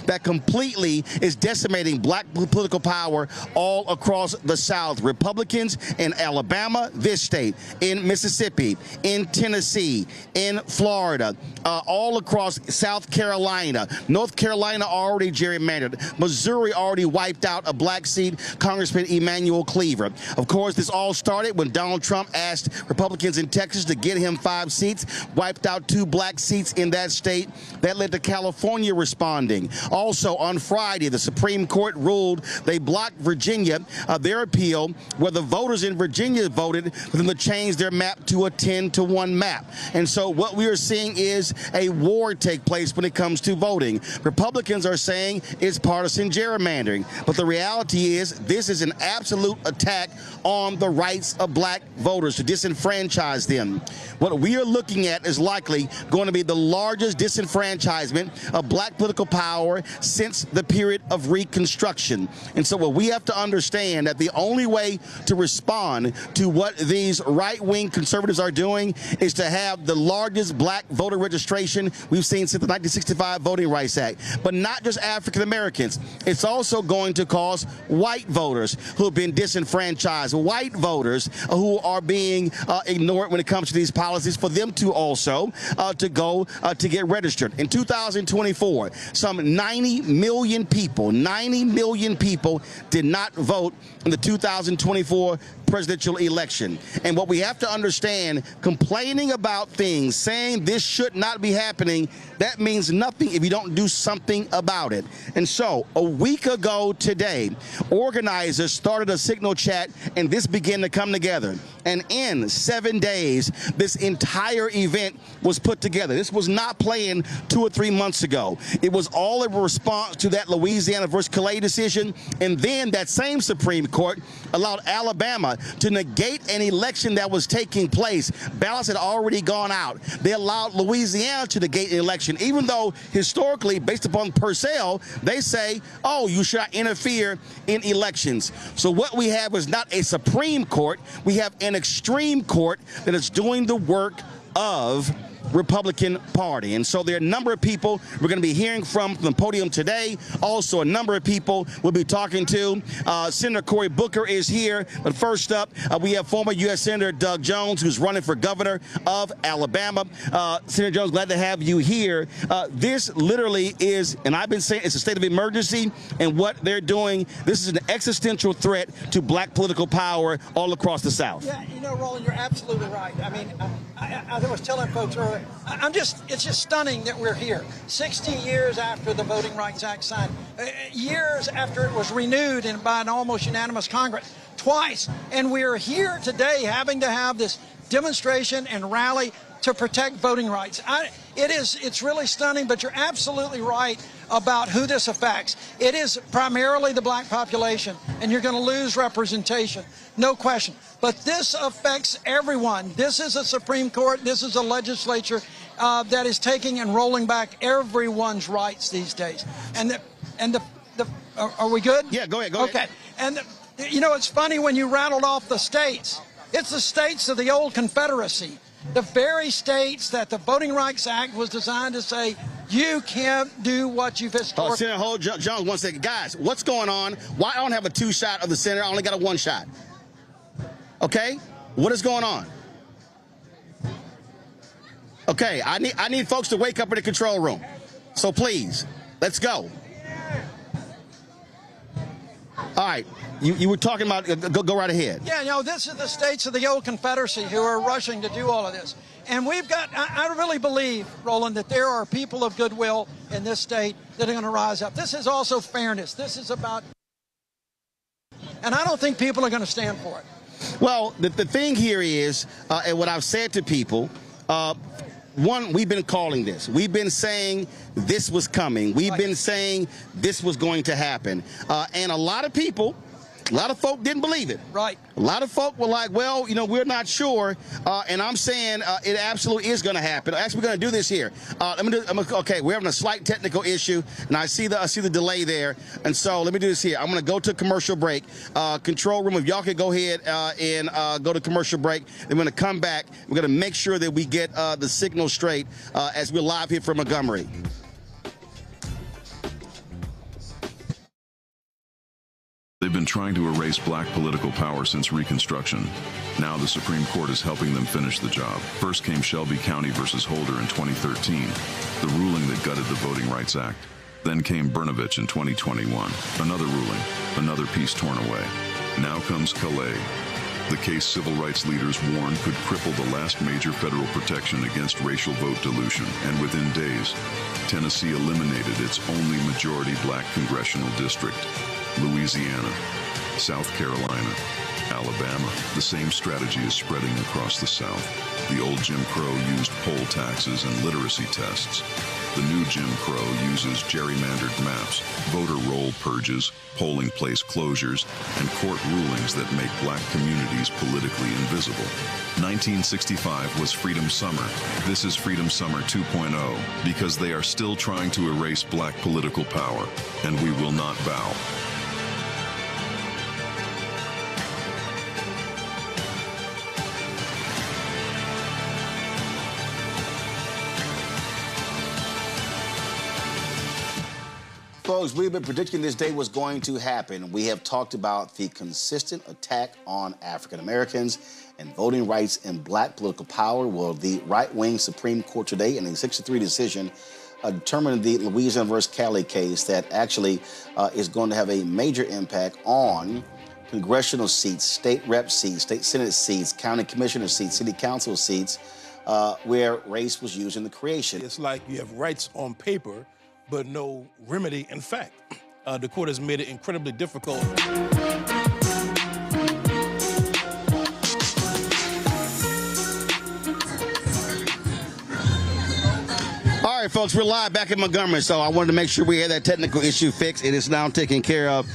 that completely is decimating black political power all across the South. Republicans in Alabama, this state, in Mississippi, in Tennessee, in Florida, all across South Carolina, North Carolina already gerrymandered, Missouri already wiped out a black seat, Congressman Emanuel Cleaver. Of course, this all started when Donald Trump asked Republicans in Texas to get him 5 seats, wiped out 2 black seats in that state. That led to California responding. Also on Friday, the Supreme Court ruled they blocked Virginia, their appeal, where the voters in Virginia voted for them to change their map to a 10-to-1 map. And so what we are seeing is a war take place when it comes to voting. Republicans are saying it's partisan gerrymandering, but the reality is this is an absolute attack on the rights of black voters, to disenfranchise them. What we are looking at is likely going to be the largest disenfranchisement of black political power since the period of Reconstruction. And so what we have to understand that the only way to respond to what these right-wing conservatives are doing is to have the largest black voter registration we've seen since the 1965 Voting Rights Act. But not just African Americans. It's also going to cause white voters who have been disenfranchised, white voters who are being ignored when it comes to these policies, for them to also to go to get registered. In 2024, some 90 million people did not vote in the 2024 presidential election. And what we have to understand, complaining about things, saying this should not be happening, that means nothing if you don't do something about it. And so a week ago today, organizers started a signal chat, and this began to come together. And in 7 days, this entire event was put together. This was not planned 2 or 3 months ago. It was all in response to that Louisiana versus Calais decision. And then that same Supreme Court allowed Alabama to negate an election that was taking place. Ballots had already gone out. They allowed Louisiana to negate an election, even though historically, based upon Purcell, they say, oh, you should not interfere in elections. So what we have is not a Supreme Court. We have an extreme court that is doing the work of Republican Party. And so there are a number of people we're going to be hearing from the podium today. Also, a number of people we'll be talking to. Senator Cory Booker is here. But first up, we have former U.S. Senator Doug Jones, who's running for governor of Alabama. Senator Jones, glad to have you here. This literally is, and I've been saying it's a state of emergency, and what they're doing, this is an existential threat to black political power all across the South. Yeah, you know, Roland, you're absolutely right. I mean, I was telling folks earlier, it's just stunning that we're here 60 years after the Voting Rights Act signed, years after it was renewed and by an almost unanimous Congress twice, and we're here today having to have this demonstration and rally to protect voting rights. It's really stunning, but you're absolutely right about who this affects. It is primarily the black population, and you're going to lose representation, no question. But this affects everyone. This is a Supreme Court. This is a legislature that is taking and rolling back everyone's rights these days. Are we good? Yeah, go ahead. Okay. And you know, it's funny when you rattled off the states. It's the states of the old Confederacy. The very states that the Voting Rights Act was designed to say, you can't do what you've historically... Senator, hold Jones 1 second. Guys, what's going on? Why I don't have a 2 shot of the senator? I only got a 1 shot. Okay? What is going on? Okay, I need folks to wake up in the control room. So please, let's go. All right. You were talking about, go right ahead. Yeah, you know, this is the states of the old Confederacy who are rushing to do all of this. And we've got, I really believe, Roland, that there are people of goodwill in this state that are going to rise up. This is also fairness. This is about, and I don't think people are going to stand for it. Well, the thing here is, and what I've said to people, one, we've been calling this. We've been saying this was coming. We've been saying this was going to happen. And a lot of people, a lot of folk didn't believe it. Right. A lot of folk were like, well, you know, we're not sure. And I'm saying it absolutely is going to happen. Actually, we're going to do this here. Okay, we're having a slight technical issue, and I see the delay there. And so let me do this here. I'm going to go to commercial break. Control room, if y'all can go ahead and go to commercial break. Then we're going to come back. We're going to make sure that we get the signal straight as we're live here from Montgomery. They've been trying to erase black political power since Reconstruction. Now the Supreme Court is helping them finish the job. First came Shelby County versus Holder in 2013, the ruling that gutted the Voting Rights Act. Then came Brnovich in 2021, another ruling, another piece torn away. Now comes Calais, the case civil rights leaders warned could cripple the last major federal protection against racial vote dilution. And within days, Tennessee eliminated its only majority black congressional district. Louisiana, South Carolina, Alabama. The same strategy is spreading across the South. The old Jim Crow used poll taxes and literacy tests. The new Jim Crow uses gerrymandered maps, voter roll purges, polling place closures, and court rulings that make black communities politically invisible. 1965 was Freedom Summer. This is Freedom Summer 2.0, because they are still trying to erase black political power, and we will not bow. Folks, we've been predicting this day was going to happen. We have talked about the consistent attack on African Americans and voting rights and black political power. Well, the right-wing Supreme Court today, in a 6-3 decision, determined the Louisiana versus Cali case that actually is going to have a major impact on congressional seats, state rep seats, state senate seats, county commissioner seats, city council seats, where race was used in the creation. It's like you have rights on paper, but no remedy in fact. The court has made it incredibly difficult. All right, folks, we're live back in Montgomery, so I wanted to make sure we had that technical issue fixed. It is now taken care of.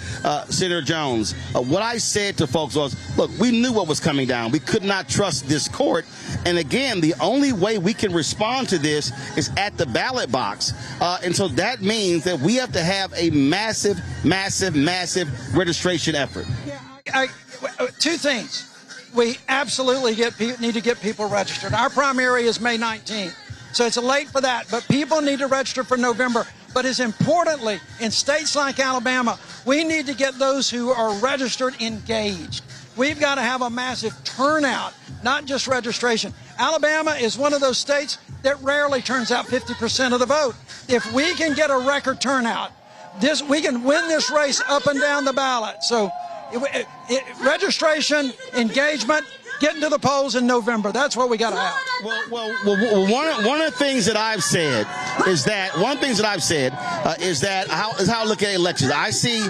Senator Jones, what I said to folks was, look, we knew what was coming down. We could not trust this court. And again, the only way we can respond to this is at the ballot box. And so that means that we have to have a massive, massive, massive registration effort. Yeah, two things. We absolutely need to get people registered. Our primary is May 19th. So it's late for that, but people need to register for November. But as importantly, in states like Alabama, we need to get those who are registered engaged. We've got to have a massive turnout, not just registration. Alabama is one of those states that rarely turns out 50% of the vote. If we can get a record turnout, we can win this race up and down the ballot. So registration, engagement, getting to the polls in November. That's what we got to have. Well, one of the things that I've said is that how I look at elections. I see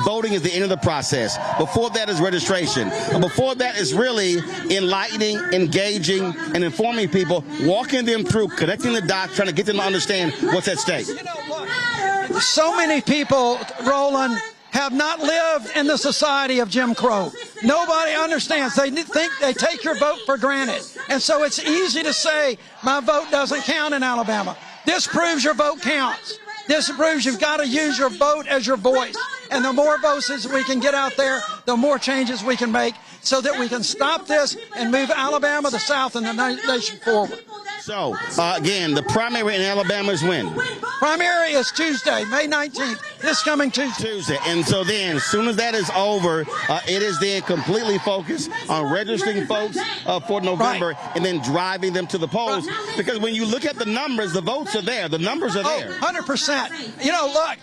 voting as the end of the process. Before that is registration. Before that is really enlightening, engaging, and informing people, walking them through, connecting the dots, trying to get them to understand what's at stake. You know, look, so many people, Roland, have not lived in the society of Jim Crow. Nobody understands. They think they take your vote for granted. And so it's easy to say, my vote doesn't count in Alabama. This proves your vote counts. This proves you've got to use your vote as your voice. And the more voices we can get out there, the more changes we can make so that we can stop this and move Alabama, the South, and the nation forward. So, again, the primary in Alabama is when? Primary is Tuesday, May 19th, this coming Tuesday. And so then, as soon as that is over, it is then completely focused on registering folks for November, right, and then driving them to the polls. Right. Because when you look at the numbers, the votes are there. The numbers are there. 100%. You know, look.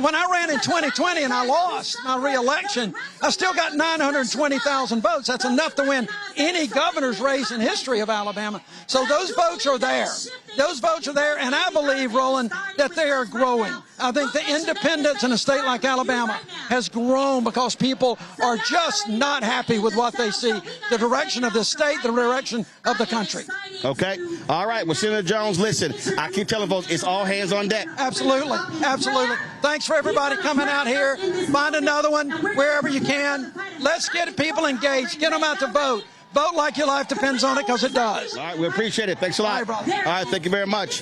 When I ran in 2020 and I lost my re-election, I still got 920,000 votes. That's enough to win any governor's race in history of Alabama. So those votes are there. Those votes are there, and I believe, Roland, that they are growing. I think the independence in a state like Alabama has grown because people are just not happy with what they see, the direction of the state, the direction of the country. Okay. All right. Well, Senator Jones, listen, I keep telling folks, it's all hands on deck. Absolutely. Absolutely. Thanks for everybody coming out here. Find another one wherever you can. Let's get people engaged. Get them out to vote. Vote like your life depends on it, because it does. All right, we appreciate it. Thanks a lot. All right, thank you very much,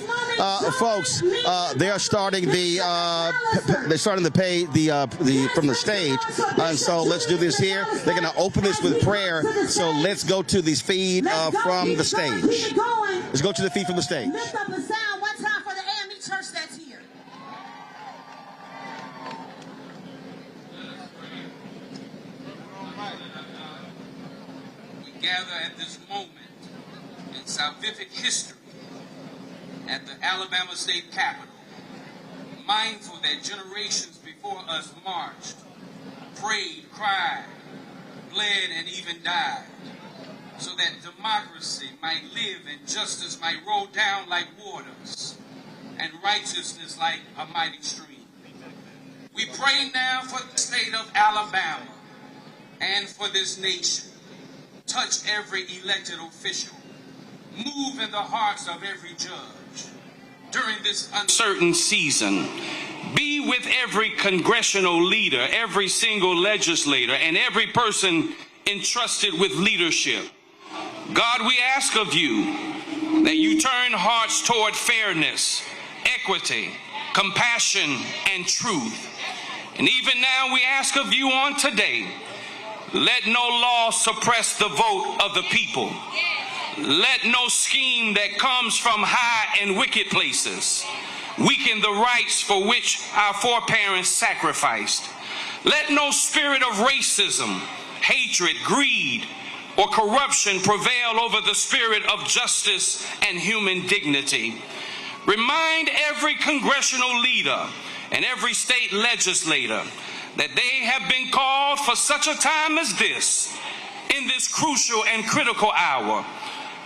folks. They are starting the pay from the stage, and so let's do this here. They're going to open this with prayer. So let's go to this feed from the stage. Let's go to the feed from the stage. Lift up the sound one time for the AME church that's here. gather at this moment in salvific history at the Alabama State Capitol, mindful that generations before us marched, prayed, cried, bled, and even died, so that democracy might live and justice might roll down like waters, and righteousness like a mighty stream. We pray now for the state of Alabama and for this nation. Touch every elected official. Move in the hearts of every judge. During this uncertain season, be with every congressional leader, every single legislator, and every person entrusted with leadership. God, we ask of you that you turn hearts toward fairness, equity, compassion, and truth. And even now we ask of you on today, let no law suppress the vote of the people. Let no scheme that comes from high and wicked places weaken the rights for which our foreparents sacrificed. Let no spirit of racism, hatred, greed, or corruption prevail over the spirit of justice and human dignity. Remind every congressional leader and every state legislator that they have been called for such a time as this, in this crucial and critical hour.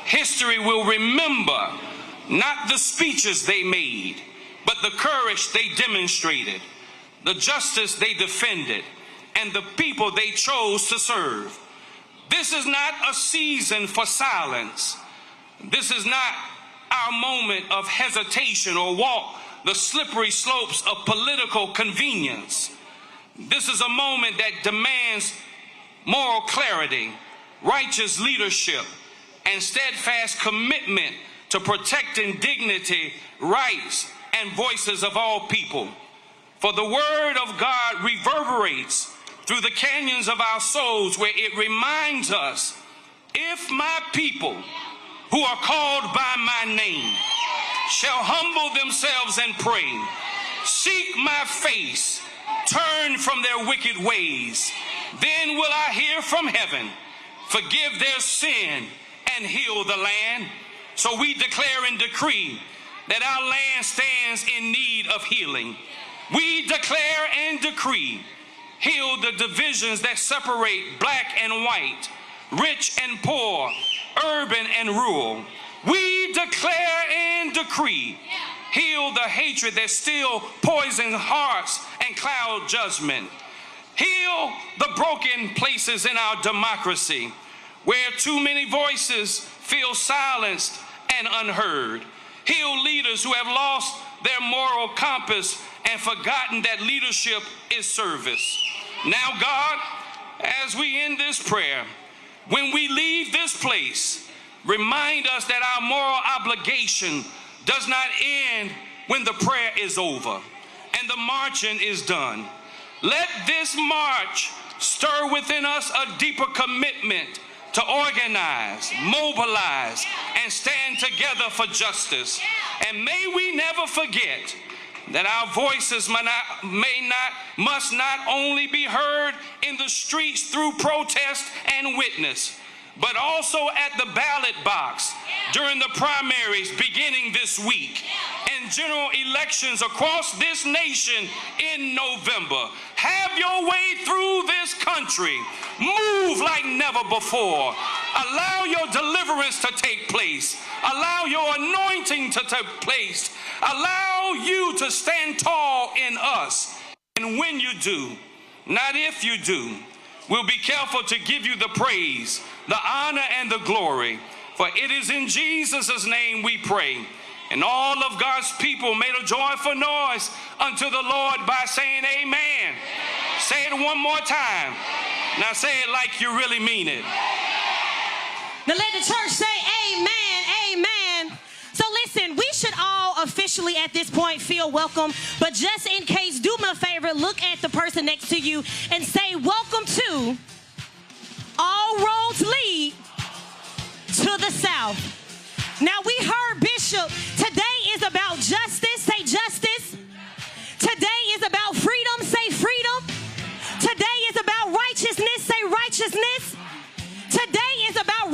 History will remember not the speeches they made, but the courage they demonstrated, the justice they defended, and the people they chose to serve. This is not a season for silence. This is not our moment of hesitation or walk the slippery slopes of political convenience. This is a moment that demands moral clarity, righteous leadership, and steadfast commitment to protecting dignity, rights, and voices of all people. For the word of God reverberates through the canyons of our souls, where it reminds us, if my people who are called by my name shall humble themselves and pray, seek my face, turn from their wicked ways, then will I hear from heaven, forgive their sin, and heal the land. So we declare and decree that our land stands in need of healing. We declare and decree, heal the divisions that separate black and white, rich and poor, urban and rural. We declare and decree, heal the hatred that still poisons hearts and cloud judgment. Heal the broken places in our democracy, where too many voices feel silenced and unheard. Heal leaders who have lost their moral compass and forgotten that leadership is service. Now, God, as we end this prayer, when we leave this place, remind us that our moral obligation does not end when the prayer is over and the marching is done. Let this march stir within us a deeper commitment to organize, mobilize, and stand together for justice. And may we never forget that our voices must not only be heard in the streets through protest and witness, but also at the ballot box during the primaries beginning this week and general elections across this nation in November. Have your way through this country. Move like never before. Allow your deliverance to take place. Allow your anointing to take place. Allow you to stand tall in us. And when you do, not if you do, we'll be careful to give you the praise, the honor, and the glory. For it is in Jesus' name we pray. And all of God's people made a joyful noise unto the Lord by saying amen. Amen. Say it one more time. Now say it like you really mean it. Now let the church say amen, amen. So listen, we should all officially at this point feel welcome, but just in case, do me a favor, look at the person next to you and say, welcome to All Roads Lead to the South. Now we heard Bishop, today is about justice, say justice. Today is about freedom, say freedom. Today is about righteousness, say righteousness. Today is about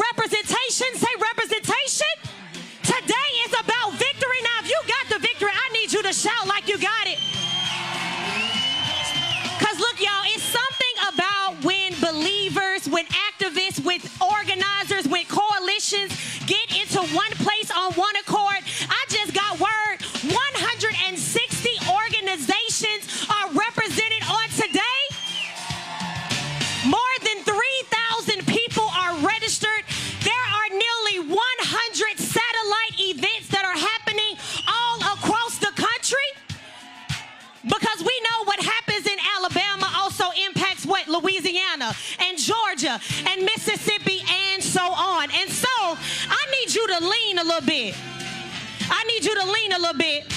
Louisiana, and Georgia, and Mississippi, and so on. And so I need you to lean a little bit. I need you to lean a little bit,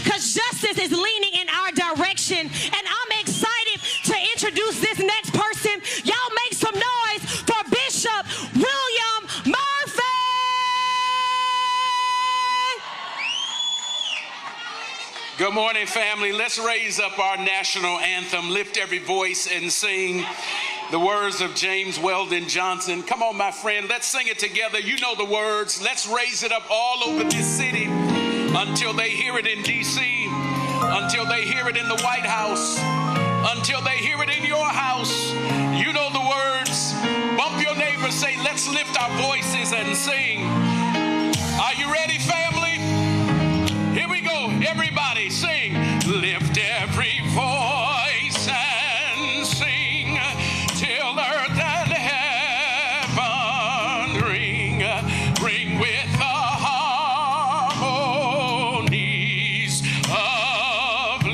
because justice is leaning in our direction. And I'm excited to introduce this next person. Y'all make some noise for Bishop William Murphy. Good morning, family. Let's raise up our national anthem. Lift every voice and sing the words of James Weldon Johnson. Come on, my friend. Let's sing it together. You know the words. Let's raise it up all over this city until they hear it in D.C., until they hear it in the White House, until they hear it in your house. You know the words. Bump your neighbor, say, let's lift our voices and sing. Are you ready, family? Here we go. Everybody sing. Lift every voice and sing till earth and heaven ring. Ring with the harmonies of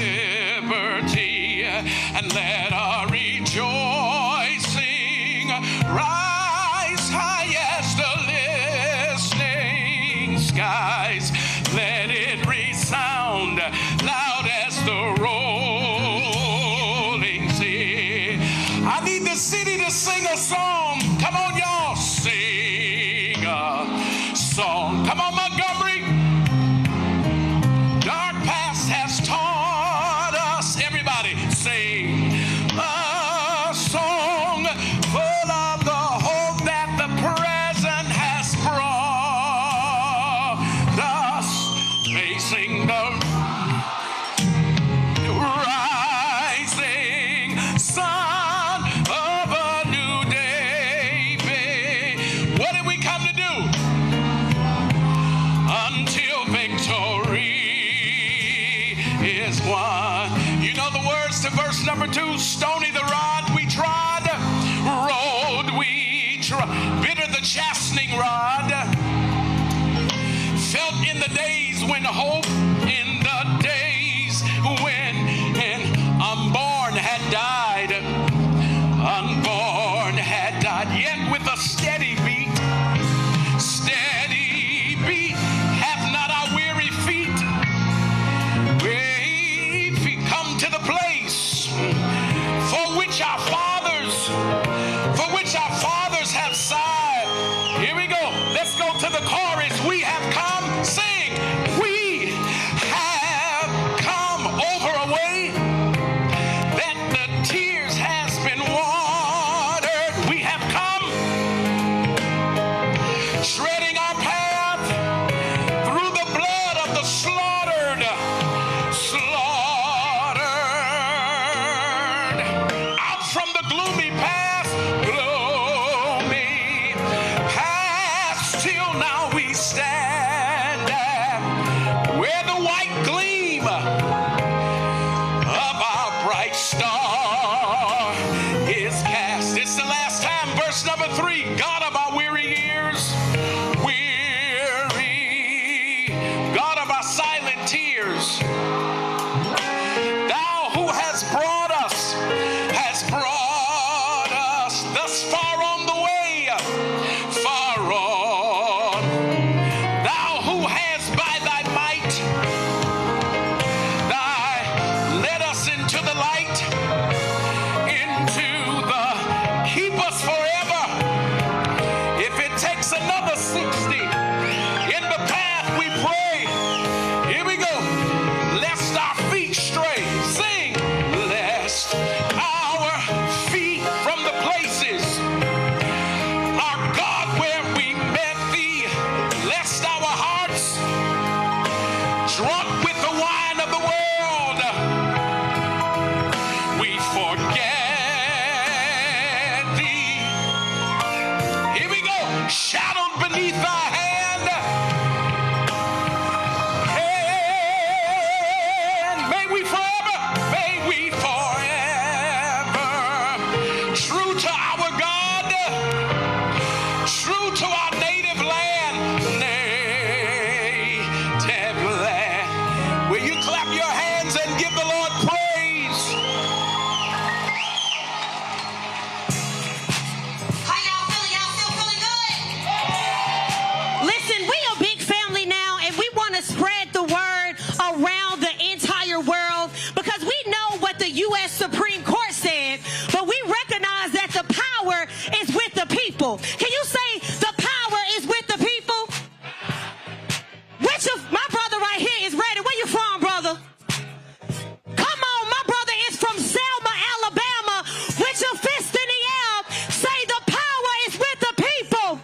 liberty, and let our rejoicing rise high as the listening skies. Let it resound loud as the rolling sea. I need the city to sing a song. Come on, y'all, sing a song. Come on, Montgomery. Dark past has taught us. Everybody sing a song full of the hope that the present has brought us, facing the rising sun of a new day. What did we come to do? Until victory is won. You know the words to verse number 2. Stony the rod we trod, road we trod, bitter the chastening rod. Felt in the days when hope, in the days when an unborn had died. Unborn had died, yet with a steady beat hath not our weary feet. We've come to the place for which our fathers have sighed. Here we go. Let's go to the chorus. We have come, sing. We have come over a way that the tears has been watered. We have come treading our path through the blood of the slaughtered, out from the gloomy past, till now we stand where the white gleam of our bright star is cast. It's the last time, verse number 3. God of our weary years, weary, God of our silent tears, thou who has brought us thus far on the way, far on. Thou who has by thy might led us into the light, keep us forever. If it takes another 60 in the path we pray, here we go. Lest our feet stray, sing. Lest our feet from the places, our God, where we met thee, lest our hearts, drunk with the wine of the world, we forget thee. Here we go. Shadowed beneath thy hand, and may we forever, true to our God, true to our native land, Will you clap your hands and give the Lord praise? people. Can you say the power is with the people? Which of my brother right here is ready? Where you from, brother? Come on, my brother is from Selma, Alabama. With your fist in the air, say the power is with the people.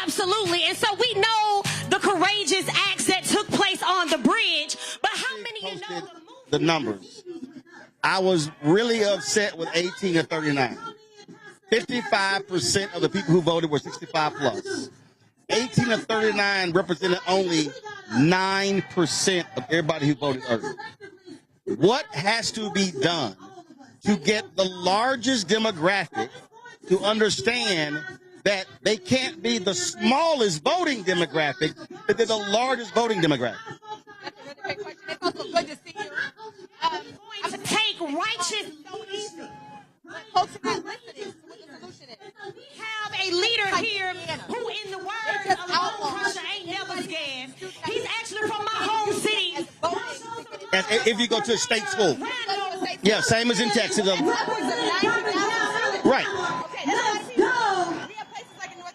Absolutely. And so we know the courageous acts that took place on the bridge, but how many of you know the numbers? I was really upset with 18 to 39. 55% of the people who voted were 65 plus. 18 to 39 represented only 9% of everybody who voted early. What has to be done to get the largest demographic to understand that they can't be the smallest voting demographic, but they're the largest voting demographic? That's a really great question. It's also good to see you. To take righteous. Folks are not listening to what the solution is. We have a leader here who, in the words of Lone Crusher, ain't never scared. He's actually from my home city. If you go to a state school. Yeah, same as in Texas. Right.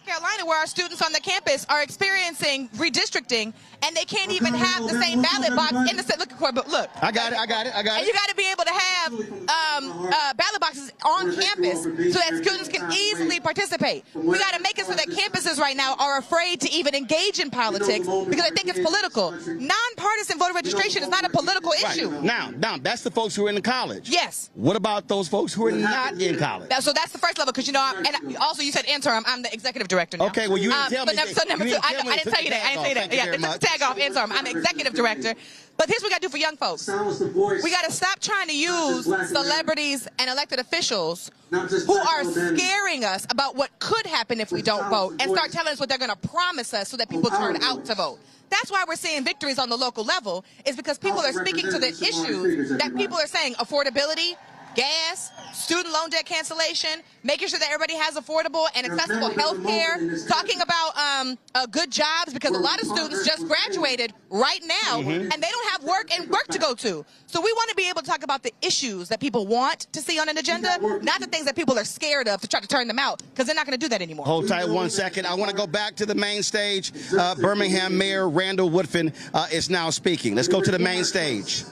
Carolina, where our students on the campus are experiencing redistricting, and they can't even have the same ballot box in the look. Look, I got it. And you got to be able to have ballot boxes on campus so that students can easily participate. We got to make it so that campuses right now are afraid to even engage in politics because they think it's political. Nonpartisan voter registration is not a political issue. Now, that's the folks who are in college. Yes. What about those folks who are not in college? So that's the first level, because and also you said interim. I'm the executive director now. Okay, well you didn't tell me. So number two, I didn't tell you that. I didn't say that. Yeah, tag off interim. I'm the executive director. But here's what we got to do for young folks. We got to stop trying to use celebrities and elected officials who are scaring us about what could happen if we don't vote, and start telling us what they're going to promise us so that people turn out to vote. That's why we're seeing victories on the local level, is because people are speaking to the issues that people are saying: affordability, gas, student loan debt cancellation, making sure that everybody has affordable and accessible health care, talking about good jobs, because a lot of students just graduated right now and they don't have work to go to. So we want to be able to talk about the issues that people want to see on an agenda, not the things that people are scared of to try to turn them out, because they're not going to do that anymore. Hold tight 1 second. I want to go back to the main stage. Birmingham Mayor Randall Woodfin is now speaking. Let's go to the main stage.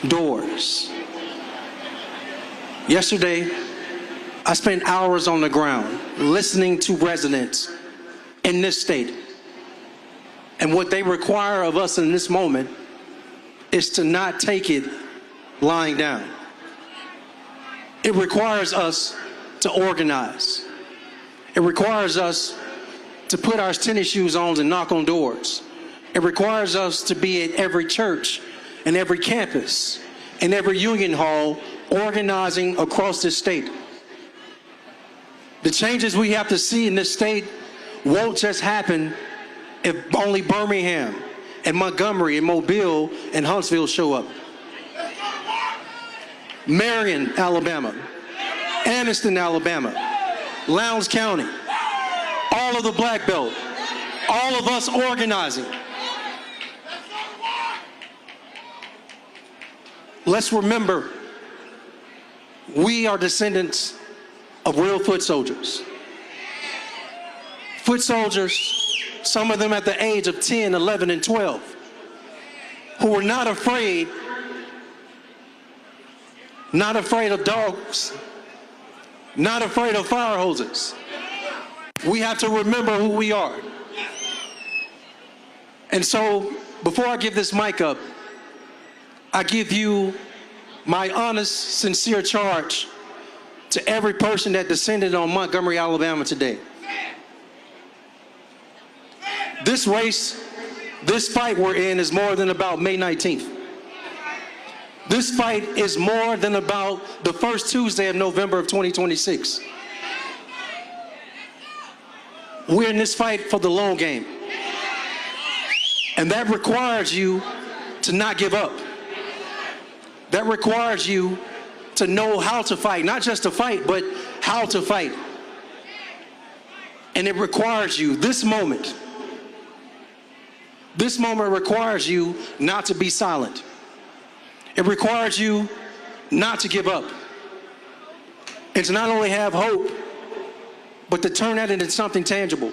Doors. Yesterday, I spent hours on the ground listening to residents in this state. And what they require of us in this moment is to not take it lying down. It requires us to organize. It requires us to put our tennis shoes on and knock on doors. It requires us to be at every church and every campus and every union hall, organizing across this state. The changes we have to see in this state won't just happen if only Birmingham and Montgomery and Mobile and Huntsville show up. Marion, Alabama, Anniston, Alabama, Lowndes County, all of the Black Belt, all of us organizing. Let's remember, we are descendants of real foot soldiers. Foot soldiers, some of them at the age of 10, 11, and 12, who were not afraid of dogs, not afraid of fire hoses. We have to remember who we are. And so, before I give this mic up, I give you my honest, sincere charge to every person that descended on Montgomery, Alabama today. This race, this fight we're in is more than about May 19th. This fight is more than about the first Tuesday of November of 2026. We're in this fight for the long game. And that requires you to not give up. That requires you to know how to fight, not just to fight, but how to fight. And it requires you, this moment, This moment requires you not to be silent. It requires you not to give up. And to not only have hope, but to turn that into something tangible.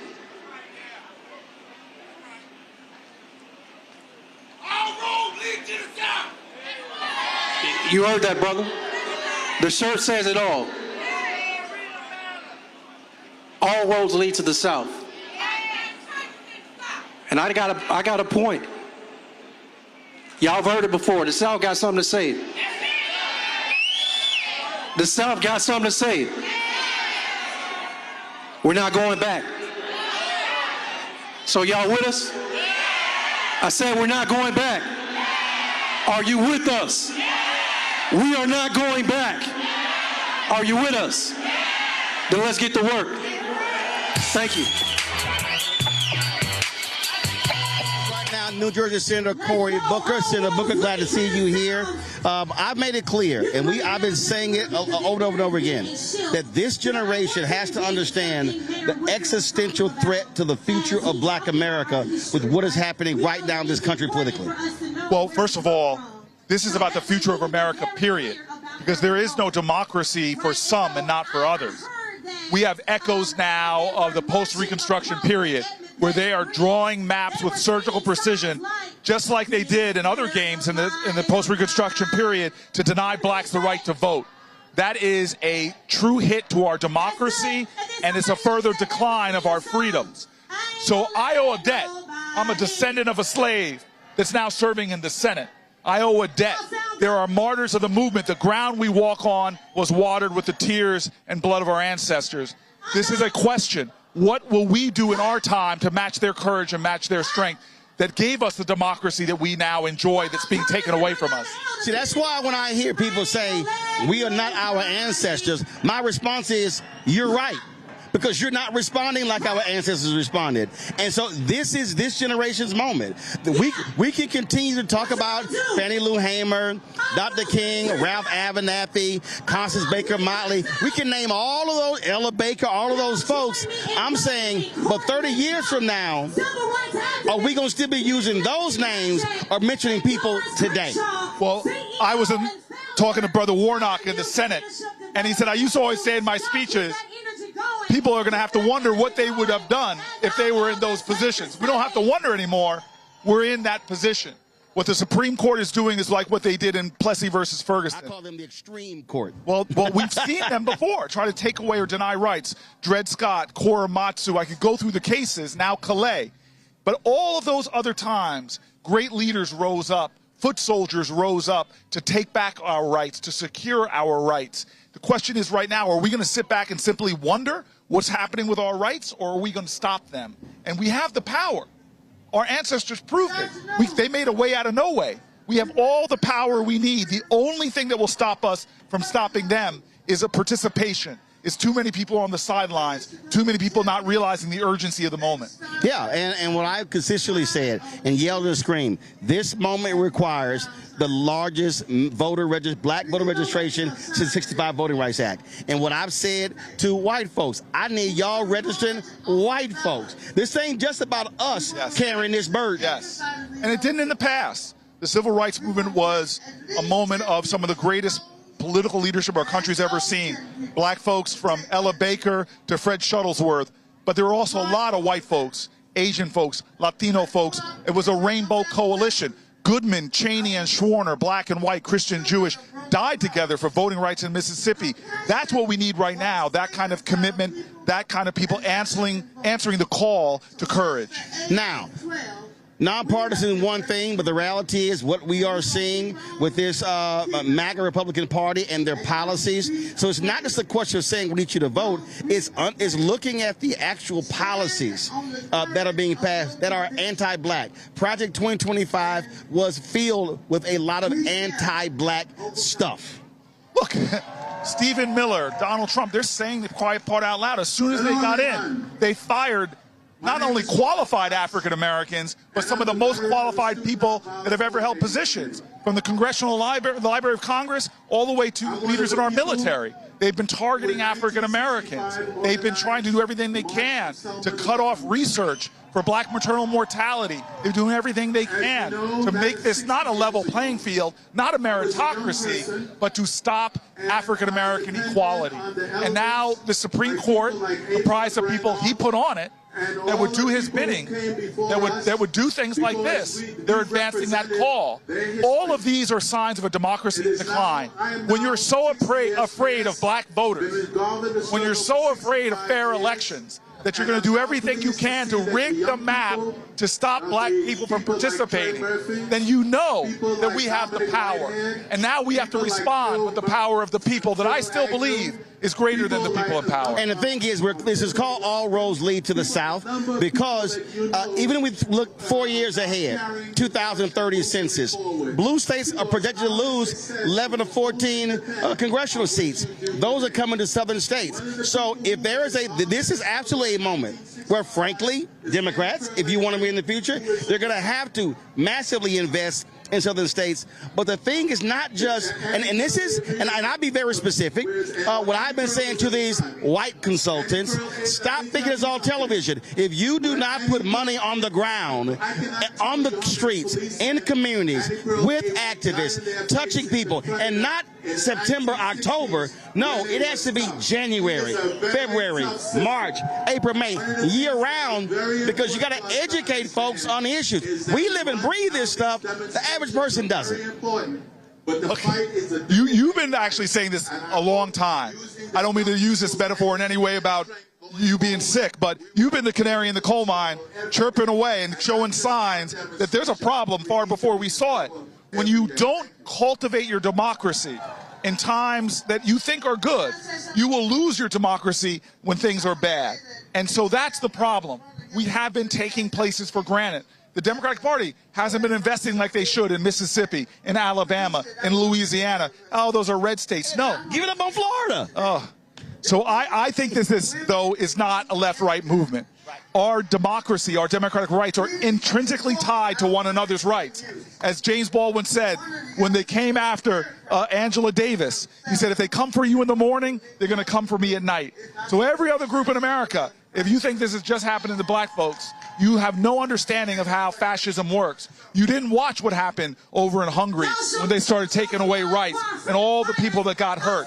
You heard that, brother? The shirt says it all. All roads lead to the South. And I got a point. Y'all have heard it before. The South got something to say. The South got something to say. We're not going back. So y'all with us? I said we're not going back. Are you with us? We are not going back. Are you with us? Then let's get to work. Thank you. Right now, New Jersey Senator Cory Booker. Senator Booker, glad to see you here. I've made it clear, and I've been saying it over and over again, that this generation has to understand the existential threat to the future of Black America with what is happening right now in this country politically. Well, first of all, this is about the future of America, period, because there is no democracy for some and not for others. We have echoes now of the post-Reconstruction period, where they are drawing maps with surgical precision, just like they did in other games in the post-Reconstruction period, to deny blacks the right to vote. That is a true hit to our democracy, and it's a further decline of our freedoms. So I owe a debt. I'm a descendant of a slave that's now serving in the Senate. I owe a debt. There are martyrs of the movement. The ground we walk on was watered with the tears and blood of our ancestors. This is a question. What will we do in our time to match their courage and match their strength that gave us the democracy that we now enjoy that's being taken away from us? See, that's why when I hear people say, we are not our ancestors, my response is, you're right. Because you're not responding like our ancestors responded. And so this is this generation's moment. We can continue to talk about Fannie Lou Hamer, Dr. King, Ralph Abernathy, Constance Baker Motley. We can name all of those, Ella Baker, all of those folks. I'm saying, but 30 years from now, are we going to still be using those names or mentioning people today? Well, I was talking to Brother Warnock in the Senate, and he said, I used to always say in my speeches, people are going to have to wonder what they would have done if they were in those positions. We don't have to wonder anymore. We're in that position. What the Supreme Court is doing is like what they did in Plessy versus Ferguson. I call them the extreme court. Well, we've seen them before try to take away or deny rights. Dred Scott, Korematsu, I could go through the cases, now Calais. But all of those other times, great leaders rose up, foot soldiers rose up to take back our rights, to secure our rights. The question is right now, are we going to sit back and simply wonder what's happening with our rights, or are we going to stop them? And we have the power. Our ancestors proved it. They made a way out of no way. We have all the power we need. The only thing that will stop us from stopping them is a participation. It's too many people on the sidelines, too many people not realizing the urgency of the moment. Yeah, and what I've consistently said and yelled and screamed, this moment requires the largest black voter registration since the 65 Voting Rights Act. And what I've said to white folks, I need y'all registering white folks. This ain't just about us carrying this burden. Yes, and it didn't in the past. The civil rights movement was a moment of some of the greatest political leadership our country's ever seen. Black folks from Ella Baker to Fred Shuttlesworth, but there were also a lot of white folks, Asian folks, Latino folks. It was a rainbow coalition. Goodman, Cheney, and Schwerner, black and white, Christian, Jewish, died together for voting rights in Mississippi. That's what we need right now, that kind of commitment, that kind of people answering the call to courage. Now, nonpartisan one thing, but the reality is what we are seeing with this MAGA Republican Party and their policies. So it's not just a question of saying we need you to vote. It's looking at the actual policies that are being passed that are anti-black. Project 2025 was filled with a lot of anti-black stuff. Look, Stephen Miller, Donald Trump, they're saying the quiet part out loud. As soon as they got in, they fired not only qualified African Americans, but some of the most qualified people that have ever held positions, from the Congressional Library, the Library of Congress, all the way to leaders in our military. They've been targeting African Americans. They've been trying to do everything they can to cut off research for black maternal mortality. They're doing everything they can to make this not a level playing field, not a meritocracy, but to stop African-American equality. And now the Supreme Court, comprised of people he put on it, that would do his bidding, that would do things like this. They're advancing that call. All of these are signs of a democracy in decline. When you're so afraid of black voters, when you're so afraid of fair elections, that you're going to do everything you can to rig the map to stop black people from participating, then you know that we have the power. And now we have to respond with the power of the people that I still believe is greater than the people in power. And the thing is, this is called All Roads Lead to the South, because even if we look 4 years ahead, 2030 census, blue states are projected to lose 11 to 14 congressional seats. Those are coming to southern states. So if there is this is absolutely a moment where, frankly, Democrats, if you want to be in the future, they're going to have to massively invest in southern states. But the thing is not just, and this is, and I'll be very specific, what I've been saying to these white consultants, stop thinking it's all television. If you do not put money on the ground, on the streets, in communities, with activists, touching people, and not September, October, no, it has to be January, February, March, April, May, year round, because you got to educate folks on the issues. We live and breathe this stuff. The average person doesn't. Okay. You've been actually saying this a long time. I don't mean to use this metaphor in any way about you being sick, but you've been the canary in the coal mine, chirping away and showing signs that there's a problem far before we saw it. When you don't cultivate your democracy in times that you think are good, you will lose your democracy when things are bad. And so that's the problem. We have been taking places for granted. The Democratic Party hasn't been investing like they should in Mississippi, in Alabama, in Louisiana. Oh, those are red states. No. Give it up on Florida. Oh. So I think this, though, is not a left-right movement. Our democracy, our democratic rights are intrinsically tied to one another's rights. As James Baldwin said, when they came after Angela Davis, he said, if they come for you in the morning, they're going to come for me at night. So every other group in America, if you think this is just happening to black folks, you have no understanding of how fascism works. You didn't watch what happened over in Hungary when they started taking away rights and all the people that got hurt.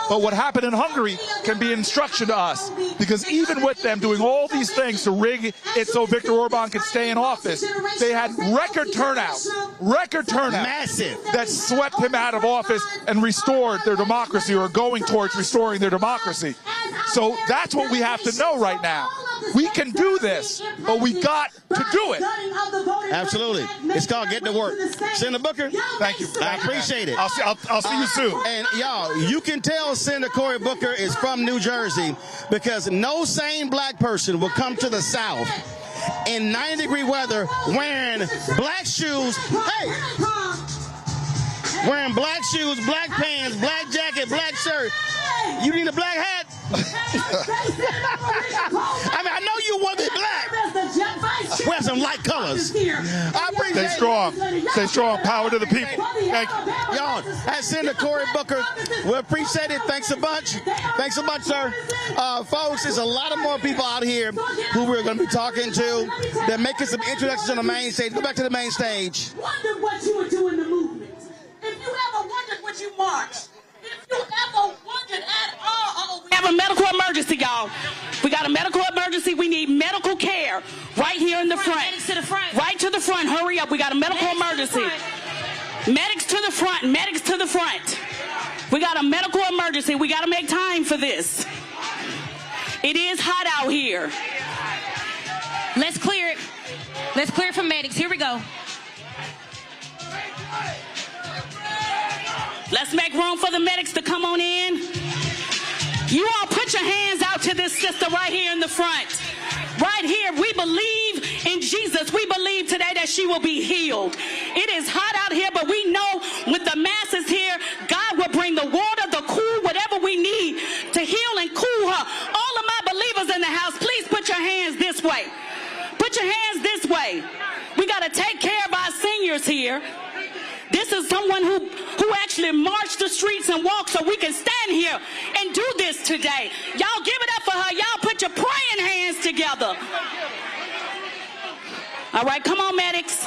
But what happened in Hungary can be an instruction to us, because even with them doing all these things to rig it so Viktor Orban could stay in office, they had record turnout, massive, that swept him out of office and restored their democracy, or going towards restoring their democracy. So that's what we have to know right now. We can do this, but we got to do it. Absolutely. It's called Get to Work. Senator Booker, thank you. I appreciate it. I'll see you soon. And y'all, you can tell Senator Cory Booker is from New Jersey, because no sane black person will come to the South in 90-degree weather wearing black shoes. Hey! Wearing black shoes, black pants, black jacket, black shirt. You need a black hat? I mean, I know you want to be black. Wear some light colors. I appreciate Stay strong. Stay strong. Power to the people. Thank you. Y'all, as Senator Cory Booker, we appreciate it. Thanks a bunch. Thanks a bunch, sir. Folks, there's a lot of more people out here who we're going to be talking to. They're making some introductions on the main stage. Go back to the main stage. Wondered what you would do in the movement. If you ever wondered what you marched, if you ever wondered at all, We have a medical emergency, y'all. We got a medical emergency. We need medical care right here in the front. Medics to the front. Right to the front. Hurry up. We got a medical emergency. Medics to the front. Medics to the front. We got a medical emergency. We got to make time for this. It is hot out here. Let's clear it. Let's clear it for medics. Here we go. Let's make room for the medics to come on in. You all put your hands out to this sister right here in the front. Right here, we believe in Jesus. We believe today that she will be healed. It is hot out here, but we know with the masses here, God will bring the water, the cool, whatever we need to heal and cool her. All of my believers in the house, please put your hands this way. Put your hands this way. We got to take care of our seniors here. This is someone who actually marched the streets and walked so we can stand here and do this today. Y'all give it up for her. Y'all put your praying hands together. All right, come on, medics.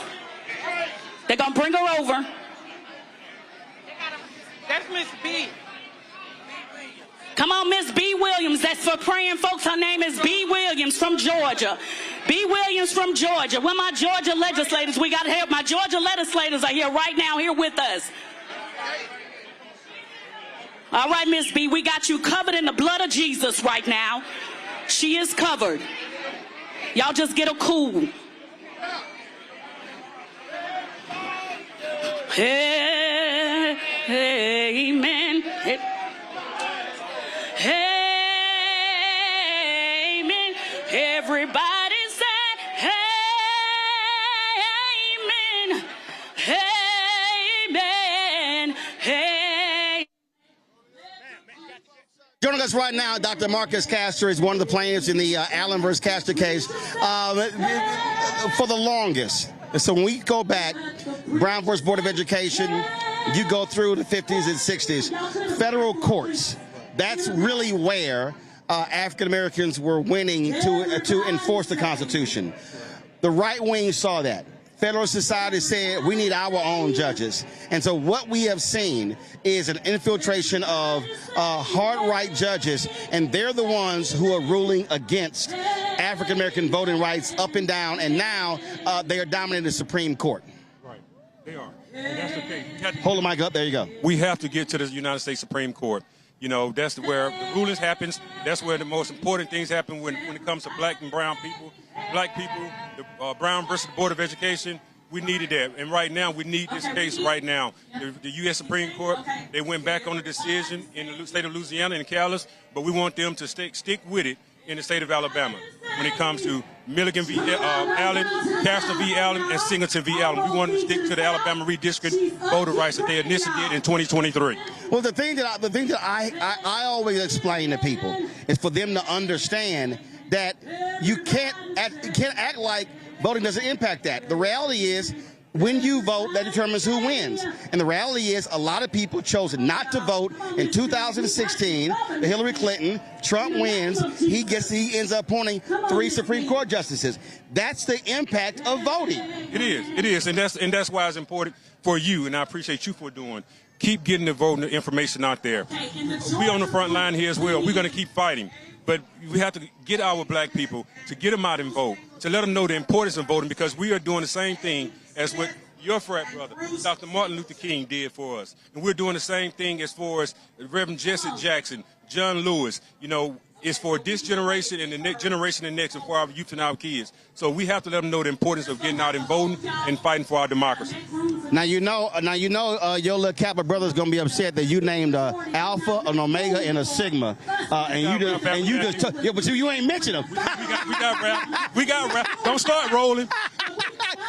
They're going to bring her over. That's Miss B. Come on, Miss B. Williams. That's for praying folks. Her name is B. Williams from Georgia. B. Williams from Georgia. Where my Georgia legislators? We got to help. My Georgia legislators are here right now, here with us. All right, Miss B, we got you covered in the blood of Jesus right now. She is covered. Y'all just get her cool. Hey, amen. Amen. Everybody say amen. Amen. Amen. Joining us right now, Dr. Marcus Castor is one of the plaintiffs in the Allen versus Castor case for the longest. So when we go back, Brown versus Board of Education, you go through the 50s and 60s, federal courts, that's really where African Americans were winning to enforce the Constitution. The right wing saw that. Federalist Society said we need our own judges. And so what we have seen is an infiltration of hard right judges, and they're the ones who are ruling against African American voting rights up and down, and now they are dominating the Supreme Court. Right, they are. And that's the case. Hold the mic up, there you go. We have to get to the United States Supreme Court. You know, that's where the rulings happens. That's where the most important things happen when it comes to black and brown people. Black people, the Brown versus Board of Education, we needed that. And right now, we need this case right now. The U.S. Supreme Court, they went back on the decision in the state of Louisiana and Calais, but we want them to stick with it in the state of Alabama when it comes to Milligan v. Allen, Castor v. Allen, and Singleton v. Allen. We want to stick to the Alabama redistricting voter rights that they initially did in 2023. Well, the thing that I always explain to people is for them to understand that you can't act like voting doesn't impact that. The reality is, when you vote, that determines who wins. And the reality is, a lot of people chose not to vote in 2016. Hillary Clinton, Trump wins. He ends up appointing 3 Supreme Court justices. That's the impact of voting. It is, and that's why it's important for you, and I appreciate you for doing. Keep getting the voting information out there. We on the front line here as well. We're going to keep fighting. But we have to get our black people to get them out and vote, to let them know the importance of voting, because we are doing the same thing as what your frat brother, Dr. Martin Luther King, did for us. And we're doing the same thing as far as Reverend Jesse Jackson, John Lewis. You know, it's for this generation and the next generation and next, and for our youth and our kids. So we have to let them know the importance of getting out and voting and fighting for our democracy. Now you know your little Kappa brother's gonna be upset that you named Alpha, an Omega, and a Sigma, but you ain't mentioned them. We got rap. Don't start rolling.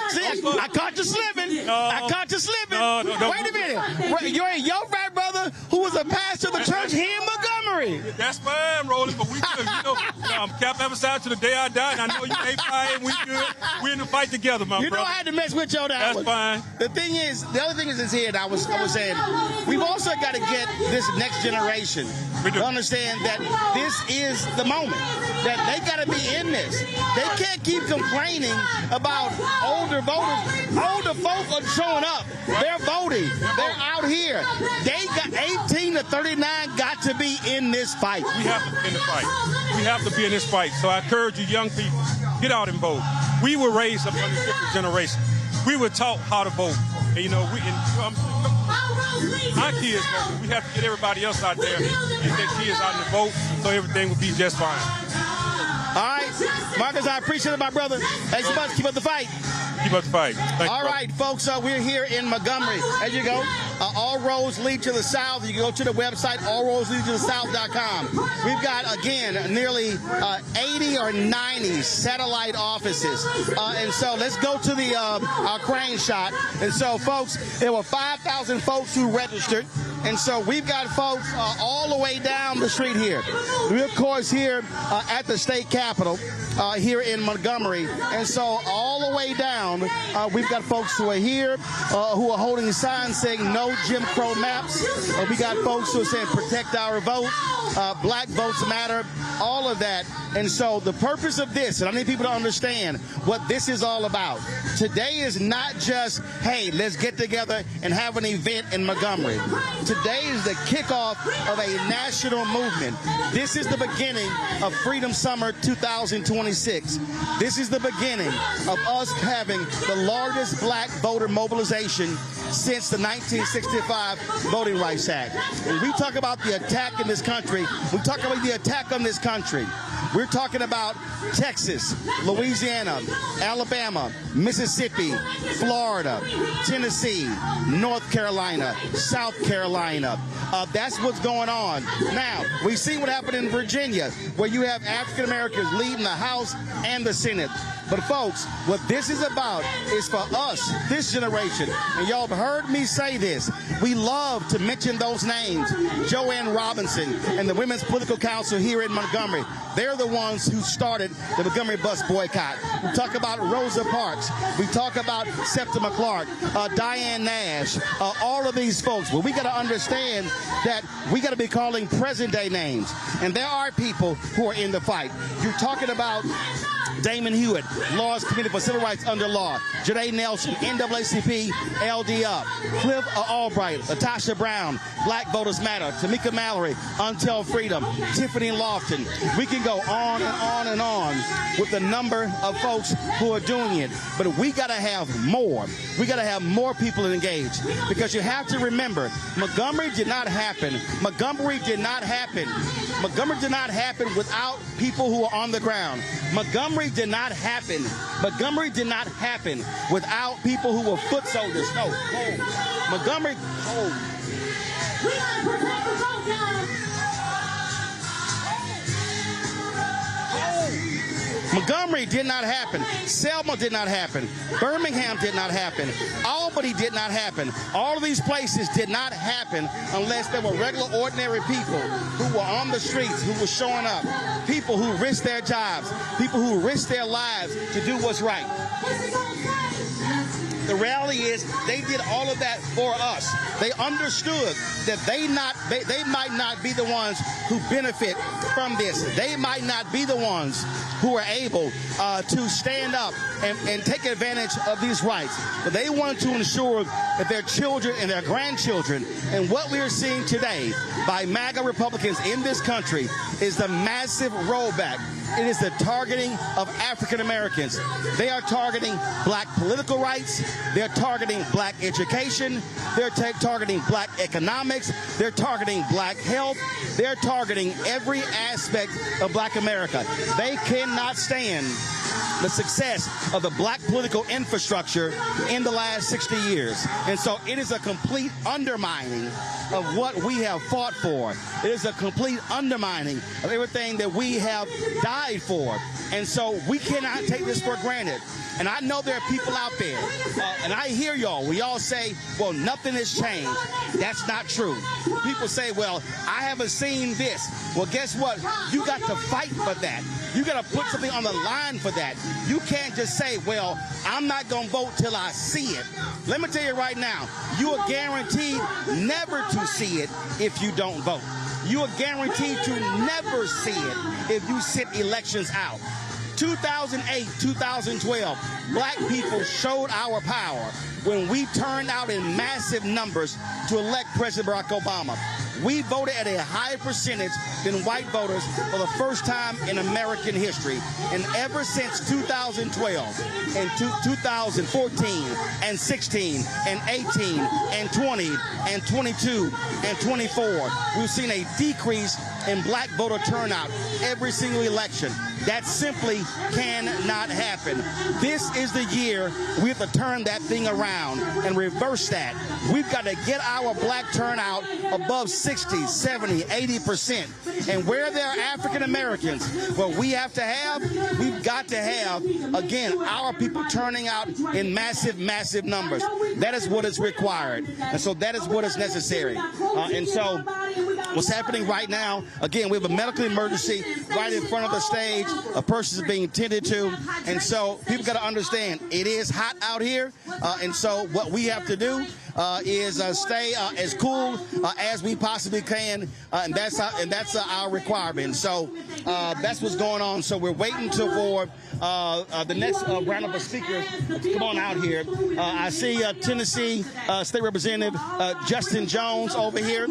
See, I caught you slipping. I caught you slipping. Wait a minute. Your frat brother, who was a pastor of the church here in Montgomery. That's fine, rolling, but we good. You know, I'm Cap Everside to the day I die, and I know you ain't fine. We good. We're in the fight together, my brother. You know I had to mess with you on that one. That's fine. The other thing is here, and I was saying, we've also got to get this next generation to understand that this is the moment, that they got to be in this. They can't keep complaining about older voters. Older folk are showing up. They're voting. They're out here. They got 18 to 39 got to be in this fight. We have to be in the fight. We have to be in this fight. So I encourage you young people, get out and vote. We were raised up under a different generation. We were taught how to vote. And, you know, our kids vote. We have to get everybody else out there and get their kids out and vote so everything will be just fine. All right, Marcus, I appreciate it, my brother. Thanks so much. Keep up the fight. Keep up the fight. Thank All right, folks, we're here in Montgomery. As you go, all roads lead to the south. You can go to the website, allroadsleadtothesouth.com. We've got, again, nearly 80 or 90 satellite offices. And so let's go to the our crane shot. And so, folks, there were 5,000 folks who registered. And so we've got folks all the way down the street here. We're, of course, here at the state capitol here in Montgomery. And so all the way down, we've got folks who are here who are holding signs saying no Jim Crow maps. We got folks who are saying protect our vote, black votes matter, all of that. And so the purpose of this, and I need people to understand what this is all about. Today is not just, hey, let's get together and have an event in Montgomery. Today is the kickoff of a national movement. This is the beginning of Freedom Summer 2026. This is the beginning of us having the largest black voter mobilization since the 1965 Voting Rights Act. When we talk about the attack in this country, we talk about the attack on this country. We're talking about Texas, Louisiana, Alabama, Mississippi, Florida, Tennessee, North Carolina, South Carolina. That's what's going on. Now, we see what happened in Virginia, where you have African Americans leading the House and the Senate. But folks, what this is about is for us, this generation. And y'all have heard me say this. We love to mention those names. Joanne Robinson and the Women's Political Council here in Montgomery. They're the ones who started the Montgomery bus boycott. We talk about Rosa Parks. We talk about Septima Clark, Diane Nash, all of these folks. Well, we got to understand that we got to be calling present day names. And there are people who are in the fight. You're talking about Damon Hewitt, Laws Committee for Civil Rights Under Law, Janae Nelson, NAACP, LD Up, Cliff Albright, Latasha Brown, Black Voters Matter, Tamika Mallory, Until Freedom, Tiffany Lofton. We can go on and on and on with the number of folks who are doing it, but we got to have more. We got to have more people engaged, because you have to remember, Montgomery did not happen. Montgomery did not happen. Montgomery did not happen without people who are on the ground. Montgomery did not happen. Montgomery did not happen without people who were foot soldiers. No, cold. Montgomery, cold. We gotta protect the vote, guys. Montgomery did not happen. Selma did not happen. Birmingham did not happen. Albany did not happen. All of these places did not happen unless there were regular, ordinary people who were on the streets, who were showing up, people who risked their jobs, people who risked their lives to do what's right. The reality is they did all of that for us. They understood that they might not be the ones who benefit from this. They might not be the ones who are able to stand up and take advantage of these rights. But they wanted to ensure that their children and their grandchildren, and what we are seeing today by MAGA Republicans in this country is the massive rollback. It is the targeting of African Americans. They are targeting black political rights. They're targeting black education. They're targeting black economics. They're targeting black health. They're targeting every aspect of black America. They cannot stand the success of the black political infrastructure in the last 60 years. And so it is a complete undermining of what we have fought for. It is a complete undermining of everything that we have died for. And so we cannot take this for granted. And I know there are people out there, and I hear y'all, we all say, well, nothing has changed. That's not true. People say, well, I haven't seen this. Well, guess what? You got to fight for that. You got to put something on the line for that. You can't just say, well, I'm not going to vote till I see it. Let me tell you right now, you are guaranteed never to see it if you don't vote. You are guaranteed to never see it if you sit elections out. 2008, 2012, black people showed our power when we turned out in massive numbers to elect President Barack Obama. We voted at a higher percentage than white voters for the first time in American history. And ever since 2012 and 2014 and 16 and 18 and 20 and 22 and 24, we've seen a decrease in black voter turnout every single election. That simply cannot happen. This is the year we have to turn that thing around and reverse that. We've got to get our black turnout above 60, 70, 80%. And where there are African Americans, what we've got to have, again, our people turning out in massive, massive numbers. That is what is required. And so that is what is necessary. And so what's happening right now, again, we have a medical emergency right in front of the stage. A person is being tended to. And so people got to understand it is hot out here. And so what we have to do, is stay as cool as we possibly can, and that's our requirement. So that's what's going on. So we're waiting for the next round of speakers to come on out here. I see Tennessee State Representative Justin Jones over here.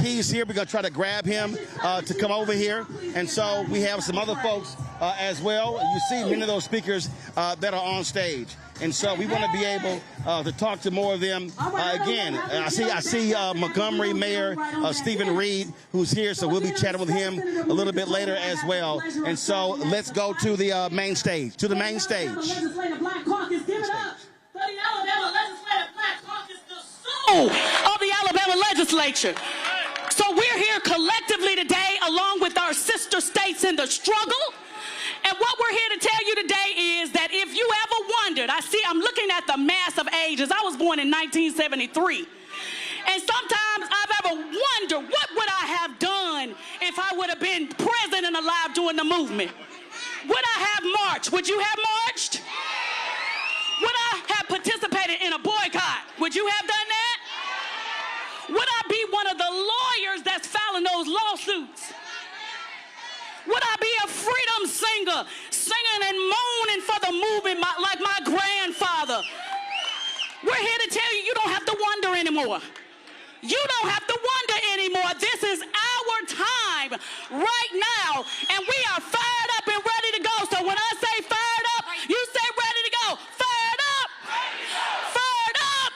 He's here. We're going to try to grab him to come over here. And so we have some other folks as well. You see many of those speakers that are on stage. And so we want to be able to talk to more of them. Again, I see Montgomery Mayor Stephen Reed, who's here, so we'll be chatting with him a little bit later as well. And so let's go to the main stage, Of the Alabama legislature. So we're here collectively today along with our sister states in the struggle. And what we're here to tell you today is that if you ever wondered, I'm looking at the mass of ages. I was born in 1973. And sometimes I've ever wondered, what would I have done if I would have been present and alive during the movement? Would I have marched? Would you have marched? Would I have participated in a boycott? Would you have done that? Would I be one of the lawyers that's filing those lawsuits? Would I be a freedom singer, singing and moaning for the movement like my grandfather? We're here to tell you, you don't have to wonder anymore. You don't have to wonder anymore. This is our time right now, and we are fired up and ready to go. So when I say fired up, you say ready to go. Fired up! Fired up!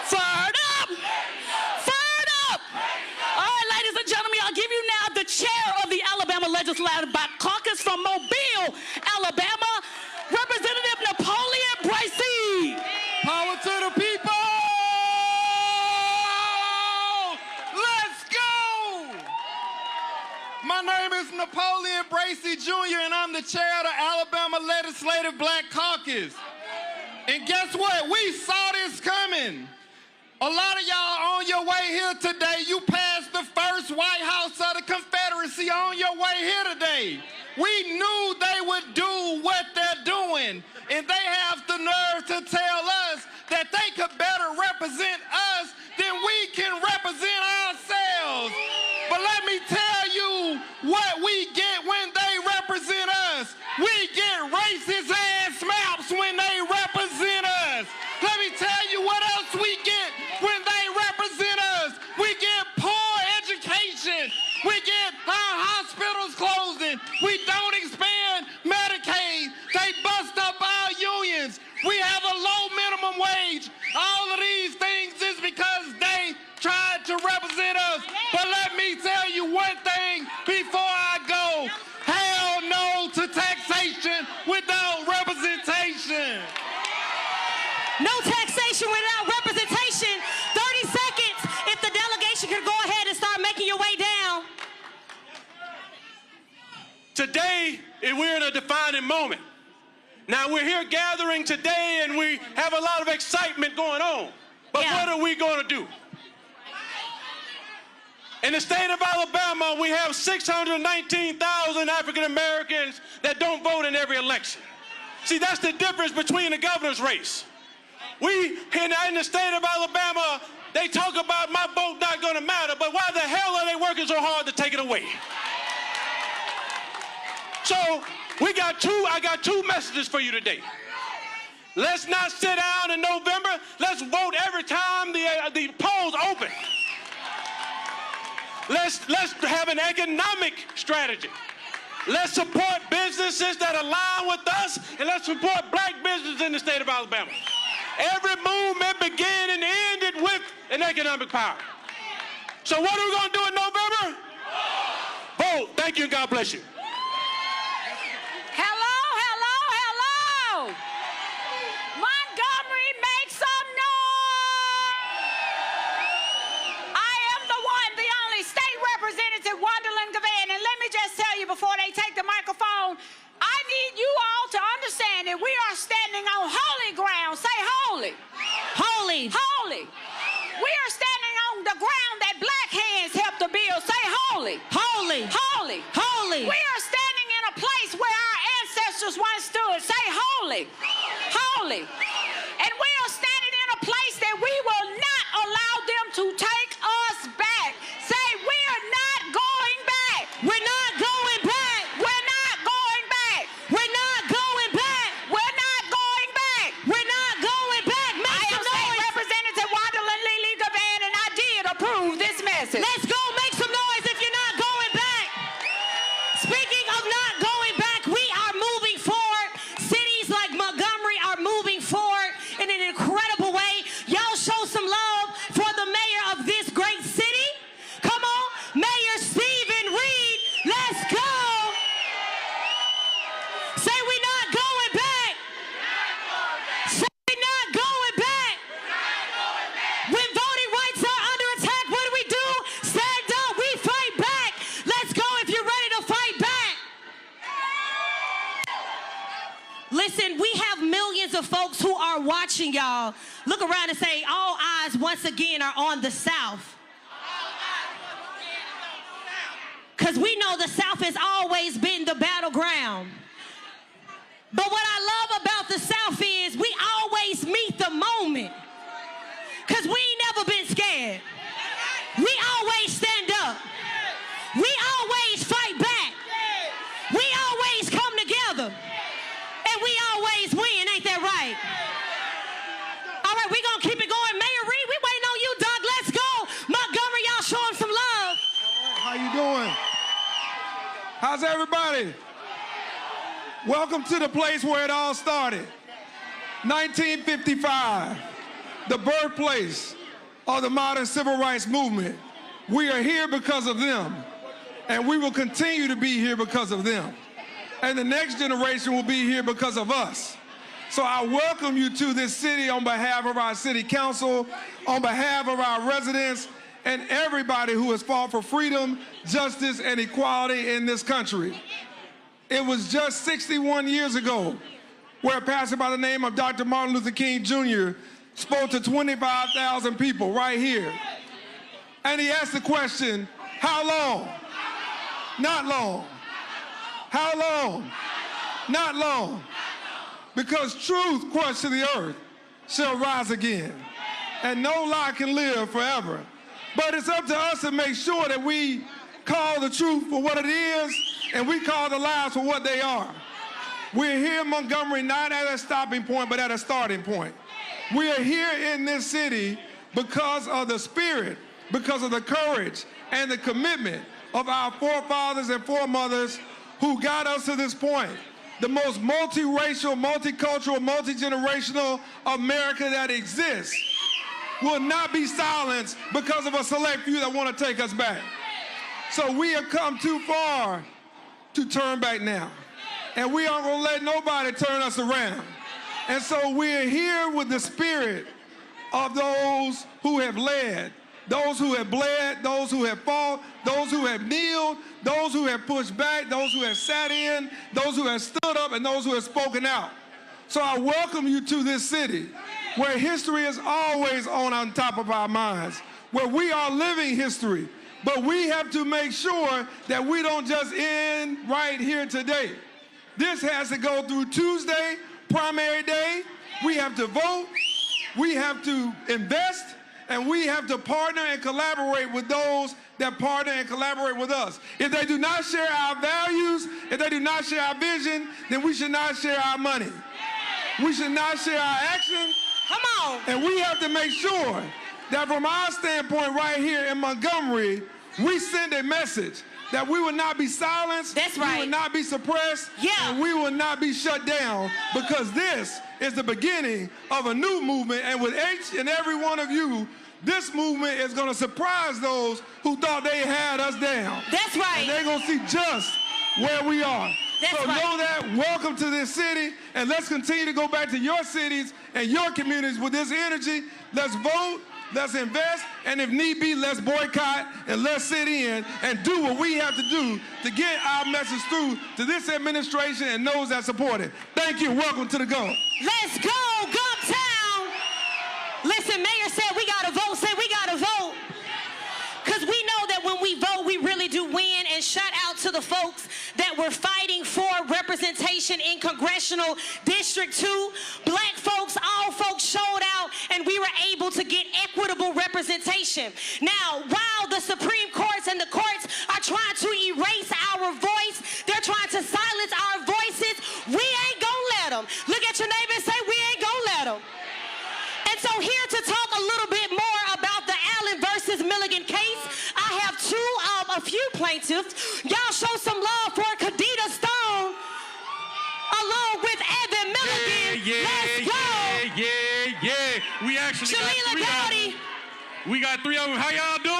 Fired up! Fired up! All right, ladies and gentlemen, I'll give you now the chair of the Alabama Legislative Caucus from Mobile, Alabama, Representative Napoleon Bracey. Power to the people! Let's go! My name is Napoleon Bracey Jr., and I'm the chair of the Alabama Legislative Black Caucus. And guess what? We saw this coming. A lot of y'all on your way here today, you passed the first White House of the Confederacy on your way here today. We knew they would do what they're doing, and they have the nerve to tell us that they could better represent us than we can represent ourselves. But let me tell you what we get when they represent us. We get racist ass maps when they represent us. Let me tell you what else we get when they represent us. We get poor education. We get our hospitals closing. We don't expand Medicaid. They bust up our unions. We have a low minimum wage. All of these things is because they tried to represent us. But let me tell you one thing before I go. Hell no to taxation without representation. No taxation without representation. 30 seconds if the delegation could go ahead and start making your way down. Today, we're in a defining moment. Now, we're here gathering today, and we have a lot of excitement going on. But what are we going to do? In the state of Alabama, we have 619,000 African Americans that don't vote in every election. See, that's the difference between the governor's race. We, in the state of Alabama, they talk about my vote not going to matter, but why the hell are they working so hard to take it away? So I got two messages for you today. Let's not sit down in November. Let's vote every time the polls open. Let's have an economic strategy. Let's support businesses that align with us, and let's support black businesses in the state of Alabama. Every movement began and ended with an economic power. So what are we going to do in November? Vote. Thank you, and God bless you. Hello, hello, hello. Montgomery, make some noise. I am the one, the only state representative, Wonderland Gavan. And let me just tell you before they take the microphone, I need you all to understand that we are standing on holy ground. Say holy. Holy. Holy. We are standing on the ground that black hands helped to build. Say holy. Holy. Holy. Holy. We are standing in a place where our ancestors once stood. Say holy. Holy. And we are standing in a place that we will never to take us back. Say, we're not going back. We're not going back. We're not going back. We're not going back. We're not going back. We're not going back. Make I am some State noise. Representative Wonderland Lily Gavan, and I did approve this message. Let's go. Make some noise if you're not going back. Speaking of not going back, we are moving forward. Cities like Montgomery are moving forward in an incredible way. Y'all show some love for the mayor of this great city. Come on, Mayor Stephen Reed. Let's go. Say we're not going back. Say we're not going back. When voting rights are under attack, what do? Stand up. We fight back. Let's go if you're ready to fight back. Listen, we have millions of folks who are watching, y'all. Look around and say, all eyes once again are on the South. Because we know the South has always been the battleground. But what I love about the South is we always meet the moment. Because we ain't never been scared. We always stand up. We always fight back. We always come together. And we always win, ain't that right? All right, we're going to keep it going. Mayor Reed, we waiting on you, Doug. Let's go. Montgomery, y'all show him some love. How you doing? How's everybody? Welcome to the place where it all started. 1955, the birthplace of the modern civil rights movement. We are here because of them, and we will continue to be here because of them. And the next generation will be here because of us. So I welcome you to this city on behalf of our city council, on behalf of our residents, and everybody who has fought for freedom, justice, and equality in this country. It was just 61 years ago where a pastor by the name of Dr. Martin Luther King Jr. spoke to 25,000 people right here. And he asked the question, how long? Not long. How long? Not long. Because truth crushed to the earth shall rise again, and no lie can live forever. But it's up to us to make sure that we call the truth for what it is, and we call the lies for what they are. We're here in Montgomery not at a stopping point, but at a starting point. We are here in this city because of the spirit, because of the courage and the commitment of our forefathers and foremothers who got us to this point. The most multiracial, multicultural, multi-generational America that exists will not be silenced because of a select few that want to take us back. So we have come too far to turn back now. And we aren't going to let nobody turn us around. And so we're here with the spirit of those who have led, those who have bled, those who have fought, those who have kneeled, those who have pushed back, those who have sat in, those who have stood up, and those who have spoken out. So I welcome you to this city where history is always on top of our minds, where we are living history, but we have to make sure that we don't just end right here today. This has to go through Tuesday, primary day. We have to vote, we have to invest, and we have to partner and collaborate with those that partner and collaborate with us. If they do not share our values, if they do not share our vision, then we should not share our money. We should not share our action. Come on. And we have to make sure that from our standpoint right here in Montgomery, we send a message that we will not be silenced, that's right. We will not be suppressed, and we will not be shut down, because this is the beginning of a new movement, and with each and every one of you, this movement is going to surprise those who thought they had us down. That's right. And they're going to see just where we are. That's so right. Know that, welcome to this city, and let's continue to go back to your cities and your communities with this energy. Let's vote, let's invest, and if need be, let's boycott and let's sit in and do what we have to do to get our message through to this administration and those that support it. Thank you. Welcome to the Go. Let's go, Gumptown. Listen, Mayor said we got to vote. Say we got to vote. Because we know that when we vote, we really do win. And shout out to the folks that were fighting for representation in Congressional District 2. Black folks, all folks showed out, and we were able to get equitable representation representation. Now, while the Supreme Courts and the courts are trying to erase our voice, they're trying to silence our voices, we ain't gonna let them. Look at your neighbor and say, we ain't gonna let them. And so here to talk a little bit more about the Allen versus Milligan case, I have a few plaintiffs. Y'all show some love for Kadita Stone along with Evan Milligan. Let's go. Yeah. We actually got three of them. We got three of them. How y'all doing?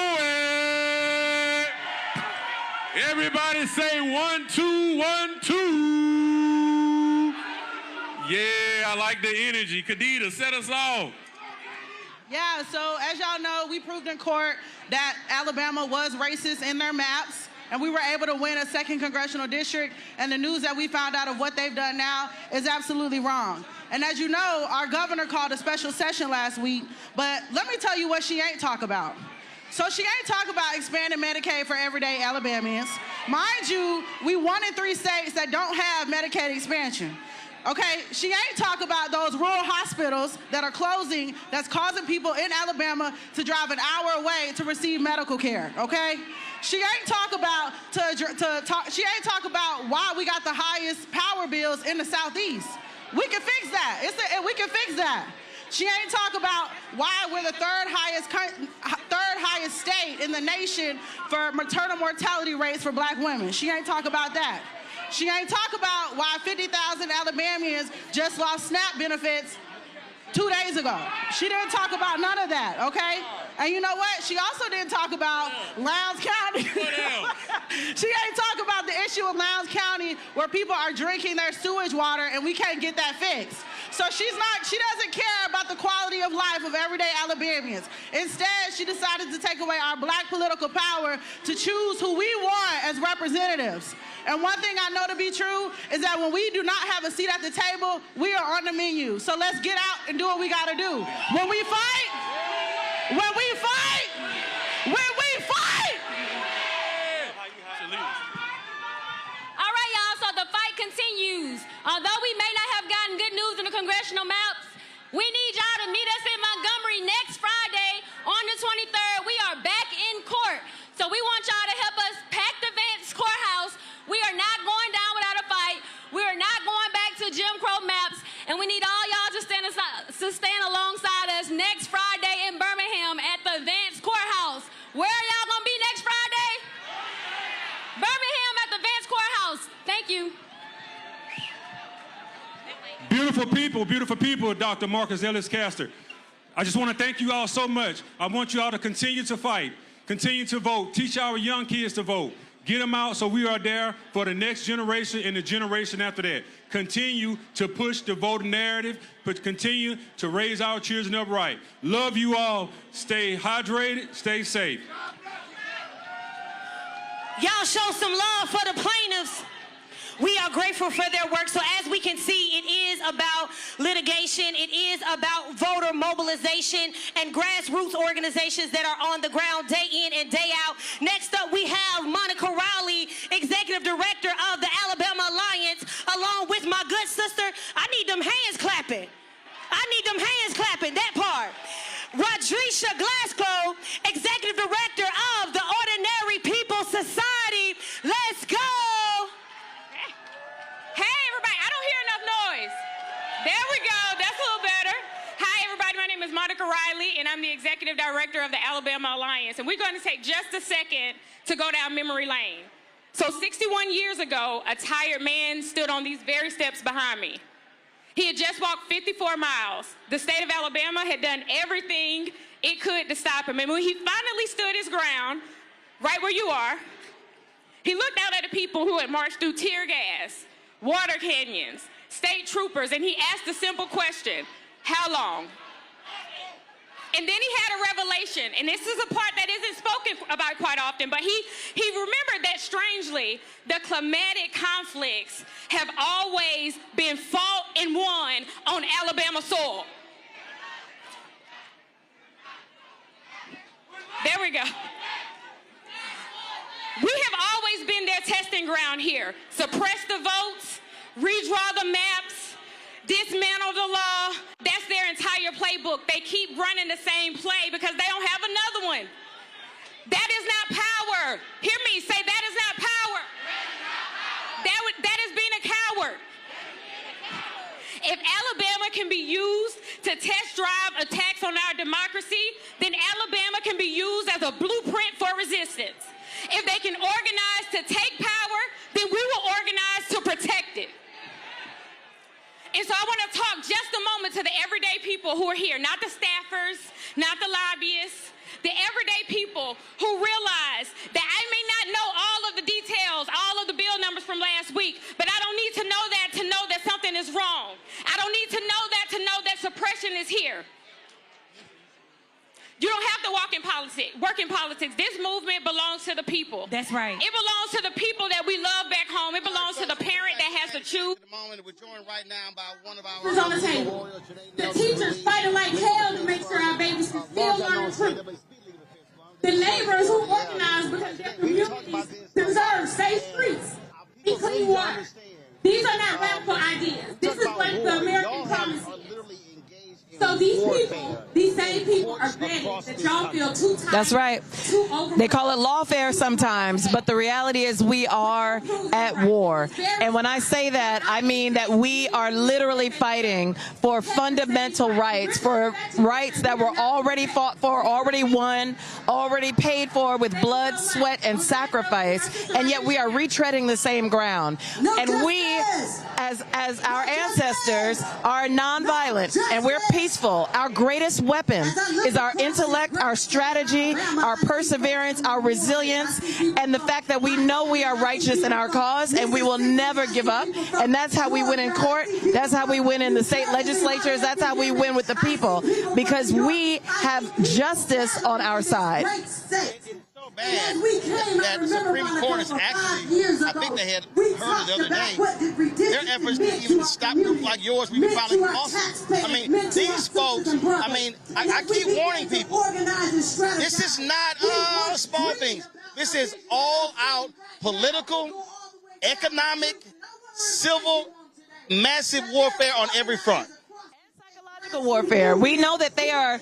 Everybody say 1, 2, 1, 2. Yeah, I like the energy. Kadita, set us off. Yeah, so as y'all know, we proved in court that Alabama was racist in their maps, and we were able to win a 2nd congressional district, and the news that we found out of what they've done now is absolutely wrong. And as you know, our governor called a special session last week, but let me tell you what she ain't talk about. So she ain't talk about expanding Medicaid for everyday Alabamians. Mind you, we 1 in 3 states that don't have Medicaid expansion. Okay, she ain't talk about those rural hospitals that are closing, that's causing people in Alabama to drive an hour away to receive medical care, okay? She ain't talk about she ain't talk about why we got the highest power bills in the Southeast. We can fix that. We can fix that. She ain't talk about why we're the third highest state in the nation for maternal mortality rates for black women. She ain't talk about that. She ain't talk about why 50,000 Alabamians just lost SNAP benefits 2 days ago. She didn't talk about none of that, okay? And you know what? She also didn't talk about Lowndes County. She ain't talk about the issue of Lowndes County where people are drinking their sewage water and we can't get that fixed. So she doesn't care about the quality of life of everyday Alabamians. Instead, she decided to take away our black political power to choose who we want as representatives. And one thing I know to be true is that when we do not have a seat at the table, we are on the menu. So let's get out and do what we gotta do. When we fight, All right, y'all, so the fight continues. Although we may not have gotten good news in the congressional maps, we need y'all to meet us in Montgomery next Friday on the 23rd. We are back in court. So we want y'all to help us pack the Vance courthouse. We are not going down without a fight. We are not going back to Jim Crow maps. And we need all y'all to stand alongside us next Friday in Birmingham at the Vance courthouse. Where are y'all going to be next Friday? Birmingham at the Vance courthouse. Thank you. Beautiful people, Dr. Marcus Ellis Castor. I just want to thank you all so much. I want you all to continue to fight, continue to vote, teach our young kids to vote. Get them out so we are there for the next generation and the generation after that. Continue to push the voting narrative, but continue to raise our children upright. Love you all. Stay hydrated, stay safe. Y'all show some love for the plaintiffs. We are grateful for their work. So as we can see, it is about litigation. It is about voter mobilization and grassroots organizations that are on the ground day in and day out. Next up, we have Monica Rowley, Executive Director of the Alabama Alliance, along with my good sister. I need them hands clapping. That part. Rodrisha Glasgow, Executive Director of the Ordinary People Society. Let's go. Hey, everybody, I don't hear enough noise. There we go, that's a little better. Hi, everybody, my name is Monica Riley, and I'm the Executive Director of the Alabama Alliance, and we're going to take just a second to go down memory lane. So 61 years ago, a tired man stood on these very steps behind me. He had just walked 54 miles. The state of Alabama had done everything it could to stop him, and when he finally stood his ground, right where you are, he looked out at the people who had marched through tear gas, water canyons, state troopers, and he asked a simple question: how long? And then he had a revelation, and this is a part that isn't spoken about quite often, but he remembered that strangely, the climatic conflicts have always been fought and won on Alabama soil. There we go. We have always been their testing ground here. Suppress the votes, redraw the maps, dismantle the law. That's their entire legislative playbook. They keep running the same play because they don't have another one. That is not power. Hear me say that is not power. That is being a coward. If Alabama can be used to test drive attacks on our democracy, then Alabama can be used as a blueprint for resistance. If they can organize to take power, then we will organize to protect it. And so I want to talk just a moment to the everyday people who are here, not the staffers, not the lobbyists, the everyday people who realize that I may not know all of the details, all of the bill numbers from last week, but I don't need to know that something is wrong. I don't need to know that suppression is here. You don't have to work in politics. This movement belongs to the people. That's right. It belongs to the people that we love back home. It belongs to the parent that has to choose. We're joined right now by one of our on the table. The teachers fighting like hell to make sure our babies can still learn the truth. The neighbors who organize because their communities deserve safe streets and clean water. These are not radical ideas. This is what the American promise is. So these same people are betting that y'all feel too tired. That's right. They call it lawfare sometimes, but the reality is we are at war. And when I say that, I mean that we are literally fighting for fundamental rights, for rights that were already fought for, already won, already paid for with blood, sweat, and sacrifice, and yet we are retreading the same ground. And we, as our ancestors, are nonviolent, and we're peaceful. Our greatest weapon is our intellect, our strategy, our perseverance, our resilience, and the fact that we know we are righteous in our cause and we will never give up. And that's how we win in court. That's how we win in the state legislatures. That's how we win with the people, because we have justice on our side. Bad that the Supreme Court is actually, I think they had heard it the other day, their efforts to even stop groups like yours from filing lawsuits. I mean, these folks, I keep warning people, this is not small things. This is all out political, economic, civil, massive warfare on every front. Warfare. We know that they are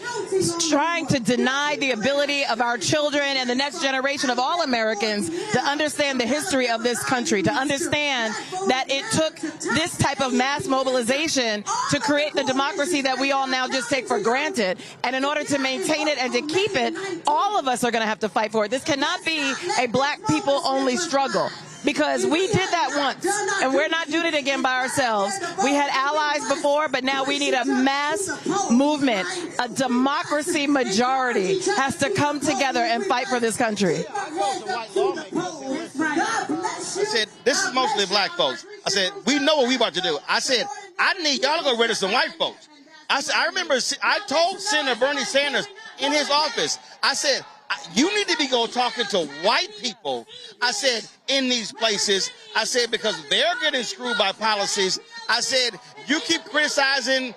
trying to deny the ability of our children and the next generation of all Americans to understand the history of this country, to understand that it took this type of mass mobilization to create the democracy that we all now just take for granted. And in order to maintain it and to keep it, all of us are going to have to fight for it. This cannot be a black people only struggle, because we did that once, and we're not doing it again by ourselves. We had allies before, but now we need a mass movement. A democracy majority has to come together and fight for this country. I said, this is mostly black folks. I said, we know what we about to do. I said, I need y'all to go rid of some white folks. I remember I told Senator Bernie Sanders in his office, I said, you need to be talking to white people, I said, in these places. I said, because they're getting screwed by policies. I said, you keep criticizing,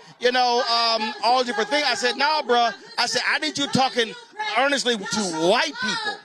all different things. I said, no, bruh. I said, I need you talking earnestly to white people.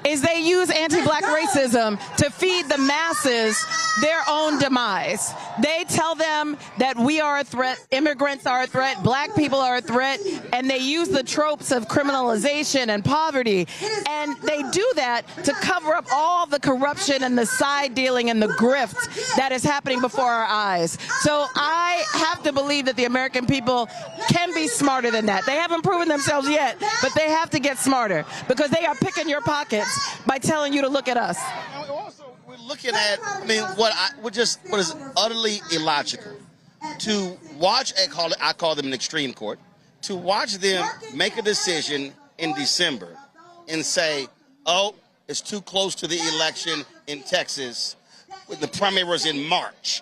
Is they use anti-black racism to feed the masses their own demise. They tell them that we are a threat, immigrants are a threat, black people are a threat, and they use the tropes of criminalization and poverty. And they do that to cover up all the corruption and the side dealing and the grift that is happening before our eyes. So I have to believe that the American people can be smarter than that. They haven't proven themselves yet, but they have to get smarter, because they are picking your pockets by telling you to look at us. We're looking at, what is utterly illogical. To watch, I call them an extreme court, to watch them make a decision in December and say, oh, it's too close to the election in Texas, with the primary was in March.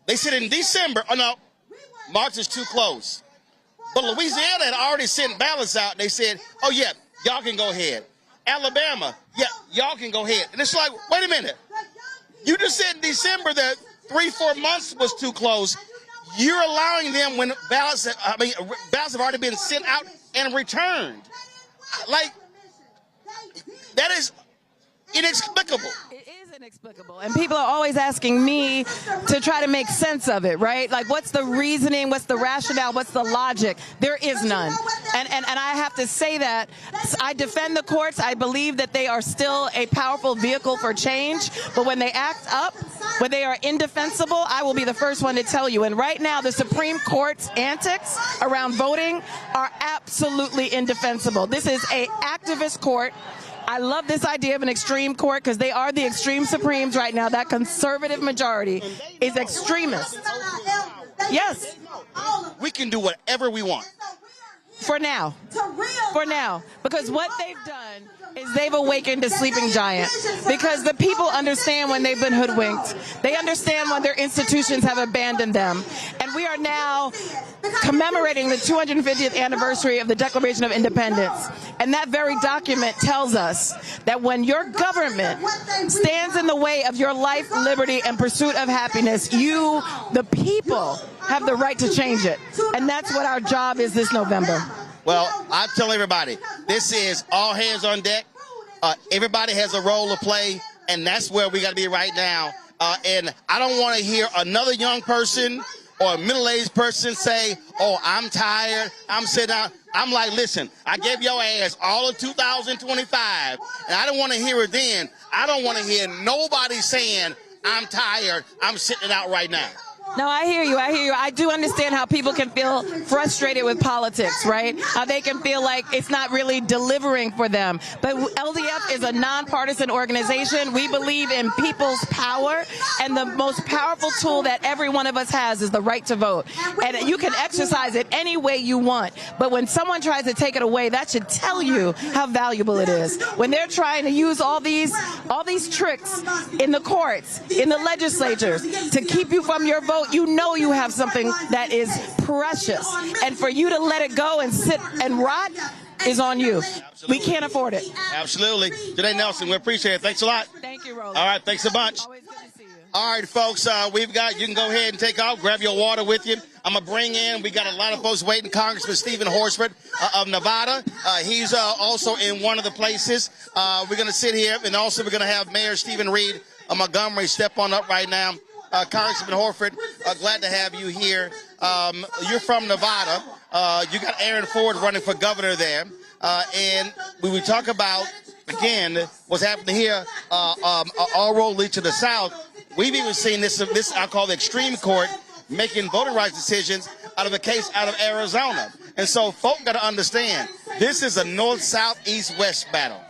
They said in December, oh no, March is too close. But Louisiana had already sent ballots out. They said, oh yeah, y'all can go ahead. Alabama, yeah, y'all can go ahead. And it's like, wait a minute. You just said in December that 3-4 months was too close. You're allowing them when ballots have already been sent out and returned. Like, that is inexplicable. It is inexplicable. And people are always asking me to try to make sense of it, right? Like, what's the reasoning? What's the rationale? What's the logic? There is none. And I have to say that I defend the courts. I believe that they are still a powerful vehicle for change. But when they act up, when they are indefensible, I will be the first one to tell you. And right now, the Supreme Court's antics around voting are absolutely indefensible. This is an activist court. I love this idea of an extreme court because they are the extreme Supremes right now. That conservative majority is extremist. Yes. We can do whatever we want. For now. For now. Because what they've done is they've awakened a sleeping giant. Because the people understand when they've been hoodwinked. They understand when their institutions have abandoned them. And we are now commemorating the 250th anniversary of the Declaration of Independence. And that very document tells us that when your government stands in the way of your life, liberty, and pursuit of happiness, you, the people, have the right to change it. And that's what our job is this November. Well, I tell everybody, this is all hands on deck. Everybody has a role to play, and that's where we got to be right now. And I don't want to hear another young person or a middle-aged person say, oh, I'm tired, I'm sitting down. I'm like, listen, I gave your ass all of 2025, and I don't want to hear it then. I don't want to hear nobody saying, I'm tired, I'm sitting out right now. No, I hear you. I hear you. I do understand how people can feel frustrated with politics, right? How they can feel like it's not really delivering for them. But LDF is a nonpartisan organization. We believe in people's power, and the most powerful tool that every one of us has is the right to vote. And you can exercise it any way you want. But when someone tries to take it away, that should tell you how valuable it is. When they're trying to use all these tricks in the courts, in the legislatures, to keep you from your vote, you know you have something that is precious. And for you to let it go and sit and rot is on you. Absolutely. We can't afford it. Absolutely. Janae Nelson, we appreciate it. Thanks a lot. Thank you, Roland. All right, thanks a bunch. Always good to see you. All right, folks, you can go ahead and take off. Grab your water with you. I'm going to bring in, we got a lot of folks waiting, Congressman Stephen Horsford of Nevada. He's also in one of the places. We're going to sit here, and also we're going to have Mayor Stephen Reed of Montgomery step on up right now. Congressman Horford, glad to have you here. You're from Nevada. You got Aaron Ford running for governor there. And when we talk about, again, what's happening here, all road lead to the south, we've even seen this I call the extreme court, making voting rights decisions out of a case out of Arizona. And so folk got to understand, this is a north, south, east, west battle.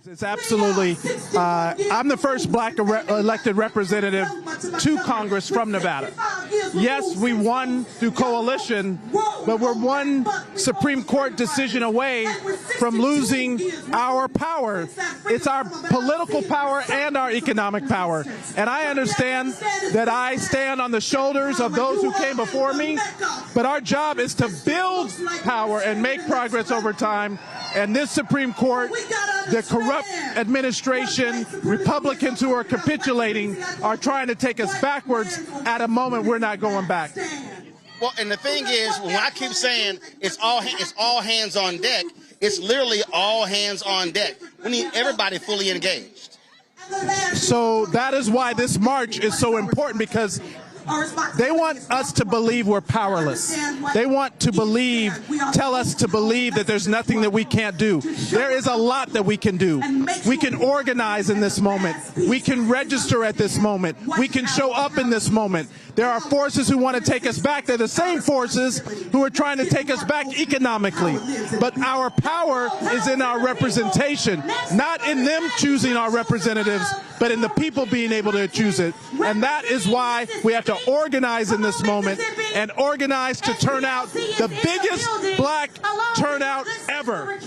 It's absolutely, I'm the first black elected representative to Congress from Nevada. Yes, we won through coalition, but we're one Supreme Court decision away from losing our power. It's our political power and our economic power. And I understand that I stand on the shoulders of those who came before me, but our job is to build power and make progress over time. And this Supreme Court, the corrupt administration, Republicans who are capitulating, are trying to take us backwards at a moment we're not going back. Well, and the thing is, when I keep saying it's all hands on deck, it's literally all hands on deck. We need everybody fully engaged. So that is why this march is so important, because they want us to believe we're powerless. They want to tell us to believe that there's nothing that we can't do. There is a lot that we can do. We can organize in this moment. We can register at this moment. We can show up in this moment. There are forces who want to take us back. They're the same forces who are trying to take us back economically. But our power is in our representation, not in them choosing our representatives, but in the people being able to choose it. And that is why we have to organize in this moment, and organize to turn out the biggest black turnout ever.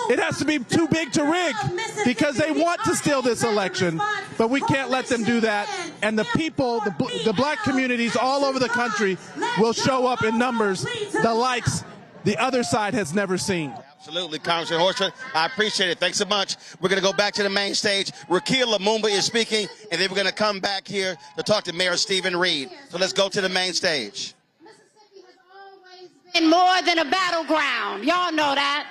It has to be too big to rig, because they want to steal this election, but we can't let them do that. And the people, the black communities all over the country will show up in numbers the likes the other side has never seen. Absolutely, Congressman Horsford. I appreciate it. Thanks so much. We're going to go back to the main stage. Raquel Lumumba is speaking, and then we're going to come back here to talk to Mayor Stephen Reed. So let's go to the main stage. Mississippi has always been more than a battleground. Y'all know that.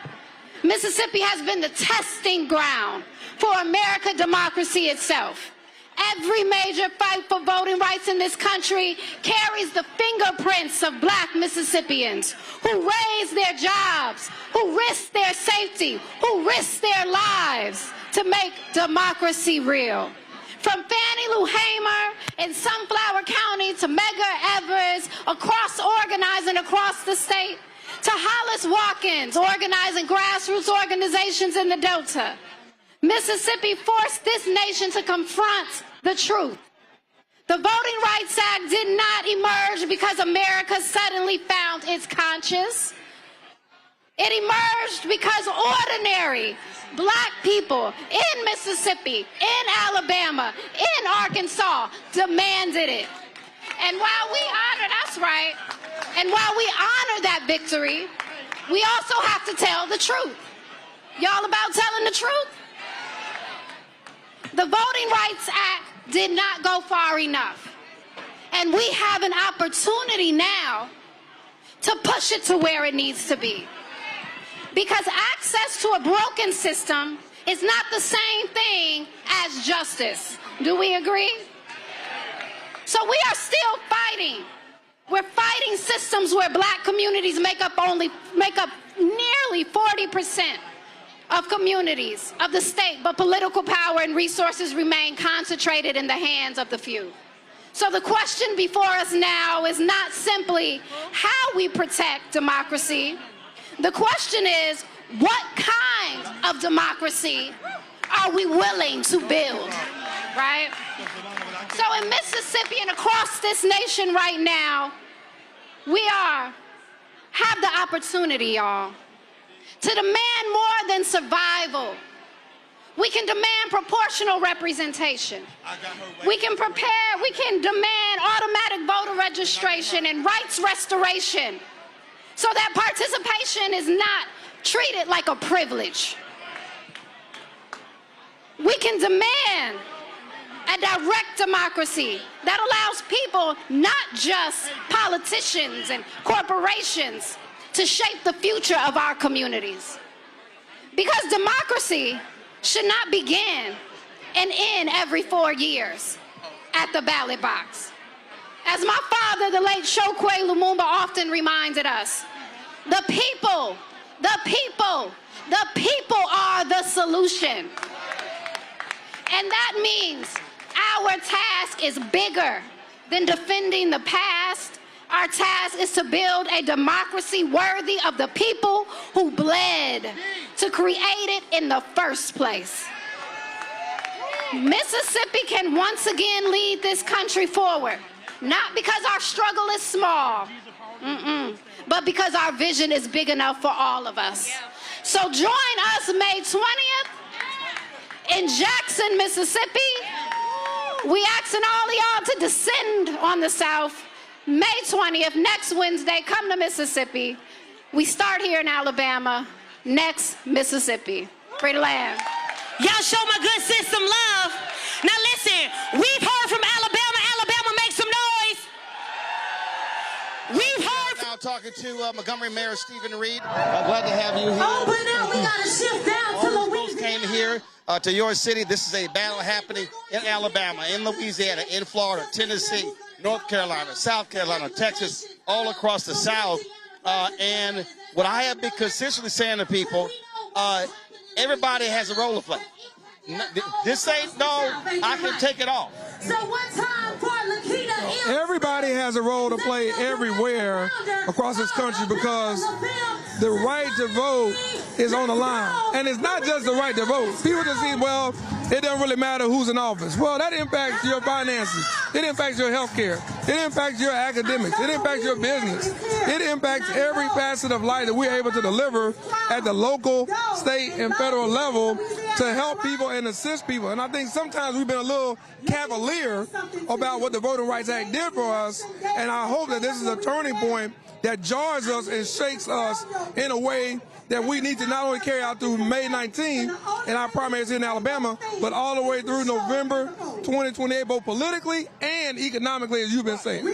Mississippi has been the testing ground for American democracy itself. Every major fight for voting rights in this country carries the fingerprints of black Mississippians who raised their jobs, who risked their safety, who risked their lives to make democracy real. From Fannie Lou Hamer in Sunflower County to Medgar Evers organizing across the state, to Hollis Watkins organizing grassroots organizations in the Delta. Mississippi forced this nation to confront the truth. The Voting Rights Act did not emerge because America suddenly found its conscience. It emerged because ordinary black people in Mississippi, in Alabama, in Arkansas demanded it. And while we honor, that's right, and while we honor that victory, we also have to tell the truth. Y'all about telling the truth? The Voting Rights Act did not go far enough. And we have an opportunity now to push it to where it needs to be. Because access to a broken system is not the same thing as justice. Do we agree? So we are still fighting. We're fighting systems where black communities make up nearly 40% of communities of the state, but political power and resources remain concentrated in the hands of the few. So the question before us now is not simply how we protect democracy. The question is, what kind of democracy are we willing to build, right? So in Mississippi and across this nation right now, we have the opportunity, y'all, to demand more than survival. We can demand proportional representation. We can demand automatic voter registration and rights restoration so that participation is not treated like a privilege. We can demand a direct democracy that allows people, not just politicians and corporations, to shape the future of our communities. Because democracy should not begin and end every 4 years at the ballot box. As my father, the late Chokwe Lumumba, often reminded us, the people are the solution. And that means our task is bigger than defending the past. Our task is to build a democracy worthy of the people who bled to create it in the first place. Mississippi can once again lead this country forward, not because our struggle is small, but because our vision is big enough for all of us. So join us May 20th in Jackson, Mississippi. We asking all of y'all to descend on the South. May 20th, next Wednesday, come to Mississippi. We start here in Alabama, next Mississippi. Free the land. Y'all show my good sis some love. Now listen, we've heard from Alabama. Alabama, make some noise. We've heard from... Now talking to Montgomery Mayor Stephen Reed. Glad to have you here. Oh, but now we got to shift down to Louisiana. Came here to your city. This is a battle happening in Alabama, in Louisiana, in Florida, Tennessee, North Carolina, South Carolina, Texas, all across the South. And what I have been consistently saying to people, everybody has a role to play. This ain't no, I can take it off. So one time for Lakita. Everybody has a role to play everywhere across this country because the right to vote is on the line. And it's not just the right to vote. People just say, well, it doesn't really matter who's in office. Well, that impacts your finances. It impacts your health care. It impacts your academics. It impacts your business. It impacts every facet of life that we're able to deliver at the local, state, and federal level to help people and assist people. And I think sometimes we've been a little cavalier about what the Voting Rights Act did for us. And I hope that this is a turning point that jars us and shakes us in a way that we need to not only carry out through May 19th in our primaries in Alabama, but all the way through November 2028, both politically and economically, as you've been saying.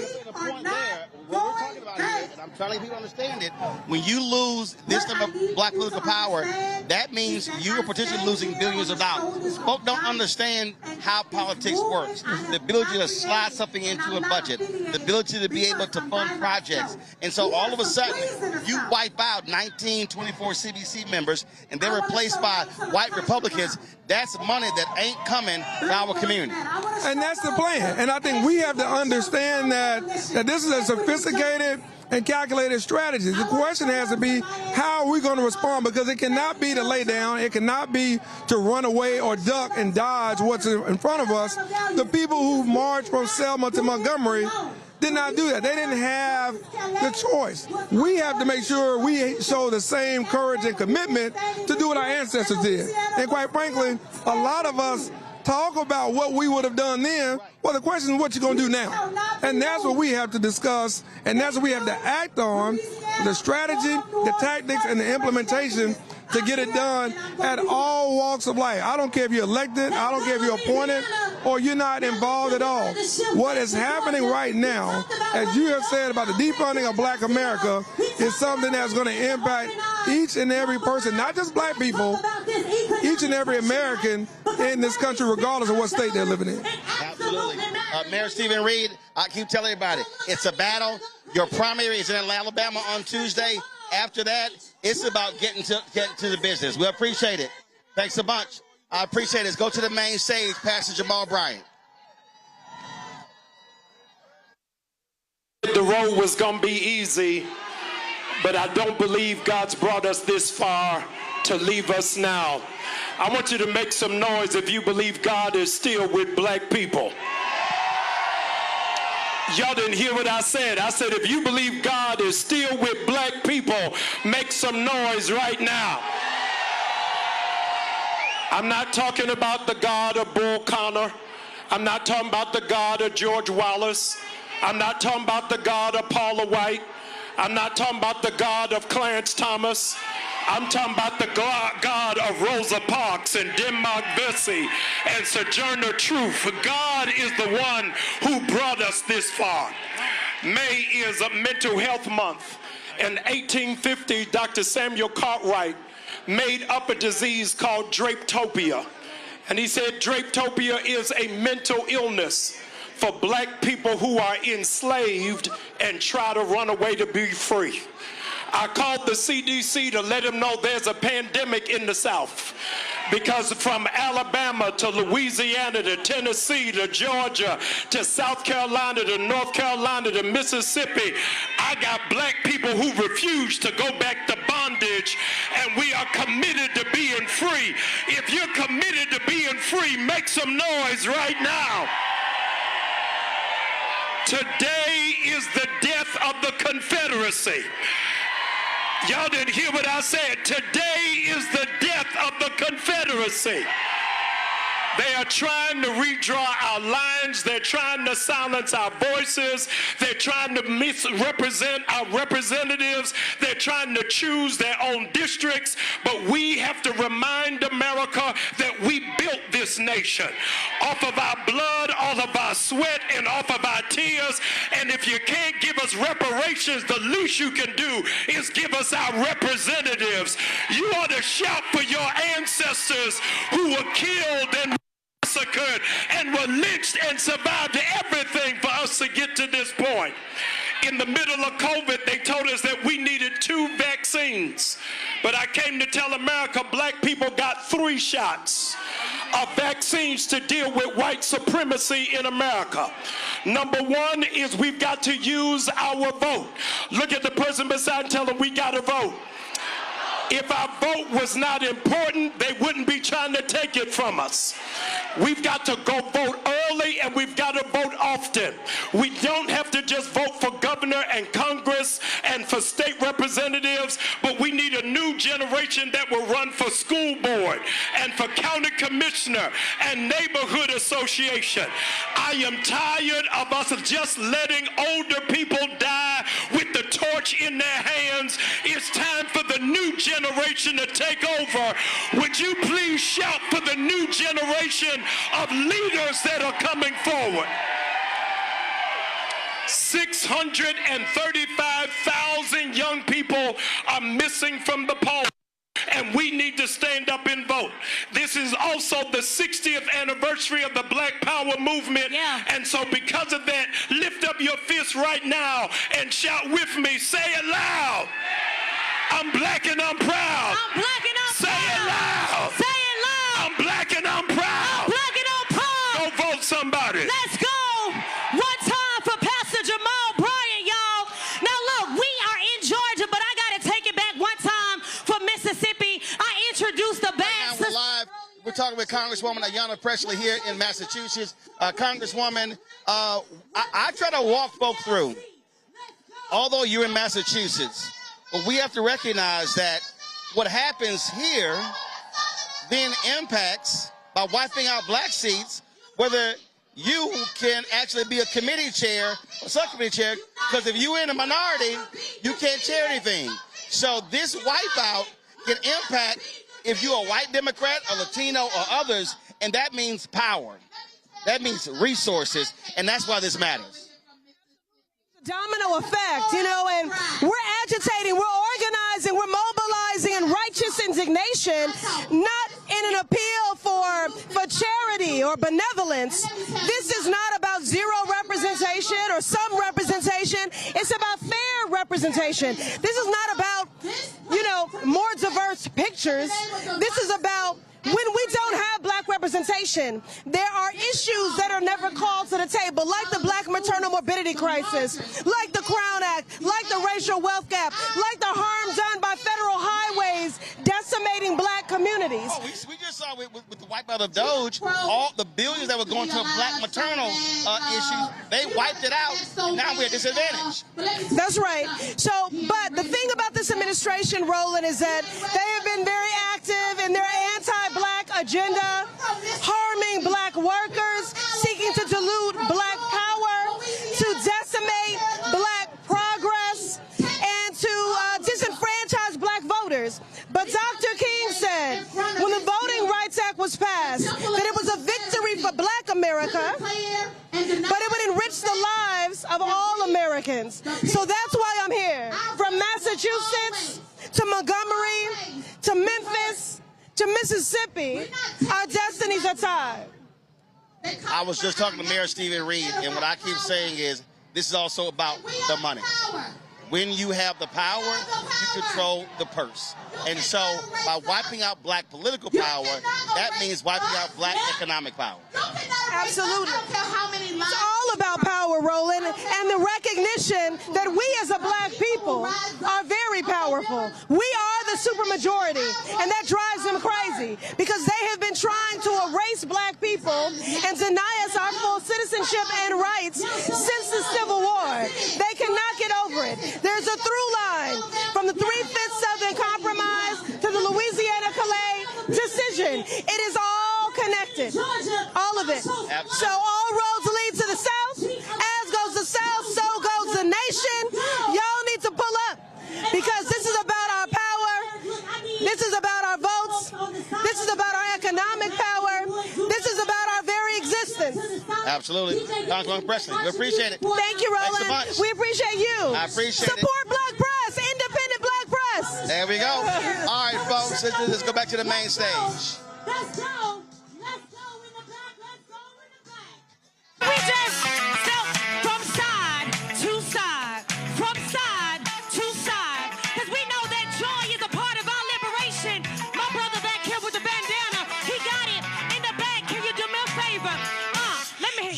What we're talking about here, and I'm trying to people understand it, when you lose this type of black political power, that means you are potentially losing billions of dollars. Folks don't understand how politics works. The ability to slide something into a budget, the ability to be able to fund projects. And so all of a sudden, you wipe out 1924 CBC members and they're replaced by white Republicans. That's money that ain't coming to our community. And that's the plan. And I think we have to understand that this is a sophisticated and calculated strategy. The question has to be, how are we going to respond? Because it cannot be to lay down. It cannot be to run away or duck and dodge what's in front of us. The people who marched from Selma to Montgomery did not do that. They didn't have the choice. We have to make sure we show the same courage and commitment to do what our ancestors did. And quite frankly, a lot of us talk about what we would have done then. Well, the question is what you're going to do now. And that's what we have to discuss, and that's what we have to act on, the strategy, the tactics, and the implementation to get it done at all walks of life. I don't care if you're elected, I don't care if you're appointed, or you're not involved at all. What is happening right now, as you have said about the defunding of Black America, is something that's going to impact each and every person, not just black people, each and every American in this country, regardless of what state they're living in. Absolutely. Mayor Stephen Reed, I keep telling everybody, it's a battle. Your primary is in Alabama on Tuesday. After that, it's about getting to the business. We appreciate it. Thanks a bunch. I appreciate it. Let's go to the main stage, Pastor Jamal Bryant. The road was going to be easy, but I don't believe God's brought us this far to leave us now. I want you to make some noise if you believe God is still with black people. Y'all didn't hear what I said. I said, if you believe God is still with black people, make some noise right now. I'm not talking about the God of Bull Connor. I'm not talking about the God of George Wallace. I'm not talking about the God of Paula White. I'm not talking about the God of Clarence Thomas. I'm talking about the God of Rosa Parks and Denmark Vesey and Sojourner Truth. God is the one who brought us this far. May is a mental health month. In 1850, Dr. Samuel Cartwright made up a disease called drapetopia. And he said drapetopia is a mental illness for black people who are enslaved and try to run away to be free. I called the CDC to let them know there's a pandemic in the South, because from Alabama to Louisiana to Tennessee to Georgia to South Carolina to North Carolina to Mississippi, I got black people who refuse to go back to bondage, and we are committed to being free. If you're committed to being free, make some noise right now. Today is the death of the Confederacy. Y'all didn't hear what I said. Today is the death of the Confederacy. They are trying to redraw our lines. They're trying to silence our voices. They're trying to misrepresent our representatives. They're trying to choose their own districts. But we have to remind America that we built this nation off of our blood, off of our sweat, and off of our tears. And if you can't give us reparations, the least you can do is give us our representatives. You ought to shout for your ancestors who were killed and massacred and were lynched and survived everything for us to get to this point. In the middle of COVID, they told us that we needed 2 vaccines. But I came to tell America black people got 3 shots of vaccines to deal with white supremacy in America. Number 1 is we've got to use our vote. Look at the person beside and tell them we got to vote. If our vote was not important, they wouldn't be trying to take it from us. We've got to go vote early, and we've got to vote often. We don't have to just vote for governor and Congress and for state representatives, but we need a new generation that will run for school board. board and for county commissioner and neighborhood association. I am tired of us just letting older people die with the torch in their hands. It's time for the new generation to take over. Would you please shout for the new generation of leaders that are coming forward? 635,000 young people are missing from the polls, and we need to stand up and vote. This is also the 60th anniversary of the Black Power movement, and so because of that, lift up your fist right now and shout with me. Say it loud. I'm black and I'm proud. I'm black and I'm Say proud. it loud. Say it loud. I'm black and I'm proud. I'm black and I'm proud. Go vote somebody. Let's go. One time for Pastor Jamal Bryant, y'all. Now look, we are in Georgia, but I got to take it back one time for Mississippi. I introduced the band. We're live. We're talking with Congresswoman Ayanna Pressley here in Massachusetts. Congresswoman, I try to walk folk through, although you're in Massachusetts, but we have to recognize that what happens here then impacts, by wiping out black seats, whether you can actually be a committee chair or subcommittee chair, because if you're in a minority, you can't chair anything. So this wipeout can impact if you're a white Democrat, a Latino, or others, and that means power. That means resources, and that's why this matters. Domino effect, you know, and we're agitating, we're organizing, we're mobilizing in righteous indignation, not in an appeal for charity or benevolence. This is not about zero representation or some representation. It's about fair representation. This is not about, you know, more diverse pictures. This is about when we don't have black representation, there are issues that are never called to the table, like the black maternal morbidity crisis, like the Crown Act, like the racial wealth gap, like the harm done by federal highways decimating black communities. Oh, we just saw with the wipeout of Doge, all the billions that were going to black maternal issues, they wiped it out, and now we're at disadvantage. That's right. So, but the thing about this administration, Roland, is that they have been very active in their anti-black agenda, harming black workers, seeking to dilute black power, to decimate black progress, and to disenfranchise black voters. But Dr. King said, when the Voting Rights Act was passed, that it was a victory for black America, but it would enrich the lives of all Americans. So that's why I'm here. From Massachusetts to Montgomery to Memphis to Mississippi, our destinies are tied. I was just talking to Mayor Stephen Reed, and what I keep saying is this is also about the money. When you have the power, you control the purse. And so by wiping out black political power, that means wiping out black economic power. Absolutely. It's all about power, Roland, and the recognition that we as a black people are very powerful. We are the supermajority, and that drives them crazy because they have been trying to erase black people and deny us our full citizenship and rights since the Civil War. They cannot get over it. There's a through line from the 3/5 Southern Compromise to the Louisiana-Calais decision. It is all connected, all of it. So all roads lead to the South. As goes the South, so goes the nation. Y'all need to pull up because this is about our power. This is about our votes. This is about our economic power. This is about our very existence. Absolutely. Congresswoman Pressley, we appreciate it. Thank you, Roland. Thanks a bunch. We appreciate you. I appreciate it. Support black press, independent black press. There we go. All right, folks, let's go back to the main stage. Let's go. We just step from side to side, from side to side, because we know that joy is a part of our liberation. My brother back here with the bandana, he got it in the back. Can you do me a favor?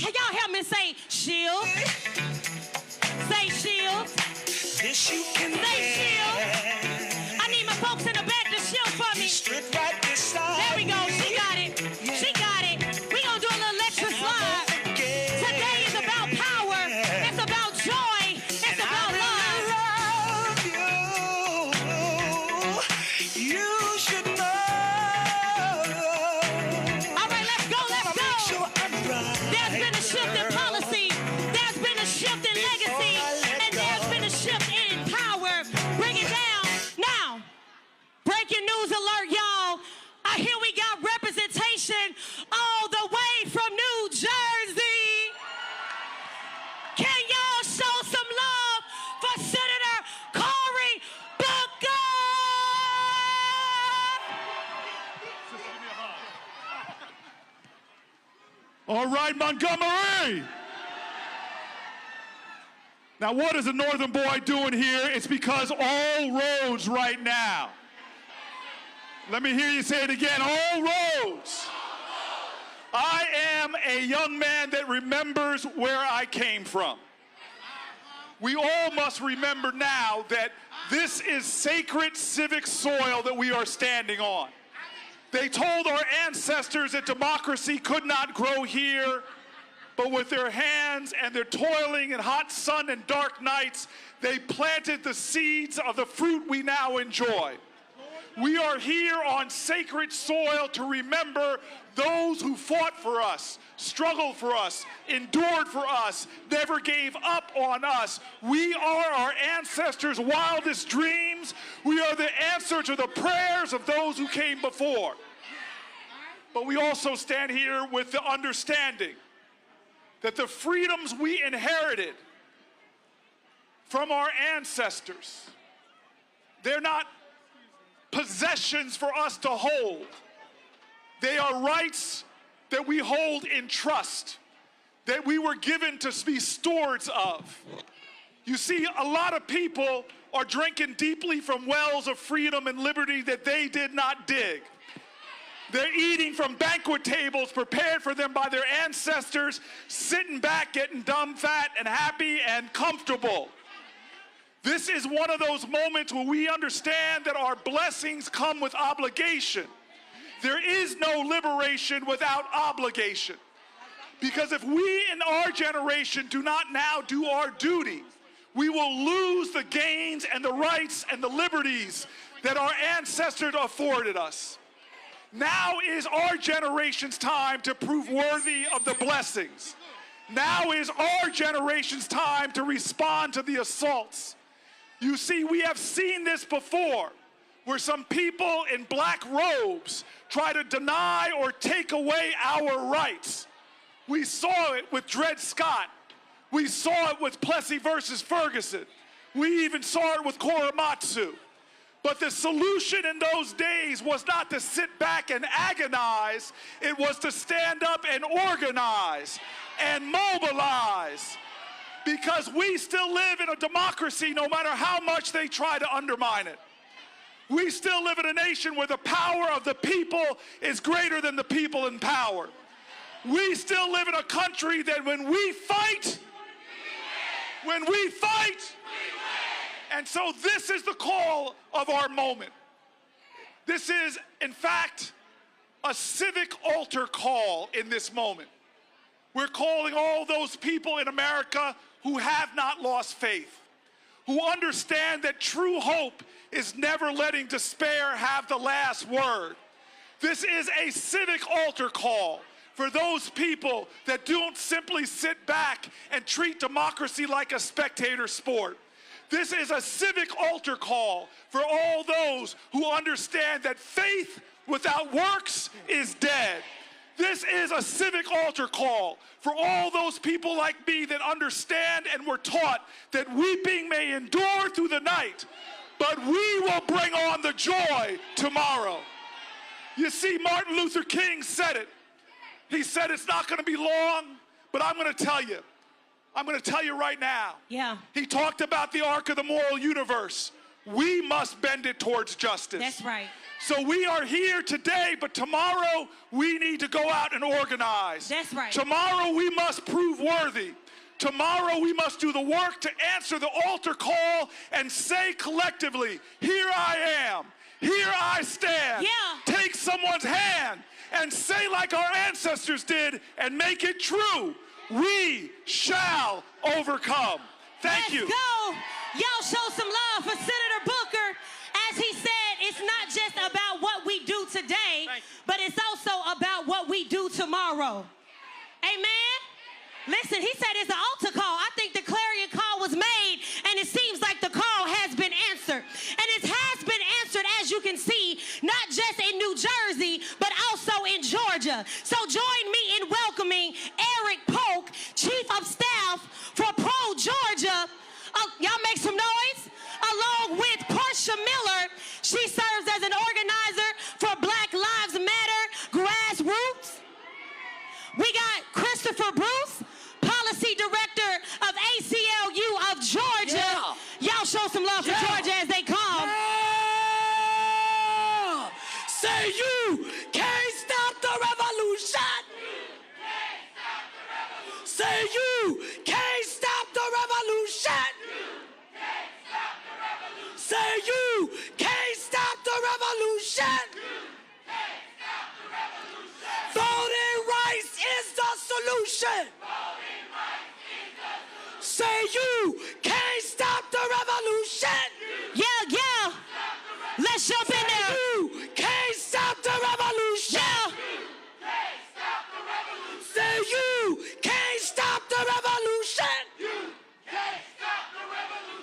Y'all help me say shield. Say shield. This you can say shield. I need my folks in the back to shield for me. There we go. She got it. She got it. We gonna do a little extra slide. Today is about power. It's about joy. It's about love. You should know right, Montgomery? Now, what is a northern boy doing here? It's because all roads right now. Let me hear you say it again, all roads. I am a young man that remembers where I came from. We all must remember now that this is sacred civic soil that we are standing on. They told our ancestors that democracy could not grow here, but with their hands and their toiling in hot sun and dark nights, they planted the seeds of the fruit we now enjoy. We are here on sacred soil to remember those who fought for us, struggled for us, endured for us, never gave up on us. We are our ancestors' wildest dreams. We are the answer to the prayers of those who came before. But we also stand here with the understanding that the freedoms we inherited from our ancestors, they're not possessions for us to hold. They are rights that we hold in trust, that we were given to be stewards of. You see, a lot of people are drinking deeply from wells of freedom and liberty that they did not dig. They're eating from banquet tables prepared for them by their ancestors, sitting back, getting dumb, fat, and happy and comfortable. This is one of those moments where we understand that our blessings come with obligation. There is no liberation without obligation. Because if we in our generation do not now do our duty, we will lose the gains and the rights and the liberties that our ancestors afforded us. Now is our generation's time to prove worthy of the blessings. Now is our generation's time to respond to the assaults. You see, we have seen this before, where some people in black robes try to deny or take away our rights. We saw it with Dred Scott. We saw it with Plessy versus Ferguson. We even saw it with Korematsu. But the solution in those days was not to sit back and agonize. It was to stand up and organize and mobilize. Because we still live in a democracy no matter how much they try to undermine it. We still live in a nation where the power of the people is greater than the people in power. We still live in a country that when we fight, and so this is the call of our moment. This is, in fact, a civic altar call in this moment. We're calling all those people in America who have not lost faith, who understand that true hope is never letting despair have the last word. This is a civic altar call for those people that don't simply sit back and treat democracy like a spectator sport. This is a civic altar call for all those who understand that faith without works is dead. This is a civic altar call for all those people like me that understand and were taught that weeping may endure through the night, but we will bring on the joy tomorrow. You see, Martin Luther King said it. He said it's not going to be long, but I'm going to tell you. I'm going to tell you right now. Yeah. He talked about the arc of the moral universe. We must bend it towards justice. That's right. So we are here today, but tomorrow we need to go out and organize. That's right. Tomorrow we must prove worthy. Tomorrow we must do the work to answer the altar call and say collectively, here I am, here I stand. Yeah. Take someone's hand and say like our ancestors did and make it true. We shall overcome. Thank you. Let's go. Y'all show some love for Senator Booker. As he said, it's not just about what we do today, but it's also about what we do tomorrow. Amen? Listen, he said it's an altar call. I think the clarion call was made, and it seems like the call has been answered. And it has been answered, as you can see, not just in New Jersey, but also in Georgia. So join me in welcoming Eric Polk, Chief of Staff for Pro Georgia. Y'all make some noise. Along with Portia Miller, she serves as an organizer for Black Lives Matter Grassroots. We got Christopher Christopher Bruce, Policy Director of ACLU of Georgia. Y'all show some love for Georgia as they come. Say you can't stop the revolution. Say you can't stop the revolution. Say you can't stop the revolution. Voting rights is the solution. Say you can't stop the revolution. Yeah, yeah. Let's jump in there. You can't stop the revolution. Yeah. Say you can't stop the revolution.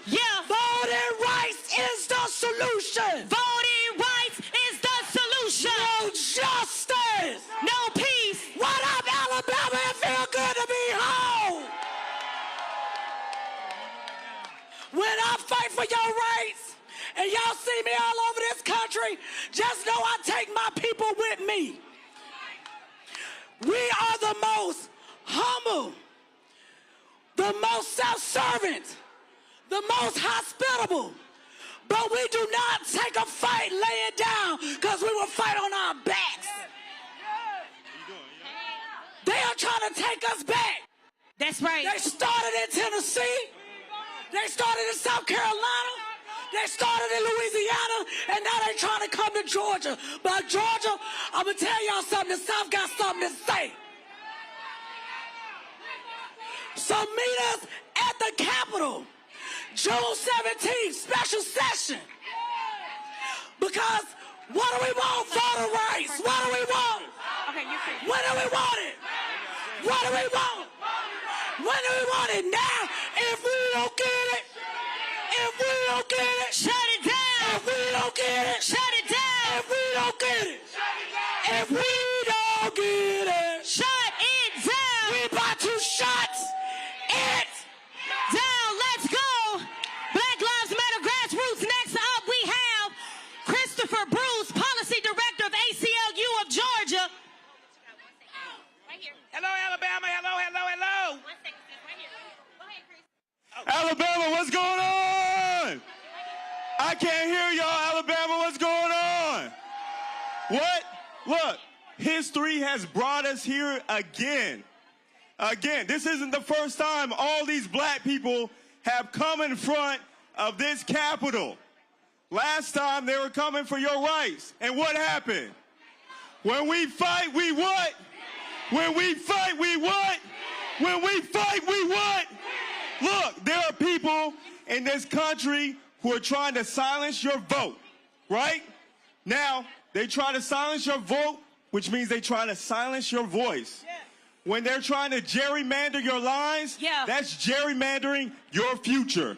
Yeah. Voting rights is the solution. Voting rights is the solution. No justice. No peace. What up, Alabama? It feel good to be home. When I fight for your rights, and y'all see me all over this country, just know I take my people with me. We are the most humble, the most self-servant, the most hospitable. But we do not take a fight laying down because we will fight on our backs. They are trying to take us back. That's right. They started in Tennessee. They started in South Carolina. They started in Louisiana, and now they're trying to come to Georgia. But Georgia, I'm going to tell y'all something. The South got something to say. So meet us at the Capitol, June 17th, special session. Because what do we want? Voting rights. What do we want? When do we want it? What do we want? When do we want it? Now, if we don't get it, if we don't get it, shut it down. If we don't get it, shut it down. If we don't get it, if we don't get it, shut it down. We about to shut it down. Let's go. Black Lives Matter grassroots. Next up, we have Christopher Bruce, Policy Director of ACLU of Georgia. Hello, Alabama. Hello, hello, hello. Alabama, what's going on? I can't hear y'all, Alabama, what's going on? What? Look, history has brought us here again. Again, this isn't the first time all these black people have come in front of this Capitol. Last time they were coming for your rights. And what happened? When we fight, we what? When we fight, we what? When we fight, we what? Look, there are people in this country who are trying to silence your vote, right? Now, they try to silence your vote, which means they try to silence your voice. When they're trying to gerrymander your lives, that's gerrymandering your future.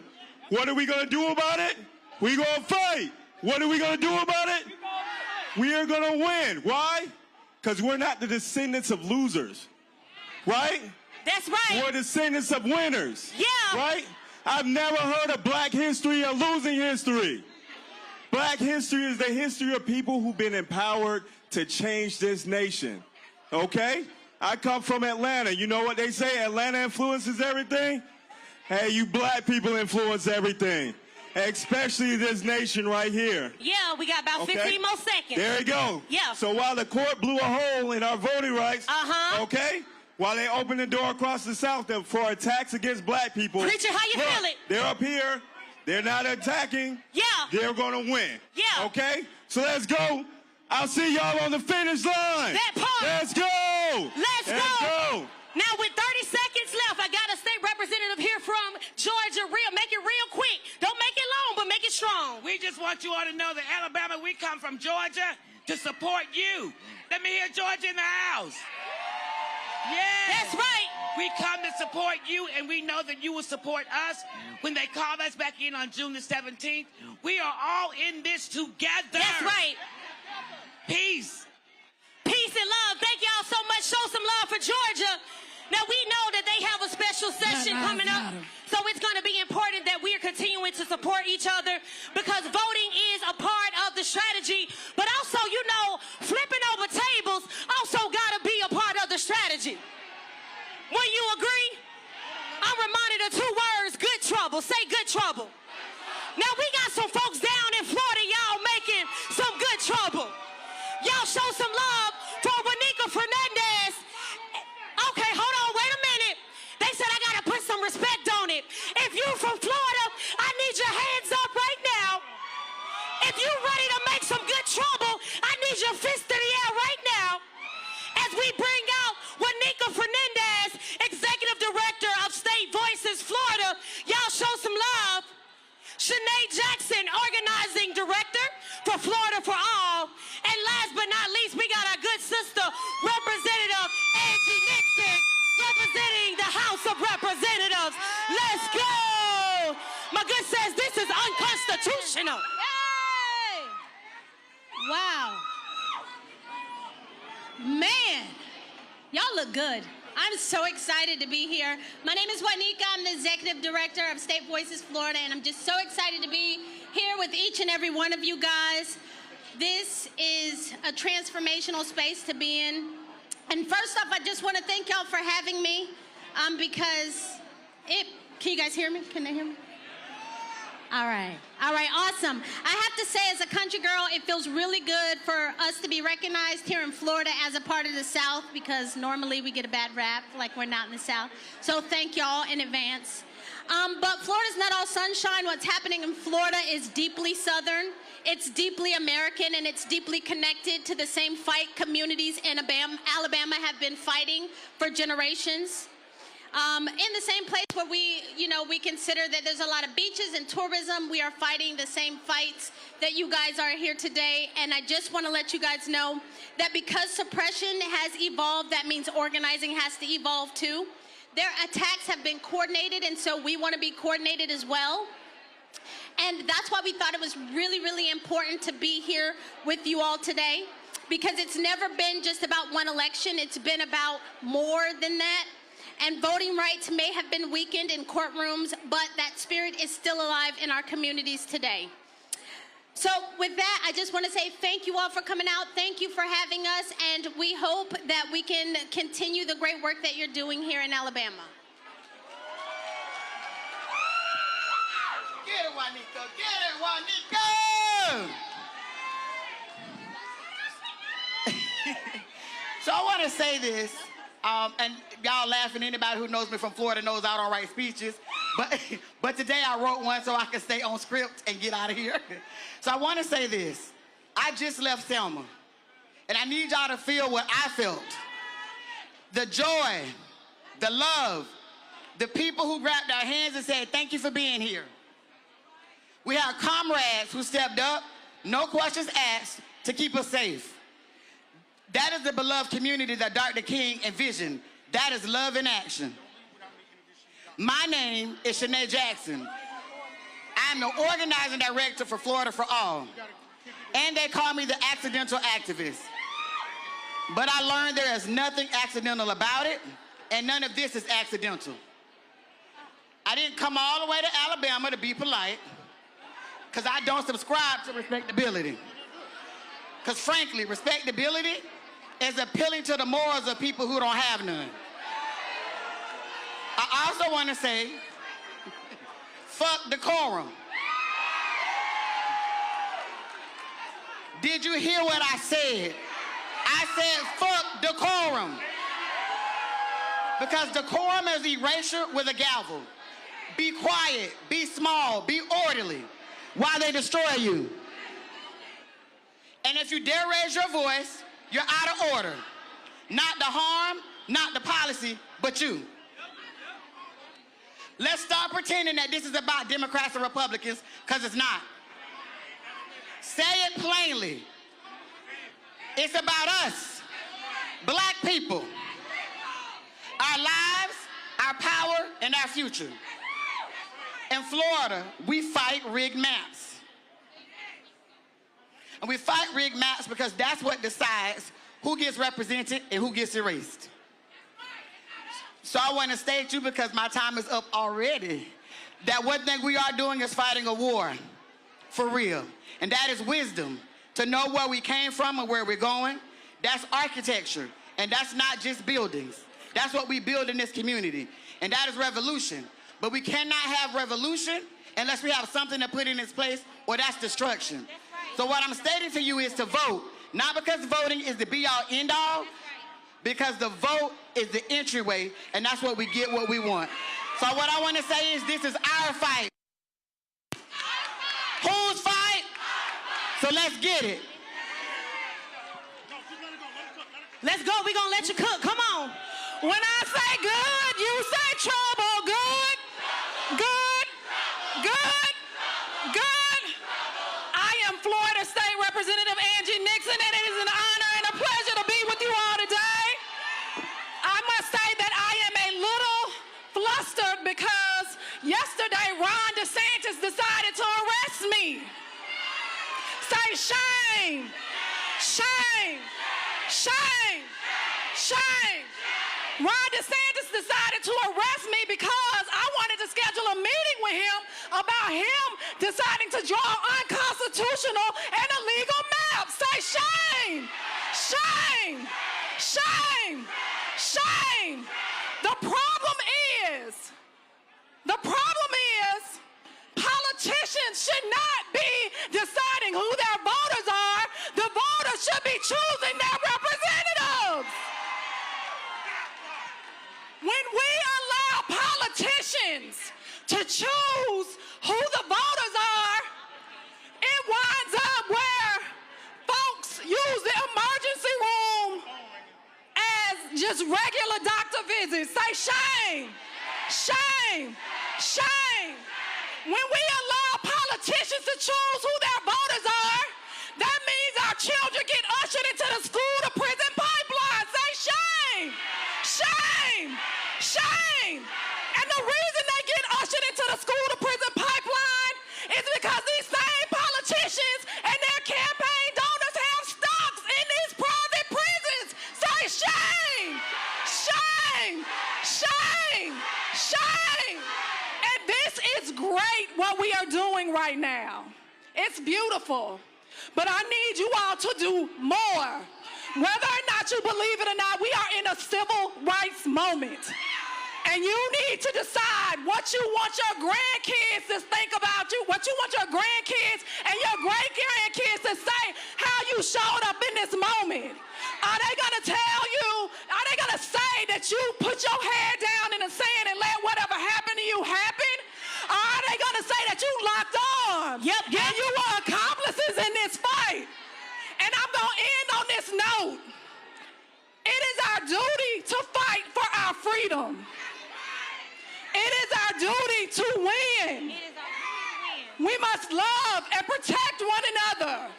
What are we going to do about it? We're going to fight. What are we going to do about it? We are going to win. Why? Because we're not the descendants of losers, right? That's right. We're descendants of winners. Yeah. Right? I've never heard of black history or losing history. Black history is the history of people who've been empowered to change this nation. Okay? I come from Atlanta. You know what they say? Atlanta influences everything. Hey, you black people influence everything. Especially this nation right here. Yeah, we got about 15 more seconds. There you go. Yeah. So while the court blew a hole in our voting rights, okay? While they opened the door across the South for attacks against black people. Preacher, how you feel it? They're up here. They're not attacking. Yeah. They're going to win. Yeah. Okay? So let's go. I'll see y'all on the finish line. That part. Let's go. Let's go. Now, with 30 seconds left, I got a state representative here from Georgia. Make it real quick. Don't make it long, but make it strong. We just want you all to know that Alabama, we come from Georgia to support you. Let me hear Georgia in the house. Yeah. That's right. We come to support you, and we know that you will support us when they call us back in on June the 17th. We are all in this together. That's right. Peace. Peace and love. Thank y'all so much. Show some love for Georgia. Now, we know that they have a special session coming up, so it's going to be important that we are continuing to support each other because voting is a part of the strategy, but also, you know, flipping over tables also got to be a part of the strategy. agree? I'm reminded of 2 words, good trouble. Say good trouble. Now we got some folks down in Florida, y'all making some good trouble. Y'all show some love for Wanika Fernandez. Okay, hold on, wait a minute. They said I gotta put some respect on it. If you from Florida, I need your hands up right now. If you ready to make some good trouble, I need your fist in the air right now. As we bring out Wanika Fernandez, Executive Director of State Voices Florida. Y'all show some love. Shanae Jackson, Organizing Director for Florida for All. And last but not least, we got our good sister, Representative Angie Nixon, representing the House of Representatives. Let's go! My good says this is unconstitutional. Yay! Wow. Man, y'all look good. I'm so excited to be here. My name is Wanika. I'm the Executive Director of State Voices Florida, and I'm just so excited to be here with each and every one of you guys. This is a transformational space to be in. And first off, I just want to thank y'all for having me because can you guys hear me? Can they hear me? All right, awesome. I have to say, as a country girl, it feels really good for us to be recognized here in Florida as a part of the South, because normally we get a bad rap like we're not in the South. So thank y'all in advance. But Florida's not all sunshine. What's happening in Florida is deeply Southern. It's deeply American, and it's deeply connected to the same fight communities in Alabama have been fighting for generations. In the same place where we consider that there's a lot of beaches and tourism, we are fighting the same fights that you guys are here today. And I just want to let you guys know that because suppression has evolved, that means organizing has to evolve too. Their attacks have been coordinated, and so we want to be coordinated as well. And that's why we thought it was really, really important to be here with you all today, because it's never been just about one election. It's been about more than that. And voting rights may have been weakened in courtrooms, but that spirit is still alive in our communities today. So with that, I just want to say thank you all for coming out. Thank you for having us, and we hope that we can continue the great work that you're doing here in Alabama. Get it, Wanika! Get it, Wanika! So I want to say this. And y'all laughing, anybody who knows me from Florida knows I don't write speeches. But today I wrote one so I can stay on script and get out of here. So I want to say this. I just left Selma. And I need y'all to feel what I felt. The joy, the love, the people who grabbed our hands and said, thank you for being here. We have comrades who stepped up, no questions asked, to keep us safe. That is the beloved community that Dr. King envisioned. That is love in action. My name is Shanae Jackson. I'm the organizing director for Florida for All. And they call me the accidental activist. But I learned there is nothing accidental about it, and none of this is accidental. I didn't come all the way to Alabama to be polite, because I don't subscribe to respectability. Because frankly, respectability is appealing to the morals of people who don't have none. I also want to say, fuck decorum. Did you hear what I said? I said fuck decorum. Because decorum is erasure with a gavel. Be quiet, be small, be orderly while they destroy you. And if you dare raise your voice, you're out of order. Not the harm, not the policy, but you. Let's stop pretending that this is about Democrats and Republicans, because it's not. Say it plainly. It's about us, black people, our lives, our power, and our future. In Florida, we fight rigged maps. And we fight rigged maps because that's what decides who gets represented and who gets erased. So I want to state you, because my time is up already, that one thing we are doing is fighting a war for real. And that is wisdom, to know where we came from and where we're going. That's architecture, and that's not just buildings. That's what we build in this community, and that is revolution. But we cannot have revolution unless we have something to put in its place, or that's destruction. So what I'm stating to you is to vote, not because voting is the be-all, end-all, because the vote is the entryway, and that's what we get what we want. So what I want to say is this is our fight. Whose fight? So let's get it. Let's go. We're going to let you cook. Come on. When I say good, you say trouble. Good, good, good, good. I am Florida State Representative Angie Nixon, and it is an honor and a pleasure to be with you all today. I must say that I am a little flustered because yesterday Ron DeSantis decided to arrest me. Say shame, shame, shame, shame. Ron DeSantis decided to arrest me because I wanted to schedule a meeting with him about him deciding to draw unconstitutional and illegal maps. Say shame, shame, shame, shame. The problem is politicians should not be deciding who their voters are. The voters should be choosing their representatives. When we allow politicians to choose who the voters are, it winds up where folks use the emergency room as just regular doctor visits. Say shame, shame, shame. When we allow politicians to choose who their voters are, that means our children get ushered into the school-to-prison pipeline. Say shame, shame, shame. And the reason they get ushered into the school-to-prison pipeline is because these same politicians and their campaign donors have stocks in these private prisons. Say shame, shame, shame, shame. And this is great what we are doing right now. It's beautiful. But I need you all to do more. Whether or not you believe it or not, we are in a civil rights moment. And you need to decide what you want your grandkids to think about you, what you want your grandkids and your great-grandkids to say how you showed up in this moment. Are they going to tell you, are they going to say that you put your head down in the sand and let whatever happened to you happen? Or are they going to say that you locked arms? Yep. And you were accomplices in this fight? And I'm going to end on this note. It is our duty to fight for our freedom. It is our duty to win. We must love and protect one another.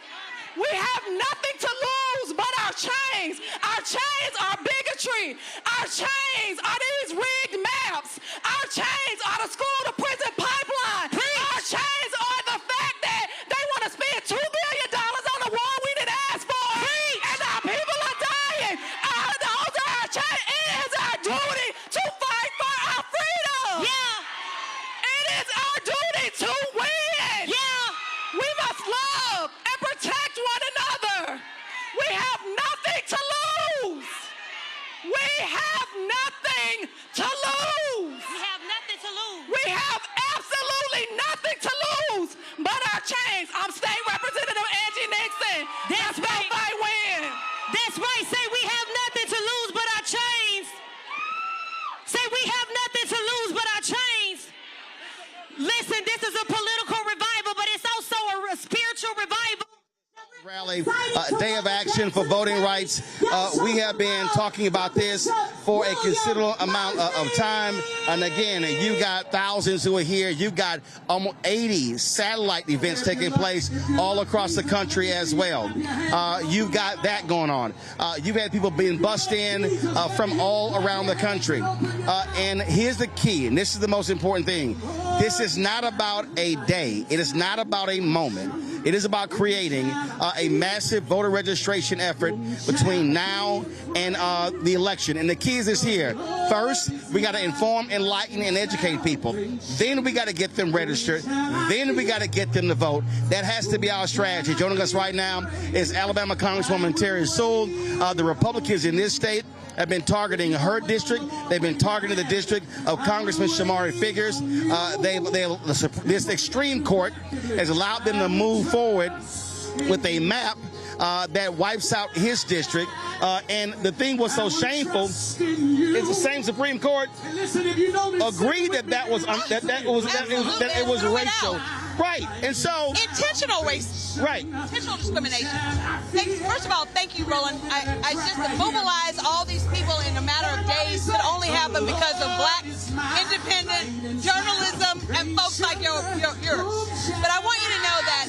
We have nothing to lose but our chains. Our chains are bigotry. Our chains are these rigged maps. Our chains are the school-to-prison pipeline. Our chains are the fact that they want to spend $2 billion on a war we didn't ask for. And our people are dying. Those are our chains. It is our duty to fight for our freedom. Yeah. It is our duty to win. Yeah. We must love and protect one another. We have nothing to lose. We have nothing to lose. We have nothing to lose. We have absolutely nothing to lose but our chains. I'm State Representative Angie Nixon. That's right. Fight win. That's right. Say we have nothing to lose but our chains. Say we have nothing to lose but our chains. Listen, this is a political revival, but it's also a spiritual revival. Rally, day of action for voting rights. We have been talking about this for a considerable amount of time. And again, you got thousands who are here. You've got almost 80 satellite events taking place all across the country as well. You've got that going on. You've had people being bussed in from all around the country. And here's the key, and this is the most important thing. This is not about a day. It is not about a moment. It is about creating a massive voter registration effort between now and the election. And the key is this here. First, we got to inform, enlighten, and educate people. Then we got to get them registered. Then we got to get them to vote. That has to be our strategy. Joining us right now is Alabama Congresswoman Terry Sewell. The Republicans in this state have been targeting her district. They've been targeting the district of Congressman Shamari Figures. This extreme court has allowed them to move forward with a map that wipes out his district. And the thing was so shameful is the same Supreme Court agreed that it was racial. Right, and so intentional racism. Right, intentional discrimination. First of all, thank you, Roland. I just to mobilize all these people in a matter of days could only happen because of Black independent journalism and folks like yours. But I want you to know that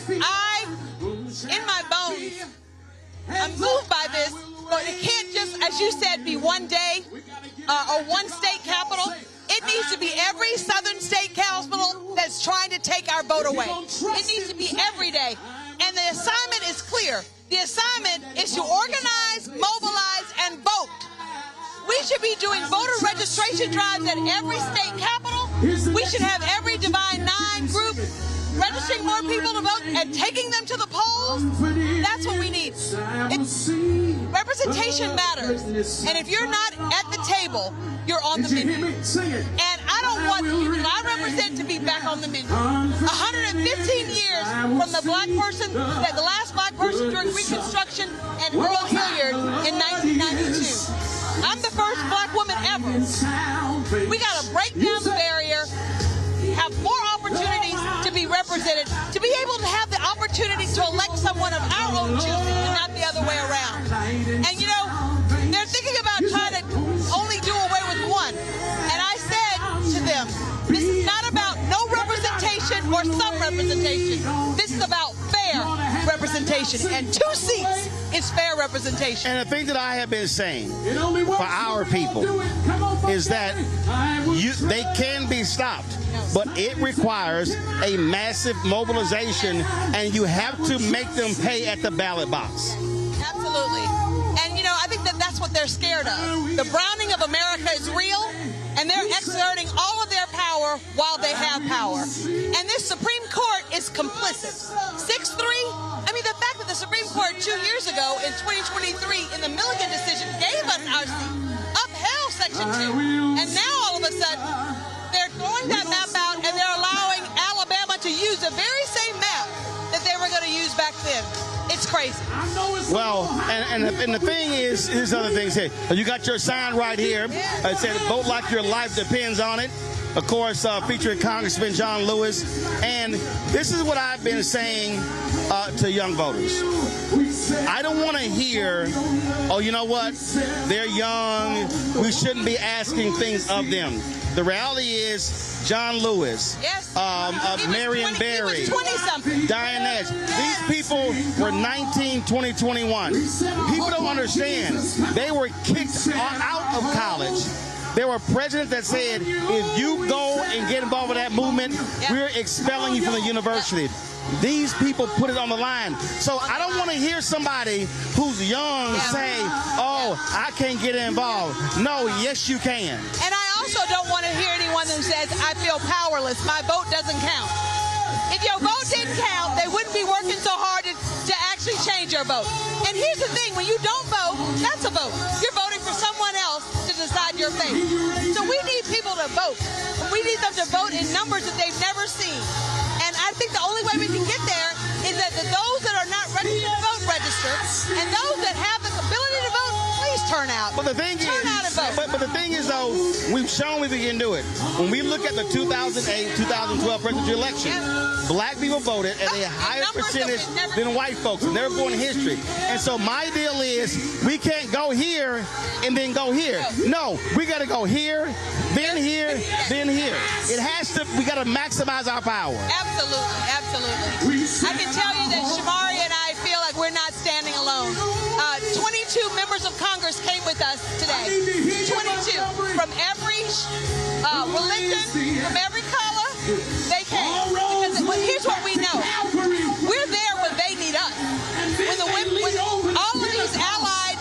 in my bones, I'm moved by this. But it can't just, as you said, be one day or one state capital. It needs to be every southern state capital that's trying to take our vote away. It needs to be every day. And the assignment is clear. The assignment is to organize, mobilize, and vote. We should be doing voter registration drives at every state capital. We should have every Divine Nine group registering more people to vote and taking them to the polls. That's what we need. Representation matters. And if you're not at the table, you're on the menu. And I don't want the people that I represent to be back on the menu. 115 years from the last black person during Reconstruction and Earl Hilliard in 1992. I'm the first black woman ever. We got to break down the barrier, have more opportunities to be represented, to be able to have the opportunity to elect someone of our own choosing and not the other way around. And you know, they're thinking about trying to only do away with one. And I said to them, this is not about no representation or some representation. This is about fair representation. And 2 seats is fair representation. And the thing that I have been saying for our people is that they can be stopped, but it requires a massive mobilization, and you have to make them pay at the ballot box. Absolutely. And, you know, I think that's what they're scared of. The browning of America is real, and they're exerting all of their power while they have power. And this Supreme Court is complicit. 6-3, I mean, the fact that the Supreme Court 2 years ago in 2023 in the Milligan decision gave us our seat, upheld Section 2, and now all of a sudden they're throwing that map out and they're allowing Alabama to use the very same map that they were going to use back then. It's crazy. Well, and the thing is, here's other things here. You got your sign right here. It said, vote like your life depends on it. Of course, featuring Congressman John Lewis. And this is what I've been saying to young voters. I don't want to hear, oh, you know what? They're young. We shouldn't be asking things of them. The reality is, John Lewis, Marion Barry, Diane Nash, these people were 19, 20, 21. People don't understand. They were kicked out of college. There were presidents that said, if you go and get involved with that movement, we're expelling you from the university. These people put it on the line. So I don't want to hear somebody who's young say, oh, I can't get involved. No, yes, you can. And I also don't want to hear anyone who says, I feel powerless. My vote doesn't count. If your vote didn't count, they wouldn't be working so hard to actually change your vote. And here's the thing, when you don't vote, that's a vote. You're voting for someone else to decide your fate. So we need people to vote. We need them to vote in numbers that they've never seen. And I think the only way we can get there is that those that are not registered to vote register, and those that have the ability to vote, please turn out. But the thing turn out and vote. But the thing is, though, we've shown we can do it. When we look at the 2008, 2012 presidential election, black people voted at a higher percentage than white folks. Never before in history. And so my deal is, we can't go here and then go here. No, we got to go here, then here, then here. It has to. We got to maximize our power. Absolutely, absolutely. I can tell you that Shamari and I feel like we're not standing alone. 22 members of Congress came with us today. 22 from every religion, from every color. They came. Because here's what we know: we're there when they need us. When all of these allied,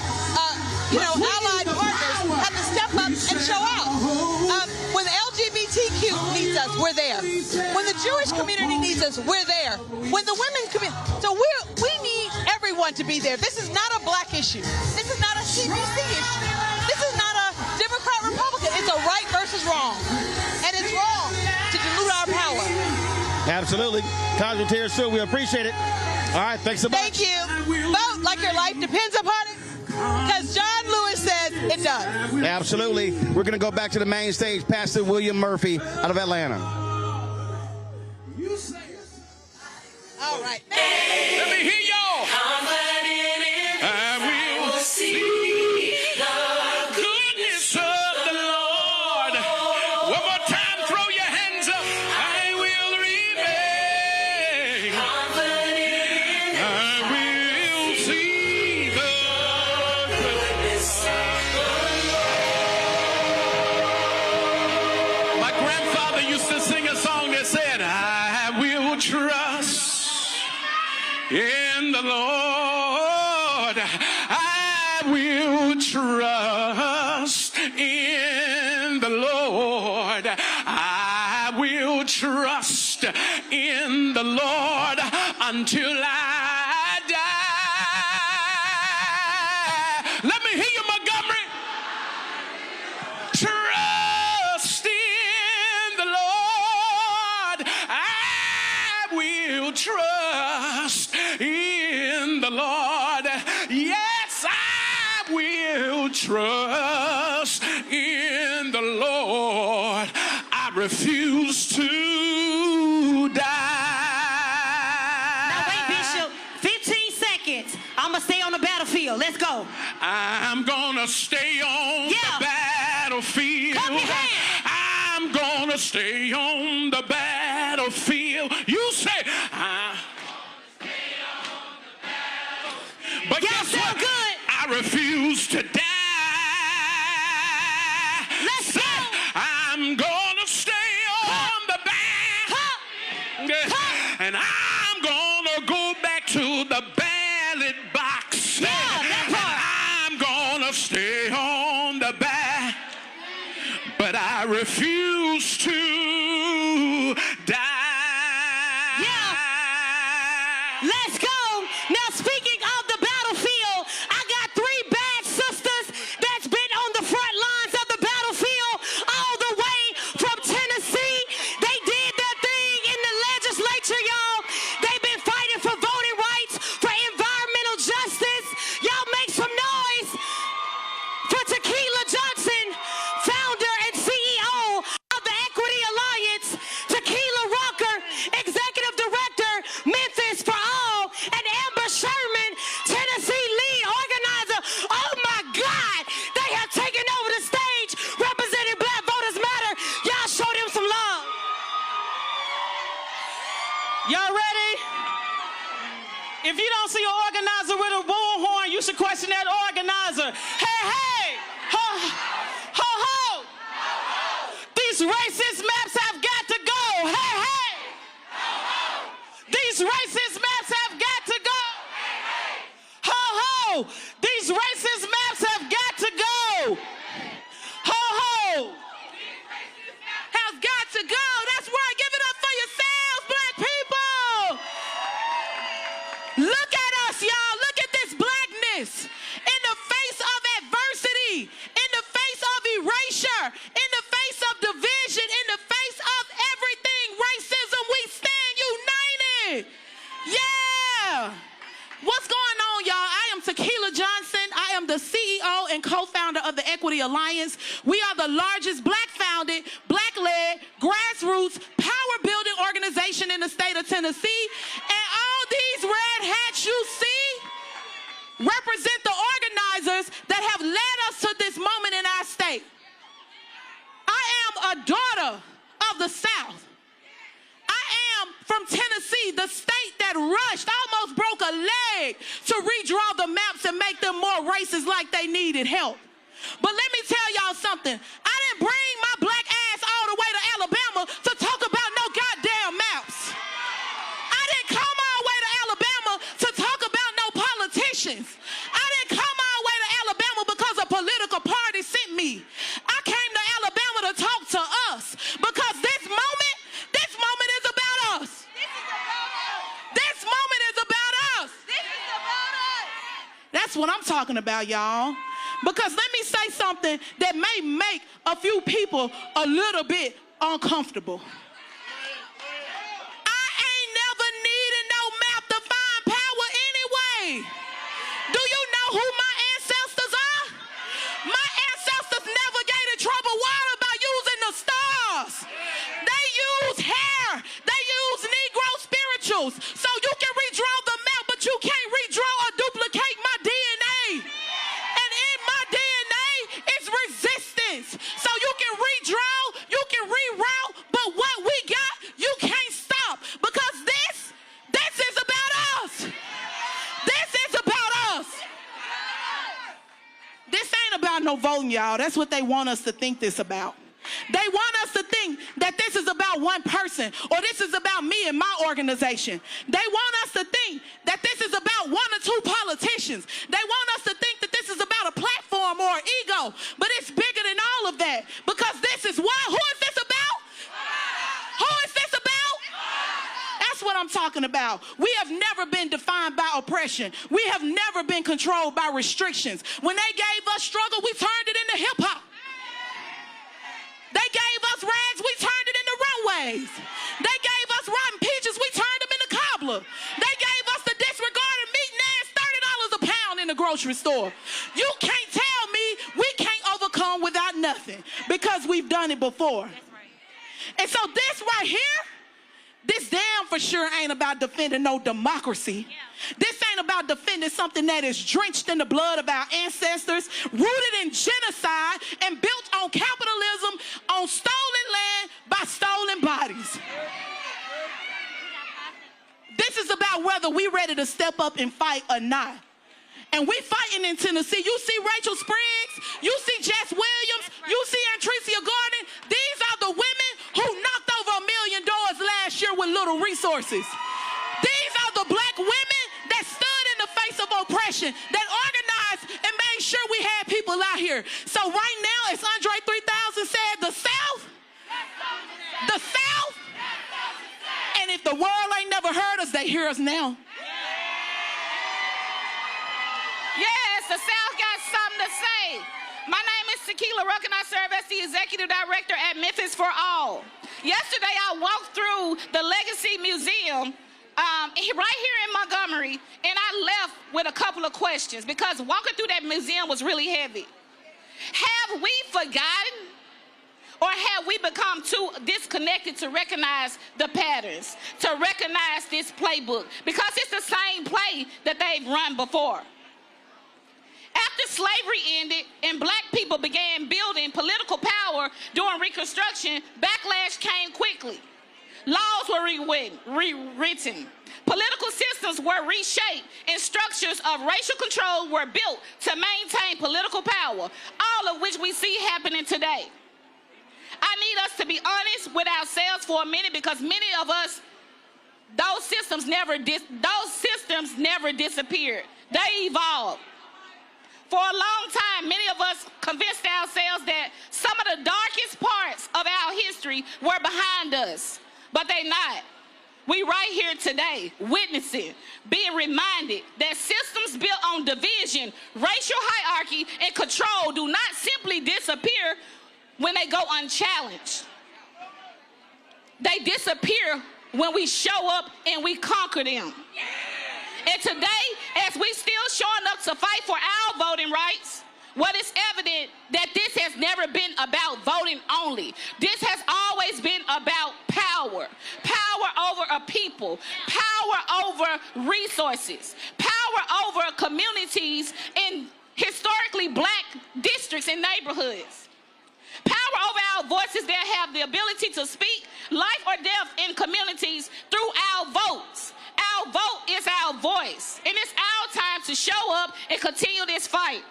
allied partners have to step up and show out. When the LGBTQ needs us, we're there. When the Jewish community needs us, we're there. When the women community, so we need everyone to be there. This is not a black issue. This is not a CBC issue. This is wrong. And it's wrong to dilute our power. Absolutely. Congressman Terry Sue, we appreciate it. All right, thanks so much. Thank you. Vote like your life depends upon it, because John Lewis says it does. Absolutely. We're going to go back to the main stage. Pastor William Murphy out of Atlanta. All right. Let me hear y'all. I will see the goodness of the Lord. One more time, throw your hands up. I will remain. I will see the goodness of the Lord. My grandfather used to sing a song that said, I will trust in the Lord. I will trust in the Lord. I will trust in the Lord until I die. Let me hear you, Montgomery. Trust in the Lord. I will trust in the Lord. Yes, I will trust in the Lord. I refuse to die. Now wait, Bishop, 15 seconds. I'm gonna stay on the battlefield. Let's go. I'm gonna stay on the battlefield. Clap your hands. I'm gonna stay on the battlefield. You say, but guess what? Good. I refuse to die. Let's go. I'm gonna stay on the back. And I'm gonna go back to the ballot box. Yeah, that part. I'm gonna stay on the back. But I refuse to die. Let's go. Now, speaking of the battlefield, I got 3 bad sisters that's been on the front lines of the battlefield all the way from Tennessee. They did their thing in the legislature, y'all. They've been fighting for voting rights, for environmental justice. Y'all make some noise for Tequila Johnson, founder and CEO of the Equity Alliance, Tequila Walker, executive director, Memphis for All, and Amber Sherman, Tennessee lead organizer. Oh my God, they have taken over the stage representing Black Voters Matter. Y'all show them some love. Y'all ready? If you don't see an organizer with a bullhorn, you should question that organizer. Hey, hey! Ho, ho, ho! These racist maps have got to go. Hey, hey! These racist maps have got to go. Ho, ho! These racist maps have got to go. Ho, ho! Has got to go. That's right. Give it up for yourselves, Black people. Look at us, y'all. Look at this blackness. In the face of adversity, in the face of erasure, in the face of division, in the face of everything racism, we stand united. Yeah. What's going on, y'all? I am Tequila Johnson. I am the CEO and co-founder of the Equity Alliance. We are the largest Black-founded, Black-led, grassroots, power-building organization in the state of Tennessee. And all these red hats you see represent the organizers that have led us to this moment in our state. I am a daughter of the South. I am from Tennessee, the state that rushed, almost broke a leg to redraw the maps and make them more racist like they needed help. But let me tell y'all something. I didn't bring my black ass all the way to Alabama to talk about no goddamn maps. I didn't come all the way to Alabama to talk about no politicians. I didn't come all the way to Alabama because a political party sent me. I came to Alabama to talk to us because this moment is about us. This moment is about us. That's what I'm talking about, y'all. Because let me say something that may make a few people a little bit uncomfortable. I ain't never needed no map to find power anyway. Do you know who my ancestors are? My ancestors navigated troubled water by using the stars. They used hair. They used Negro spirituals. So you can redraw the map, but you can't redraw or duplicate my DNA. And in my DNA is resistance. So you can redraw, you can reroute, but what we got, you can't stop. Because this is about us. This is about us. This ain't about no voting, y'all. That's what they want us to think this about. They want us to think that this is about one person or this is about me and my organization. They want us to think that this is about one or two politicians. They want us to think that this is about a platform or an ego, but it's bigger than all of that because this is what? Who is this about? Who is this about? That's what I'm talking about. We have never been defined by oppression. We have never been controlled by restrictions. When they gave us struggle, we turned it into hip hop. They gave us rags, we turned it into runways. They gave us rotten peaches, we turned them into cobbler. They gave us the disregarded meat nads, $30 a pound in the grocery store. You can't tell me we can't overcome without nothing because we've done it before. And so this right here, this damn for sure ain't about defending no democracy. This ain't about defending something that is drenched in the blood of our ancestors, rooted in genocide, and built on capitalism, on stolen land by stolen bodies. This is about whether we ready to step up and fight or not. And we fighting in Tennessee. You see Rachel Spriggs, you see Jess Williams, you see Antrecia Gordon. These are the women who knocked over $1 million last year with little resources. These are the black women that stood in the face of oppression, that organized and made sure we had people out here. So right now, as Andre 3000 said, the South, and if the world ain't never heard us, they hear us now. Yes, the South got something to say. My name is Tequila Ruck, and I serve as the Executive Director at Memphis for All. Yesterday, I walked through the Legacy Museum right here in Montgomery, and I left with a couple of questions because walking through that museum was really heavy. Have we forgotten or have we become too disconnected to recognize the patterns, to recognize this playbook? Because it's the same play that they've run before. After slavery ended and black people began building political power during Reconstruction, backlash came quickly. Laws were rewritten. Political systems were reshaped and structures of racial control were built to maintain political power, all of which we see happening today. I need us to be honest with ourselves for a minute because many of us, those systems never disappeared. They evolved. For a long time, many of us convinced ourselves that some of the darkest parts of our history were behind us, but they're not. We right here today, witnessing, being reminded that systems built on division, racial hierarchy, and control do not simply disappear when they go unchallenged. They disappear when we show up and we conquer them. And today, as we still showing up to fight for our voting rights, what is evident that this has never been about voting only. This has always been about power. Power over a people. Power over resources. Power over communities in historically black districts and neighborhoods. Power over our voices that have the ability to speak life or death in communities through our votes. Our vote is our voice, and it's our time to show up and continue this fight.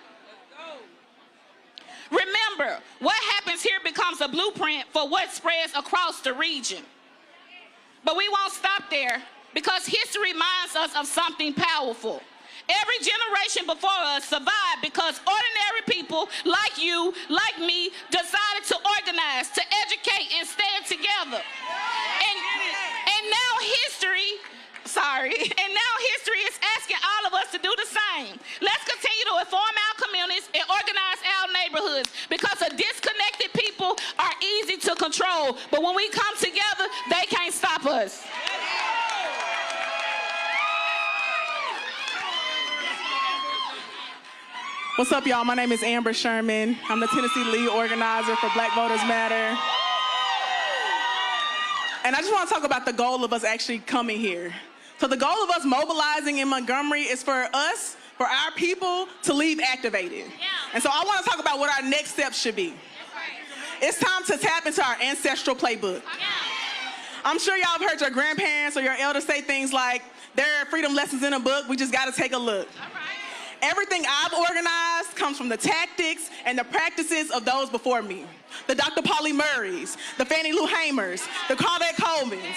Remember, what happens here becomes a blueprint for what spreads across the region. But we won't stop there because history reminds us of something powerful. Every generation before us survived because ordinary people like you, like me, decided to organize, to educate, and stand together. And now history is asking all of us to do the same. Let's continue to inform our communities and organize because the disconnected people are easy to control. But when we come together, they can't stop us. What's up, y'all? My name is Amber Sherman. I'm the Tennessee lead organizer for Black Voters Matter. And I just want to talk about the goal of us actually coming here. So the goal of us mobilizing in Montgomery is for us, for our people, to leave activated. And so I want to talk about what our next steps should be. It's time to tap into our ancestral playbook. I'm sure y'all have heard your grandparents or your elders say things like, there are freedom lessons in a book, we just got to take a look. Everything I've organized comes from the tactics and the practices of those before me. The Dr. Pauli Murrays, the Fannie Lou Hamers, the Claudette Colvins.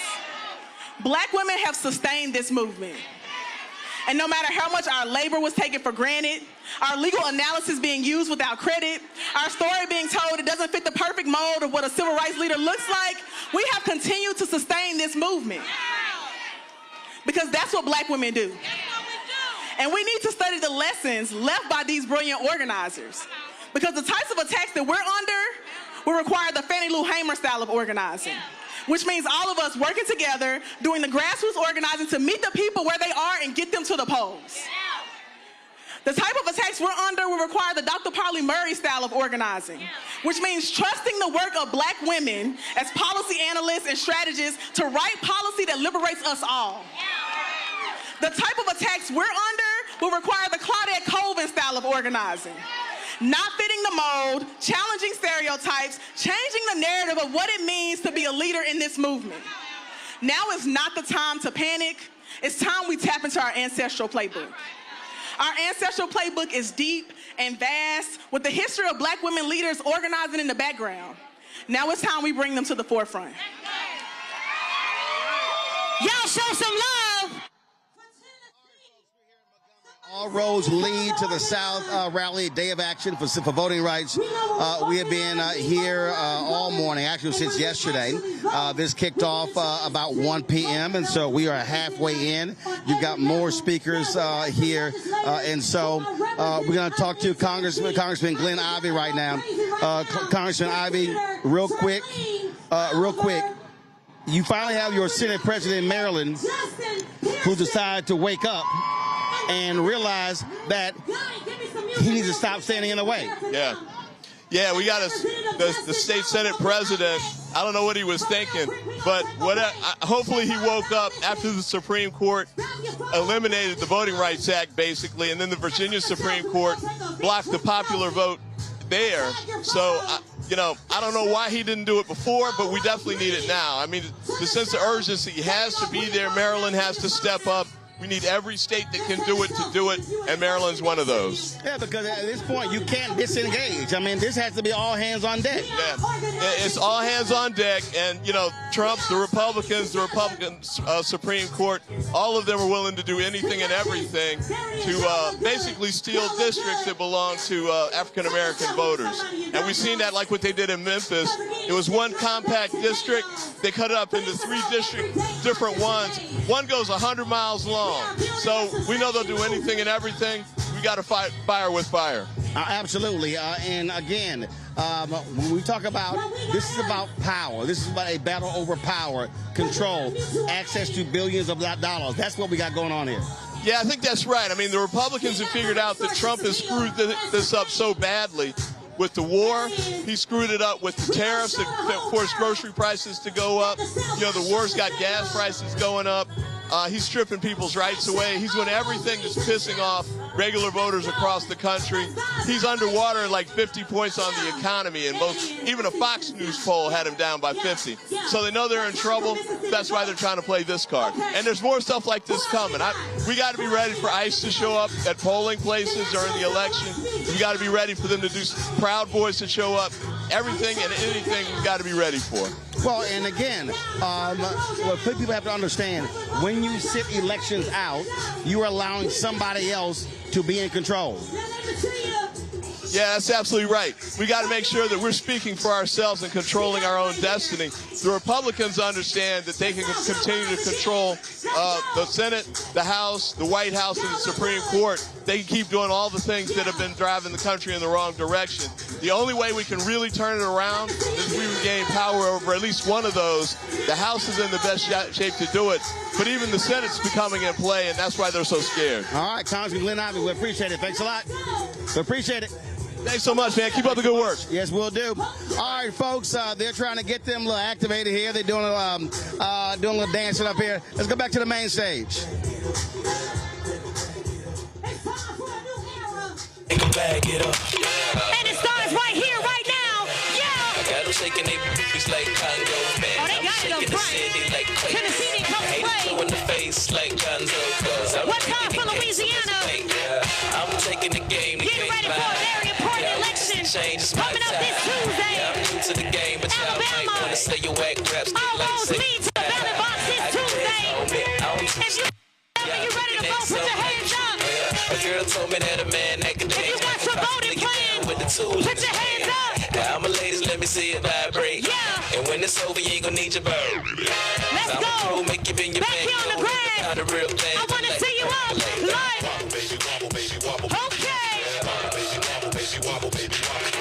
Black women have sustained this movement. And no matter how much our labor was taken for granted, our legal analysis being used without credit, our story being told it doesn't fit the perfect mold of what a civil rights leader looks like, we have continued to sustain this movement. Because that's what black women do. And we need to study the lessons left by these brilliant organizers. Because the types of attacks that we're under will require the Fannie Lou Hamer style of organizing. Which means all of us working together, doing the grassroots organizing to meet the people where they are and get them to the polls. The type of attacks we're under will require the Dr. Pauli Murray style of organizing, which means trusting the work of black women as policy analysts and strategists to write policy that liberates us all. The type of attacks we're under will require the Claudette Colvin style of organizing. Not fitting the mold, challenging stereotypes, changing the narrative of what it means to be a leader in this movement. Now is not the time to panic. It's time we tap into our ancestral playbook. Our ancestral playbook is deep and vast, with the history of black women leaders organizing in the background. Now it's time we bring them to the forefront. Y'all show some love. All roads lead to the South rally, day of action for voting rights. We have been here all morning, actually since yesterday. This kicked off about 1 p.m., and so we are halfway in. You've got more speakers here, and so we're going to talk to Congressman Glenn Ivey right now. Congressman Ivey, real quick, you finally have your Senate president in Maryland who decided to wake up and realize that he needs to stop standing in the way. Yeah, we got the state Senate president. I don't know what he was thinking, but hopefully he woke up after the Supreme Court eliminated the Voting Rights Act, basically, and then the Virginia Supreme Court blocked the popular vote there. So, I don't know why he didn't do it before, but we definitely need it now. I mean, the sense of urgency has to be there. Maryland has to step up. We need every state that can do it, and Maryland's one of those. Yeah, because at this point, you can't disengage. I mean, this has to be all hands on deck. Yeah, it's all hands on deck, and, Trump, the Republican Supreme Court, all of them are willing to do anything and everything to basically steal districts that belong to African-American voters. And we've seen that like what they did in Memphis. It was one compact district. They cut it up into 3 different ones. One goes 100 miles long. So we know they'll do anything and everything. We got to fight fire with fire. Absolutely. And again, when we talk about, this is about power. This is about a battle over power, control, access to billions of dollars. That's what we got going on here. Yeah, I think that's right. I mean, the Republicans have figured out that Trump has screwed this up so badly. With the war, he screwed it up with the tariffs that forced grocery prices to go up. The war's got gas prices going up. He's stripping people's rights away. He's doing everything that's pissing off regular voters across the country. He's underwater like 50 points on the economy, and even a Fox News poll had him down by 50. So they know they're in trouble. That's why they're trying to play this card. And there's more stuff like this coming. We got to be ready for ICE to show up at polling places during the election. We got to be ready for them to do Proud Boys to show up. Everything and anything we've got to be ready for. Well, and again, what people have to understand, when you sit elections out, you are allowing somebody else to be in control. Yeah, that's absolutely right. We got to make sure that we're speaking for ourselves and controlling our own destiny. The Republicans understand that they can continue to control the Senate, the House, the White House, and the Supreme Court. They can keep doing all the things that have been driving the country in the wrong direction. The only way we can really turn it around is we regain power over at least one of those. The House is in the best shape to do it, but even the Senate's becoming in play, and that's why they're so scared. All right, Congressman Glenn Ivey, we appreciate it. Thanks a lot. We appreciate it. Thanks so much, man. Keep up the good work. Yes, we'll do. All right, folks, they're trying to get them a little activated here. They're doing a little dancing up here. Let's go back to the main stage. Bag it up. And it starts right here, right now. Yeah. I got them shaking they booties like Congo, man. Oh, they gotta go like Tennessee didn't come to play. In the face like Gonzo. What time for Louisiana? I'm taking the game. Get ready for a very important election coming up this Tuesday. I'm new to the game, but y'all might wanna say your whack raps. Almost lead to the ballot box this Tuesday. If you ready to vote, put your hands up. A girl told me that a man that could dance. If you got your voting plan, with the tools, put your hands up. Now, I'm a ladies, let me see it vibrate. Yeah. And when it's over, you ain't gonna need your bird. Let's go. Make you bend your back here on the grass. I want to see you up. Like. Okay.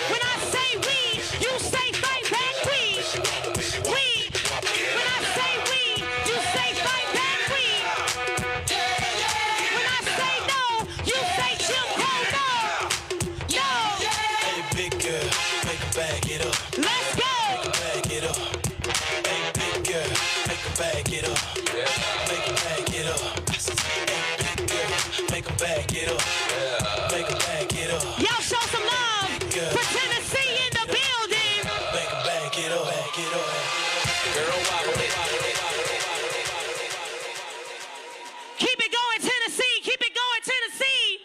When I say we, you say fight back we. We. When I say we, you say fight back we. When I say no, you say Jim Crow no. No. Hey, big girl, make her bag it up. Let's go. Make her bag it up. Hey, big girl, make her bag it up. Make her bag it up. Hey, big girl, make her bag it up. Make her bag it up. Y'all show some love for Tennessee in the building. Make her bag it up. Bag it up. Girl, wobble it. Keep it going, Tennessee. Keep it going, Tennessee.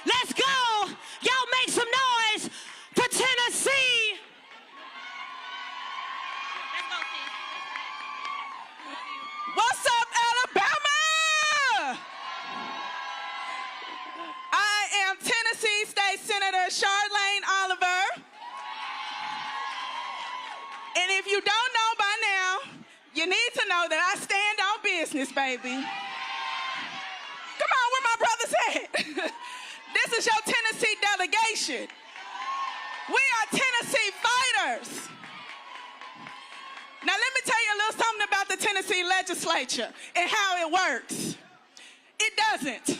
Let's go. Y'all make some noise for Tennessee. What's up, Alabama? I am Tennessee State Senator Charlene Oliver. And if you don't know by now, you need to know that I stand on business, baby. Come on, where my brothers at? This is your Tennessee delegation. We are Tennessee fighters. Now let me tell you a little something about the Tennessee legislature and how it works. It doesn't.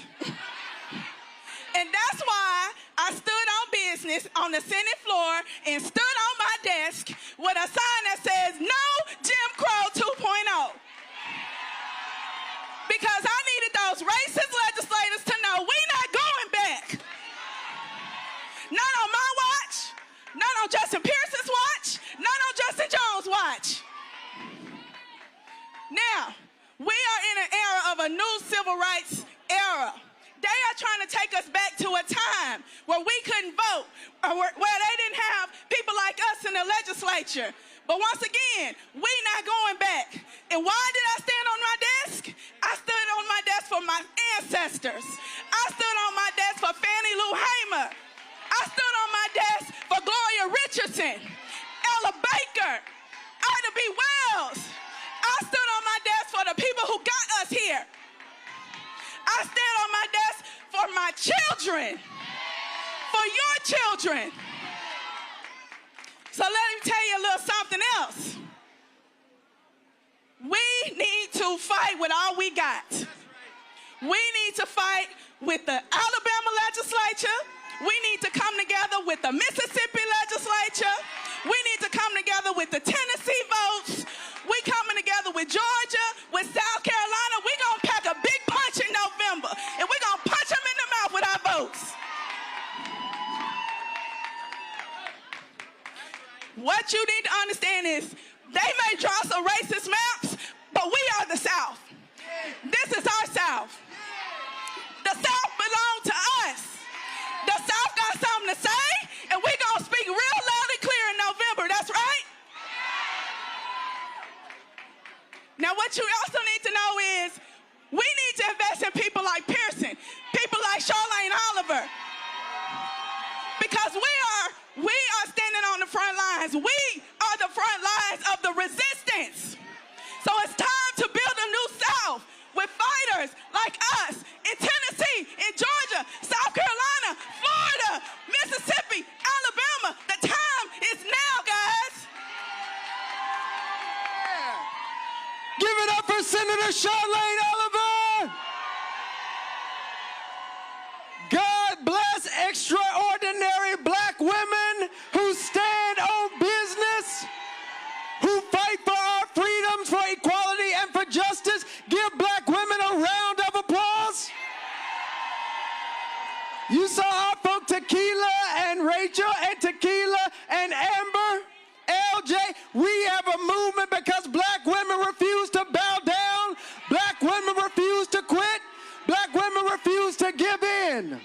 And that's why I stood on business on the Senate floor and stood on my desk with a sign that says, no Jim Crow 2.0. Because I needed those racist legislators to know we not going back. Not on my watch, not on Justin Pearson's watch, not on Justin Jones' watch. Now, we are in an era of a new civil rights era. They are trying to take us back to a time where we couldn't vote, or where they didn't have people like us in the legislature. But once again, we not going back. And why did I stand on my desk? I stood on my desk for my ancestors. I stood on my desk for Fannie Lou Hamer. I stood on my desk for Gloria Richardson, Ella Baker, Ida B. Wells. I stood on my desk for the people who got us here. I stand on my desk for my children, for your children. So let me tell you a little something else. We need to fight with all we got. We need to fight with the Alabama legislature. We need to come together with the Mississippi legislature. We need to come together with the Tennessee votes. We coming together with Georgia, with South Carolina. We gonna pack a big punch in November, and we gonna punch them in the mouth with our votes. What you need to understand is they may draw some racist maps, but we are the South. This is our South. The South belongs to us. The South got something to say, and we gonna speak real loud and clear in November. That's right. Now, what you also need to know extraordinary black women who stand on business, who fight for our freedoms, for equality, and for justice. Give black women a round of applause. You saw our folk Tequila and Rachel and Tequila and Amber, LJ. We have a movement because black women refuse to bow down. Black women refuse to quit. Black women refuse to give in.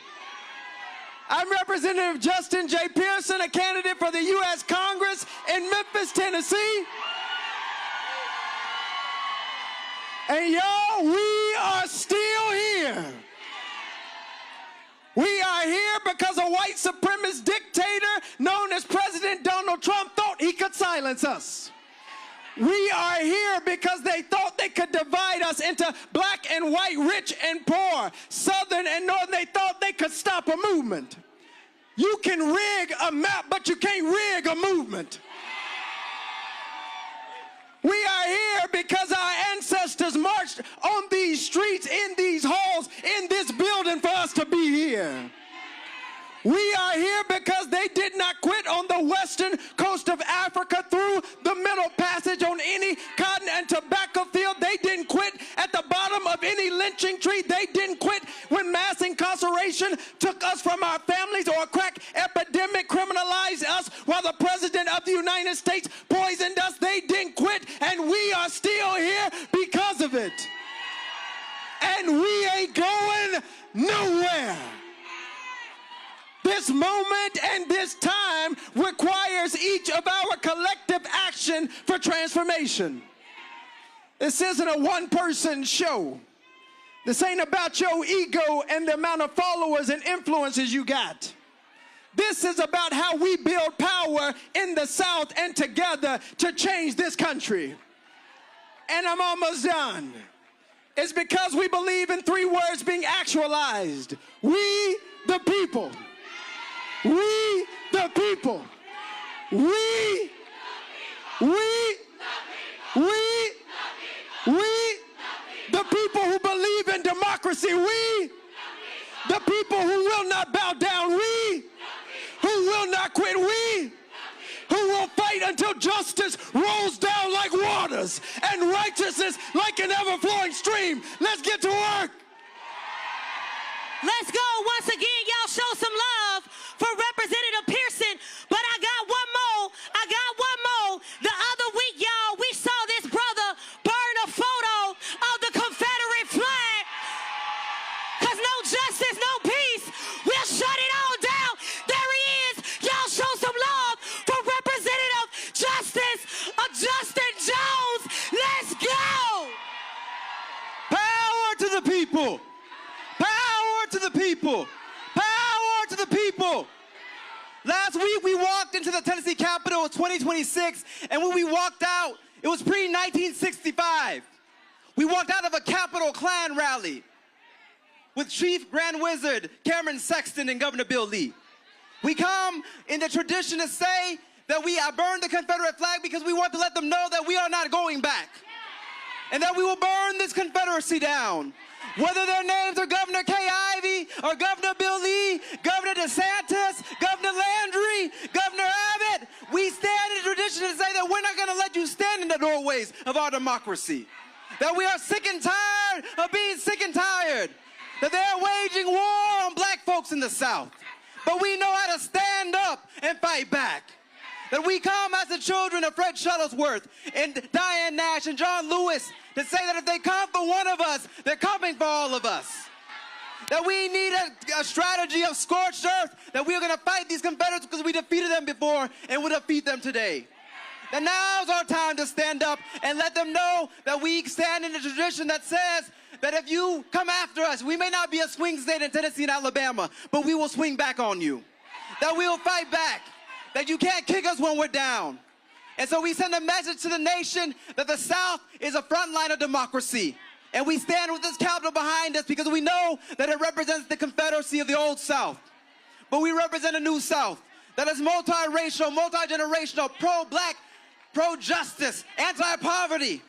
I'm Representative Justin J. Pearson, a candidate for the U.S. Congress in Memphis, Tennessee. And y'all, we are still here. We are here because a white supremacist dictator known as President Donald Trump thought he could silence us. We are here because they thought they could divide us into black and white, rich and poor, southern and northern. They thought they could stop a movement. You can rig a map, but you can't rig a movement. We are here because our ancestors marched on these streets, in these halls, in this building for us to be here. We are here because they did not quit on the western coast of Africa through the Middle Passage on any cotton and tobacco field. They didn't quit at the bottom of any lynching tree. They didn't quit when mass incarceration took us from our families or a crack epidemic criminalized us while the President of the United States poisoned us. They didn't quit, and we are still here because of it. And we ain't going nowhere. This moment and this time requires each of our collective action for transformation. This isn't a one-person show. This ain't about your ego and the amount of followers and influences you got. This is about how we build power in the South and together to change this country. And I'm almost done. It's because we believe in three words being actualized. We, the people. We, the people. We, the people who believe in democracy. We, the people who will not bow down. We, who will not quit. We, who will fight until justice rolls down like waters and righteousness like an ever-flowing stream. Let's get to work. Let's go. Once again, y'all show some love for Representative Pearson. But I got one more. The other week, y'all, we saw this brother burn a photo of the Confederate flag. Because no justice, no peace. We'll shut it all down. There he is. Y'all show some love for Representative Justin Jones. Let's go. Power to the people. Power to the people. Power to the people. Last week we walked into the Tennessee Capitol in 2026, and when we walked out, it was pre-1965. We walked out of a Capitol Klan rally with Chief Grand Wizard Cameron Sexton and Governor Bill Lee. We come in the tradition to say that we burned the Confederate flag because we want to let them know that we are not going back, and that we will burn this Confederacy down. Whether their names are Governor Kay Ivey or Governor Bill Lee, Governor DeSantis, Governor Landry, Governor Abbott, we stand in tradition to say that we're not going to let you stand in the doorways of our democracy. That we are sick and tired of being sick and tired. That they're waging war on black folks in the South. But we know how to stand up and fight back. That we come as the children of Fred Shuttlesworth and Diane Nash and John Lewis to say that if they come for one of us, they're coming for all of us. That we need a strategy of scorched earth, that we're going to fight these Confederates because we defeated them before and we'll defeat them today. That now's our time to stand up and let them know that we stand in a tradition that says that if you come after us, we may not be a swing state in Tennessee and Alabama, but we will swing back on you. That we will fight back. That you can't kick us when we're down. And so we send a message to the nation that the South is a front line of democracy. And we stand with this Capitol behind us because we know that it represents the Confederacy of the old South. But we represent a new South that is multiracial, multi-generational, pro-black, pro-justice, anti-poverty.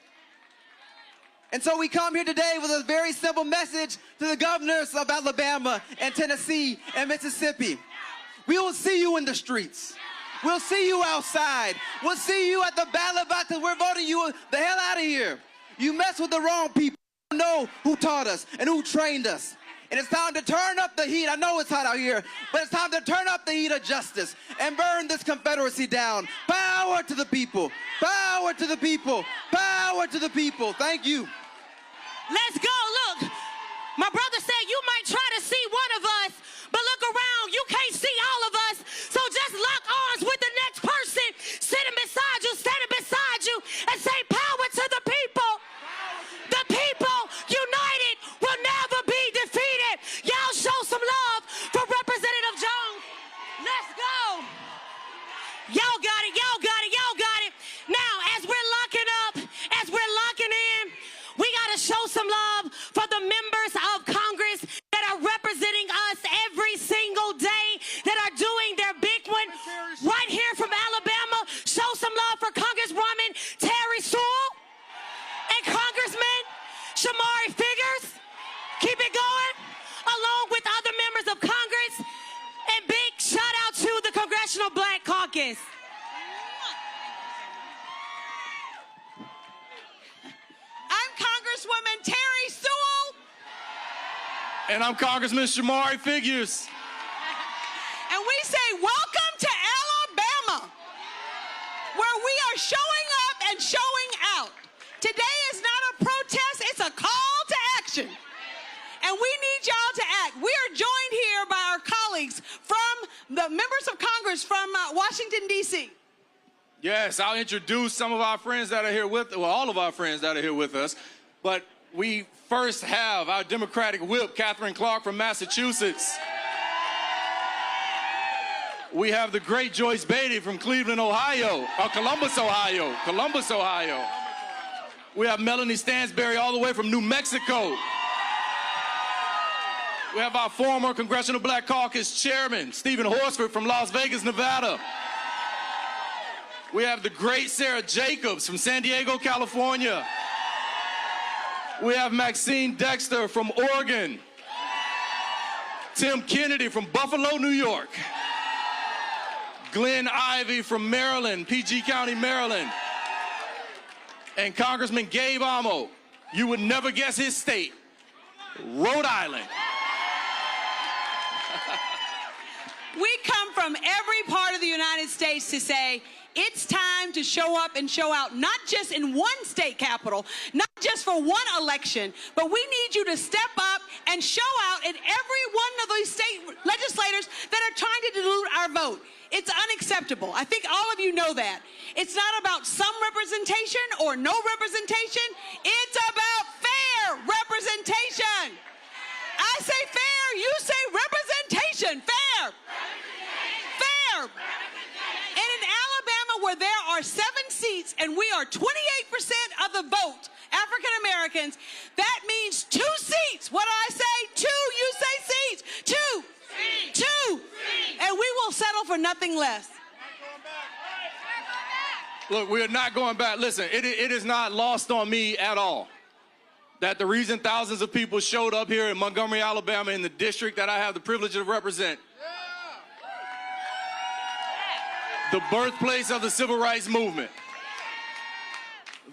And so we come here today with a very simple message to the governors of Alabama and Tennessee and Mississippi. We will see you in the streets. We'll see you outside. We'll see you at the ballot box because we're voting you the hell out of here. You mess with the wrong people. You know who taught us and who trained us. And it's time to turn up the heat. I know it's hot out here, but it's time to turn up the heat of justice and burn this Confederacy down. Power to the people. Power to the people. Power to the people. Thank you. Let's go. Look, my brother said you might try to see one of us, but look around. You can't see all of us. So just lock arms with the next person sitting beside you, standing beside you, and say power to the people. The people united will never be defeated. Y'all show some love for Representative Jones. Let's go. Y'all got it. Y'all got it. Y'all got it. Now, as we're locking up, as we're locking in, we got to show some love for the members of Congress that are representing us every single day, that are doing their big one right here from Alabama. Show some love for Congresswoman Terry Sewell and Congressman Shamari Figures. Keep it going, along with other members of Congress. And big shout out to the Congressional Black Caucus. I'm Congresswoman Terry Sewell. And I'm Congressman Shamari Figures. And we say, welcome to Alabama, where we are showing up and showing out. Today is not a protest, it's a call to action. And we need y'all to act. We are joined here by our colleagues from the members of Congress from Washington, D.C. Yes, I'll introduce some of our friends that are here with, well, all of our friends that are here with us. But we first have our Democratic whip, Catherine Clark from Massachusetts. We have the great Joyce Beatty from Cleveland, Ohio, or Columbus, Ohio. Columbus, Ohio. We have Melanie Stansberry all the way from New Mexico. We have our former Congressional Black Caucus Chairman, Stephen Horsford from Las Vegas, Nevada. We have the great Sarah Jacobs from San Diego, California. We have Maxine Dexter from Oregon. Tim Kennedy from Buffalo, New York. Glenn Ivey from Maryland, PG County, Maryland. And Congressman Gabe Amo, you would never guess his state, Rhode Island. We come from every part of the United States to say, it's time to show up and show out, not just in one state capital, not just for one election, but we need you to step up and show out in every one of these state legislators that are trying to dilute our vote. It's unacceptable. I think all of you know that. It's not about some representation or no representation. It's about fair representation. I say fair, you say representation. Fair. Fair. And in Alabama, where there are 7 seats and we are 28% of the vote, African Americans, that means 2 seats. What do I say? 2, you say seats. 2. 2. And we will settle for nothing less. Look, we are not going back. Listen, it is not lost on me at all that the reason thousands of people showed up here in Montgomery, Alabama, in the district that I have the privilege to represent, the birthplace of the civil rights movement,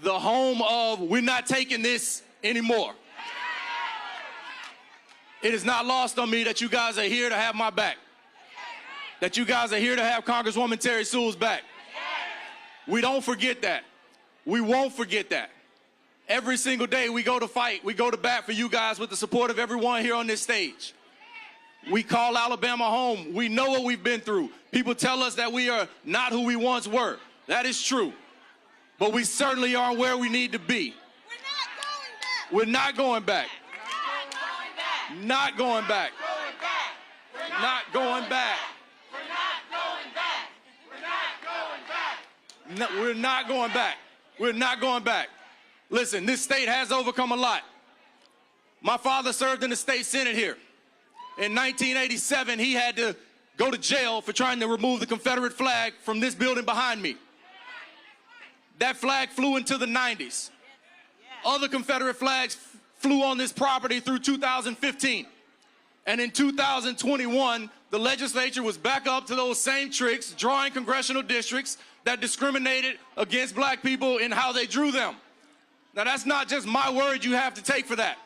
the home of we're not taking this anymore. It is not lost on me that you guys are here to have my back, that you guys are here to have Congresswoman Terry Sewell's back. We don't forget that. We won't forget that. Every single day we go to fight, we go to bat for you guys with the support of everyone here on this stage. We call Alabama home. We know what we've been through. People tell us that we are not who we once were. That is true. But we certainly are where we need to be. We're not going back. Not going back. Not going back. No, we're not going back. We're not going back. Listen, this state has overcome a lot. My father served in the state Senate here. In 1987, he had to go to jail for trying to remove the Confederate flag from this building behind me. That flag flew into the 90s. Other Confederate flags flew on this property through 2015. And in 2021, the legislature was back up to those same tricks, drawing congressional districts that discriminated against black people in how they drew them. Now, that's not just my word you have to take for that.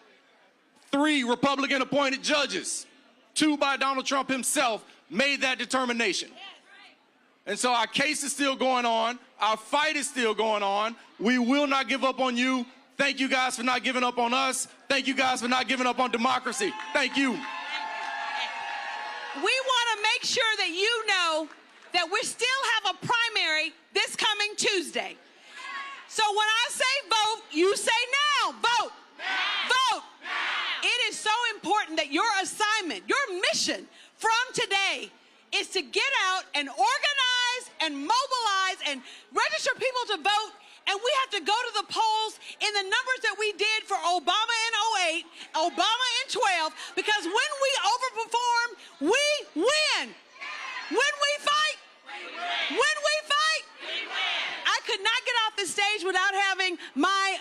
3 Republican-appointed judges, 2 by Donald Trump himself, made that determination. And so our case is still going on. Our fight is still going on. We will not give up on you. Thank you guys for not giving up on us. Thank you guys for not giving up on democracy. Thank you. We want to make sure that you know that we still have a primary this coming Tuesday. So when I say vote, you say now. Vote. Now. Vote. Now. It is so important that your assignment, your mission from today is to get out and organize and mobilize and register people to vote. And we have to go to the polls in the numbers that we did for Obama in 08, Obama in 12, because when we overperform, we win. When we fight, when we fight, I could not get off the stage without having my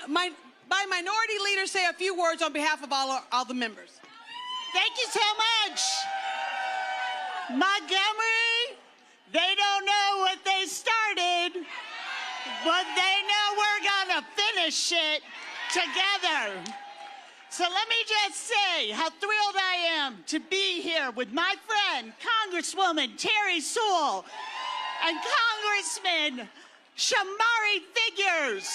minority leader say a few words on behalf of all the members. Thank you so much. Montgomery, they don't know what they started, but they know we're gonna finish it together. So let me just say how thrilled I am to be here with my friend, Congresswoman Terry Sewell, and Congressman Shamari Figures.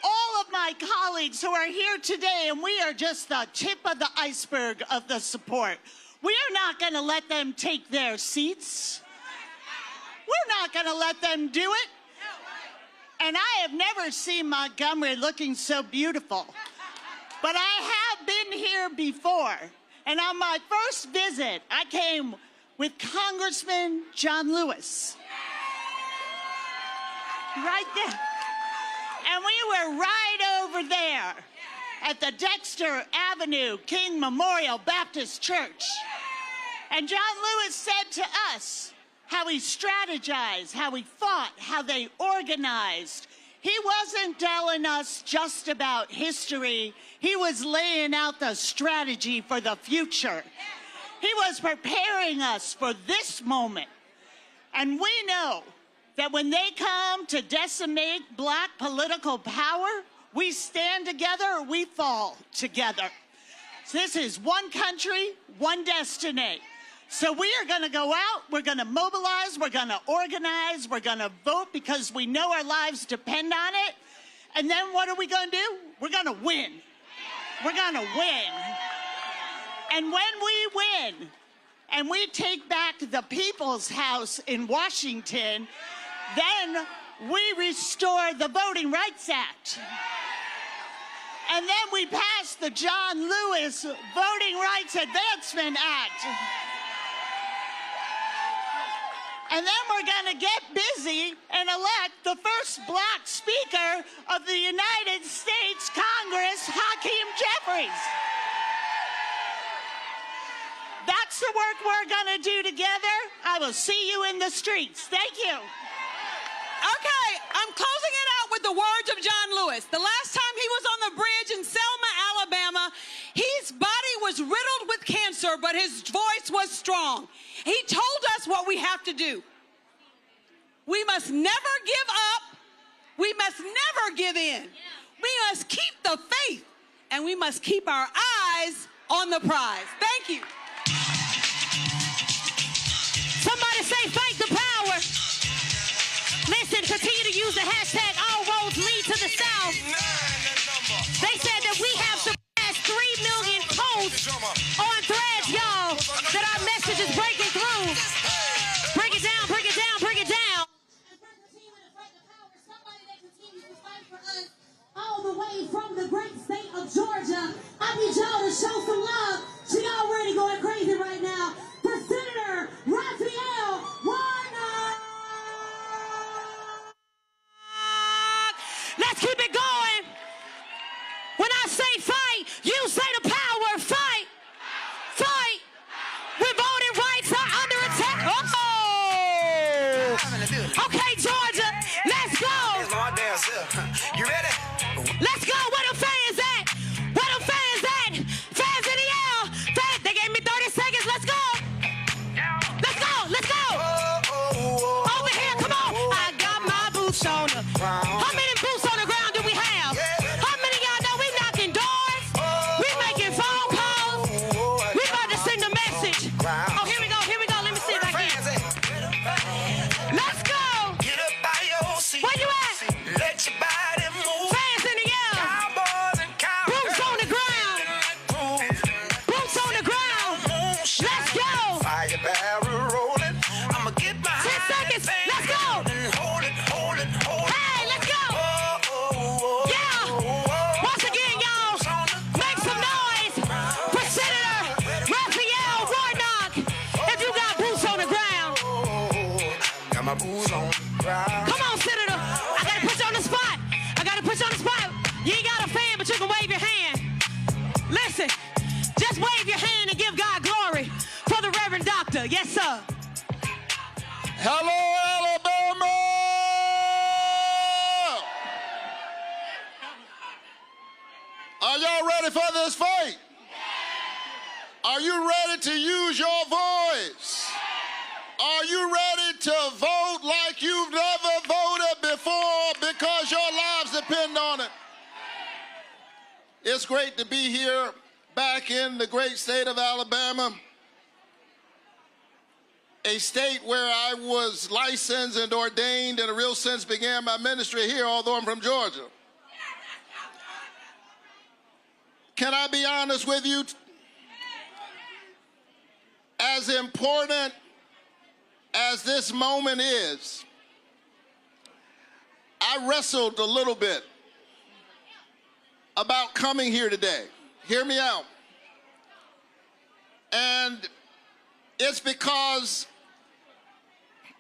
All of my colleagues who are here today, and we are just the tip of the iceberg of the support. We are not gonna let them take their seats. We're not gonna let them do it. And I have never seen Montgomery looking so beautiful. But I have been here before. And on my first visit, I came with Congressman John Lewis. Right there. And we were right over there at the Dexter Avenue King Memorial Baptist Church. And John Lewis said to us how he strategized, how he fought, how they organized. He wasn't telling us just about history. He was laying out the strategy for the future. He was preparing us for this moment. And we know that when they come to decimate black political power, we stand together or we fall together. So this is one country, one destiny. So we are going to go out, we're going to mobilize, we're going to organize, we're going to vote because we know our lives depend on it. And then what are we going to do? We're going to win. We're going to win. And when we win and we take back the People's House in Washington, then we restore the Voting Rights Act. And then we pass the John Lewis Voting Rights Advancement Act. And then we're going to get busy and elect the first black Speaker of the United States Congress, Hakeem Jeffries. That's the work we're going to do together. I will see you in the streets. Thank you. Okay, I'm closing it out with the words of John Lewis. The last time he was on the bridge in Selma, Alabama, his body was riddled with cancer, but his voice was strong. He told us what we have to do. We must never give up. We must never give in. We must keep the faith, and we must keep our eyes on the prize. Thank you. Somebody say fight the power. Listen, continue to use the hashtag all roads lead to the South. They said that we have surpassed 3 million posts on Threads, y'all, that our message is breaking through. Break it down, break it down, break it down. All the way from the great state of Georgia, I need y'all to show some love. She already going crazy right now. For Senator Raphael Warnock. Let's keep it going. When I say fight, you say the power. Fight. Fight. When voting rights are under attack. Oh. Okay, Georgia, let's go. You ready? Come on, Senator. I gotta put you on the spot. I gotta put you on the spot. You ain't got a fan, but you can wave your hand. Listen, just wave your hand and give God glory for the Reverend Doctor. Yes, sir. Hello, Alabama! Are y'all ready for this fight? Are you ready to use your voice? Are you ready to vote like you've never voted before because your lives depend on it? It's great to be here back in the great state of Alabama, a state where I was licensed and ordained in a real sense began my ministry here, although I'm from Georgia. Can I be honest with you? As important as this moment is, I wrestled a little bit about coming here today. Hear me out. And it's because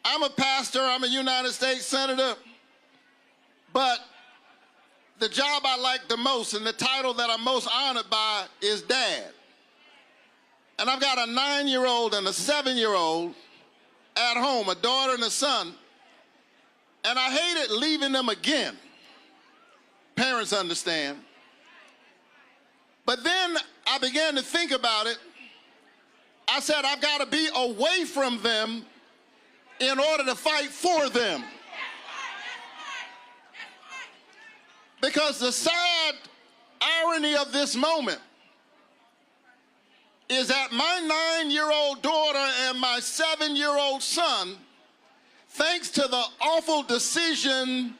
I'm a pastor, I'm a United States Senator, but the job I like the most and the title that I'm most honored by is Dad. And I've got a 9-year-old and a 7-year-old at home, a daughter and a son, and I hated leaving them again. Parents understand. But then I began to think about it. I said, I've got to be away from them in order to fight for them. Because the sad irony of this moment is that my 9-year-old daughter and my 7-year-old son, thanks to the awful decision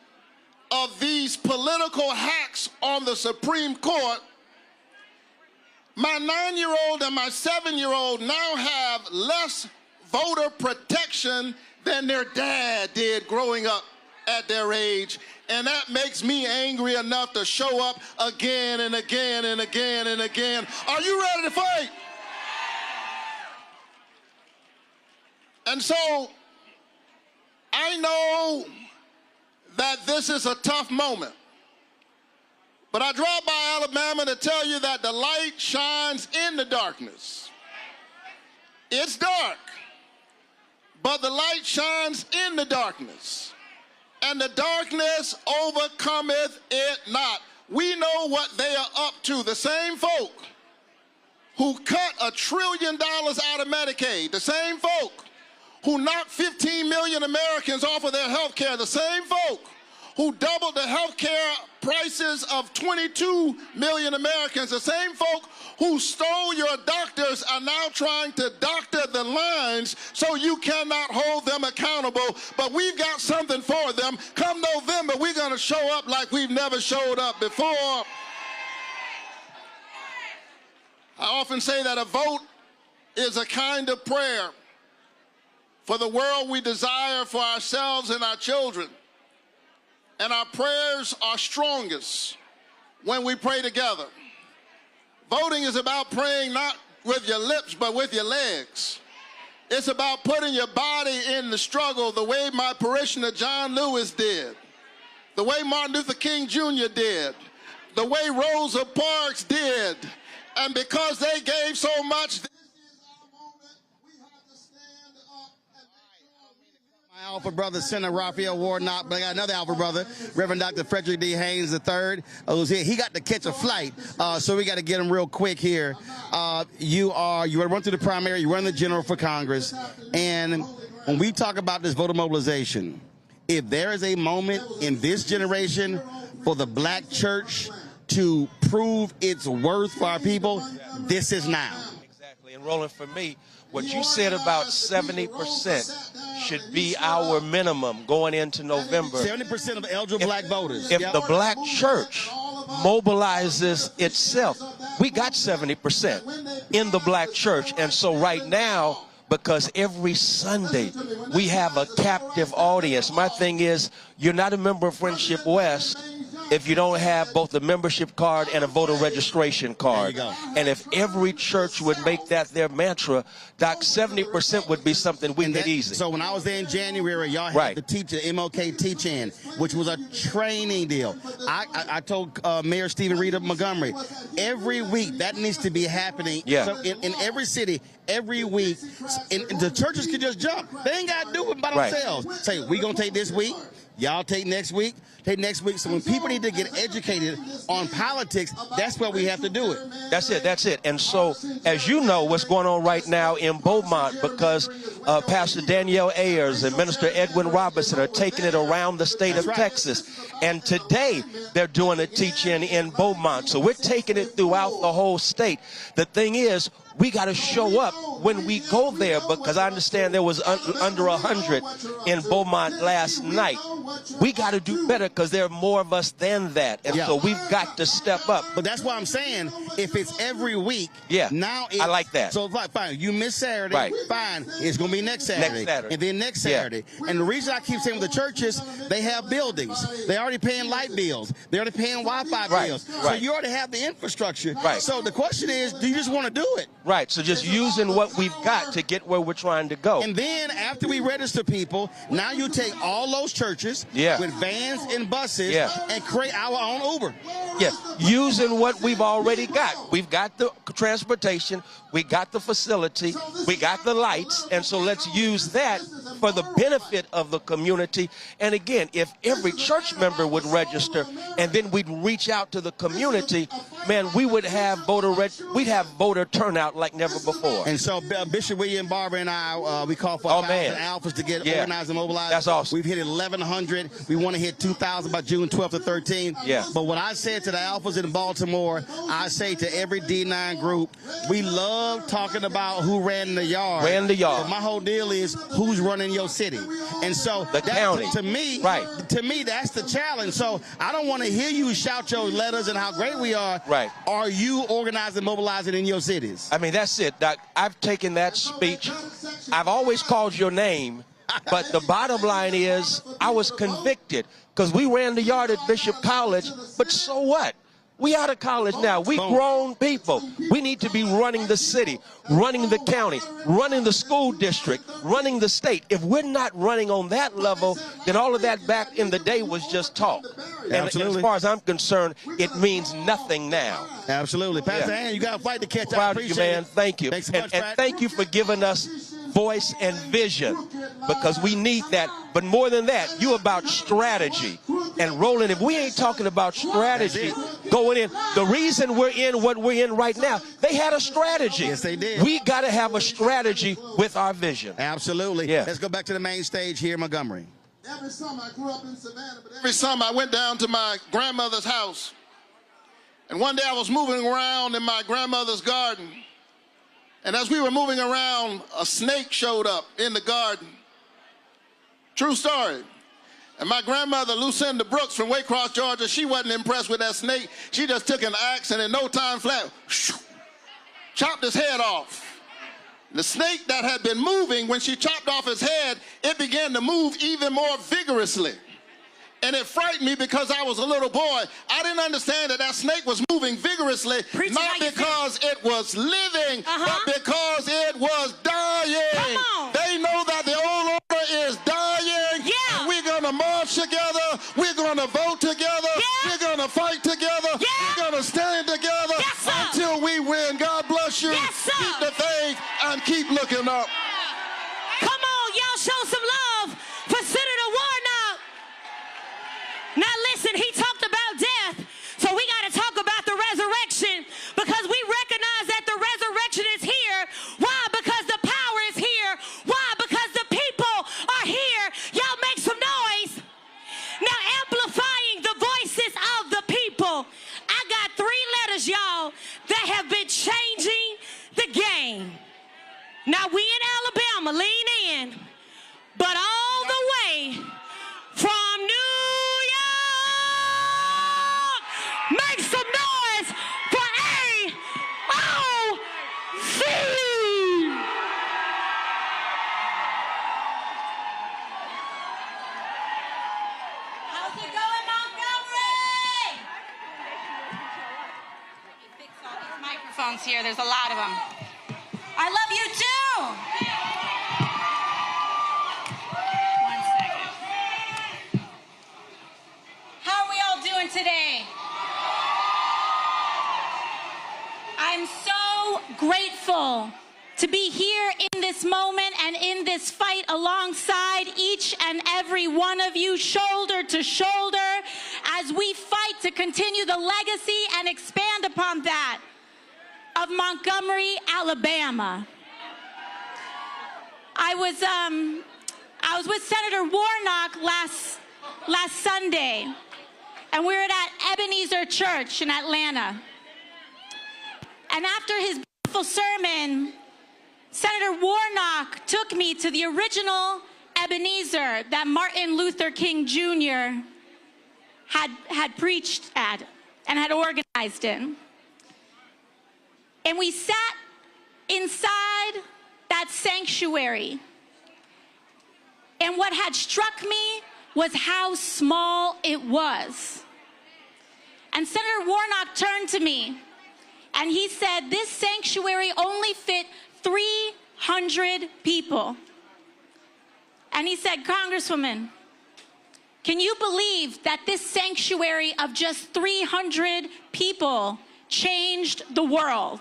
of these political hacks on the Supreme Court, my 9-year-old and my 7-year-old now have less voter protection than their dad did growing up at their age. And that makes me angry enough to show up again and again and again and again. Are you ready to fight? And so I know that this is a tough moment. But I drove by Alabama to tell you that the light shines in the darkness. It's dark, but the light shines in the darkness. And the darkness overcometh it not. We know what they are up to. The same folk who cut $1 trillion out of Medicaid, the same folk who knocked 15 million Americans off of their health care, the same folk who doubled the health care prices of 22 million Americans, the same folk who stole your doctors are now trying to doctor the lines so you cannot hold them accountable. But we've got something for them. Come November, we're going to show up like we've never showed up before. I often say that a vote is a kind of prayer for the world we desire for ourselves and our children. And our prayers are strongest when we pray together. Voting is about praying not with your lips, but with your legs. It's about putting your body in the struggle the way my parishioner John Lewis did, the way Martin Luther King Jr. did, the way Rosa Parks did. And because they gave so much, my alpha brother, Senator Raphael Warnock, but I got another alpha brother, Reverend Dr. Frederick D. Haynes III, who's here. He got to catch a flight, so we got to get him real quick here. You run through the primary, you run the general for Congress, and when we talk about this voter mobilization, if there is a moment in this generation for the black church to prove its worth for our people, this is now. Exactly, and Roland, for me, what you said about 70% should be our minimum going into November. 70% of eligible black voters. If the black church mobilizes itself, we got 70% in the black church. And so right now, because every Sunday we have a captive audience, my thing is, you're not a member of Friendship West, if you don't have both a membership card and a voter registration card. There you go. And if every church would make that their mantra, Doc, 70% would be something we could easy. So when I was there in January, y'all had Right. the MLK teach-in, which was a training deal. I told Mayor Stephen Reed of Montgomery, every week that needs to be happening. Yeah. So in every city, every week, and the churches can just jump. They ain't got to do it by Right. themselves. Say, we going to take this week. Y'all take next week. Take next week. So when people need to get educated on politics, that's where we have to do it. That's it. That's it. And so, as you know, what's going on right now in Beaumont, because Pastor Danielle Ayers and Minister Edwin Robinson are taking it around the state of Texas. And today, they're doing a teach-in in Beaumont. So we're taking it throughout the whole state. The thing is, we got to show up when we go there, because I understand there was under 100 in Beaumont last night. We got to do better because there are more of us than that. And so we've got to step up. But that's why I'm saying, if it's every week, now it's, I like that. So like, fine, you miss Saturday, Right. fine, it's going to be next Saturday. And then next Saturday. And the reason I keep saying with the churches, they have buildings. They already paying light bills. They're already paying Wi-Fi bills. So you already have the infrastructure. Right. So the question is, do you just want to do it? Right, so just using what we've got to get where we're trying to go. And then after we register people, now you take all those churches with vans and buses and create our own Uber. Yeah, using what we've already got. We've got the transportation, we got the facility, we got the lights, and so let's use that for the benefit of the community. And again, if every church member would register and then we'd reach out to the community, man, we would have voter turnout like never before. And so Bishop William Barber and I, we call for 1,000 alphas to get organized and mobilized. That's awesome. We've hit 1,100. We want to hit 2,000 by June 12th or 13th. Yeah. But what I said to the alphas in Baltimore, I say to every D9 group, we love talking about who ran the yard. But my whole deal is who's running your city. And so the county. To me, that's the challenge. So I don't want to hear you shout your letters and how great we are. Right. Are you organizing, mobilizing in your cities? I mean, that's it, Doc. I've taken that speech. I've always called your name, but the bottom line is I was convicted because we ran the yard at Bishop College, but so what? We out of college now. We grown people. We need to be running the city, running the county, running the school district, running the state. If we're not running on that level, then all of that back in the day was just talk. And as far as I'm concerned, it means nothing now. Absolutely. Pastor Ann, you got to fight to catch up. Proud of you, man. Thank you. Thanks so much, and thank you for giving us voice and vision, because we need that. But more than that, you about strategy. And Roland, if we ain't talking about strategy going in, the reason we're in what we're in right now, they had a strategy. Yes, they did. We got to have a strategy with our vision. Absolutely. Yeah. Let's go back to the main stage here in Montgomery. Every summer I grew up in Savannah, but every summer I went down to my grandmother's house. And one day I was moving around in my grandmother's garden. And as we were moving around, a snake showed up in the garden. True story. And my grandmother, Lucinda Brooks from Waycross, Georgia, she wasn't impressed with that snake. She just took an axe and in no time flat, chopped his head off. The snake that had been moving, when she chopped off his head, it began to move even more vigorously. And it frightened me because I was a little boy. I didn't understand that that snake was moving vigorously, not because it was living, but because it was dying. They know that the old order is dying. Yeah. We're going to march together. We're going to vote together. Yeah. We're going to fight together. Yeah. We're going to stand together until we win. God bless you. Keep the faith and keep looking up. Come on, y'all show some love for Senator Warnock. Now listen, he talked about death, so we got to talk about the resurrection, because we recognize that the resurrection is here. Why? Because the power is here. Why? Because the people are here. Y'all make some noise. Now, amplifying the voices of the people. I got 3 letters, y'all, that have been changing the game. Now, we in Alabama, lean in, but all the way from New York, make some noise for AOC. How's it going, Montgomery? There's a lot of them. I love you too. One second. How are we all doing today? I'm so grateful to be here in this moment and in this fight alongside each and every one of you, shoulder to shoulder, as we fight to continue the legacy and expand upon that of Montgomery, Alabama. I was with Senator Warnock last Sunday, and we were at Ebenezer Church in Atlanta. And after his beautiful sermon, Senator Warnock took me to the original Ebenezer that Martin Luther King Jr. had preached at and had organized in. And we sat inside that sanctuary. And what had struck me was how small it was. And Senator Warnock turned to me and he said, this sanctuary only fit 300 people. And he said, Congresswoman, can you believe that this sanctuary of just 300 people changed the world?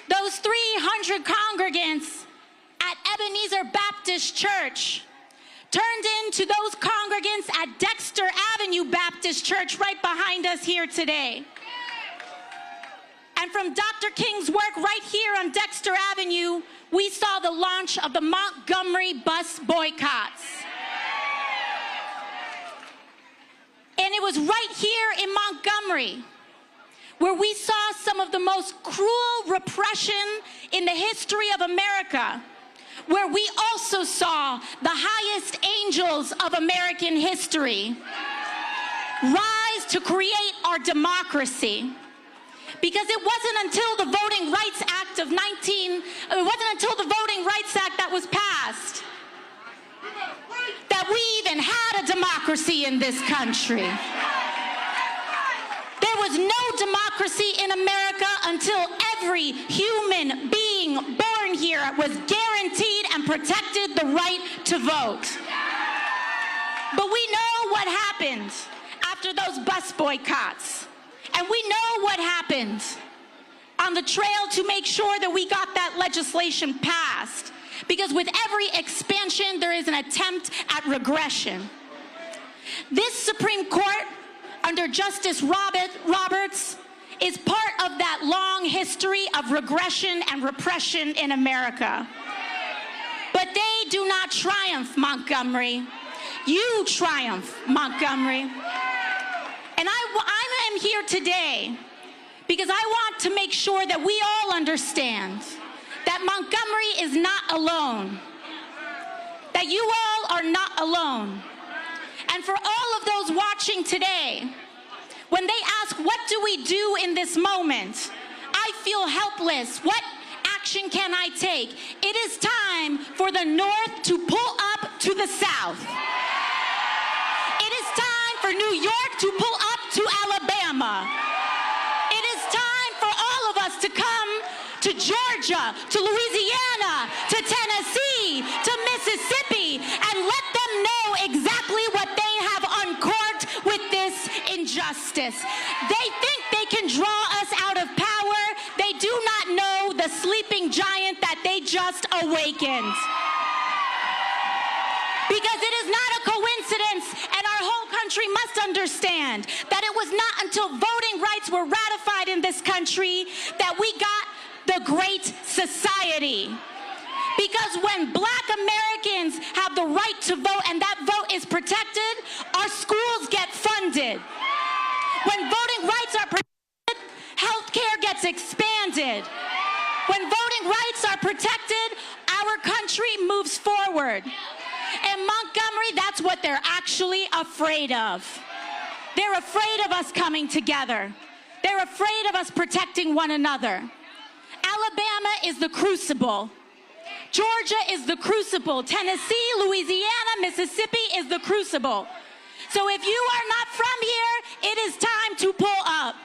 Those 300 congregants at Ebenezer Baptist Church turned into those congregants at Dexter Avenue Baptist Church right behind us here today. And from Dr. King's work right here on Dexter Avenue, we saw the launch of the Montgomery bus boycotts. And it was right here in Montgomery where we saw some of the most cruel repression in the history of America, where we also saw the highest angels of American history rise to create our democracy. Because it wasn't until the Voting Rights Act of that was passed that we even had a democracy in this country. There was no democracy in America until every human being born here was guaranteed and protected the right to vote. But we know what happened after those bus boycotts. And we know what happened on the trail to make sure that we got that legislation passed. Because with every expansion, there is an attempt at regression. This Supreme Court, under Justice Roberts, is part of that long history of regression and repression in America. But they do not triumph, Montgomery. You triumph, Montgomery. And I am here today because I want to make sure that we all understand that Montgomery is not alone, that you all are not alone. And for all of those watching today, when they ask, what do we do in this moment? I feel helpless. What action can I take? It is time for the North to pull up to the South. It is time for New York to pull up to Alabama. It is time for all of us to come to Georgia, to Louisiana, to Tennessee, to Mississippi, and let them know exactly what they have uncorked with this injustice. They think they can draw us out of power. They do not know the sleeping giant that they just awakened. Because it is not a coincidence, and our whole country must understand that it was not until voting rights were ratified in this country that we got the Great Society. Because when Black Americans have the right to vote and that vote is protected, our schools get funded. When voting rights are protected, health care gets expanded. When voting rights are protected, our country moves forward. And Montgomery, that's what they're actually afraid of. They're afraid of us coming together. They're afraid of us protecting one another. Alabama is the crucible. Georgia is the crucible. Tennessee, Louisiana, Mississippi is the crucible. So if you are not from here, it is time to pull up.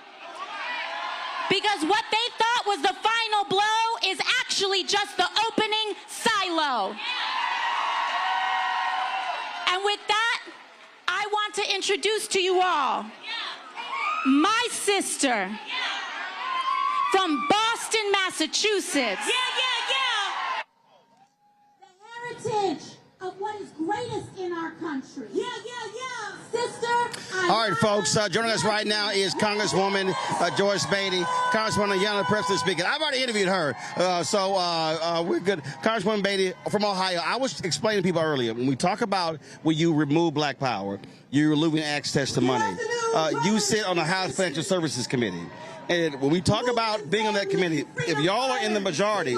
Because what they thought was the final blow is actually just the opening silo. And with that, I want to introduce to you all my sister from Boston, Massachusetts. The heritage of what is greatest in our country. Sister. All right, folks, joining us right now is Congresswoman Joyce Beatty. Congresswoman Yana Preston speaking. I've already interviewed her, so we're good. Congresswoman Beatty from Ohio. I was explaining to people earlier, when we talk about when you remove black power, you're removing access to money. You sit on the House Financial Services Committee. And when we talk about being on that committee, if y'all are in the majority,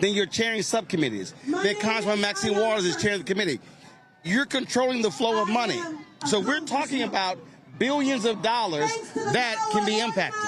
then you're chairing subcommittees. Then Congresswoman Maxine Waters is chairing the committee. You're controlling the flow of money. So we're talking about billions of dollars that can be impacted.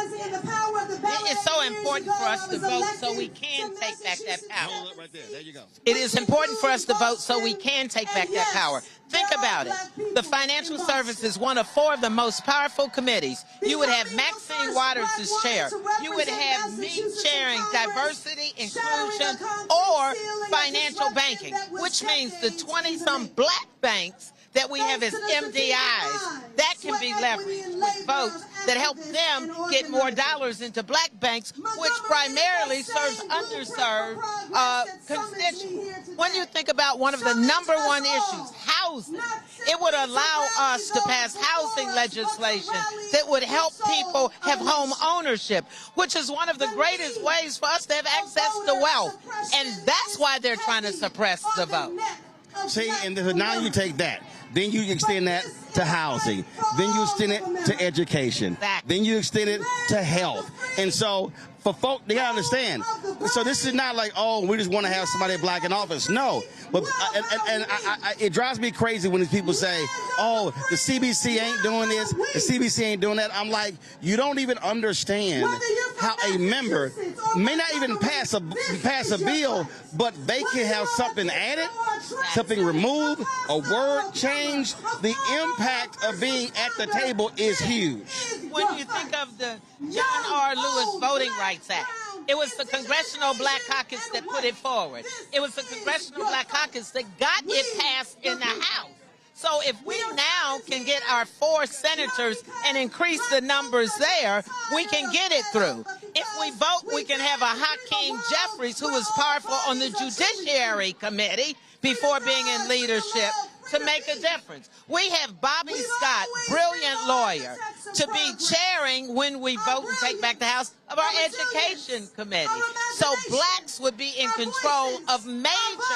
It's so important for us to vote so we can take back that power. Hold it right there. There you go. It is important for us to vote so we can take back that power. Think about it. The Financial Services is one of 4 of the most powerful committees. You would have Maxine Waters as chair. You would have me chairing diversity, inclusion, or financial banking, which means the 20-some black banks that we have as MDIs, that can be leveraged with votes that help them get more dollars into black banks, which primarily serves underserved constituents. When you think about one of the #1 issues, housing, it would allow us to pass housing legislation that would help people have home ownership, which is one of the greatest ways for us to have access to wealth. And that's why they're trying to suppress the vote. See, and now you take that. Then you extend that to housing. Then you extend it to education. Then you extend it to health. And so for folk, they gotta understand. So this is not like, oh, we just want to have somebody black in office. No. But it drives me crazy when these people say, oh, the CBC ain't doing this, the CBC ain't doing that. I'm like, you don't even understand how a member may not even pass a bill, but they can have something added, something removed, a word change. The impact of being at the table is huge. When you think of the John R. Lewis Voting Rights Act, it was the Congressional Black Caucus that put it forward. It was the Congressional Black Caucus that got it passed in the House. So if we now can get our 4 senators and increase the numbers there, we can get it through. If we vote, we can have a Hakeem Jeffries, who was powerful on the Judiciary Committee before being in leadership, to make a difference. We have Bobby Scott, brilliant lawyer, to be chairing when we vote and take back the House of our Education Committee. So blacks would be in control of major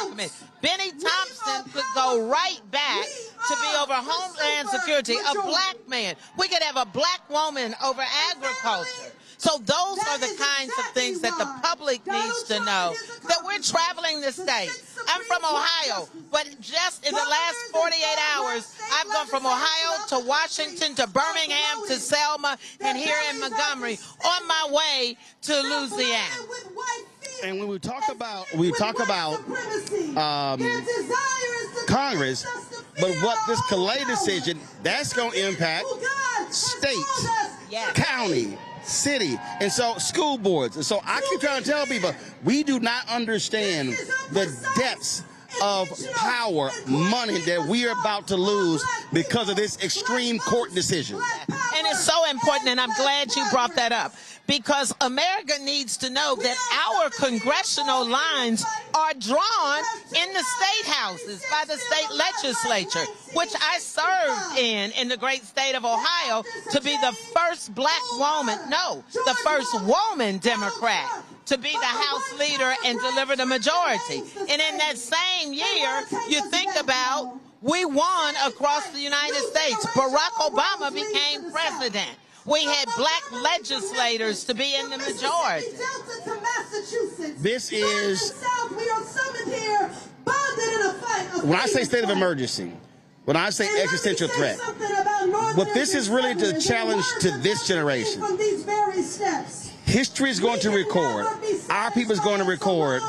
committees. Benny Thompson could go right back to be over Homeland Security, a black man. We could have a black woman over agriculture. So those are the kinds of things that the public needs to know, that we're traveling the state. I'm from Ohio, but just in the last 48 hours, I've gone from Ohio to Washington to Birmingham to Selma and here in Montgomery on my way to Louisiana. And when we talk about Congress, but what this Calais decision, that's going to impact states, county, city, and so school boards. And so I keep trying to tell people, we do not understand the depths of power, money that we are about to lose because of this extreme court decision. And it's so important, and I'm glad you brought that up, because America needs to know that our congressional lines are drawn in the state houses by the state legislature, which I served in the great state of Ohio, to be the first black woman, the first woman Democrat to be the House leader and deliver the majority. And in that same year, you think about, we won across the United States. Barack Obama became president. We had black legislators to be in the majority. This is, when I say state of emergency, when I say existential threat, what this is really the challenge to this generation. History is going to record, our people is going to record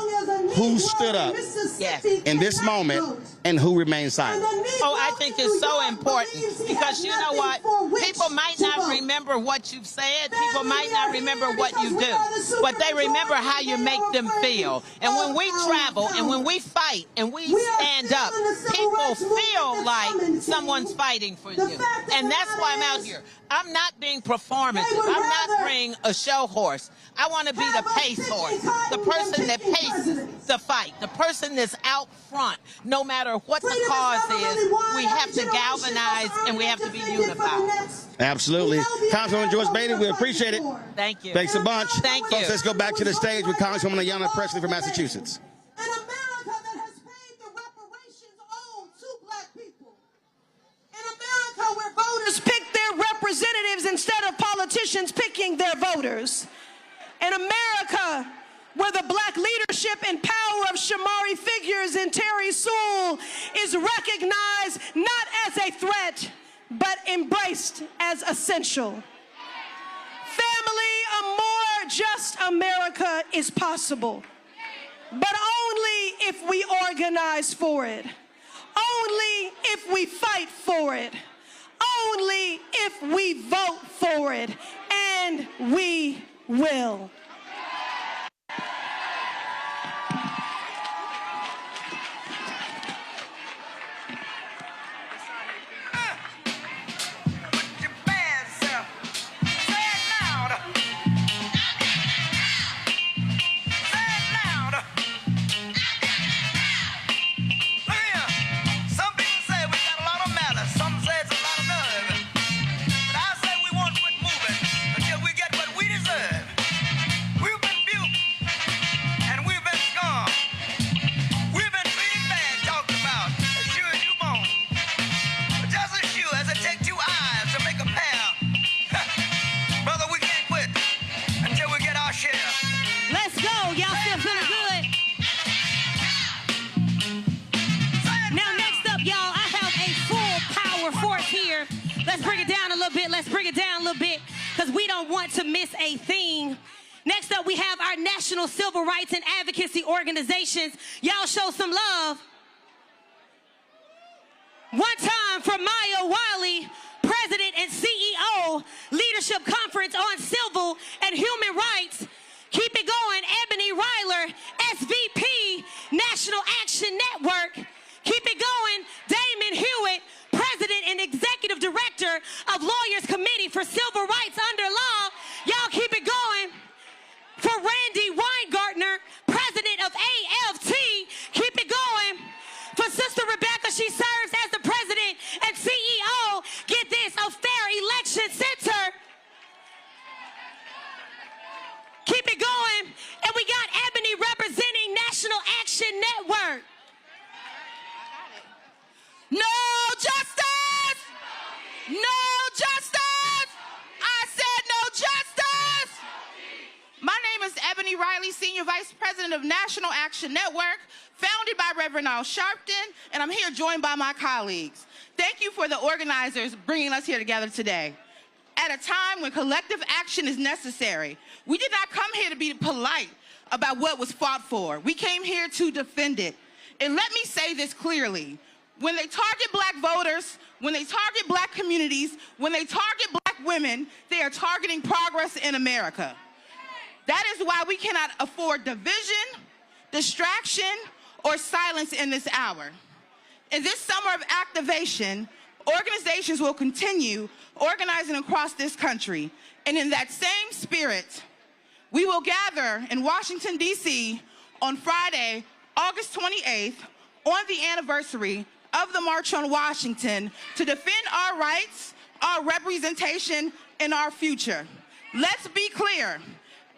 who stood up Yes. in this moment and who remained silent. Oh, I think it's so important because you know what? People might not remember what you've said. People might not remember what you do, but they remember how you make them feel. And when we travel and when we fight and we stand up, people feel like someone's fighting for you. And that's why I'm out here. I'm not being performative. I'm not being a show horse. I want to be the pace horse, the person that paces the fight, the person that's out front. No matter what the cause is, we have to galvanize and we have to be unified. Absolutely. Councilwoman Joyce Beatty, we appreciate it. Thank you. Thanks a bunch. Thank you. Folks, let's go back to the stage with Congresswoman Ayanna Pressley from Massachusetts. An America that has paid the reparations owed to black people. An America where voters pick their representatives instead of politicians picking their voters. An America where the black leadership and power of Shamari figures in Terry Sewell is recognized not as a threat, but embraced as essential. Family, a more just America is possible, but only if we organize for it, only if we fight for it, only if we vote for it, and we will. Let's bring it down a little bit because we don't want to miss a thing. Next up, we have our national civil rights and advocacy organizations. Y'all show some love. One time for Maya Wiley, President and CEO, Leadership Conference on Civil and Human Rights. Keep it going, Ebony Ryler, SVP, National Action Network. Keep it going, Damon Hewitt, President and Executive Director of Lawyers Committee for Civil Rights Under Law. Y'all keep it going. For Randy Weingartner, President of AFT, keep it going. For Sister Rebecca, she serves as the President and CEO, get this, of Fair Election Center. Keep it going. And we got Ebony representing National Action Network. No justice! No justice! I said no justice! My name is Ebony Riley, Senior Vice President of National Action Network, founded by Reverend Al Sharpton, and I'm here joined by my colleagues. Thank you for the organizers bringing us here together today. At a time when collective action is necessary, we did not come here to be polite about what was fought for. We came here to defend it. And let me say this clearly. When they target black voters, when they target black communities, when they target black women, they are targeting progress in America. That is why we cannot afford division, distraction, or silence in this hour. In this summer of activation, organizations will continue organizing across this country. And in that same spirit, we will gather in Washington, D.C. on Friday, August 28th, on the anniversary of the March on Washington to defend our rights, our representation, and our future. Let's be clear.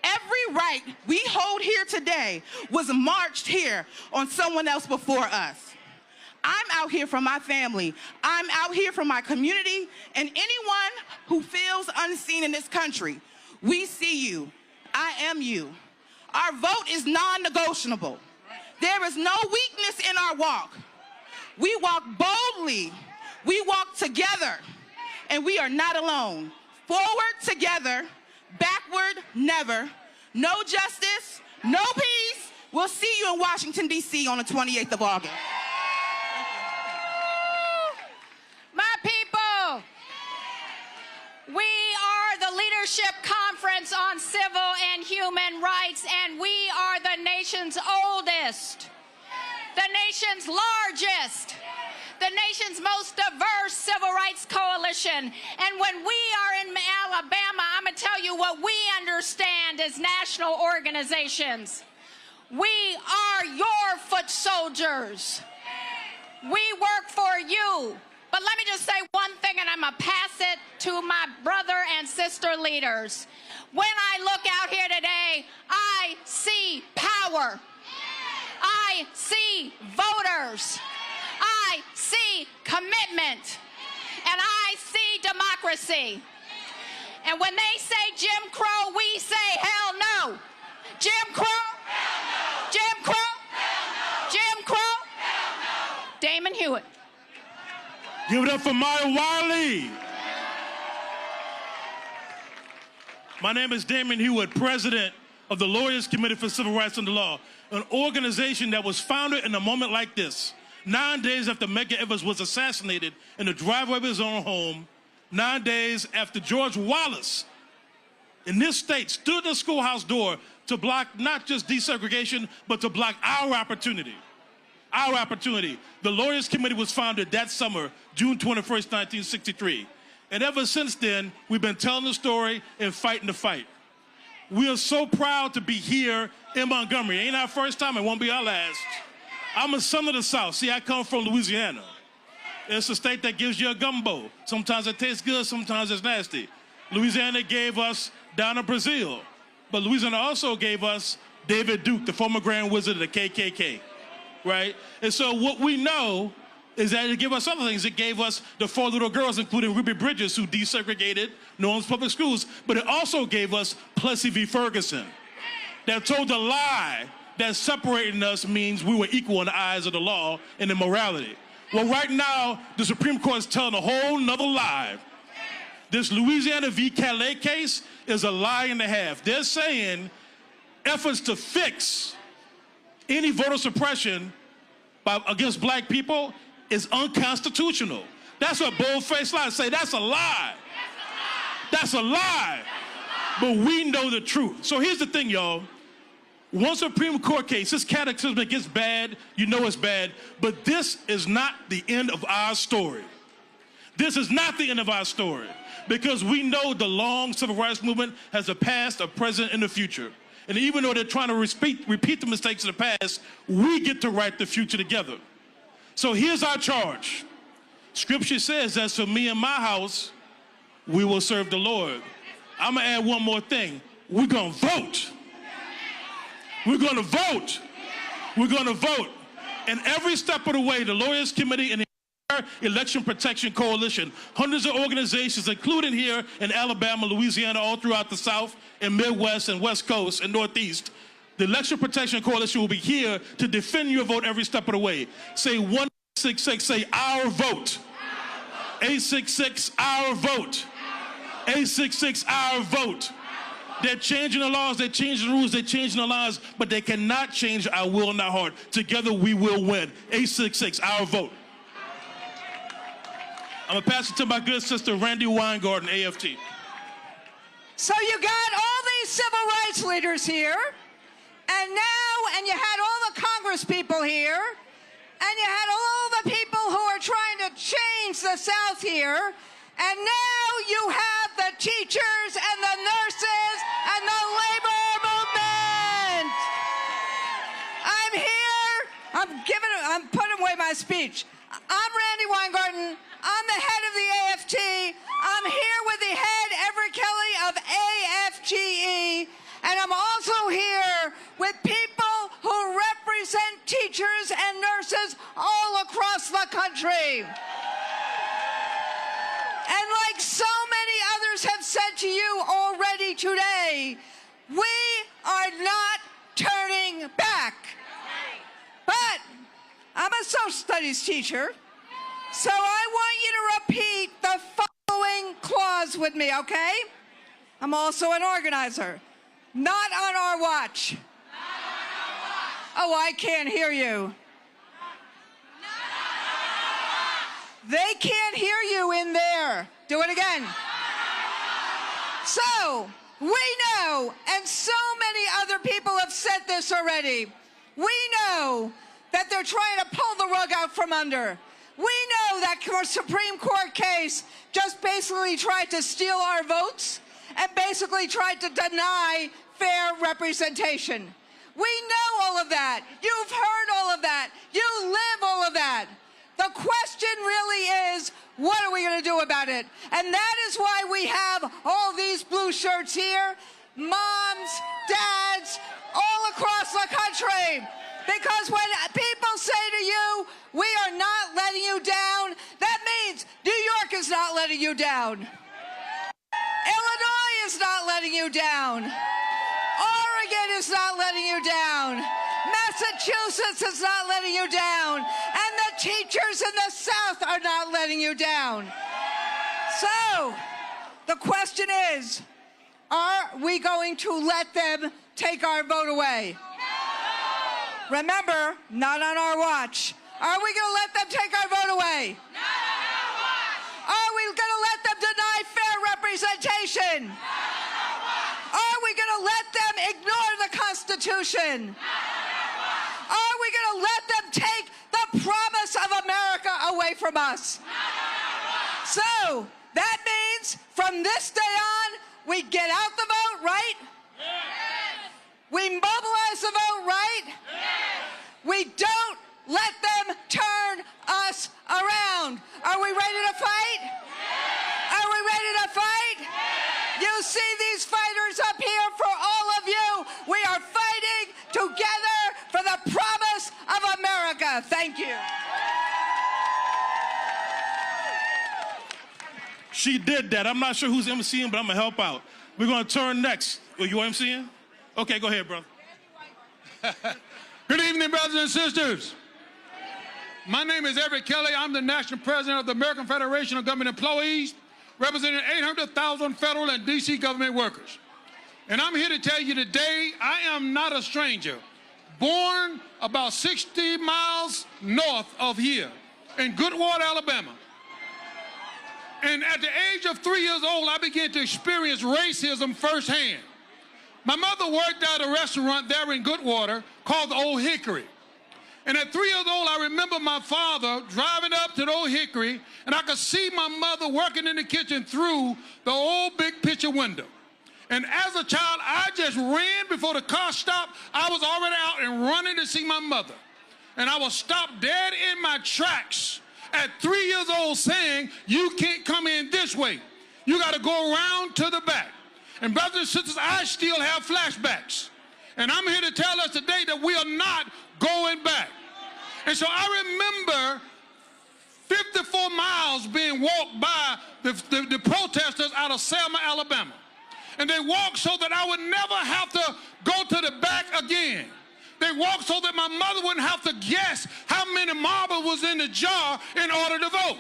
Every right we hold here today was marched here on someone else before us. I'm out here for my family. I'm out here for my community and anyone who feels unseen in this country. We see you. I am you. Our vote is non-negotiable. There is no weakness in our walk. We walk boldly, we walk together, and we are not alone. Forward together, backward never. No justice, no peace, We'll see you in Washington, D.C. on the 28th of August. My people, we are the Leadership Conference on Civil and Human Rights, and we are the nation's oldest, the nation's largest, the nation's most diverse civil rights coalition. And when we are in Alabama, I'm going to tell you what we understand as national organizations. We are your foot soldiers. We work for you. But let me just say one thing, and I'm going to pass it to my brother and sister leaders. When I look out here today, I see power. I see voters. I see commitment. And I see democracy. And when they say Jim Crow, we say hell no. Jim Crow? Hell no. Jim Crow? Hell no. Jim Crow? Hell no. Damon Hewitt. Give it up for Maya Wiley. My name is Damon Hewitt, president of the Lawyers Committee for Civil Rights and the Law, an organization that was founded in a moment like this. 9 days after Medgar Evers was assassinated in the driveway of his own home, 9 days after George Wallace in this state stood at the schoolhouse door to block not just desegregation, but to block our opportunity. Our opportunity. The Lawyers Committee was founded that summer, June 21st, 1963. And ever since then, we've been telling the story and fighting the fight. We are so proud to be here in Montgomery. Ain't our first time, it won't be our last. I'm a son of the South. See, I come from Louisiana. It's a state that gives you a gumbo. Sometimes it tastes good, sometimes it's nasty. Louisiana gave us down in Brazil. But Louisiana also gave us David Duke, the former Grand Wizard of the KKK. Right? And so what we know is that it gave us other things. It gave us the 4 little girls, including Ruby Bridges, who desegregated New Orleans public schools. But it also gave us Plessy v. Ferguson, that told the lie that separating us means we were equal in the eyes of the law and in morality. Well, right now, the Supreme Court is telling a whole nother lie. This Louisiana v. Calais case is a lie and a half. They're saying efforts to fix any voter suppression against black people is unconstitutional. That's what bold-faced lies say. That's a lie. That's a lie. But we know the truth. So here's the thing, y'all. One Supreme Court case, this cataclysm gets bad, you know it's bad, but this is not the end of our story. This is not the end of our story, because we know the long civil rights movement has a past, a present, and a future. And even though they're trying to repeat the mistakes of the past, we get to write the future together. So here's our charge. Scripture says that for me and my house, we will serve the Lord. I'm going to add one more thing. We're going to vote. We're going to vote. We're going to vote. And every step of the way, the Lawyers Committee and the Election Protection Coalition, hundreds of organizations, including here in Alabama, Louisiana, all throughout the South and Midwest and West Coast and Northeast, the Election Protection Coalition will be here to defend your vote every step of the way. Say 166, say our vote. 866, our vote. 866, our vote. They're changing the laws, they're changing the rules, they're changing the laws, but they cannot change our will and our heart. Together we will win. 866, our vote. I'm going to pass it to my good sister, Randy Weingarten, AFT. So you got all these civil rights leaders here, and you had all the Congress people here, and you had all the people who are trying to change the South here, and now you have the teachers and the nurses and the labor movement. I'm here, I'm putting away my speech. I'm Randy Weingarten. I'm the head of the AFT. I'm here with the head, Everett Kelly of AFGE. And I'm also here with people who represent teachers and nurses all across the country. And like so many others have said to you already today, we are not turning back. But I'm a social studies teacher, so I want you to repeat the following clause with me, okay? I'm also an organizer. Not on our watch. Oh, I can't hear you. They can't hear you in there. Do it again. So, we know, and so many other people have said this already, we know that they're trying to pull the rug out from under. We know that Supreme Court case just basically tried to steal our votes and basically tried to deny fair representation. We know all of that. You've heard all of that. You live all of that. The question really is, what are we going to do about it? And that is why we have all these blue shirts here, moms, dads, all across the country. Because when people say to you, we are not letting you down, that means New York is not letting you down. Illinois is not letting you down. Oregon is not letting you down. Massachusetts is not letting you down. And the teachers in the South are not letting you down. So, the question is, are we going to let them take our vote away? Remember, not on our watch. Are we going to let them take our vote away? Not on our watch. Are we going to let them deny fair representation? Not on our watch. Are we going to let them ignore the Constitution? Not on our watch. Are we going to let them take the promise of America away from us? Not on our watch. So, that means from this day on, we get out the vote, right? Yes. We mobilize the vote, right? Yes. We don't let them turn us around. Are we ready to fight? Yes. Are we ready to fight? Yes. You see these fighters up here, for all of you. We are fighting together for the promise of America. Thank you. She did that. I'm not sure who's emceeing, but I'm going to help out. We're going to turn next. Are you emceeing? Okay, go ahead, brother. Good evening, brothers and sisters. My name is Eric Kelly. I'm the national president of the American Federation of Government Employees, representing 800,000 federal and D.C. government workers. And I'm here to tell you today, I am not a stranger. Born about 60 miles north of here in Goodwater, Alabama. And at the age of 3 years old, I began to experience racism firsthand. My mother worked at a restaurant there in Goodwater called the Old Hickory. And at 3 years old, I remember my father driving up to the Old Hickory, and I could see my mother working in the kitchen through the old big picture window. And as a child, I just ran before the car stopped. I was already out and running to see my mother. And I was stopped dead in my tracks at 3 years old saying, you can't come in this way. You got to go around to the back. And brothers and sisters, I still have flashbacks. And I'm here to tell us today that we are not going back. And so I remember 54 miles being walked by the protesters out of Selma, Alabama. And they walked so that I would never have to go to the back again. They walked so that my mother wouldn't have to guess how many marbles was in the jar in order to vote.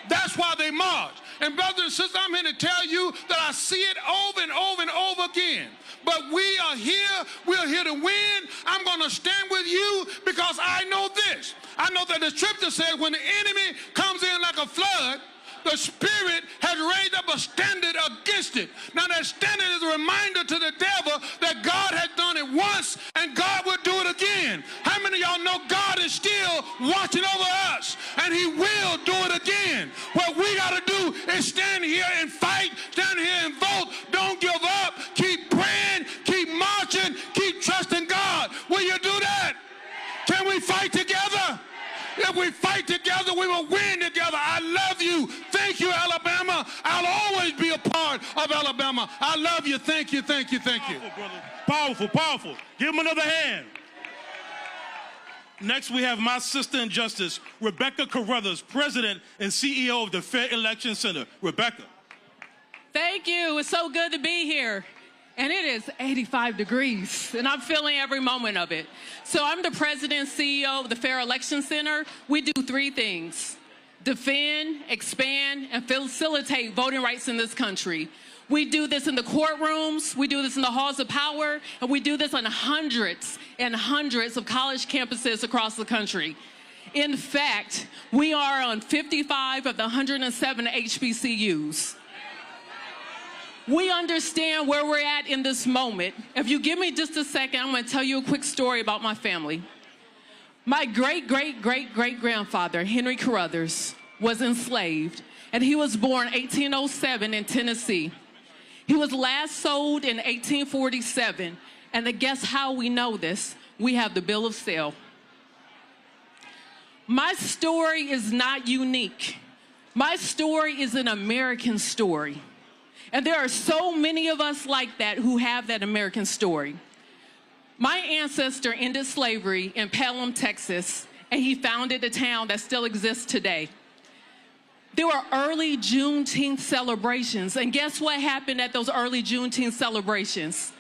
That's why they marched. And brothers and sisters, I'm here to tell you that I see it over and over and over again. But we are here. We are here to win. I'm going to stand with you because I know this. I know that the scripture says when the enemy comes in like a flood, the Spirit has raised up a standard against it. Now that standard is a reminder to the devil that God has done it once and God will do it again. How many of y'all know God is still watching over us and he will do it again? What we got to do is stand here and fight, stand here and vote. Don't give up. Keep praying, keep marching, keep trusting God. Will you do that? Can we fight together? If we fight together, we will win together. I love you. Thank you, Alabama. I'll always be a part of Alabama. I love you. Thank you, thank you, thank you. Powerful, brother. Powerful, powerful. Give him another hand. Next, we have my sister in justice, Rebecca Carruthers, President and CEO of the Fair Election Center. Rebecca. Thank you. It's so good to be here. And it is 85 degrees, and I'm feeling every moment of it. So I'm the president and CEO of the Fair Election Center. We do three things: defend, expand, and facilitate voting rights in this country. We do this in the courtrooms, we do this in the halls of power, and we do this on hundreds and hundreds of college campuses across the country. In fact, we are on 55 of the 107 HBCUs. We understand where we're at in this moment. If you give me just a second, I'm going to tell you a quick story about my family. My great-great-great-great-grandfather, Henry Carruthers, was enslaved, and he was born 1807 in Tennessee. He was last sold in 1847, and guess how we know this? We have the bill of sale. My story is not unique. My story is an American story. And there are so many of us like that who have that American story. My ancestor ended slavery in Pelham, Texas, and he founded a town that still exists today. There were early Juneteenth celebrations, and guess what happened at those early Juneteenth celebrations?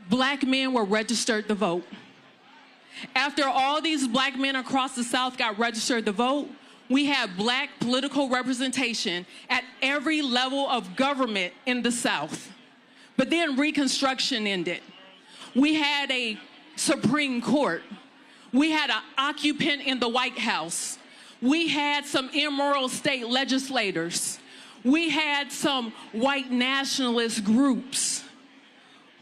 Black men were registered to vote. After all these black men across the South got registered to vote, we had black political representation at every level of government in the South. But then Reconstruction ended. We had a Supreme Court. We had an occupant in the White House. We had some immoral state legislators. We had some white nationalist groups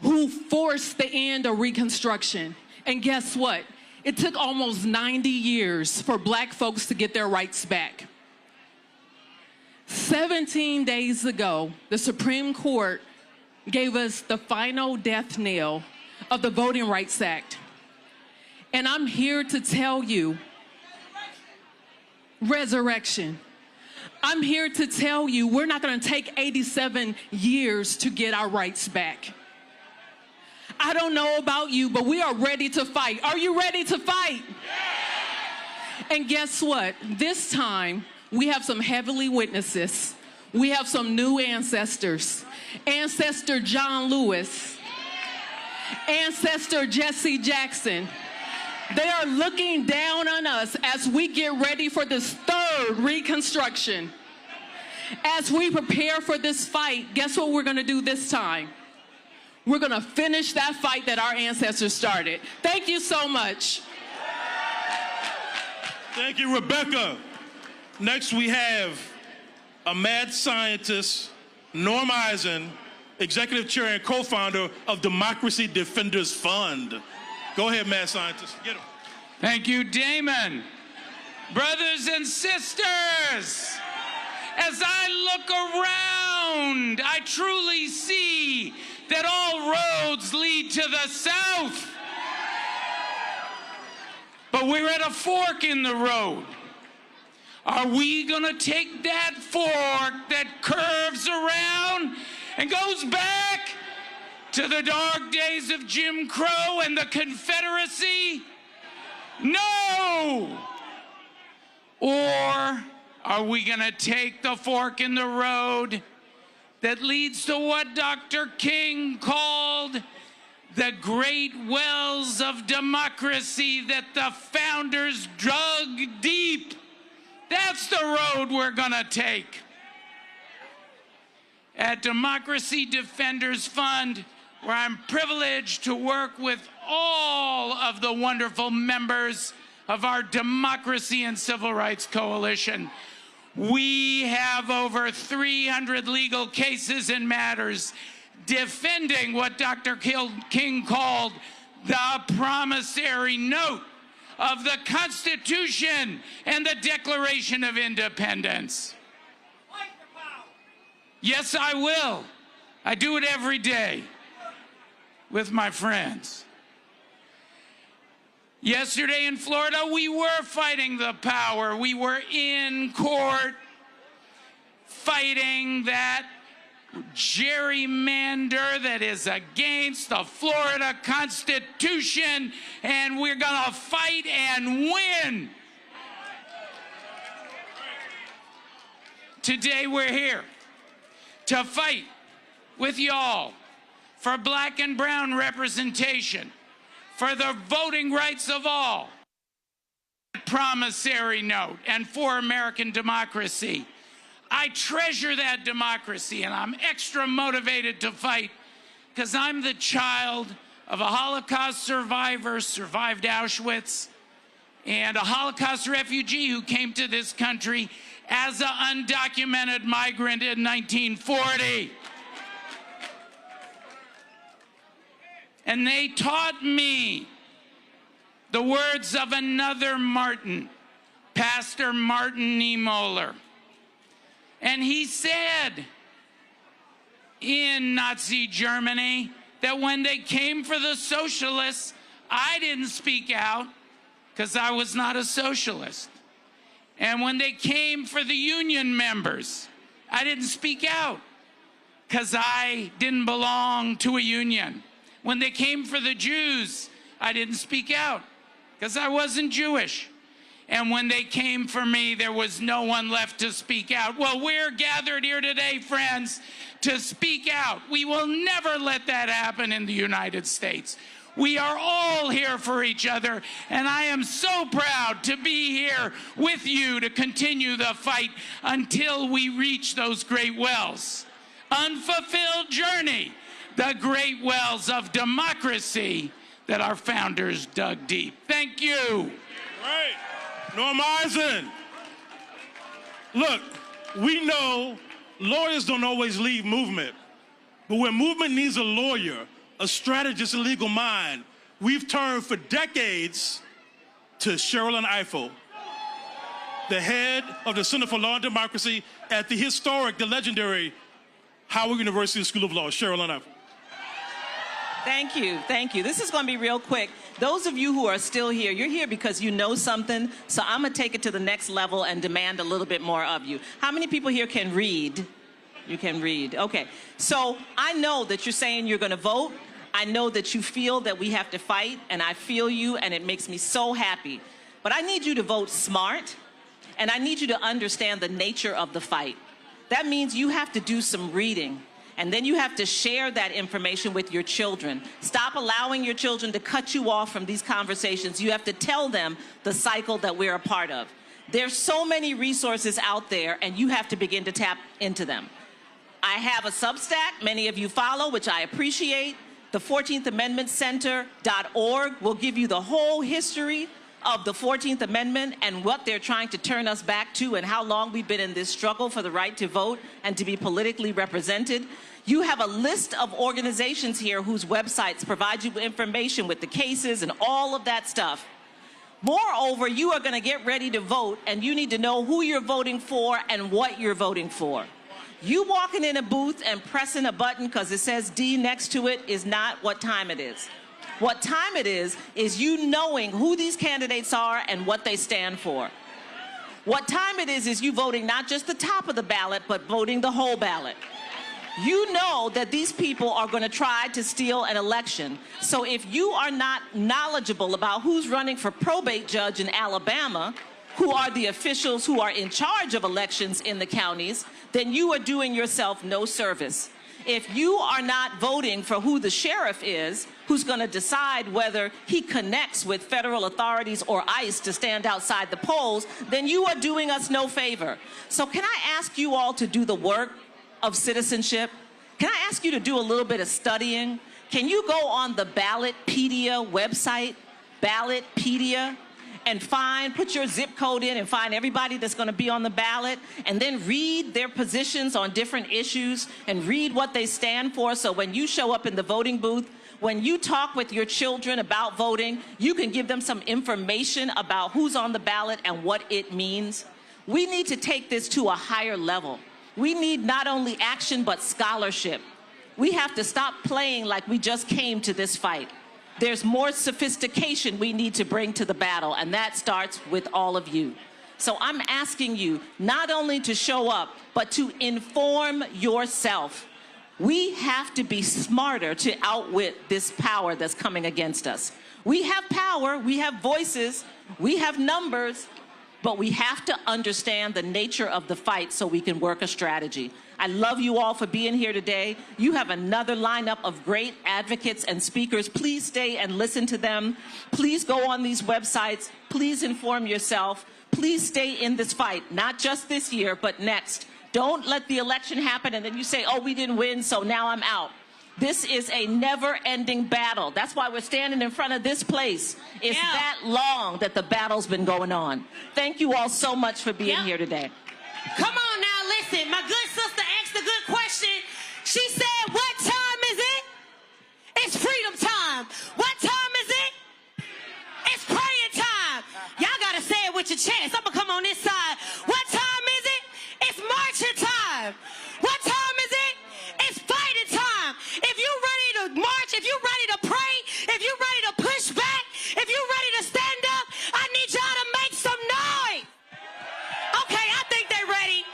who forced the end of Reconstruction. And guess what? It took almost 90 years for black folks to get their rights back. 17 days ago, the Supreme Court gave us the final death knell of the Voting Rights Act. And I'm here to tell you, resurrection. I'm here to tell you we're not going to take 87 years to get our rights back. I don't know about you, but we are ready to fight. Are you ready to fight? Yeah. And guess what? This time, we have some heavenly witnesses. We have some new ancestors. Ancestor John Lewis. Ancestor Jesse Jackson. They are looking down on us as we get ready for this third Reconstruction. As we prepare for this fight, guess what we're going to do this time? We're going to finish that fight that our ancestors started. Thank you so much. Thank you, Rebecca. Next, we have a mad scientist, Norm Eisen, executive chair and co-founder of Democracy Defenders Fund. Go ahead, mad scientist. Get him. Thank you, Damon. Brothers and sisters, as I look around, I truly see that all roads lead to the South. But we're at a fork in the road. Are we gonna take that fork that curves around and goes back to the dark days of Jim Crow and the Confederacy? No! Or are we gonna take the fork in the road that leads to what Dr. King called the great wells of democracy that the founders dug deep? That's the road we're gonna take. At Democracy Defenders Fund, where I'm privileged to work with all of the wonderful members of our Democracy and Civil Rights Coalition, we have over 300 legal cases and matters defending what Dr. King called the promissory note of the Constitution and the Declaration of Independence. Yes, I will. I do it every day with my friends. Yesterday in Florida, we were fighting the power. We were in court fighting that gerrymander that is against the Florida Constitution, and we're gonna fight and win. Today we're here to fight with y'all for black and brown representation, for the voting rights of all, promissory note, and for American democracy. I treasure that democracy, and I'm extra motivated to fight because I'm the child of a Holocaust survivor, survived Auschwitz, and a Holocaust refugee who came to this country as an undocumented migrant in 1940. And they taught me the words of another Martin, Pastor Martin Niemöller. And he said in Nazi Germany that when they came for the socialists, I didn't speak out because I was not a socialist. And when they came for the union members, I didn't speak out because I didn't belong to a union. When they came for the Jews, I didn't speak out because I wasn't Jewish. And when they came for me, there was no one left to speak out. Well, we're gathered here today, friends, to speak out. We will never let that happen in the United States. We are all here for each other, and I am so proud to be here with you to continue the fight until we reach those great wells. Unfulfilled journey, the great wells of democracy that our founders dug deep. Thank you. Right. Norm Eisen. Look, we know lawyers don't always lead movement, but when movement needs a lawyer, a strategist, a legal mind, we've turned for decades to Sherrilyn Ifill, the head of the Center for Law and Democracy at the historic, the legendary Howard University School of Law. Sherrilyn Ifill. Thank you, thank you. This is going to be real quick. Those of you who are still here, you're here because you know something, so I'm going to take it to the next level and demand a little bit more of you. How many people here can read? You can read. Okay. So I know that you're saying you're going to vote. I know that you feel that we have to fight, and I feel you, and it makes me so happy. But I need you to vote smart, and I need you to understand the nature of the fight. That means you have to do some reading. And then you have to share that information with your children. Stop allowing your children to cut you off from these conversations. You have to tell them the cycle that we're a part of. There's so many resources out there, and you have to begin to tap into them. I have a Substack, many of you follow, which I appreciate. The 14th Amendment Center.org will give you the whole history of the 14th Amendment and what they're trying to turn us back to and how long we've been in this struggle for the right to vote and to be politically represented. You have a list of organizations here whose websites provide you information with the cases and all of that stuff. Moreover, you are going to get ready to vote, and you need to know who you're voting for and what you're voting for. You walking in a booth and pressing a button because it says D next to it is not what time it is. What time it is you knowing who these candidates are and what they stand for. What time it is you voting not just the top of the ballot, but voting the whole ballot. You know that these people are going to try to steal an election. So if you are not knowledgeable about who's running for probate judge in Alabama, who are the officials who are in charge of elections in the counties, then you are doing yourself no service. If you are not voting for who the sheriff is, who's going to decide whether he connects with federal authorities or ICE to stand outside the polls, then you are doing us no favor. So can I ask you all to do the work of citizenship? Can I ask you to do a little bit of studying? Can you go on the Ballotpedia website, Ballotpedia, and put your zip code in and find everybody that's going to be on the ballot, and then read their positions on different issues and read what they stand for, so when you show up in the voting booth, when you talk with your children about voting, you can give them some information about who's on the ballot and what it means. We need to take this to a higher level. We need not only action, but scholarship. We have to stop playing like we just came to this fight. There's more sophistication we need to bring to the battle, and that starts with all of you. So I'm asking you not only to show up, but to inform yourself. We have to be smarter to outwit this power that's coming against us. We have power, we have voices, we have numbers, but we have to understand the nature of the fight so we can work a strategy. I love you all for being here today. You have another lineup of great advocates and speakers. Please stay and listen to them. Please go on these websites. Please inform yourself. Please stay in this fight, not just this year, but next, Don't let the election happen and then you say, oh, we didn't win, so now I'm out. This is a never-ending battle. That's why we're standing in front of this place. It's that long that the battle's been going on. Thank you all so much for being here today. Come on now, listen. My good sister asked a good question. She said, what time is it? It's freedom time. What time is it? It's praying time. Y'all got to say it with your chest. I'm going to come on this side. What time is it? It's marching time. What time is it? It's fighting time. If you're ready to march, if you're ready to pray, if you're ready to push back, if you're ready to stand up, I need y'all to make some noise. Okay, I think they're ready.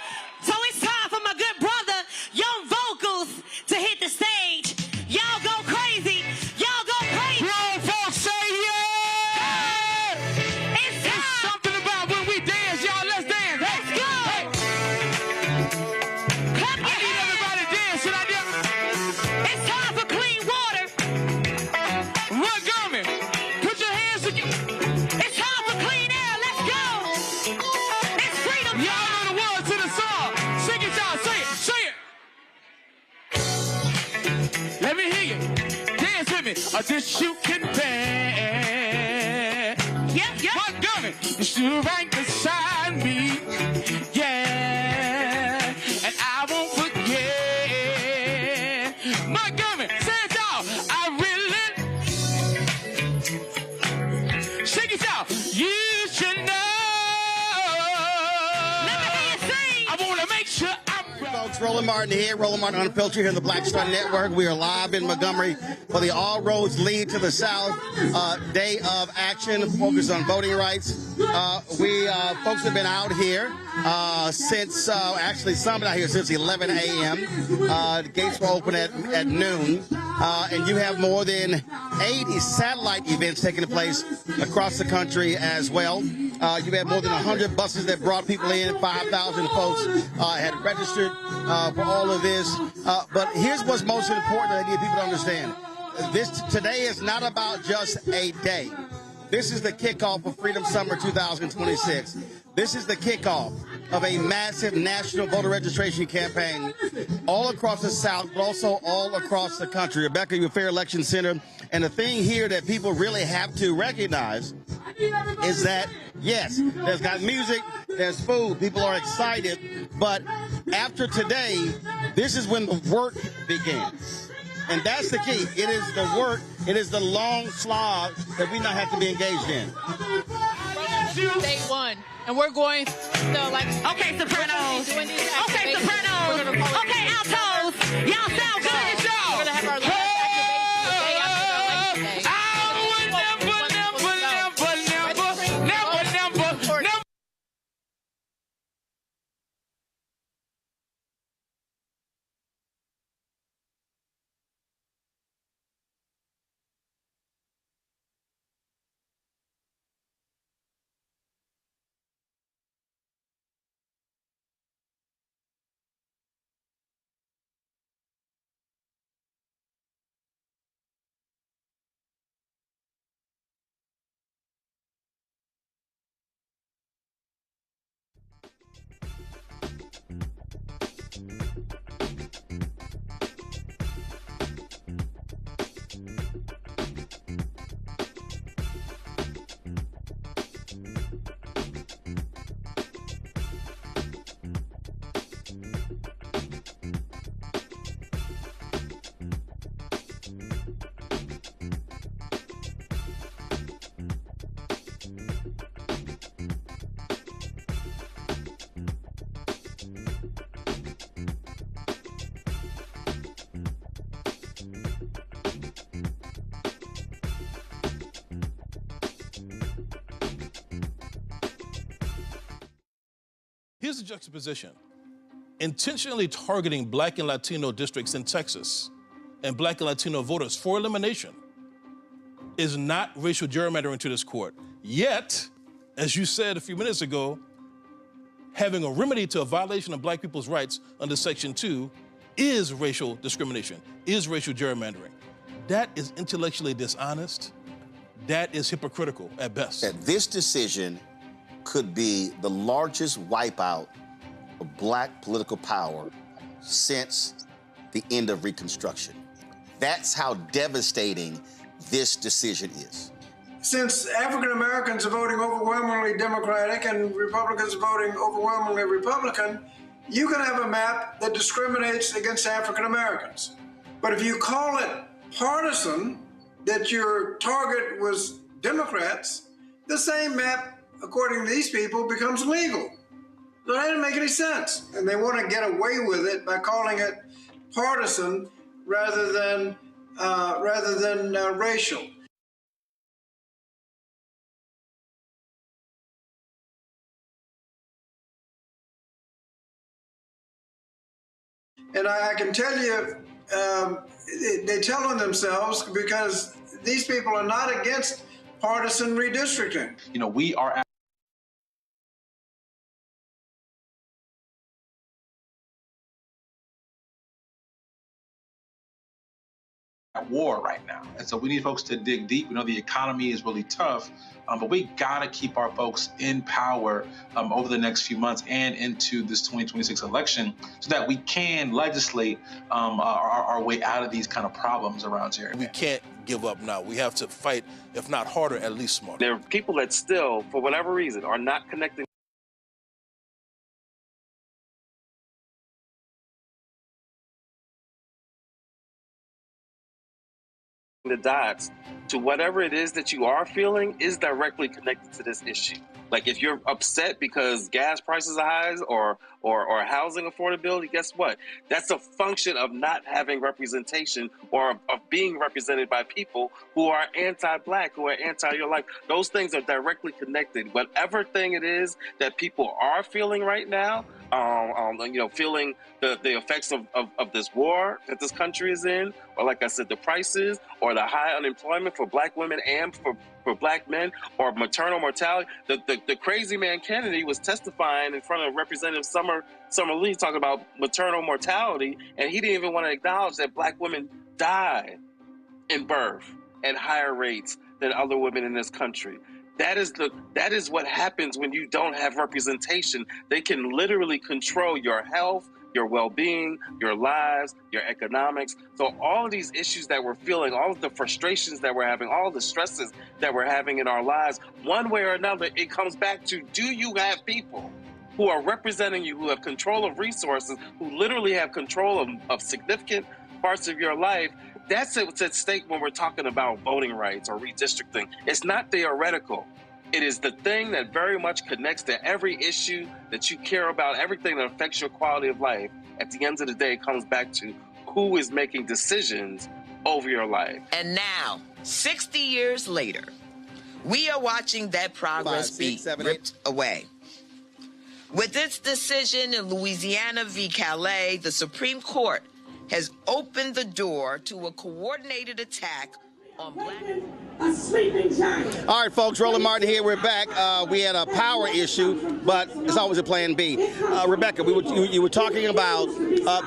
So it's time for my good brother, Young Vocals, to hit the stage. Y'all go crazy. Y'all go crazy. Grown folks say yeah. It's time. It's something about when we dance, y'all. Let's dance. Let's go. Hey. Clap your I need everybody dancing out there. It's time for clean water. Montgomery, put your hands together. It's time for clean air. Let's go. It's freedom. Y'all know the words to the song. Sing it, y'all. Say it. Say it. Let me hear you. Dance with me. This you can bear. Yep. Montgomery, you stood right beside me. Yeah. And I won't forget. Montgomery, say it, y'all. I really. Sing it, y'all. You should know. Let me hear you sing. I want to make sure I'm. Folks, Roland Martin here, Roland Martin Unfiltered here in the Black Star Network. We are live in Montgomery for the All Roads Lead to the South Day of Action focused on voting rights. Folks have been out here since, actually some out here since 11 a.m. The gates were open at noon. And you have more than 80 satellite events taking place across the country as well. You had more than 100 buses that brought people in. 5,000 folks had registered for all of this. But here's what's most important that I need people to understand. Today is not about just a day. This is the kickoff of Freedom Summer 2026. This is the kickoff of a massive national voter registration campaign all across the South, but also all across the country. Rebecca, you're a Fair Election Center. And the thing here that people really have to recognize is that, yes, there's got music, there's food, people are excited, but after today, this is when the work begins. And that's the key. It is the work, it is the long slog that we now have to be engaged in. Day one, and we're going Okay, sopranos. Okay, sopranos. Okay, altos. Y'all sound good. We're gonna have our last activation the day after the election day. Never. Here's the juxtaposition. Intentionally targeting Black and Latino districts in Texas and Black and Latino voters for elimination is not racial gerrymandering to this court. Yet, as you said a few minutes ago, having a remedy to a violation of Black people's rights under Section 2 is racial discrimination, is racial gerrymandering. That is intellectually dishonest. That is hypocritical at best. That this decision could be the largest wipeout of black political power since the end of Reconstruction. That's how devastating this decision is. Since African Americans are voting overwhelmingly Democratic and Republicans are voting overwhelmingly Republican, you can have a map that discriminates against African Americans. But if you call it partisan, that your target was Democrats, the same map, according to these people, becomes legal. So that didn't make any sense. And they want to get away with it by calling it partisan rather than racial. And I can tell you, they tell on themselves because these people are not against partisan redistricting. You know, we are at war right now. And so we need folks to dig deep. We know the economy is really tough, but we gotta keep our folks in power over the next few months and into this 2026 election so that we can legislate our way out of these kind of problems around here. We can't give up now. We have to fight, if not harder, at least smarter. There are people that still, for whatever reason, are not connecting the dots to whatever it is that you are feeling is directly connected to this issue. Like if you're upset because gas prices are high or housing affordability, guess what? That's a function of not having representation or of being represented by people who are anti-black, who are anti your life. Those things are directly connected. Whatever thing it is that people are feeling right now, feeling the effects of this war that this country is in, or like I said, the prices, or the high unemployment for black women and for black men, or maternal mortality. The crazy man Kennedy was testifying in front of Representative Summer Lee talking about maternal mortality, and he didn't even want to acknowledge that black women die in birth at higher rates than other women in this country. That is what happens when you don't have representation. They can literally control your health, your well-being, your lives, your economics. So all of these issues that we're feeling, all of the frustrations that we're having, all of the stresses that we're having in our lives, one way or another, it comes back to, do you have people who are representing you, who have control of resources, who literally have control of significant parts of your life? That's what's at stake when we're talking about voting rights or redistricting. It's not theoretical. It is the thing that very much connects to every issue that you care about, everything that affects your quality of life. At the end of the day, it comes back to who is making decisions over your life. And now, 60 years later, we are watching that progress be ripped away. With its decision in Louisiana v. Calais, the Supreme Court has opened the door to a coordinated attack on black. All right, folks, Roland Martin here. We're back. We had a power issue, but it's always a plan B. Rebecca, you were talking about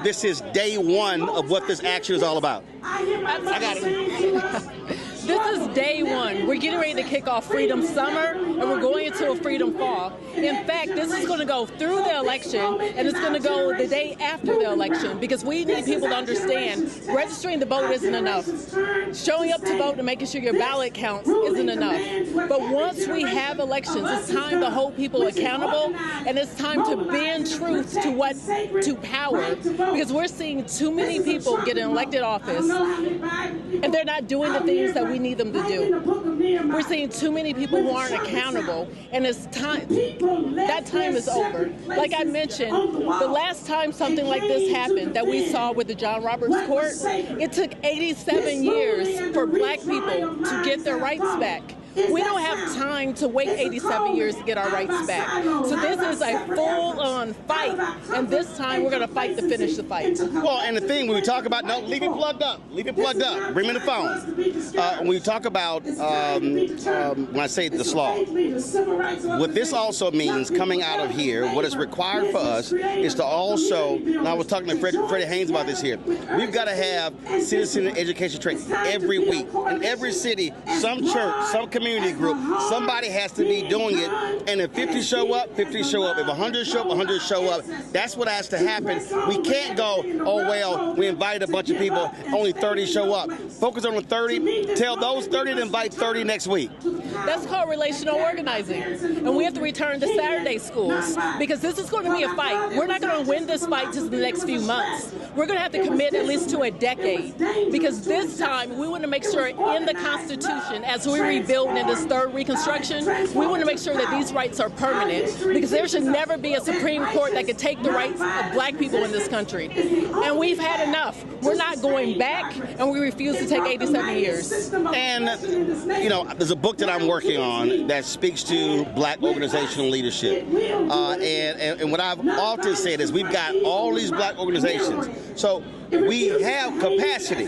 this is day one of what this action is all about. I got it. This is day one. We're getting ready to kick off Freedom Summer, and we're going into a Freedom Fall. In fact, this is going to go through the election, and it's going to go the day after the election, because we need people to understand registering to vote isn't enough. Showing up to vote and making sure your ballot counts isn't enough. But once we have elections, it's time to hold people accountable, and it's time to bend truth to power, because we're seeing too many people get in elected office, and they're not doing the things that we need them to do. We're seeing too many people who aren't accountable, and it's time. That time is over. Like I mentioned, the last time something like this happened that we saw with the John Roberts Court, it took 87 years for black people to get their rights back. We don't have time to wait 87 years to get our rights back. So this is a full-on fight, and this time we're going to fight to finish the fight. Well, and the thing, when we talk about, no, leave it plugged up. Leave it plugged up. Bring me the phone. When we talk about, when I say the slaw, what this also means coming out of here, what is required for us is to also, and I was talking to Freddie Haynes about this here, we've got to have citizen education training every week. In every city, some church, some community, community group. Somebody has to be doing it. And if 50 show up, 50 show up. If 100 show up, 100 show up. That's what has to happen. We can't go, oh, well, we invited a bunch of people, only 30 show up. Focus on the 30. Tell those 30 to invite 30 next week. That's called relational organizing. And we have to return to Saturday schools because this is going to be a fight. We're not going to win this fight just in the next few months. We're going to have to commit at least to a decade because this time we want to make sure in the Constitution, as we rebuild in this third Reconstruction, we want to make sure that these rights are permanent because there should never be a Supreme Court that could take the rights of black people in this country. And we've had enough. We're not going back, and we refuse to take 87 years. And, you know, there's a book that I'm working on that speaks to black organizational leadership. And what I've often said is we've got all these black organizations. So we have capacity.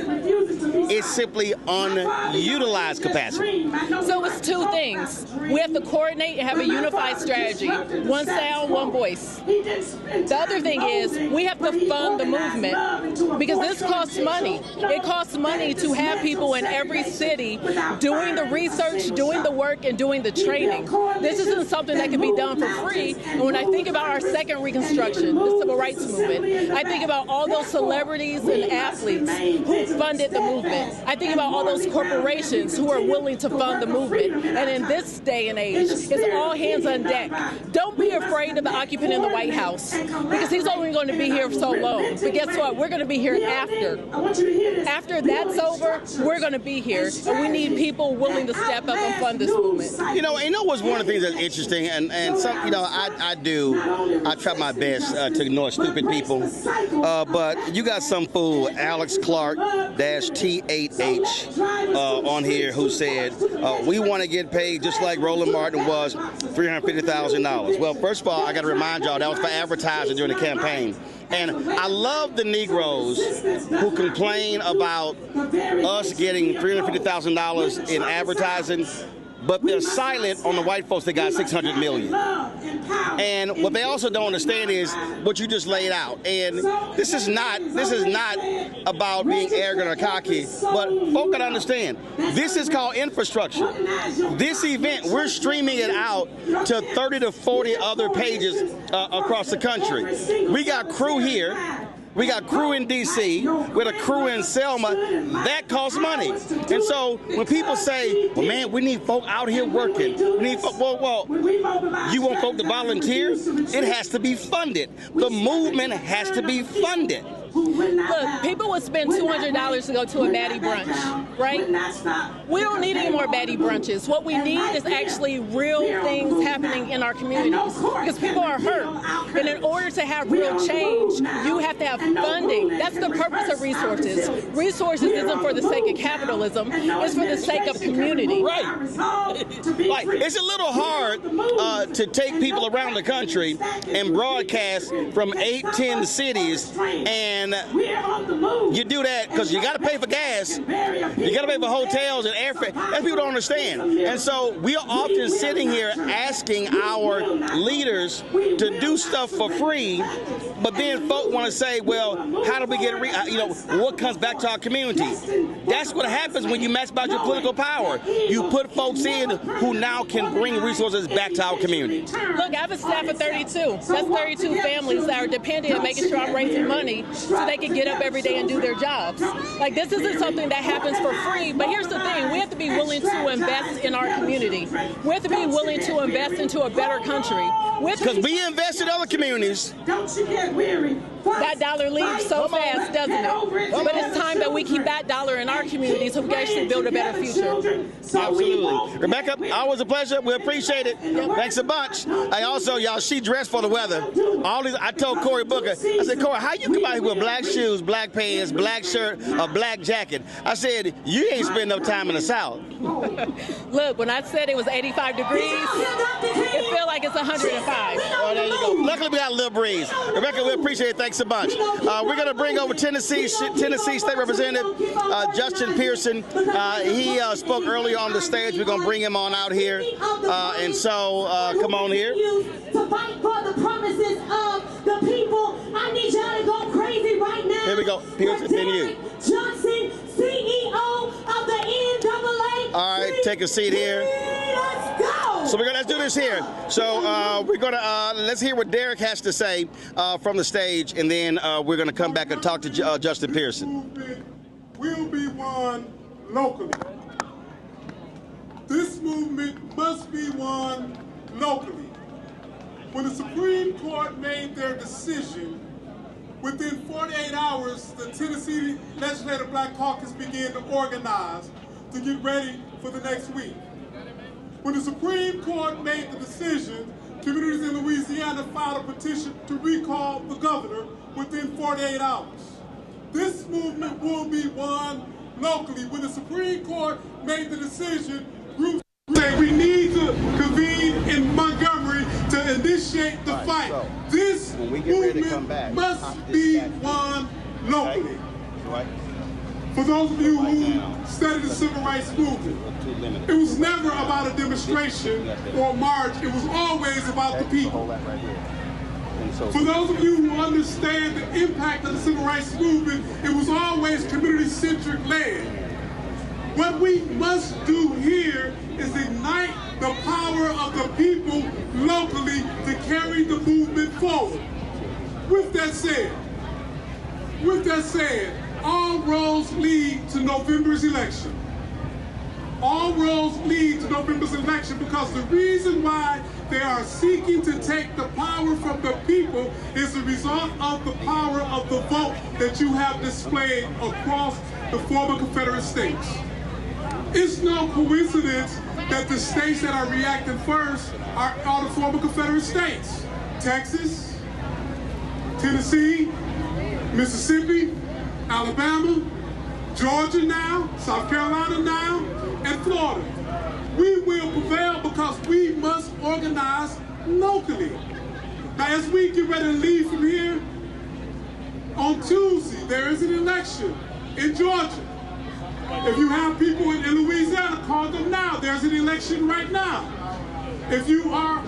It's simply unutilized capacity. So it's two things. We have to coordinate and have a unified strategy. One sound, one voice. The other thing is we have to fund the movement because this costs money. It costs money to have people in every city doing the research, doing the work, and doing the training. This isn't something that can be done for free. And when I think about our second Reconstruction, the Civil Rights Movement, I think about all those celebrities and athletes who funded the movement. I think about all those corporations who are willing to fund the movement. And in this day and age, it's all hands on deck. Don't be afraid of the occupant in the White House because he's only going to be here for so long. But guess what? We're going to be here after. After that's over, we're going to be here. And we need people willing to step up and fund this movement. You know what's one of the things that's interesting, and some, you know, I try my best to ignore stupid people, but you got some fool, Alex Clark -T8H, on here who said, we want to get paid just like Roland Martin was, $350,000. Well, first of all, I got to remind y'all that was for advertising during the campaign. And I love the Negroes who complain about us getting $350,000 in advertising, but they're silent on the white folks that got $600 million. And what they also don't understand is what you just laid out. And this is not about being arrogant or cocky, but folk gotta understand, this is called infrastructure. This event, we're streaming it out to 30 to 40 other pages across the country. We got crew here. We got crew in D.C., with a crew in Selma. That costs money. And so when people say, well, man, we need folk out here working. We need folk, well, you want folk to volunteer? It has to be funded. The movement has to be funded. Look, people would spend $200 to go to a baddie brunch, right? We don't need any more baddie brunches. What we need is actually real things happening in our communities because people are hurt. And in order to have real change, you have to have funding. That's the purpose of resources. Resources isn't for the sake of capitalism. It's for the sake of community. Right. Like, it's a little hard to take people around the country and broadcast from 8-10 cities, and you do that because you got to pay for gas, you got to pay for hotels and airfare. That people don't understand. And so we are often sitting here asking our leaders to do stuff for free, but then folk want to say, well, how do we get what comes back to our community? That's what happens when you mess about your political power. You put folks in who now can bring resources back to our community. Look, I have a staff of 32. That's 32 families that are dependent on making sure I'm raising money so they can get up every day and do their jobs. Like, this isn't something that happens for free, but here's the thing. We have to be willing to invest in our community. We have to be willing to invest into a better country. Because we invest in other communities. Don't you get weary. That dollar leaves so fast, doesn't it? But it's time that we keep that dollar in our community so we can actually build a better future. Absolutely. Rebecca, always a pleasure. We appreciate it. Thanks a bunch. I also, y'all, she dressed for the weather. I told Cory Booker, I said, Cory, how you come out here with black shoes, black pants, black shirt, a black jacket? I said, you ain't spend no time in the South. Look, when I said it was 85 degrees, it felt like it's 105. Oh, there you go. Luckily, we got a little breeze. Rebecca, we appreciate it. Thanks a bunch. We're going to bring over Tennessee State Representative Justin Pearson. He spoke earlier on the stage. We're going to bring him on out here. And so, come on here. To fight for the promises of the people. I need y'all to go crazy right now. Here we go. Pearson, then you. Johnson, CEO of the NAA. All right, take a seat here. So let's do this here. So we're gonna let's hear what Derek has to say from the stage, and then we're gonna come back and talk to Justin Pearson. Will be won locally. This movement must be won locally. When the Supreme Court made their decision, within 48 hours, the Tennessee Legislative Black Caucus began to organize to get ready for the next week. When the Supreme Court made the decision, communities in Louisiana filed a petition to recall the governor within 48 hours. This movement will be won locally. When the Supreme Court made the decision, groups say we need to convene in Montgomery to initiate the fight. So, this movement must be won locally. Right. For those of you who studied the civil rights movement, it was never about a demonstration or a march. It was always about the people. For those of you who understand the impact of the civil rights movement, it was always community-centric led. What we must do here is ignite the power of the people locally to carry the movement forward. With that said, all roads lead to November's election. All roads lead to November's election because the reason why they are seeking to take the power from the people is a result of the power of the vote that you have displayed across the former Confederate states. It's no coincidence that the states that are reacting first are the former Confederate states. Texas, Tennessee, Mississippi, Alabama, Georgia now, South Carolina now, and Florida. We will prevail because we must organize locally. Now, as we get ready to leave from here, on Tuesday, there is an election in Georgia. If you have people in Louisiana, call them now. There's an election right now. If you are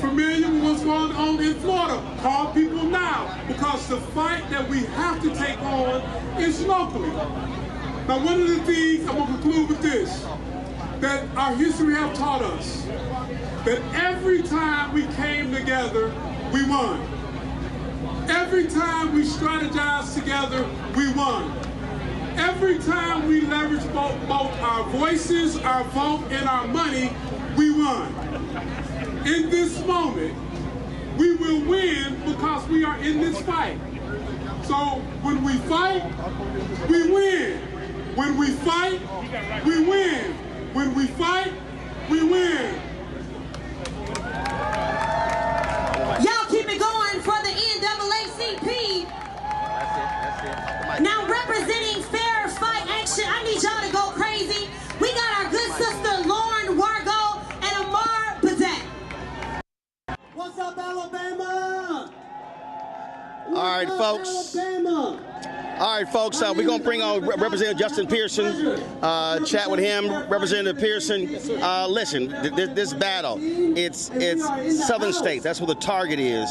familiar with what's going on in Florida, call people now, because the fight that we have to take on is locally. Now, one of the things I'm going to conclude with this, that our history have taught us, that every time we came together, we won. Every time we strategized together, we won. Every time we leveraged both our voices, our vote, and our money, we won. In this moment, we will win because we are in this fight. So when we fight, we win. When we fight, we win. When we fight, we win. Y'all keep it going for the NAACP. Now representing Fair Fight Action, I need y'all to go crazy. We got our good sister Lauren Wargo and Amar Patek. What's up, Alabama? All right, folks. All right, folks, we're going to bring on Representative Justin Pearson, chat with him. Representative Pearson, listen, this battle, it's southern states. That's what the target is.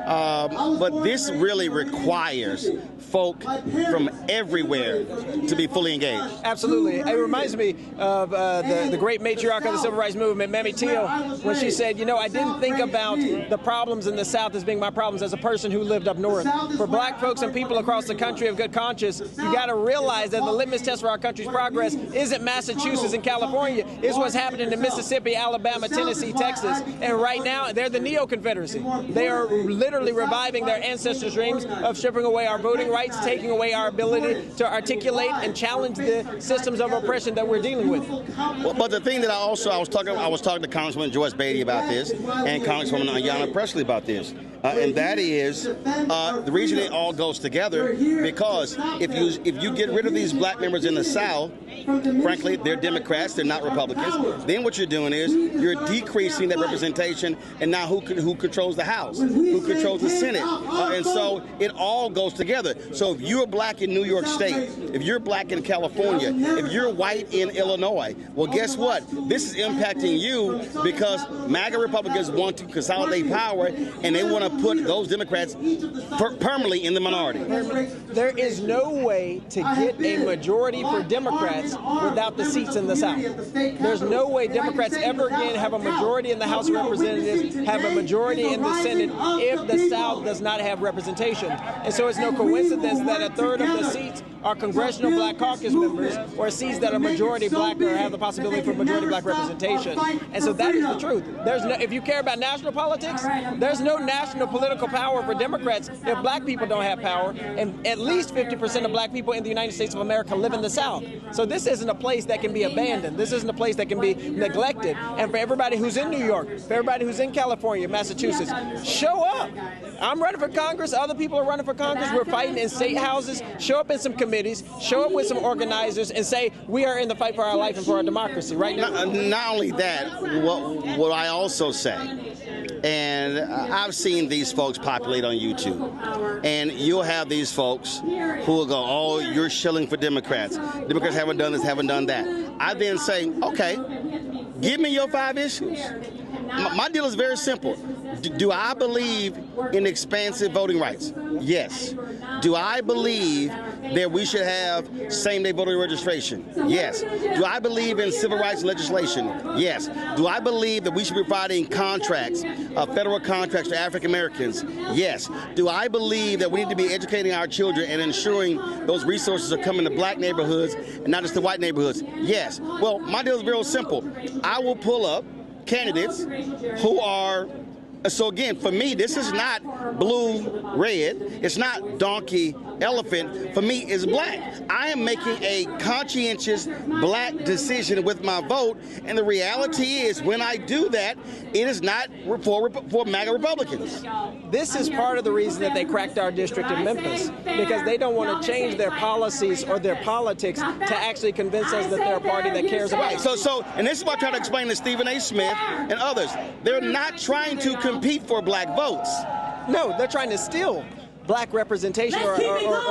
But this really requires folk from everywhere to be fully engaged. Absolutely. It reminds me of the great matriarch of the civil rights movement, Mamie Till, when she said, you know, I didn't think about the problems in the South as being my problems as a person who lived up north. For black folks and people across the country of good conscience, you got to realize that the litmus test for our country's progress isn't Massachusetts and California, it's what's happening in Mississippi, Alabama, Tennessee, Texas. And right now, they're the neo-Confederacy. They are literally reviving their ancestors' dreams of stripping away our voting rights, taking away our ability to articulate and challenge the systems of oppression that we're dealing with. Well, but the thing that I was talking to Congresswoman Joyce Beatty about this, and Congresswoman Ayanna Pressley about this, and that is the reason it all goes together, because if you get rid of these black members in the South, frankly, they're Democrats, they're not Republicans, then what you're doing is you're decreasing that representation, and now who controls the House? Who controls the Senate? And so it all goes together. So if you're black in New York State, if you're black in California, if you're white in Illinois, well, guess what? This is impacting you because MAGA Republicans want to consolidate power, and they want to put those Democrats permanently in the minority. There is no way to get a majority for Democrats without the seats in the South. There's no way Democrats ever again have a majority in the House of Representatives, have a majority in the Senate, if the South does not have representation. And so it's no coincidence that a third of the seats are congressional Black Caucus members, or seats that are majority Black or have the possibility for majority Black representation. And so that is the truth. There's no, if you care about national politics, there's no national political power for Democrats if Black people don't have power, and at least 50% of Black people in the United States of America live in the South. So this isn't a place that can be abandoned. This isn't a place that can be neglected. And for everybody who's in New York, for everybody who's in California, Massachusetts, show up. I'm running for Congress. Other people are running for Congress. We're fighting in state houses. Show up in some committees. Show up with some organizers and say, we are in the fight for our life and for our democracy right now. Not only that, what I also say, and I've seen these folks populate on YouTube, and you'll have these folks who will go, oh, you're shilling for Democrats. Democrats haven't done this, haven't done that. I then say, okay, give me your 5 issues. My deal is very simple. Do I believe in expansive voting rights? Yes. Do I believe that we should have same-day voter registration? Yes. Do I believe in civil rights legislation? Yes. Do I believe that we should be providing contracts, federal contracts to African Americans? Yes. Do I believe that we need to be educating our children and ensuring those resources are coming to Black neighborhoods and not just the white neighborhoods? Yes. Well, my deal is real simple. I will pull up candidates who are, so again, for me, this is not blue, red. It's not donkey, elephant. For me, it's Black. I am making a conscientious Black decision with my vote, and the reality is when I do that, it is not for MAGA Republicans. This is part of the reason that they cracked our district in Memphis, because they don't want to change their policies or their politics to actually convince us that they're a party that cares about us. So, and this is what I try to explain to Stephen A. Smith and others. They're not trying to compete for Black votes. No, they're trying to steal Black representation or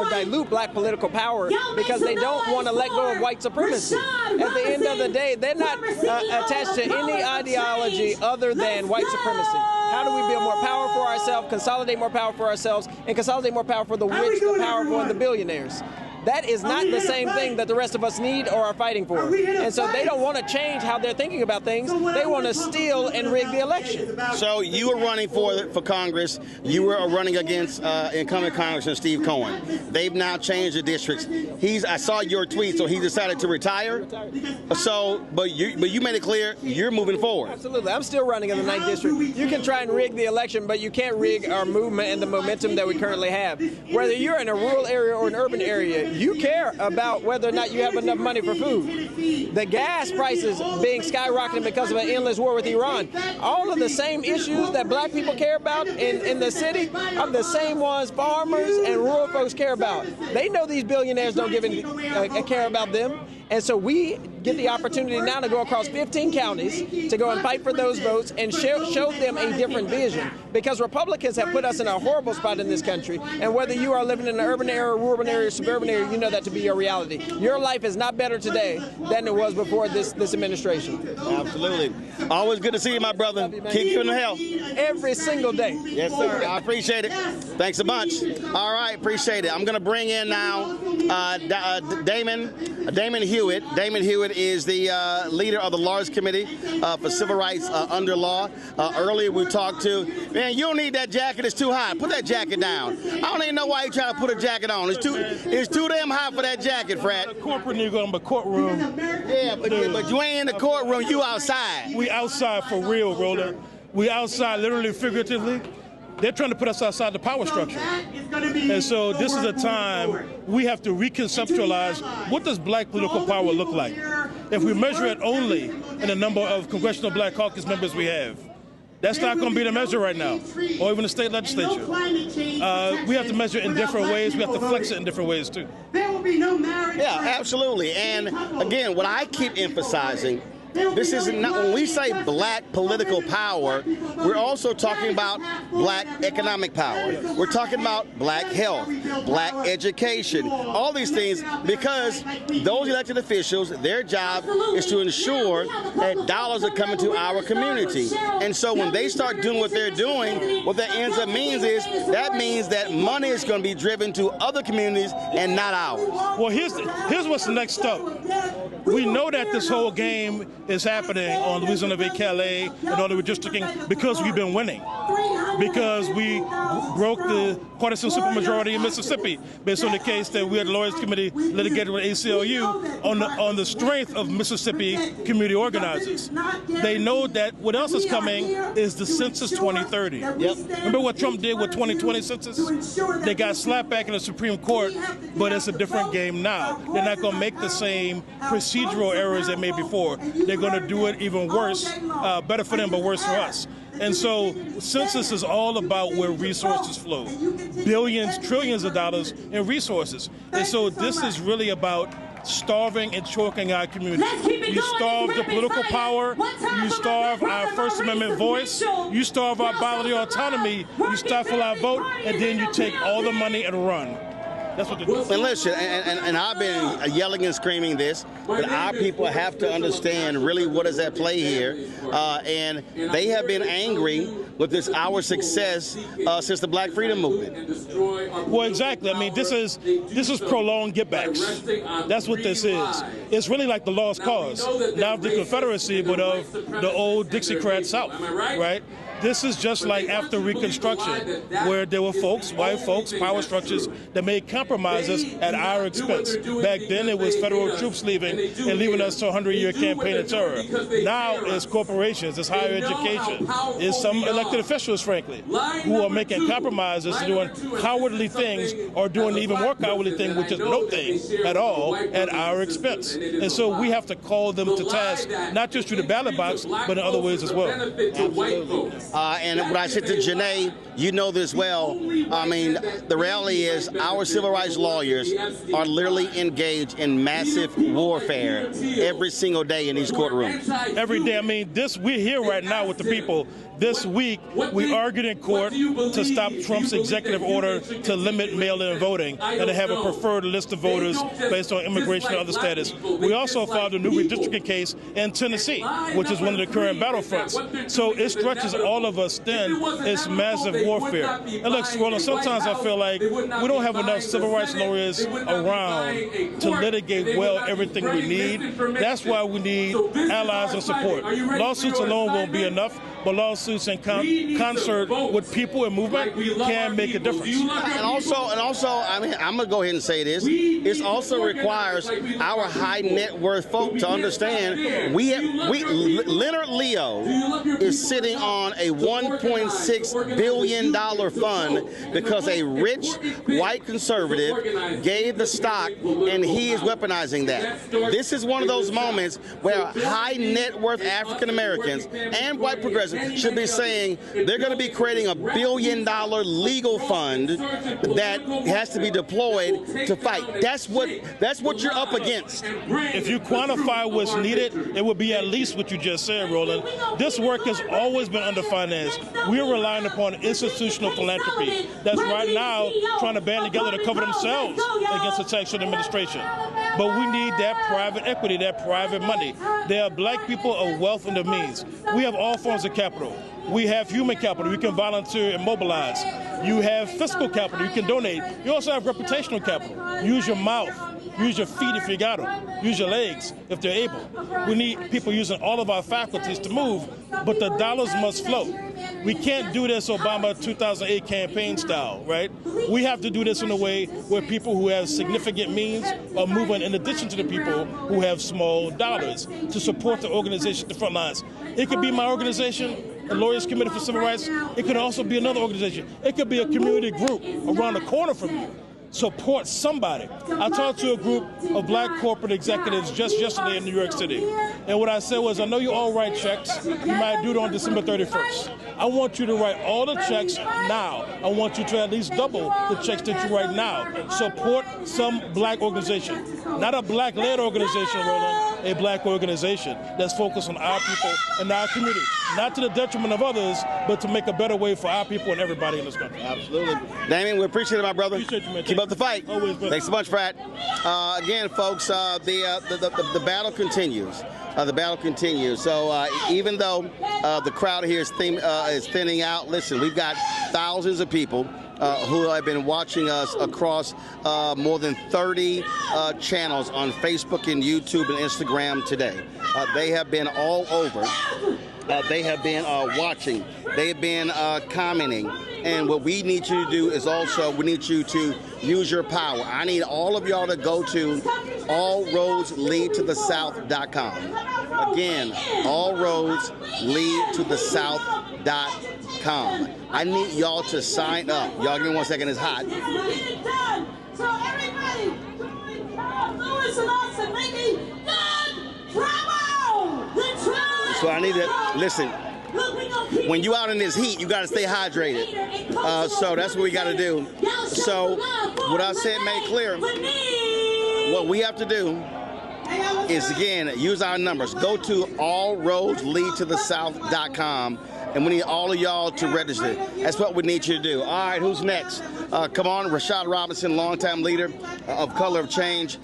dilute Black political power because they don't want to let go of white supremacy. At the end of the day, they're not attached to any ideology other than white supremacy. How do we build more power for ourselves, consolidate more power for ourselves, and consolidate more power for the rich, the powerful, and the billionaires? That is not the same thing that the rest of us need or are fighting for. And so they don't want to change how they're thinking about things. They want to steal and rig the election. So you were running for Congress. You were running against incumbent Congressman Steve Cohen. They've now changed the districts. I saw your tweet, so he decided to retire. So, but you made it clear you're moving forward. Absolutely. I'm still running in the 9th district. You can try and rig the election, but you can't rig our movement and the momentum that we currently have. Whether you're in a rural area or an urban area, you care about whether or not you have enough money for food. The gas prices being skyrocketing because of an endless war with Iran. All of the same issues that Black people care about in the city are the same ones farmers and rural folks care about. They know these billionaires don't give a care about them. And so we get the opportunity now to go across 15 counties to go and fight for those votes and show them a different vision. Because Republicans have put us in a horrible spot in this country. And whether you are living in an urban area, rural area, suburban area, you know that to be your reality. Your life is not better today than it was before this administration. Absolutely. Always good to see you, my brother. Keep giving them hell. Every single day. Yes, sir. I appreciate it. Thanks a bunch. All right, appreciate it. I'm going to bring in now Damon Hewitt. Damon Hewitt is the leader of the largest committee for civil rights under law. Earlier we talked to, man, you don't need that jacket. It's too high. Put that jacket down. I don't even know why you trying to put a jacket on. It's too damn high for that jacket, Fred. Corporate nigga in the courtroom. Yeah, but you ain't in the courtroom. You outside. We outside for real, Roland. We outside literally, figuratively. They're trying to put us outside the power structure. And so this is a time we have to reconceptualize what does Black political power look like. If we measure it only in the number of congressional Black caucus members we have, that's not going to be the measure right now, or even the state legislature. We have to measure it in different ways. We have to flex it in different ways, too. Yeah, absolutely. And again, what I keep emphasizing this is not, when we say black political power, we're also talking about black economic power. We're talking about black health, black education, all these things, because those elected officials, their job is to ensure that dollars are coming to our community. And so when they start doing what they're doing, what that ends up means is that money is going to be driven to other communities and not ours. Well, here's what's the next step. We know that this whole game is happening on Louisiana v. Calais and all the redistricting because we've been winning. Because we broke the partisan supermajority in Mississippi based on the case that we at the Lawyers Committee litigated with ACLU on the strength of Mississippi community organizers. They know that what else is coming is the Census 2030. Yep. Remember what Trump did with 2020 census? They got slapped back in the Supreme Court, but it's a different game now. They're not going to make the same procedural errors they made before. They're going to do it even worse, better for them, but worse for us. And so census is all about where resources flow. Billions, trillions of dollars in resources. And so this is really about starving and choking our community. You starve the political power, you starve our First Amendment voice, you starve our bodily autonomy, you stifle our vote, and then you take all the money and run. That's what they're doing. And listen, and I've been yelling and screaming this, but our people have to understand really what is at play here. And they have been angry with our success since the Black Freedom Movement. Well, exactly. I mean, this is prolonged getbacks. That's what this is. It's really like the lost cause, not of the Confederacy, but of the old Dixiecrat South, right? This is just like after Reconstruction, where there were folks, white folks, power structures that made compromises at our expense. Back then, it was federal troops leaving and leaving us to a 100-year campaign of terror. Now, it's corporations, it's higher education, it's some elected officials, frankly, who are making compromises, doing cowardly things, or doing even more cowardly thing, which is no thing at all, at our expense. And so we have to call them to task, not just through the ballot box, but in other ways as well. Absolutely. And what I said to Janae, you know this well. I mean, the reality is our civil rights lawyers are literally engaged in massive warfare every single day in these courtrooms. Every day. I mean, we're here right now with the people. This week, we argued in court to stop Trump's executive order to limit mail-in voting and to have a preferred list of voters based on immigration and other status. We also filed a new redistricting case in Tennessee, which is one of the current battlefronts. So it stretches all of us thin. It's massive warfare. And look, Roland, sometimes I feel like we don't have enough civil rights lawyers around to litigate well everything we need. That's why we need allies and support. Lawsuits alone won't be enough, but lawsuits in concert with people and movement can make a difference. And also, I mean, I'm gonna go ahead and say this. It also requires our high net worth folk to understand Leonard Leo is sitting on a $1.6 billion fund because a rich white conservative gave the stock and he is weaponizing that. This is one of those moments where high net worth African Americans and white progressives should be saying they're going to be creating a $1 billion legal fund that has to be deployed to fight. That's what you're up against. If you quantify what's needed, it would be at least what you just said, Roland. This work has always been underfinanced. We're relying upon institutional philanthropy that's right now trying to band together to cover themselves against the tax administration. But we need that private equity, that private money. There are black people of wealth and of means. We have all forms of capital. We have human capital. You can volunteer and mobilize. You have fiscal capital. You can donate. You also have reputational capital. Use your mouth. Use your feet if you got them. Use your legs if they're able. We need people using all of our faculties to move, but the dollars must flow. We can't do this Obama 2008 campaign style, right? We have to do this in a way where people who have significant means are moving in addition to the people who have small dollars to support the organization at the front lines. It could be my organization, the Lawyers Committee for Civil Rights. It could also be another organization. It could be a community group around the corner from you. Support somebody. I talked to a group of black corporate executives just yesterday in New York City. And what I said was, I know you all write checks. You might do it on December 31st. I want you to write all the checks now. I want you to at least double the checks that you write now. Support some black organization. Not a black-led organization, Roland. a black organization that's focused on our people and our community, not to the detriment of others, but to make a better way for our people and everybody in this country. Absolutely. Damien, we appreciate it, my brother. Appreciate you, man. Keep up the fight. Always, brother. Thanks so much, Frat. Again, folks, the battle continues. The battle continues. So even though the crowd here is thinning out, listen, we've got thousands of people who have been watching us across more than 30 channels on Facebook and YouTube and Instagram today. They have been all over. They have been watching. They have been commenting. And what we need you to do is also, we need you to use your power. I need all of y'all to go to allroadsleadtothesouth.com. Again, allroadsleadtothesouth.com. I need y'all to sign up. Y'all give me 1 second, it's hot. So everybody, join Lewis and us in making good travel. Good travel. So I need to, listen, when you out in this heat, you got to stay hydrated. So that's what we got to do. So what I said made clear, what we have to do is, again, use our numbers. Go to allroadsleadtothesouth.com, and we need all of y'all to register. That's what we need you to do. All right, who's next? Come on, Rashad Robinson, longtime leader of Color of Change,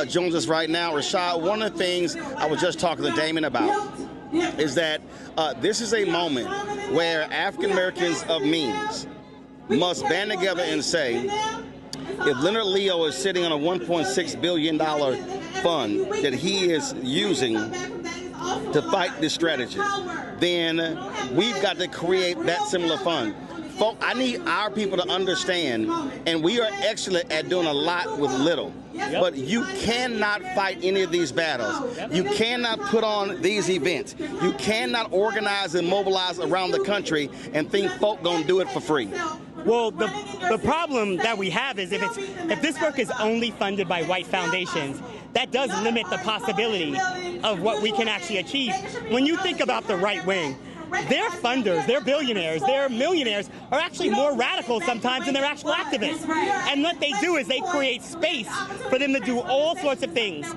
joins us right now. Rashad, one of the things I was just talking to Damon about is that this is a moment where African Americans of means must band together and say, if Leonard Leo is sitting on a $1.6 billion fund that he is using to fight this strategy, then we've got to create that similar fund. Folks, I need our people to understand, and we are excellent at doing a lot with little. But you cannot fight any of these battles. You cannot put on these events. You cannot organize and mobilize around the country and think folk gonna do it for free. Well, the problem that we have is if this work is only funded by white foundations, that does limit the possibility of what we can actually achieve. When you think about the right wing, their funders, their billionaires, their millionaires are actually more radical sometimes than their actual activists. And what they do is they create space for them to do all sorts of things.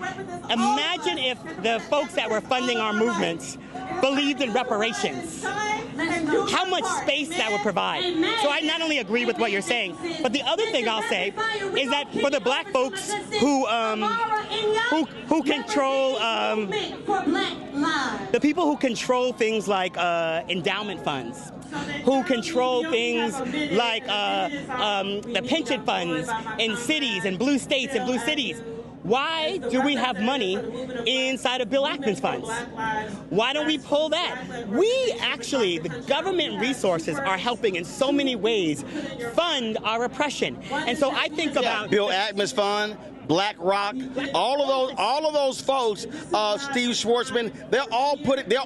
Imagine if the folks that were funding our movements believed in reparations. How much space that would provide. So I not only agree with what you're saying, but the other thing I'll say is that for the black folks who control the people who control things like endowment funds, who control things like the pension funds in cities and blue states and blue cities. Why do we have money inside of Bill Ackman's funds? Why don't we pull that? We actually, the government resources are helping in so many ways fund our oppression. And so I think about Bill Ackman's fund, BlackRock, all of those folks, Steve Schwarzman, they're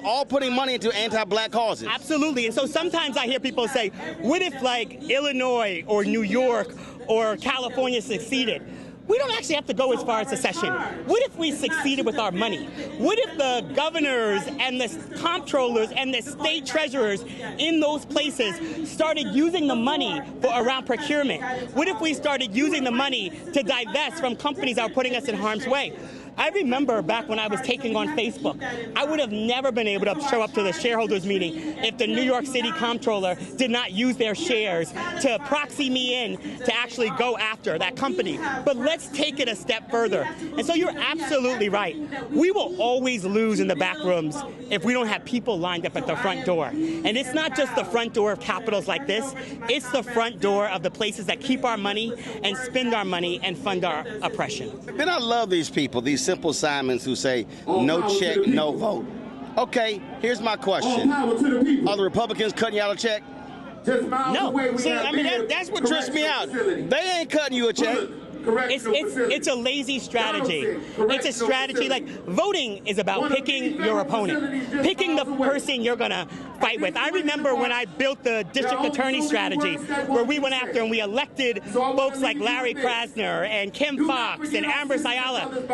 all putting money into anti-black causes. Absolutely. And so sometimes I hear people say, what if like Illinois or New York or California succeeded? We don't actually have to go as far as secession. What if we succeeded with our money? What if the governors and the comptrollers and the state treasurers in those places started using the money around procurement? What if we started using the money to divest from companies that are putting us in harm's way? I remember back when I was taking on Facebook, I would have never been able to show up to the shareholders meeting if the New York City comptroller did not use their shares to proxy me in to actually go after that company. But let's take it a step further. And so you're absolutely right. We will always lose in the back rooms if we don't have people lined up at the front door. And it's not just the front door of capitals like this, it's the front door of the places that keep our money and spend our money and fund our oppression. Then I love these people, these simple Simons who say, no check, no vote. Okay, here's my question. Are the Republicans cutting you out a check? No. See, I mean, that's what trips me out. They ain't cutting you a check. It's a lazy strategy. It's a strategy like voting is about picking your opponent, picking the person you're going to fight with. I remember when I built the district attorney strategy where we went after and we elected folks like Larry Krasner and Kim Fox and Amber Sayala.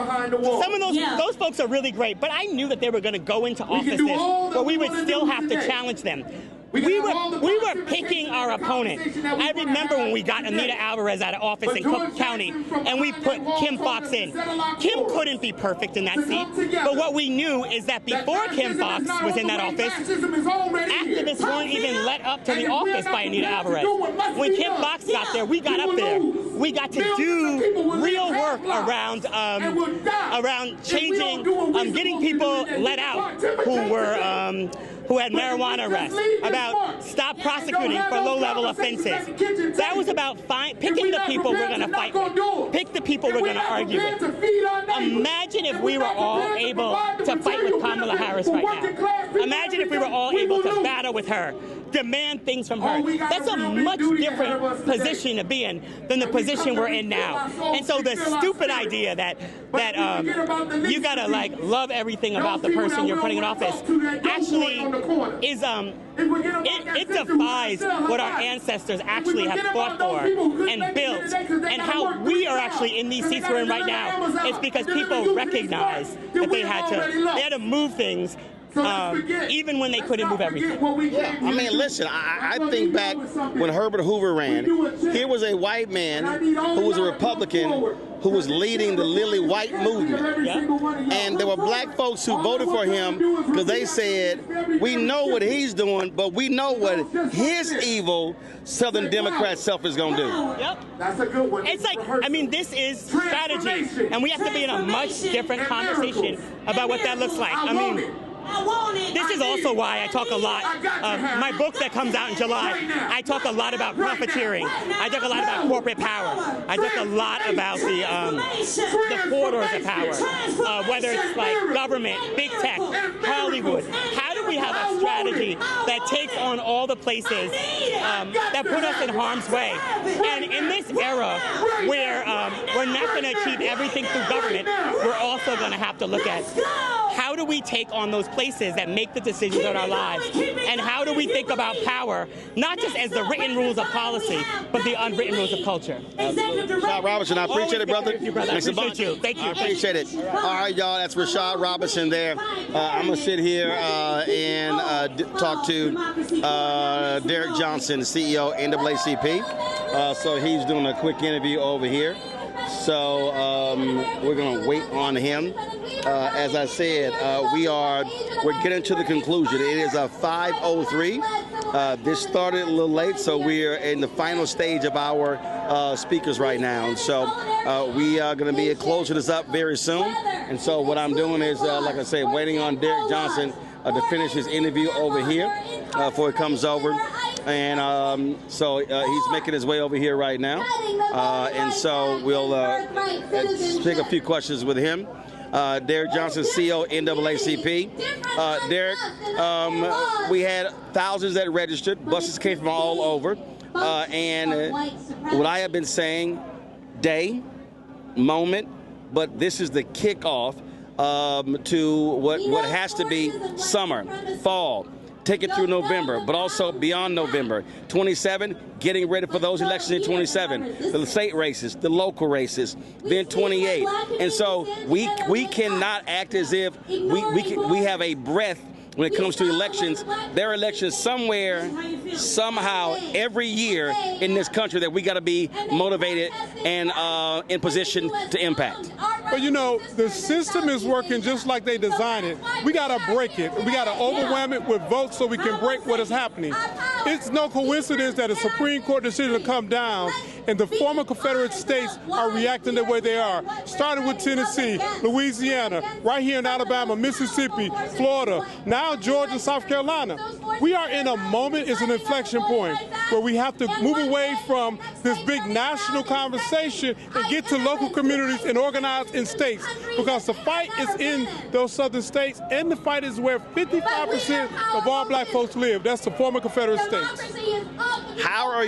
Some of those folks are really great, but I knew that they were going to go into offices where we would still have to challenge them. We were picking our opponent. I remember when we got Anita Alvarez out of office in Cook County and we put Kim Foxx in. Kim couldn't be perfect in that seat, but what we knew is that before Kim Foxx was in that office, activists weren't even let up to the office by Anita Alvarez. When Kim Foxx got there, we got up there. We got to do real work around changing, getting people let out who had marijuana arrests, about stop prosecuting for low-level offenses. That was about picking the people we're going to fight with, pick the people we're going to argue with. Imagine if we were all able to fight with Kamala Harris right now. Imagine if we were all able to battle with her, demand things from her. That's a much different position to be in than the position we're in now. And so the stupid idea that you gotta love everything about the person you're putting in office actually is it defies what our ancestors actually have fought for and built, and how we are actually in these seats we're in right now. It's because people recognize that they had to move things. Even when they couldn't move everything. Yeah. I mean, listen, I think back when Herbert Hoover ran, here was a white man who was a Republican who was leading the Lily White movement. Yeah. And there were black folks who voted for him because they said, we know what he's doing, but we know what his evil Southern Democrat self is going to do. Yep. That's a good one. It's like, I mean, this is strategy, and we have to be in a much different conversation about what that looks like. I mean, this is also why I talk a lot. My book that comes out in July, I talk a lot about profiteering. I talk a lot about corporate power. I talk a lot about the corridors of power, whether it's like government, big tech, Hollywood. How do we have a strategy that takes on all the places that put us in harm's way? And in this era where we're not going to achieve everything through government, we're also going to have to look at how do we take on those places that make the decisions in our lives, and how do we think about power, not just as the written rules of policy, but the unwritten rules of culture. Rashad Robinson, I appreciate it, brother. Thank you, brother. I appreciate you. Thank you. I appreciate it. All right, y'all, that's Rashad Robinson there. I'm going to sit here and talk to Derek Johnson, the CEO of NAACP. So he's doing a quick interview over here. So we're going to wait on him. As I said, we're getting to the conclusion. It is a 5:03. This started a little late, so we're in the final stage of our speakers right now. And so we are going to be closing this up very soon. And so what I'm doing is, like I say, waiting on Derek Johnson to finish his interview over here before he comes over. And so he's making his way over here right now. And so we'll take a few questions with him. Derek Johnson, CEO, NAACP. Derek, we had thousands that registered. Buses came from all over. And what I have been saying, day, moment, but this is the kickoff to what has to be summer, fall. Take it through November, but also beyond November. 27, getting ready for those elections in 27, the state races, the local races, then 28. And so we cannot act as if we have a breath when it comes to elections. There are elections somewhere, somehow, every year in this country that we got to be motivated and in position to impact. But you know, the system is working just like they designed it. We got to break it. We got to overwhelm it with votes so we can break what is happening. It's no coincidence that a Supreme Court decision will come down and the former Confederate states are reacting the way they are, starting with Tennessee, Louisiana, right here in Alabama, Mississippi, Florida, now Georgia, South Carolina. We are in a moment, it's an inflection point, where we have to move away from this big national conversation and get to local communities and organize in states, because the fight is in those southern states, and the fight is where 55% of all black folks live. That's the former Confederate states. How are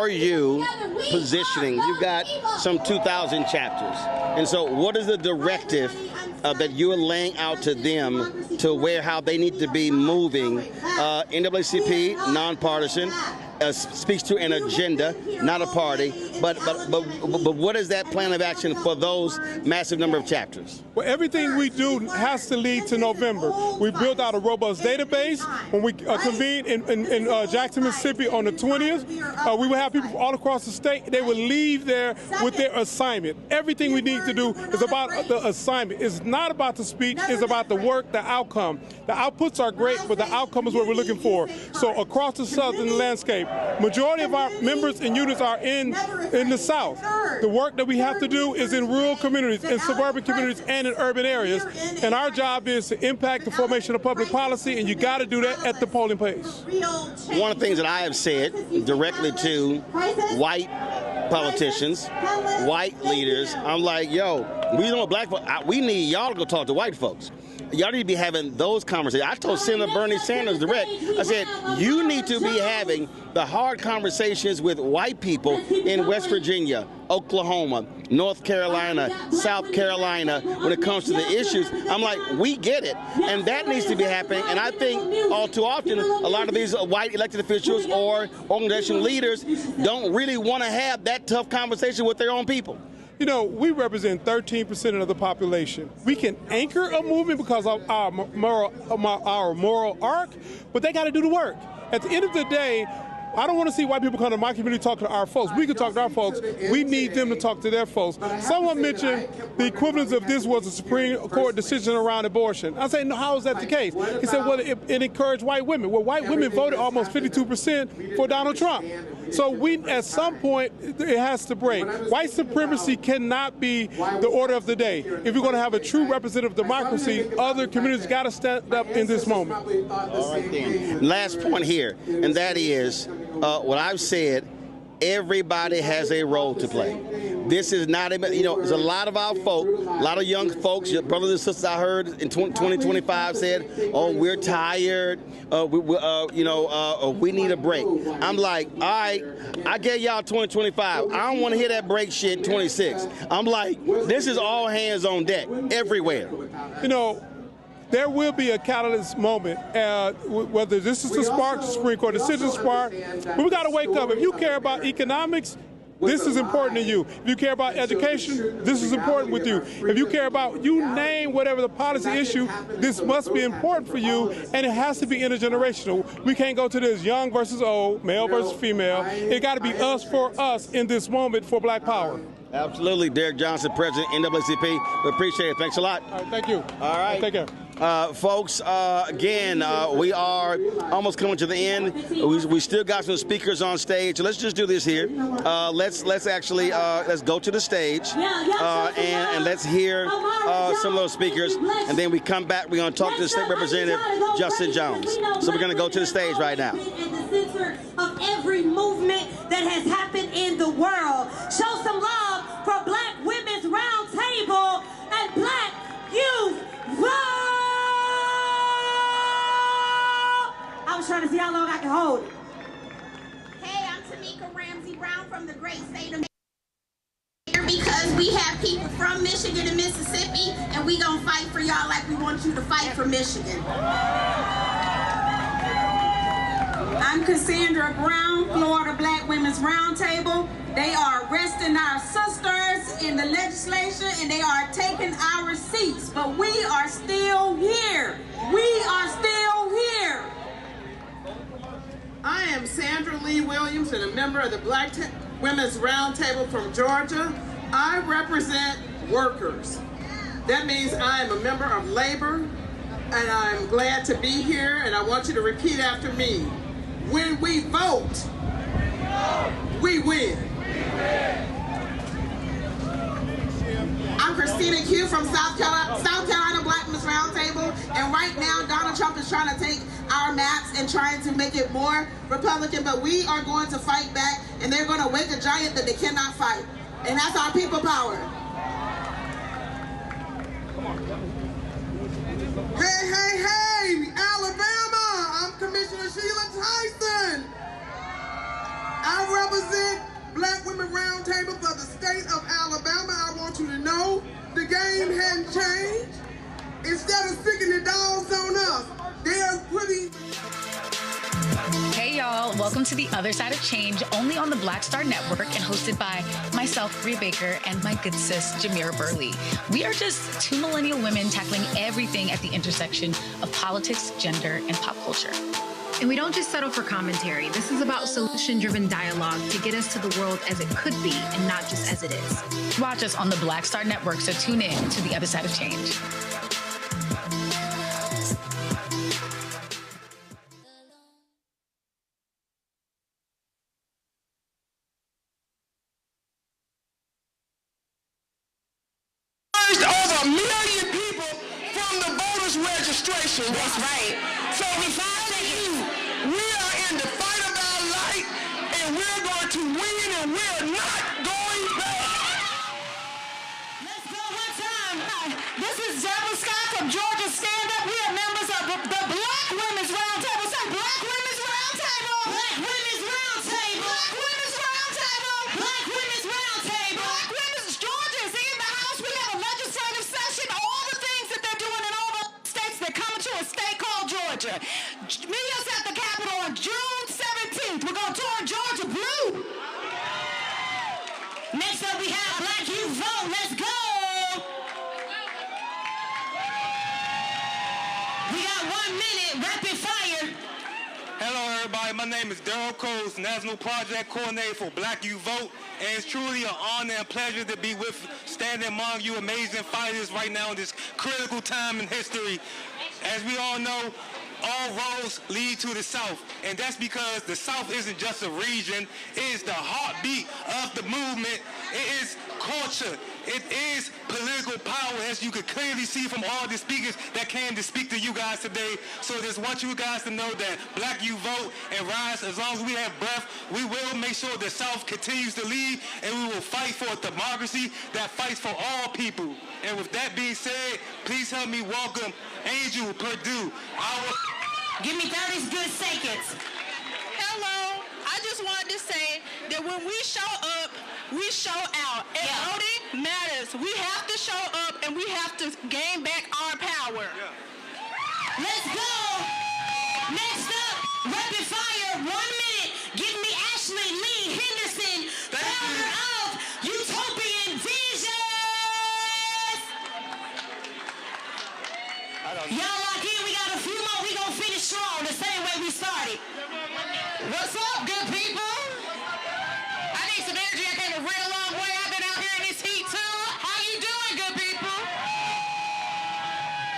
you positioning? You've got some 2,000 chapters. And so what is the directive that you're laying out to them to how they need to be moving? NAACP, nonpartisan, speaks to an agenda, not a party. But what is that plan of action for those massive number of chapters? Well, everything we do has to lead to November. We built out a robust database. When we convene in Jackson, Mississippi on the 20th, we will have people from all across the state. They will leave there with their assignment. Everything we need to do is about the assignment. It's not about the speech. It's about the work, the outcome. The outputs are great, but the outcome is what we're looking for. So across the southern landscape, majority of our members and units are in the South. The work that we have to do is in rural communities, in suburban communities, and in urban areas. And our job is to impact the formation of public policy, and you got to do that at the polling place. One of the things that I have said directly to white politicians, white leaders, I'm like, yo, we don't black folks, we need y'all to go talk to white folks. Y'all need to be having those conversations. I told Senator Bernie Sanders direct, I said, you need to be having the hard conversations with white people in West Virginia, Oklahoma, North Carolina, South Carolina, when it comes to the issues. I'm like, we get it. And that needs to be happening. And I think all too often, a lot of these white elected officials or organizational leaders don't really want to have that tough conversation with their own people. You know, we represent 13% of the population. We can anchor a movement because of our moral arc, but they got to do the work. At the end of the day, I don't want to see white people come to my community talk to our folks. We can talk to our folks. We need them to talk to their folks. Someone mentioned the equivalence of this was a Supreme Court decision around abortion. I say, no, how is that the case? He said, well, it encouraged white women. Well, white women voted almost 52% for Donald Trump. So we, at some point, it has to break. White supremacy cannot be the order of the day. If you're going to have a true representative democracy, other communities got to stand up in this moment. All right, then. Last point here, and that is what I've said. Everybody has a role to play. This is not, you know, there's a lot of our folk, a lot of young folks, your brothers and sisters I heard in 2025 said, oh, we're tired, we need a break. I'm like, all right, I gave y'all 2025. I don't want to hear that break shit 26. I'm like, this is all hands on deck, everywhere. You know, there will be a catalyst moment, whether this is the spark, the Supreme Court decision spark, but we got to wake up. If you care about economics, this is important to you. If you care about education, this is important with you. If you care about, you name whatever the policy issue, this must be important for you, and it has to be intergenerational. We can't go to this young versus old, male versus female. It got to be us for us in this moment for Black Power. Absolutely. Derek Johnson, President, NAACP. We appreciate it. Thanks a lot. All right, thank you. All right. Take care. Folks, again, we are almost coming to the end. We still got some speakers on stage. So let's just do this here. Let's go to the stage and let's hear some of those speakers. And then we come back. We're going to talk to the State Representative Justin Jones. So we're going to go to the stage right now. At the center of every movement that has happened in the world. Show some love for Black Women's Roundtable and Black Youth Vote! I was trying to see how long I can hold it. Hey, I'm Tamika Ramsey Brown from the great state of Michigan. Because we have people from Michigan and Mississippi, and we gonna fight for y'all like we want you to fight for Michigan. I'm Cassandra Brown, Florida Black Women's Roundtable. They are arresting our sisters in the legislature and they are taking our seats, but we are still here. We are still here. I am Sandra Lee Williams and a member of the Black Women's Roundtable from Georgia. I represent workers. That means I am a member of labor and I'm glad to be here, and I want you to repeat after me. When we vote, we win. I'm Christina Q from South Carolina Black Women's Roundtable, and right now Donald Trump is trying to take our maps and trying to make it more Republican, but we are going to fight back, and they're going to wake a giant that they cannot fight, and that's our people power. Hey, hey, hey, Alabama! I'm Commissioner Sheila Tyson. I represent Black Women Roundtable for the state of Alabama. I want you to know the game hadn't changed. Instead of sticking the dogs on us, they are putting... Hey y'all, Welcome to The Other Side of Change, only on the Black Star Network and hosted by myself, Bria Baker, and my good sis, Jamira Burley. We are just two millennial women tackling everything at the intersection of politics, gender, and pop culture. And we don't just settle for commentary. This is about solution-driven dialogue to get us to the world as it could be and not just as it is. Watch us on the Black Star Network, so tune in to The Other Side of Change. Over 1 million people from the voters registration. That's right. So we are in the fight of our life, and we're going to win, and we're not going back. Let's go one time. This is Deborah Scott from Georgia Stand Up. We are members of the Black Women's Roundtable. Say Black Women's Roundtable. Black Women's Roundtable. Black Women's Roundtable. Black Women's Roundtable. Black Women's Georgia is in the house. We have a legislative session. All the things that they're doing in all the states that come to a state called Georgia. Meet us at the Capitol on June 17th. We're going to tour Georgia blue. Next up, we have Black Youth Vote. Let's go. We got 1 minute, rapid fire. Hello, everybody. My name is Daryl Coles, National Project Coordinator for Black Youth Vote, and it's truly an honor and pleasure to be standing among you amazing fighters right now in this critical time in history. As we all know, all roads lead to the South, and that's because the South isn't just a region, it is the heartbeat of the movement, it is culture, it is political power, as you could clearly see from all the speakers that came to speak to you guys today. So I just want you guys to know that Black Youth Vote and Rise, as long as we have breath, we will make sure the South continues to lead, and we will fight for a democracy that fights for all people. And with that being said, please help me welcome Angel Purdue. Give me 30 good seconds. Hello. I just wanted to say that when we show up, we show out. And voting matters. We have to show up and we have to gain back our power. Let's go. Next up, rapid fire, 1 minute. Give me Ashley Lee Henderson, founder of Utopian Visions. Y'all lock in. We got a few more. We gonna finish strong the same way we started. What's up, good people? I need some energy. I came a real long way. I've been out here in this heat too. How you doing, good people?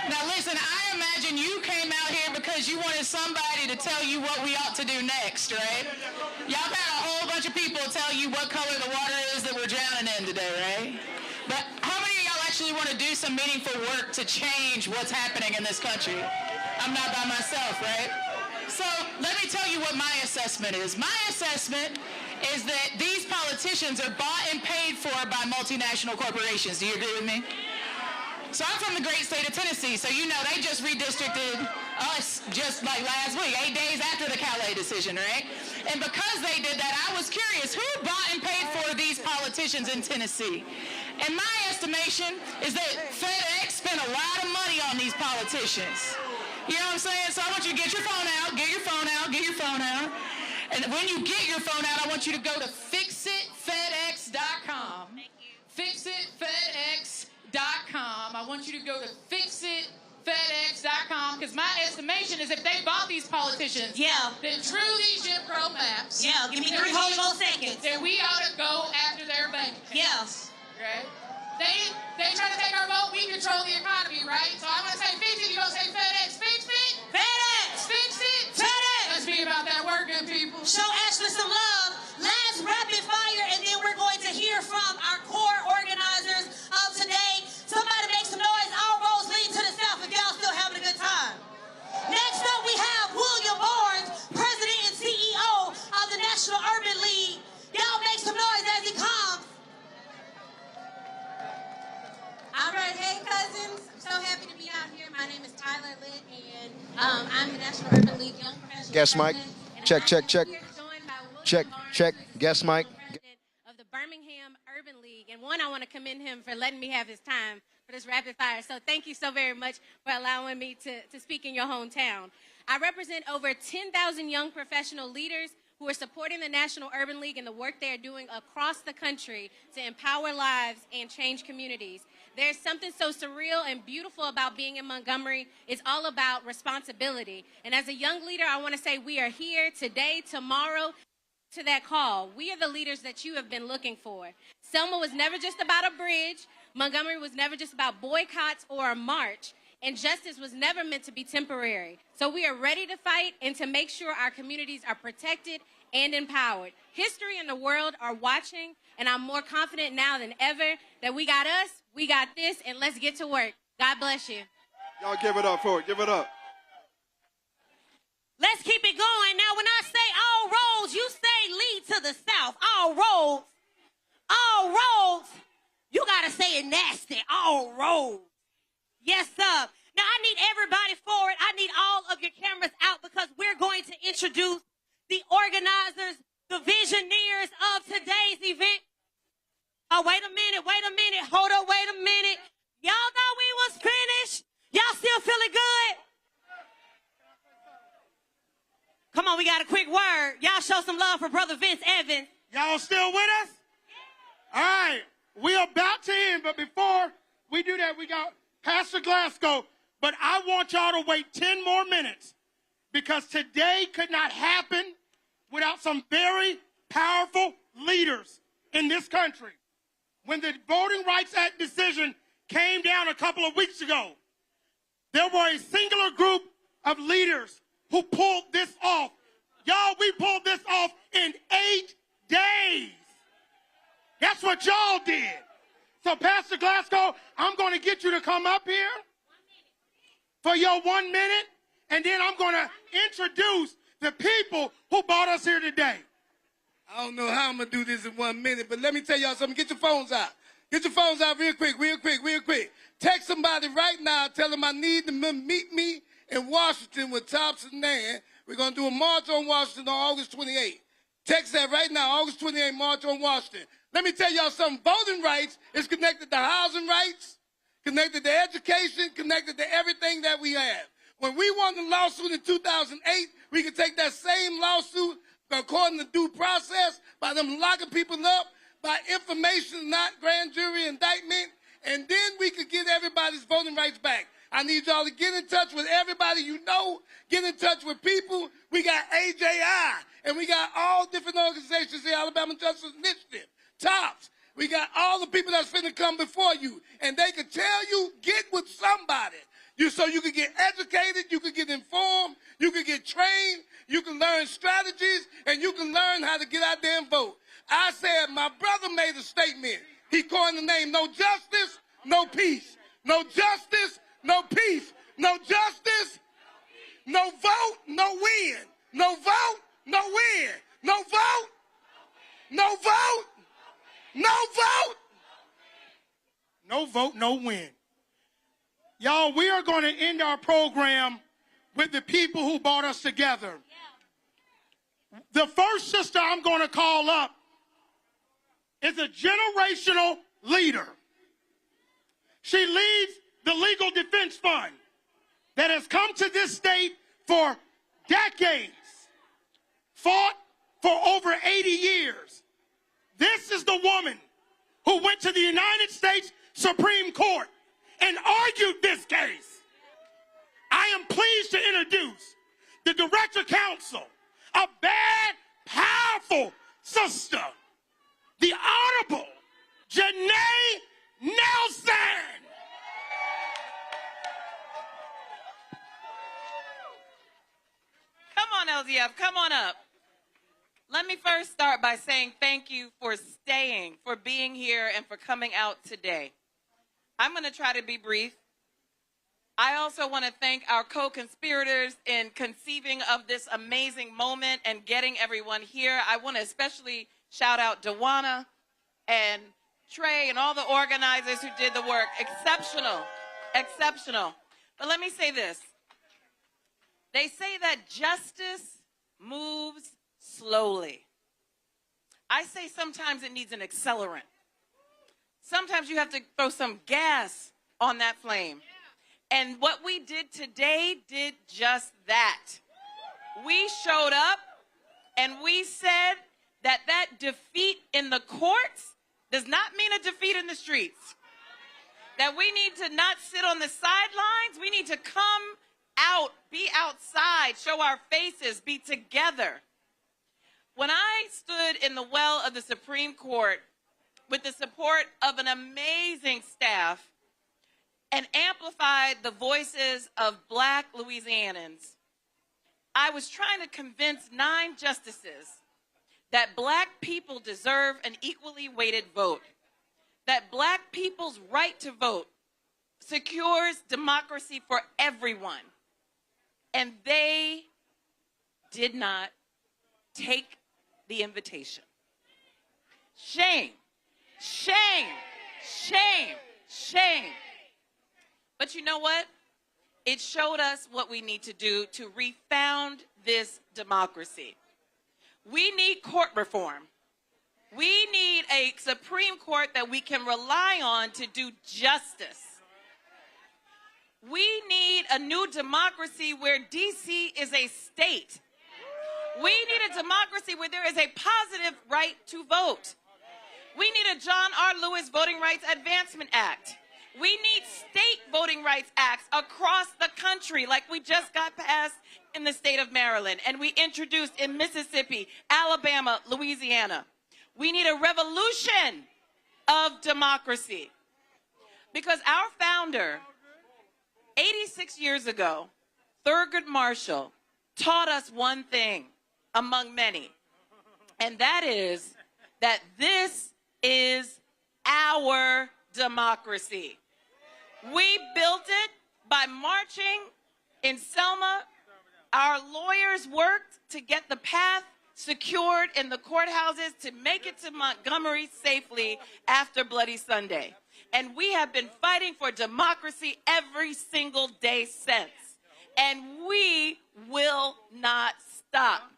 Now listen, I imagine you came out here because you wanted somebody to tell you what we ought to do next, right? Y'all had a whole bunch of people tell you what color the water is that we're drowning in today, right? But how many of y'all actually want to do some meaningful work to change what's happening in this country? I'm not by myself, right? So let me tell you what my assessment is. My assessment is that these politicians are bought and paid for by multinational corporations. Do you agree with me? So I'm from the great state of Tennessee, so you know they just redistricted us just like last week, 8 days after the Calais decision, right? And because they did that, I was curious, who bought and paid for these politicians in Tennessee? And my estimation is that FedEx spent a lot of money on these politicians. You know what I'm saying? So I want you to get your phone out, get your phone out, get your phone out. And when you get your phone out, I want you to go to fixitfedex.com. Fixitfedex.com. I want you to go to fixitfedex.com because my estimation is if they bought these politicians, then through these Jim Crow maps, give me 3 whole seconds. Then we ought to go after their bank accounts. Right? They try to take our vote, we control the economy, right? So I'm going to say fix it, you're going to say FedEx. Fix it! FedEx! Fix it! FedEx! Let's be about that work, good people. Show Ashley some love. Last rapid fire, and then we're going to hear from our core organizers of today. Somebody make some noise. All roads lead to the South if y'all still having a good time. Next up, we have William Barnes, President and CEO of the National Urban League. Y'all make some noise as he comes. All right, hey cousins, I'm so happy to be out here. My name is Tyler Litt, and I'm the National Urban League Young Professional Guest mic. Check. Check. Guest mic. Of the Birmingham Urban League, and one, I want to commend him for letting me have his time for this rapid fire. So thank you so very much for allowing me to speak in your hometown. I represent over 10,000 young professional leaders who are supporting the National Urban League and the work they are doing across the country to empower lives and change communities. There's something so surreal and beautiful about being in Montgomery. It's all about responsibility. And as a young leader, I want to say we are here today, tomorrow, to that call. We are the leaders that you have been looking for. Selma was never just about a bridge. Montgomery was never just about boycotts or a march. And justice was never meant to be temporary. So we are ready to fight and to make sure our communities are protected and empowered. History and the world are watching, and I'm more confident now than ever that we got us, we got this, and let's get to work. God bless you. Y'all give it up for it. Give it up. Let's keep it going. Now, when I say all roads, you say lead to the south. All roads, you got to say it nasty. All roads. Yes, sir. Now, I need everybody forward. I need all of your cameras out because we're going to introduce the organizers, the visionaries of today's event. Oh, wait a minute. Hold up, wait a minute. Y'all know we was finished. Y'all still feeling good? Come on, we got a quick word. Y'all show some love for Brother Vince Evans. Y'all still with us? All right. We're about to end, but before we do that, we got Pastor Glasgow. But I want y'all to wait 10 more minutes because today could not happen without some very powerful leaders in this country. When the Voting Rights Act decision came down a couple of weeks ago, there were a singular group of leaders who pulled this off. Y'all, we pulled this off in 8 days. That's what y'all did. So, Pastor Glasgow, I'm going to get you to come up here for your 1 minute, and then I'm going to introduce the people who brought us here today. I don't know how I'm going to do this in 1 minute, but let me tell y'all something. Get your phones out. Get your phones out real quick. Text somebody right now. Tell them I need to meet me in Washington with Thompson Nan. We're going to do a march on Washington on August 28th. Text that right now, August 28th, march on Washington. Let me tell y'all something. Voting rights is connected to housing rights, connected to education, connected to everything that we have. When we won the lawsuit in 2008, we could take that same lawsuit according to due process by them locking people up, by information, not grand jury indictment, and then we could get everybody's voting rights back. I need y'all to get in touch with everybody you know, get in touch with people. We got AJI, and we got all different organizations, the Alabama Justice Initiative, TOPS. We got all the people that's finna come before you, and they can tell you, get with somebody. So you can get educated, you can get informed, you can get trained, you can learn strategies, and you can learn how to get out there and vote. I said, my brother made a statement. He coined the name, no justice, no peace. No justice, no peace. No justice, no vote, no win. No vote, no win. No vote, no vote, no vote. No vote, no win. Y'all, we are going to end our program with the people who brought us together. The first sister I'm going to call up is a generational leader. She leads the Legal Defense Fund that has come to this state for decades, fought for over 80 years. This is the woman who went to the United States Supreme Court and argued this case. I am pleased to introduce the Director Counsel, a bad, powerful sister, the Honorable Janae Nelson. Come on, LDF, come on up. Let me first start by saying thank you for staying, for being here, and for coming out today. I'm going to try to be brief. I also want to thank our co-conspirators in conceiving of this amazing moment and getting everyone here. I want to especially shout out Dewana and Trey and all the organizers who did the work. Exceptional, exceptional. But let me say this. They say that justice moves slowly. I say sometimes it needs an accelerant. Sometimes you have to throw some gas on that flame. And what we did today did just that. We showed up And we said that that defeat in the courts does not mean a defeat in the streets. That we need to not sit on the sidelines. We need to come out, be outside, show our faces, be together. When I stood in the well of the Supreme Court with the support of an amazing staff and amplified the voices of Black Louisianans, I was trying to convince 9 justices that Black people deserve an equally weighted vote, that Black people's right to vote secures democracy for everyone. And they did not take the invitation. Shame, shame, shame, shame. But you know what? It showed us what we need to do to refound this democracy. We need court reform. We need a Supreme Court that we can rely on to do justice. We need a new democracy where D.C. is a state. We need a democracy where there is a positive right to vote. We need a John R. Lewis Voting Rights Advancement Act. We need state voting rights acts across the country like we just got passed in the state of Maryland and we introduced in Mississippi, Alabama, Louisiana. We need a revolution of democracy because our founder, 86 years ago, Thurgood Marshall, taught us one thing among many, and that is that this is our democracy. We built it by marching in Selma. Our lawyers worked to get the path secured in the courthouses to make it to Montgomery safely after Bloody Sunday. And we have been fighting for democracy every single day since. And we will not stop.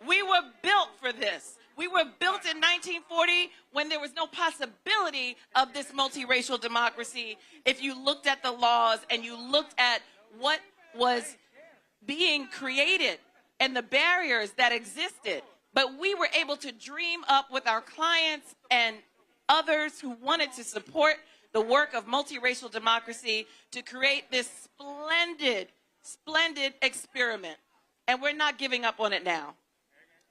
We were built for this. We were built in 1940 when there was no possibility of this multiracial democracy. If you looked at the laws and you looked at what was being created and the barriers that existed, but we were able to dream up with our clients and others who wanted to support the work of multiracial democracy to create this splendid, splendid experiment. And we're not giving up on it now.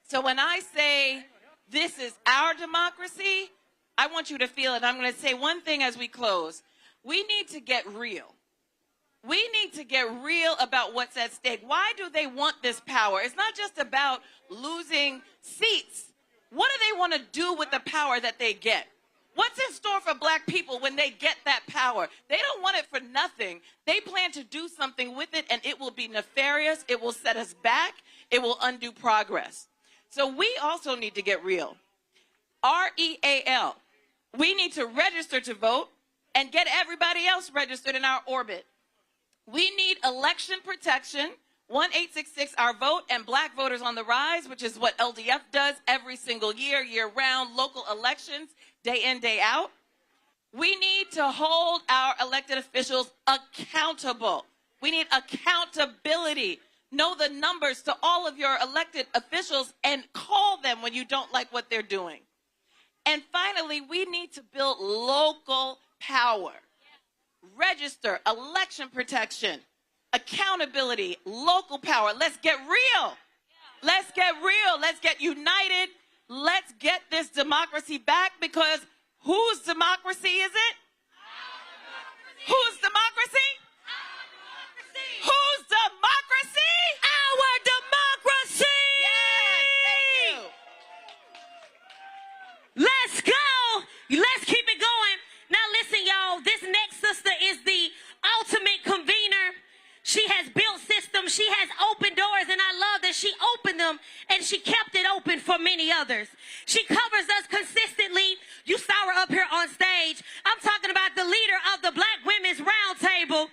So when I say this is our democracy, I want you to feel it. I'm going to say one thing as we close. We need to get real. We need to get real about what's at stake. Why do they want this power? It's not just about losing seats. What do they want to do with the power that they get? What's in store for Black people when they get that power? They don't want it for nothing. They plan to do something with it, and it will be nefarious. It will set us back. It will undo progress. So we also need to get real. REAL. We need to register to vote and get everybody else registered in our orbit. We need election protection, 1-866 Our Vote, and Black Voters on the Rise, which is what LDF does every single year, year-round, local elections, day in, day out. We need to hold our elected officials accountable. We need accountability. Know the numbers to all of your elected officials and call them when you don't like what they're doing. And finally, we need to build local power. Register, election protection, accountability, local power. Let's get real. Let's get real. Let's get united. Let's get this democracy back because whose democracy is it? Whose democracy? Whose democracy? Our democracy! Yes, thank you. Let's go. Let's keep it going. Now listen, y'all, this next sister is the ultimate convener. She has built systems. She has opened doors, and I love that she opened them, and she kept it open for many others. She covers us consistently. You saw her up here on stage. I'm talking about the leader of the Black Women's Roundtable.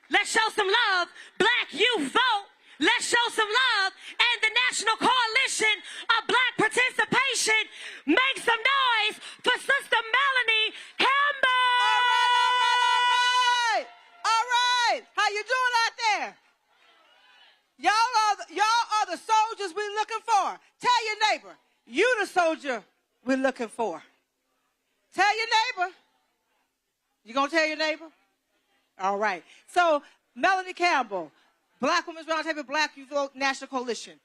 Let's show some love. Black Youth Vote. Let's show some love. And the National Coalition of Black Participation. Make some noise for Sister Melanie Campbell. All right. How you doing out there? Y'all are the soldiers we're looking for. Tell neighbor, you the soldier we're looking for. Tell your neighbor. You gonna tell your neighbor? All right. So, Melanie Campbell, Black Women's Roundtable, Black Youth Vote National Coalition.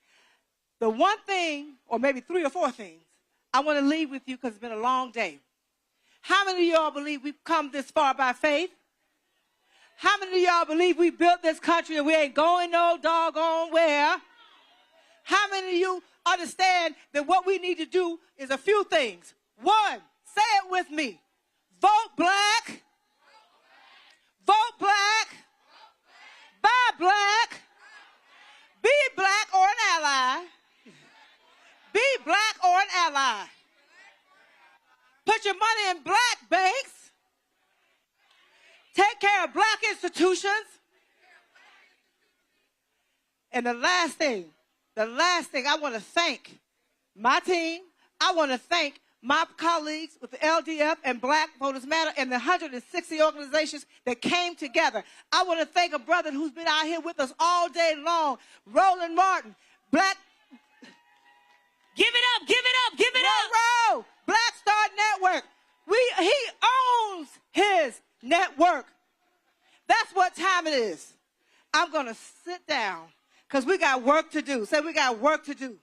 The one thing, or maybe 3 or 4 things, I want to leave with you because it's been a long day. How many of y'all believe we've come this far by faith? How many of y'all believe we built this country and we ain't going no doggone where? How many of you understand that what we need to do is a few things? 1, say it with me. Vote black. Vote black. Buy black. Be black or an ally. Be black or an ally. Put your money in black banks. Take care of black institutions. And the last thing, I want to thank my team. I want to thank my colleagues with the LDF and Black Voters Matter and the 160 organizations that came together. I want to thank a brother who's been out here with us all day long, Roland Martin, Black. Give it up, give it up, give it up. Row, Black Star Network. He owns his network. That's what time it is. I'm going to sit down because we got work to do. Say we got work to do.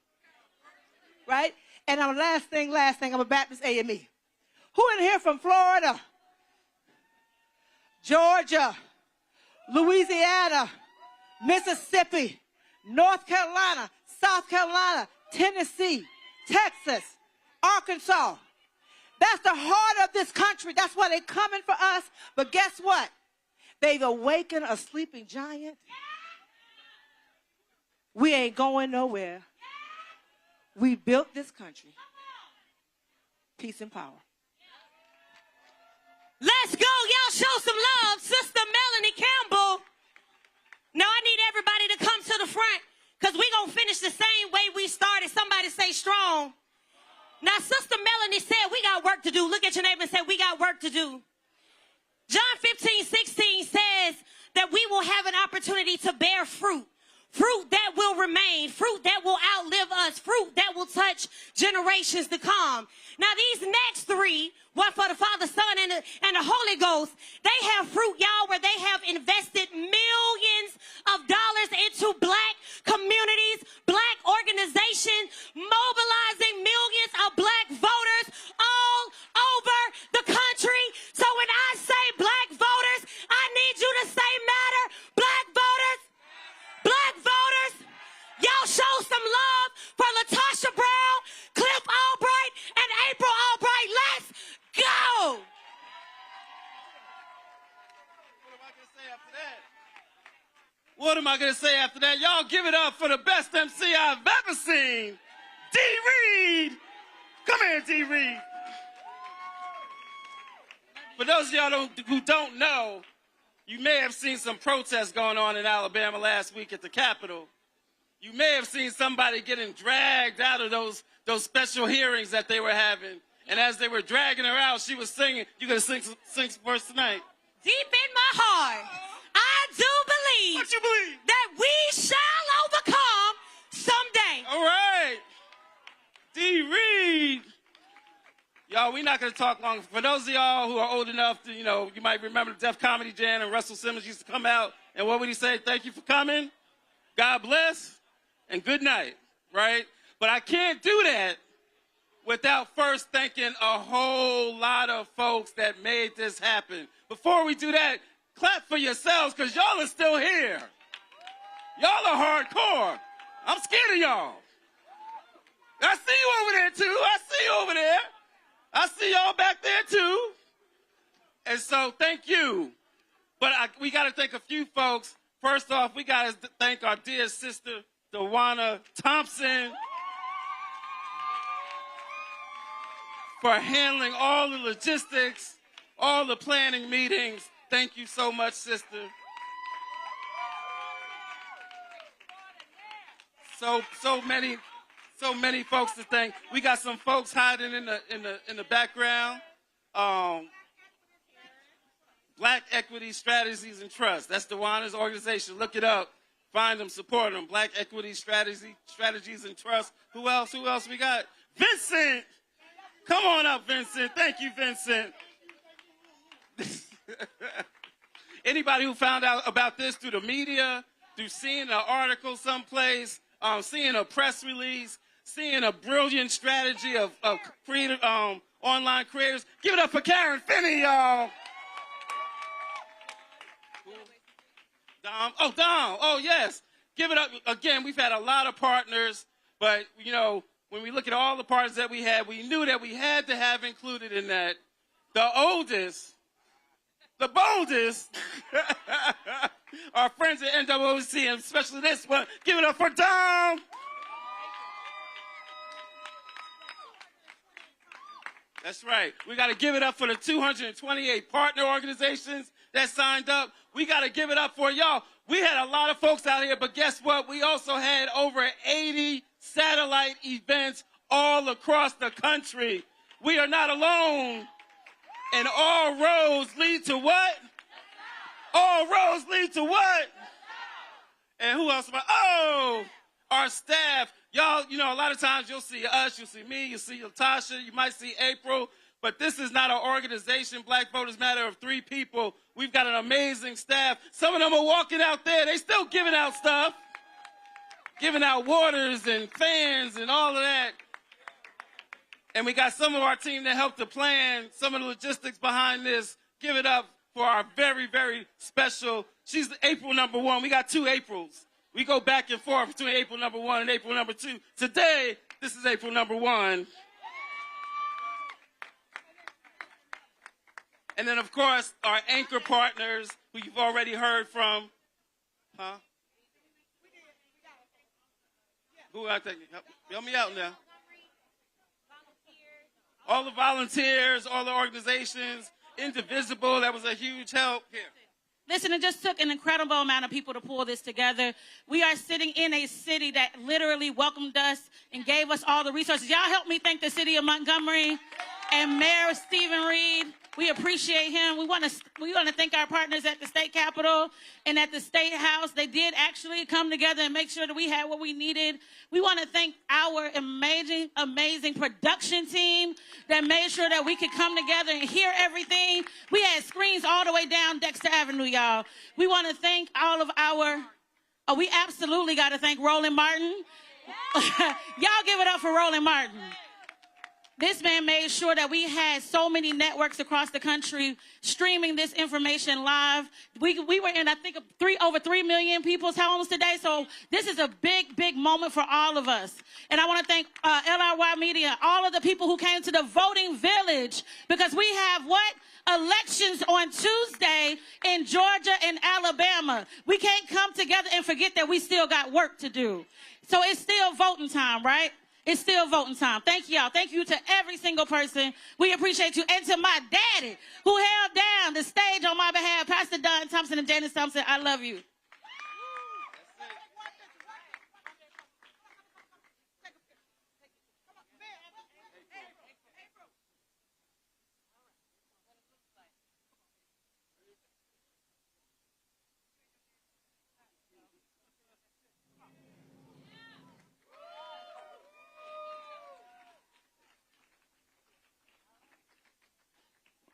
Right? And last thing, I'm a Baptist AME. Who in here from Florida, Georgia, Louisiana, Mississippi, North Carolina, South Carolina, Tennessee, Texas, Arkansas? That's the heart of this country. That's why they're coming for us. But guess what? They've awakened a sleeping giant. We ain't going nowhere. We built this country. Peace and power. Let's go. Y'all show some love. Sister Melanie Campbell. Now I need everybody to come to the front because we're going to finish the same way we started. Somebody say strong. Now, Sister Melanie said we got work to do. Look at your neighbor and say we got work to do. John 15:16 says that we will have an opportunity to bear fruit. Fruit that will remain, fruit that will outlive us, fruit that will touch generations to come. Now, these next 3, one for the Father, Son, and the Holy Ghost, they have fruit, y'all, where they have invested millions of dollars into black communities, black organizations, mobilizing millions of black voters all over the country. So when I say black voters, I need you to say matter. Black voters. Black voters, y'all show some love for LaTosha Brown, Cliff Albright, and April Albright. Let's go. What am I going to say after that? Y'all give it up for the best MC I've ever seen, D. Reed. Come here, D. Reed. For those of y'all who don't know, you may have seen some protests going on in Alabama last week at the Capitol. You may have seen somebody getting dragged out of those special hearings that they were having. And as they were dragging her out, she was singing. You gonna sing for us tonight? Deep in my heart, I do believe. What you believe? That we shall overcome someday. All right. D. Reed. Y'all, we're not going to talk long. For those of y'all who are old enough to, you might remember the Def Comedy Jam and Russell Simmons used to come out. And what would he say? Thank you for coming. God bless. And good night. Right? But I can't do that without first thanking a whole lot of folks that made this happen. Before we do that, clap for yourselves because y'all are still here. Y'all are hardcore. I'm scared of y'all. I see you over there, too. I see you over there. I see y'all back there, too. And so, thank you. But we got to thank a few folks. First off, we got to thank our dear sister, DeWanna Thompson, for handling all the logistics, all the planning meetings. Thank you so much, sister. So many folks to thank. We got some folks hiding in the background. Black Equity Strategies and Trust. That's DeWanna's organization. Look it up. Find them, support them. Black Equity Strategies and Trust. Who else? Who else we got? Vincent! Come on up, Vincent. Thank you, Vincent. Anybody who found out about this through the media, through seeing an article someplace, seeing a press release, seeing a brilliant strategy of creative, online creators, give it up for Karen Finney, y'all. Dom. Oh, Dom. Oh, yes. Give it up. Again, we've had a lot of partners, but, you know, when we look at all the partners that we had, we knew that we had to have included in that the oldest, the boldest, our friends at NWOC, and especially this one. Give it up for Dom. That's right. We got to give it up for the 228 partner organizations that signed up. We got to give it up for y'all. We had a lot of folks out here, but guess what? We also had over 80 satellite events all across the country. We are not alone. And all roads lead to what? All roads lead to what? And who else? Oh, our staff. Y'all, you know, a lot of times you'll see us, you'll see me, you'll see Latasha, you might see April, but this is not an organization, Black Voters Matter, of 3 people. We've got an amazing staff. Some of them are walking out there. They still giving out stuff, giving out waters and fans and all of that. And we got some of our team that helped to plan some of the logistics behind this. Give it up for our very, very special, she's April number 1. We got 2 Aprils. We go back and forth between April number 1 and April number 2. Today, this is April number 1. And then, of course, our anchor partners, who you've already heard from. Huh? Who I think? Help me out now. All the volunteers, all the organizations, Indivisible, that was a huge help. Here. Listen, it just took an incredible amount of people to pull this together. We are sitting in a city that literally welcomed us and gave us all the resources. Y'all help me thank the city of Montgomery and Mayor Stephen Reed. We appreciate him. We want to thank our partners at the state capitol and at the state house. They did actually come together and make sure that we had what we needed. We want to thank our amazing, amazing production team that made sure that we could come together and hear everything. We had screens all the way down Dexter Avenue, y'all. We want to thank all of our, we absolutely got to thank Roland Martin. Y'all give it up for Roland Martin. This man made sure that we had so many networks across the country streaming this information live. We were in, I think, over 3 million people's homes today. So this is a big, big moment for all of us. And I want to thank LRY Media, all of the people who came to the voting village, because we have what? Elections on Tuesday in Georgia and Alabama. We can't come together and forget that we still got work to do. So it's still voting time, right? It's still voting time. Thank y'all. Thank you to every single person. We appreciate you. And to my daddy, who held down the stage on my behalf, Pastor Don Thompson and Janice Thompson, I love you.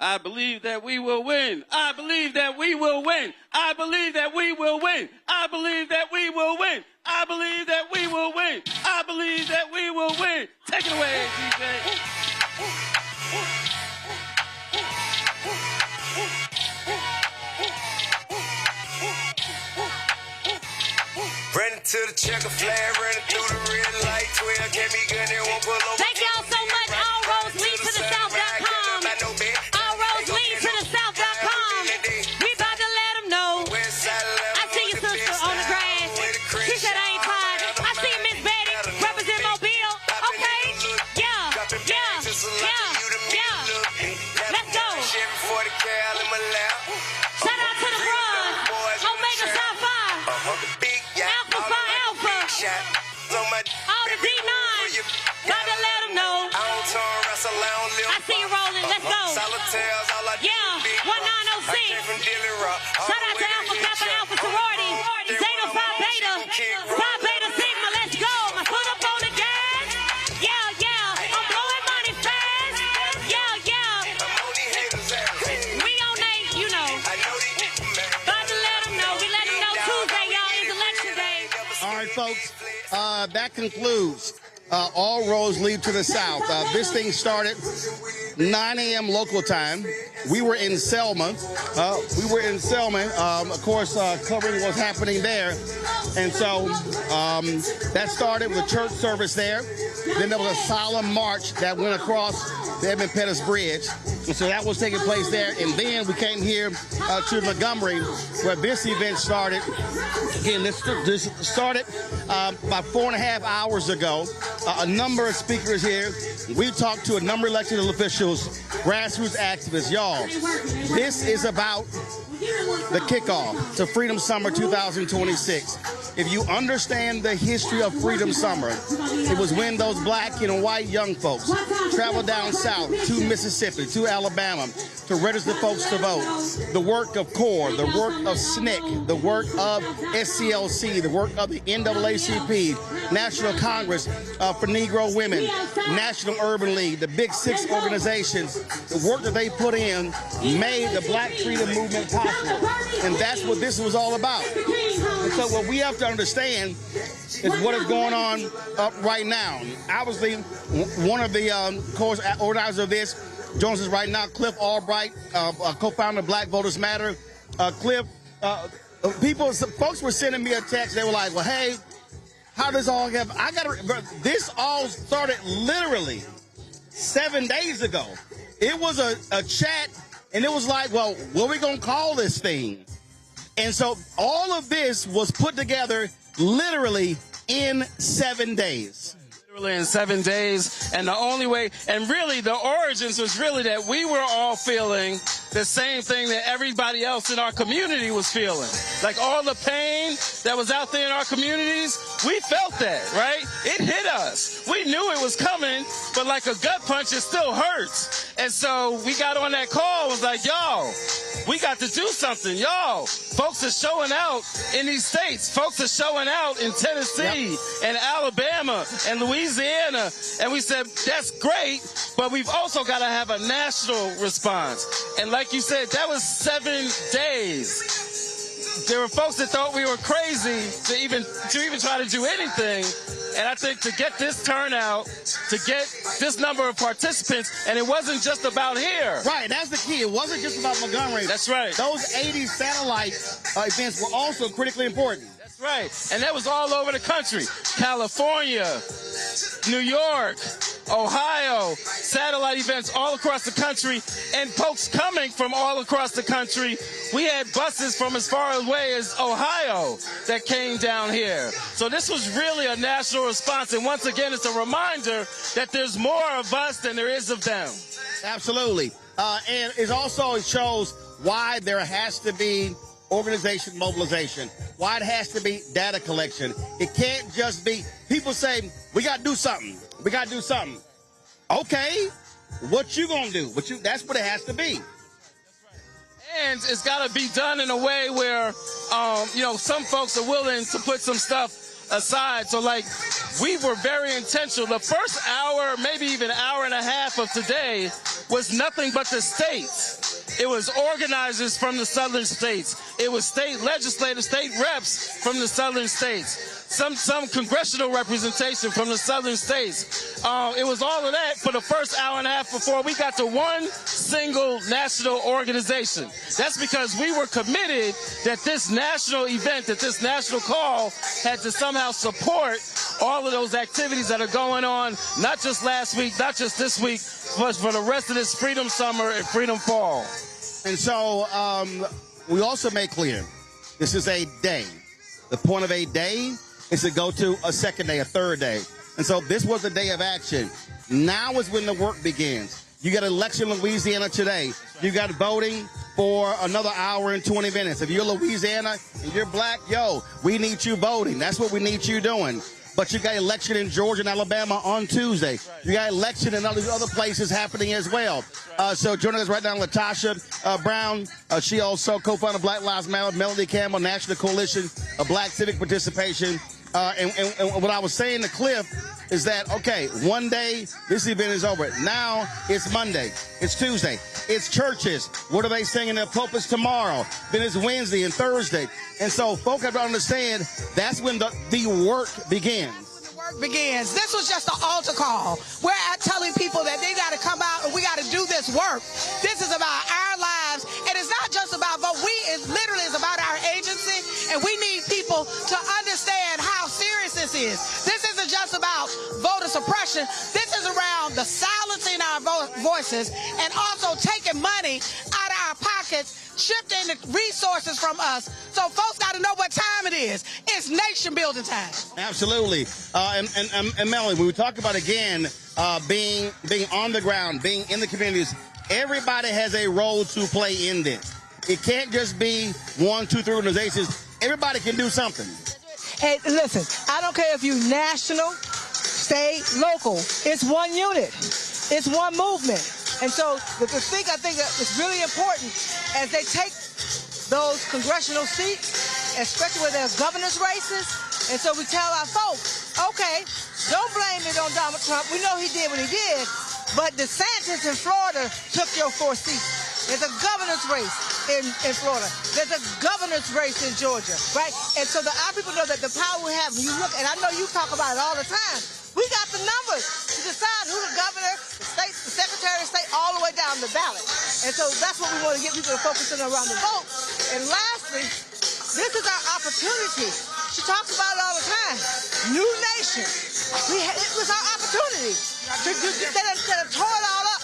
I believe that we will win. I believe that we will win. I believe that we will win. I believe that we will win. I believe that we will win. I believe that we will win. Take it away, DJ. Running to the checker flag, running through the red light. 12 get me gun and won't pull over. Thank y'all so much. All roads lead to the south.com. We about to let them know. I see you, sister, on the grass. She said I ain't tired. I see Miss Betty represent Mobile. Okay? Yeah. Let's go. Shout out to the bros. Omega Psi Phi. Alpha Phi Alpha. All the D9s. About to let them know. I see you rolling. Let's go. Yeah. 1906. Shout out to Alpha Kappa Alpha Sorority. Zeta Phi Beta, Phi Beta Sigma, let's go. My foot up on the gas. Yeah, yeah, I'm blowing money fast. Yeah, yeah. We on they, you know. About to let them know. We let them know Tuesday, y'all, is election day. All right, folks, that concludes All Roads Lead to the South. This thing started 9 a.m. local time. We were in Selma. Of course, covering what's happening there. And so that started with a church service there. Then there was a solemn march that went across the Edmund Pettus Bridge. And so that was taking place there. And then we came here to Montgomery, where this event started. Again, this started about 4.5 hours ago. A number of speakers here. We talked to a number of elected officials, grassroots activists. Y'all, this is about the kickoff to Freedom Summer 2026. If you understand the history of Freedom Summer, it was when those black and white young folks traveled down south to Mississippi, to Alabama, to register folks to vote. The work of CORE, the work of SNCC, the work of SCLC, the work of the NAACP, National Congress for Negro Women, National Urban League, the Big Six organizations, the work that they put in made the Black Freedom Movement possible. And that's what this was all about. And so what we have to understand is what is going on right now. Obviously, one of the organizers of this joins us right now, Cliff Albright, co-founder of Black Voters Matter. Cliff, folks were sending me a text. They were like, well, hey, how does all have, this all started literally 7 days ago. It was a chat, and it was like, well, what are we going to call this thing? And so all of this was put together literally in 7 days. Literally in 7 days, and the only way, and really the origins was really that we were all feeling the same thing that everybody else in our community was feeling. Like all the pain that was out there in our communities, we felt that, right? It hit us. We knew it was coming, but like a gut punch, it still hurts. And so we got on that call, was like, y'all, we got to do something. Y'all, folks are showing out in these states. Folks are showing out in Tennessee and Alabama and Louisiana. And we said, that's great, but we've also got to have a national response. And like you said, that was 7 days. There were folks that thought we were crazy to even try to do anything. And I think to get this turnout, to get this number of participants, and it wasn't just about here. Right, that's the key. It wasn't just about Montgomery. That's right. Those 80 satellite events were also critically important. That's right. And that was all over the country. California, New York, Ohio, satellite events all across the country, and folks coming from all across the country. We had buses from as far away as Ohio that came down here. So this was really a national response. And once again, it's a reminder that there's more of us than there is of them. Absolutely. And it also shows why there has to be organization mobilization, why it has to be data collection. It can't just be, people say, we got to do something. We got to do something. Okay, what you going to do? That's what it has to be. And it's got to be done in a way where, some folks are willing to put some stuff aside. So, like, we were very intentional. The first hour, maybe even hour and a half of today was nothing but the states. It was organizers from the southern states. It was state legislators, state reps from the southern states. Some congressional representation from the southern states. It was all of that for the first hour and a half before we got to one single national organization. That's because we were committed that this national event, that this national call had to somehow support all of those activities that are going on, not just last week, not just this week, but for the rest of this Freedom Summer and Freedom Fall. And so we also make clear this is a day. The point of a day is to go to a second day, a third day. And so this was a day of action. Now is when the work begins. You got an election in Louisiana today. You got voting for another hour and 20 minutes. If you're Louisiana and you're black, yo, we need you voting. That's what we need you doing. but you got election in Georgia and Alabama on Tuesday. You got election in all these other places happening as well. So joining us right now, Latasha Brown. She also co-founded Black Lives Matter. Melody Campbell, National Coalition of Black Civic Participation. And what I was saying to Cliff is that, okay, one day this event is over. Now it's Monday. It's Tuesday. It's churches. What are they saying in their pulpits tomorrow? Then it's Wednesday and Thursday. And so folk have to understand that's when the work begins. Begins. This was just an altar call. We're telling people that they got to come out and we got to do this work. This is about our lives, and it's not just about vote. It literally is about our agency, and we need people to understand how serious this is. This isn't just about voter suppression. This is around the silencing our voices and also taking money out of our pockets, shifting the resources from us. So folks got to know what time it is. It's nation building time. Absolutely. And Melanie, when we talk about, again, being on the ground, being in the communities, everybody has a role to play in this. It can't just be 1, 2, 3 organizations. Everybody can do something. Hey, listen, I don't care if you're national, state, local. It's one unit. It's one movement. And so the thing I think that is really important as they take those congressional seats, especially where there's governor's races, and so we tell our folks, okay, don't blame it on Donald Trump. We know he did what he did, but DeSantis in Florida took your 4 seats. There's a governor's race in Florida. There's a governor's race in Georgia, right? And so our people know that the power we have, when you look, and I know you talk about it all the time, we got the numbers to decide who the governor, the state, the secretary of state, all the way down the ballot. And so that's what we want to get people to focus on around the vote. And lastly, this is our opportunity. She talks about it all the time. New nation. It was our opportunity to tore it all up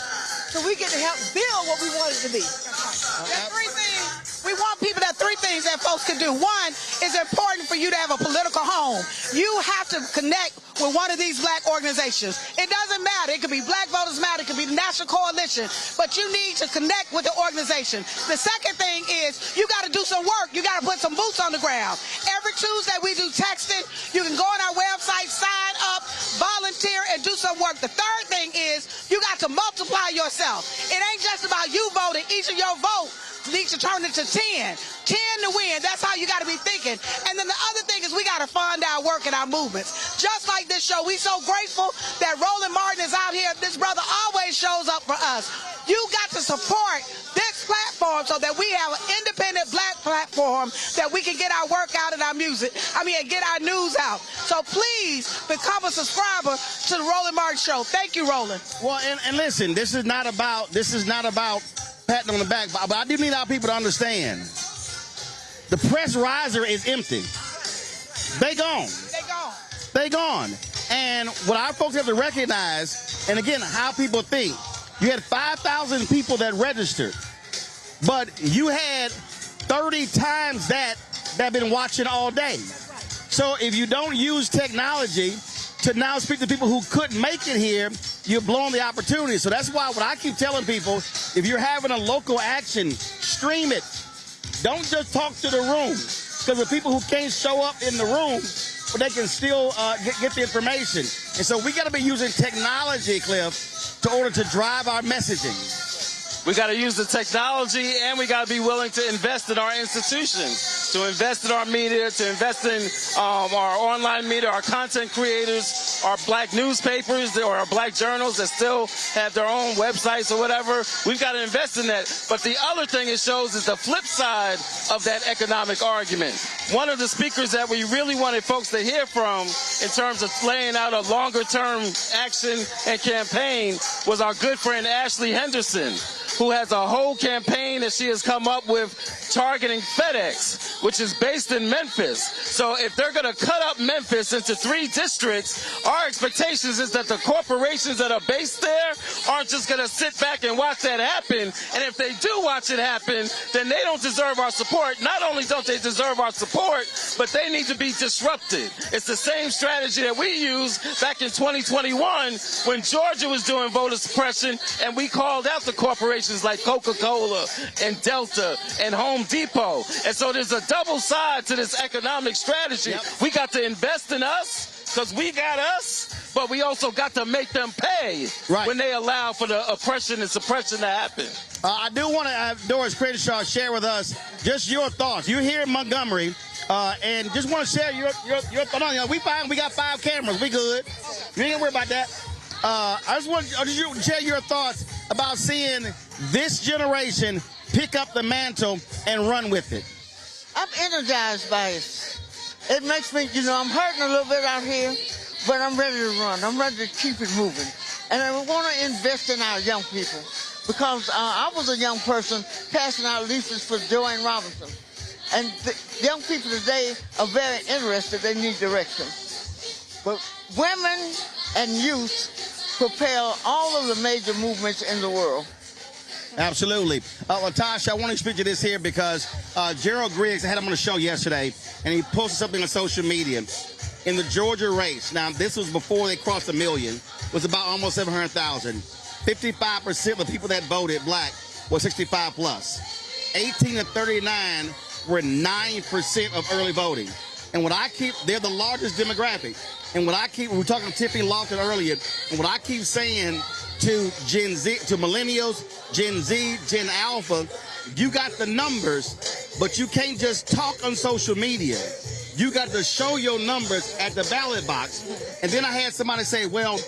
so we get to help build what we want it to be. There's 3 things. We want people that 3 things that folks can do. One, it's important for you to have a political home. You have to connect with one of these black organizations. It doesn't matter. It could be Black Voters Matter. It could be the National Coalition. But you need to connect with the organization. The second thing is you got to do some work. You got to put some boots on the ground. Every Tuesday we do texting. You can go on our website, sign up, volunteer, and do some work. The third thing is you got to multiply yourself. It ain't just about you voting. Each of your vote needs to turn into 10. 10 to win. That's how you got to be thinking. And then the other thing is we got to fund our work and our movements. Just like this show, we so grateful that Roland Martin is out here. This brother always shows up for us. You got to support this platform so that we have an independent black platform that we can get our work out and our music. And get our news out. So please become a subscriber to the Roland Martin Show. Thank you, Roland. Well, and listen, this is not about patting on the back, but I do need our people to understand. The press riser is empty. They gone. They gone. And what our folks have to recognize, and again, how people think, you had 5,000 people that registered, but you had 30 times that have been watching all day. So if you don't use technology to now speak to people who couldn't make it here, you're blowing the opportunity. So that's why what I keep telling people, if you're having a local action, stream it. Don't just talk to the room. Because the people who can't show up in the room, but they can still get the information. And so we got to be using technology, Cliff, in order to drive our messaging. We got to use the technology, and we got to be willing to invest in our institutions, to invest in our media, to invest in our online media, our content creators, our black newspapers, or our black journals that still have their own websites or whatever. We've got to invest in that. But the other thing it shows is the flip side of that economic argument. One of the speakers that we really wanted folks to hear from in terms of laying out a longer-term action and campaign was our good friend Ashley Henderson, who has a whole campaign that she has come up with targeting FedEx, which is based in Memphis. So if they're going to cut up Memphis into 3 districts, our expectations is that the corporations that are based there aren't just going to sit back and watch that happen. And if they do watch it happen, then they don't deserve our support. Not only don't they deserve our support, but they need to be disrupted. It's the same strategy that we used back in 2021 when Georgia was doing voter suppression, and we called out the corporations like Coca-Cola and Delta and Home Depot. And so there's a double side to this economic strategy. We got to invest in us, because we got us, but we also got to make them pay when they allow for the oppression and suppression to happen. I do want to have Doris Crenshaw share with us just your thoughts. You're here in Montgomery, and just want to share your thoughts. You know, we got 5 cameras. We good. You ain't gonna worry about that. I just want you to share your thoughts about seeing this generation pick up the mantle and run with it. I'm energized by it. It makes me, you know, I'm hurting a little bit out here, but I'm ready to run. I'm ready to keep it moving. And I want to invest in our young people because I was a young person passing out leaflets for Joanne Robinson. And the young people today are very interested. They need direction. But women and youth propel all of the major movements in the world. Absolutely. Latasha, I want to speak to this here because Gerald Griggs, I had him on the show yesterday, and he posted something on social media. In the Georgia race, now this was before they crossed 1 million, was about almost 700,000. 55% of the people that voted black were 65 plus. 18 to 39 were 9% of early voting. And what I keep, they're the largest demographic. And what I keep, we were talking to Tiffany Lawton earlier, and what I keep saying to Gen Z, to millennials, Gen Z, Gen Alpha, you got the numbers, but you can't just talk on social media. You got to show your numbers at the ballot box. And then I had somebody say, well,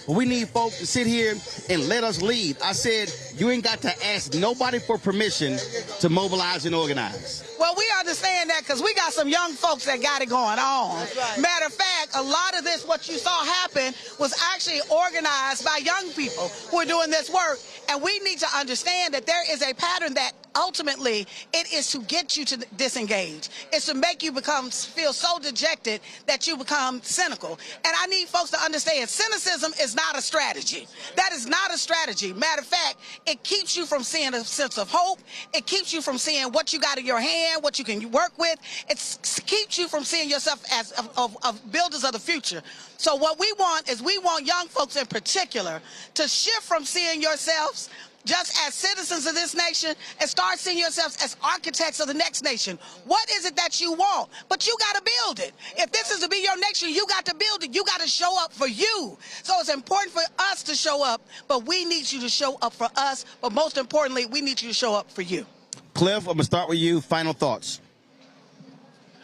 we need folks to sit here and let us lead. I said, you ain't got to ask nobody for permission to mobilize and organize. Well, we understand that because we got some young folks that got it going on. Right. Matter of fact, a lot of this, what you saw happen, was actually organized by young people who are doing this work. And we need to understand that there is a pattern that ultimately it is to get you to disengage. It's to make you feel so dejected that you become cynical. And I need folks to understand cynicism is not a strategy. That is not a strategy. Matter of fact, it keeps you from seeing a sense of hope. It keeps you from seeing what you got in your hand, what you can work with. It keeps you from seeing yourself as of builders of the future. So what we want is we want young folks in particular to shift from seeing yourselves just as citizens of this nation and start seeing yourselves as architects of the next nation. What is it that you want? But you got to build it. If this is to be your nation, you got to build it. You got to show up for you. So it's important for us to show up, but we need you to show up for us. But most importantly, we need you to show up for you. Cliff, I'm going to start with you. Final thoughts.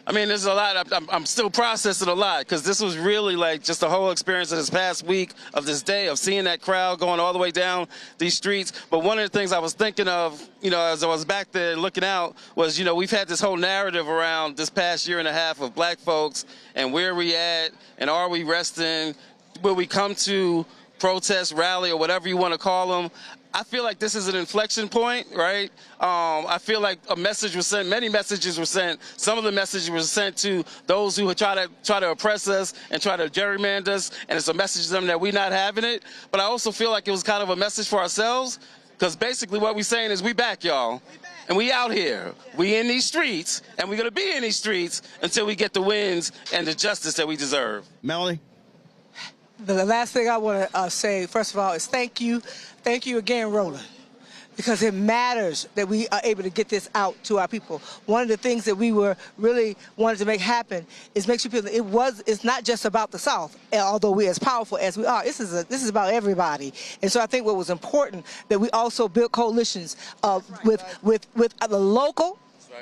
I mean, there's a lot. I'm still processing a lot because this was really like just the whole experience of this past week, of this day, of seeing that crowd going all the way down these streets. But one of the things I was thinking of, you know, as I was back there looking out was, you know, we've had this whole narrative around this past year and a half of black folks and where we at and are we resting? Will we come to protest, rally, or whatever you want to call them? I feel like this is an inflection point, right? I feel like a message was sent, many messages were sent. Some of the messages were sent to those who would try to oppress us and try to gerrymander us, and it's a message to them that we're not having it. But I also feel like it was kind of a message for ourselves, because basically what we're saying is we back, y'all. And we out here. We in these streets, and we're going to be in these streets until we get the wins and the justice that we deserve. Melanie? The last thing I want to say, first of all, is thank you. Thank you again, Roland, because it matters that we are able to get this out to our people. One of the things that we were really wanted to make happen is make sure people, it's not just about the South, although we're as powerful as we are. This is about everybody. And so I think what was important that we also built coalitions with the local,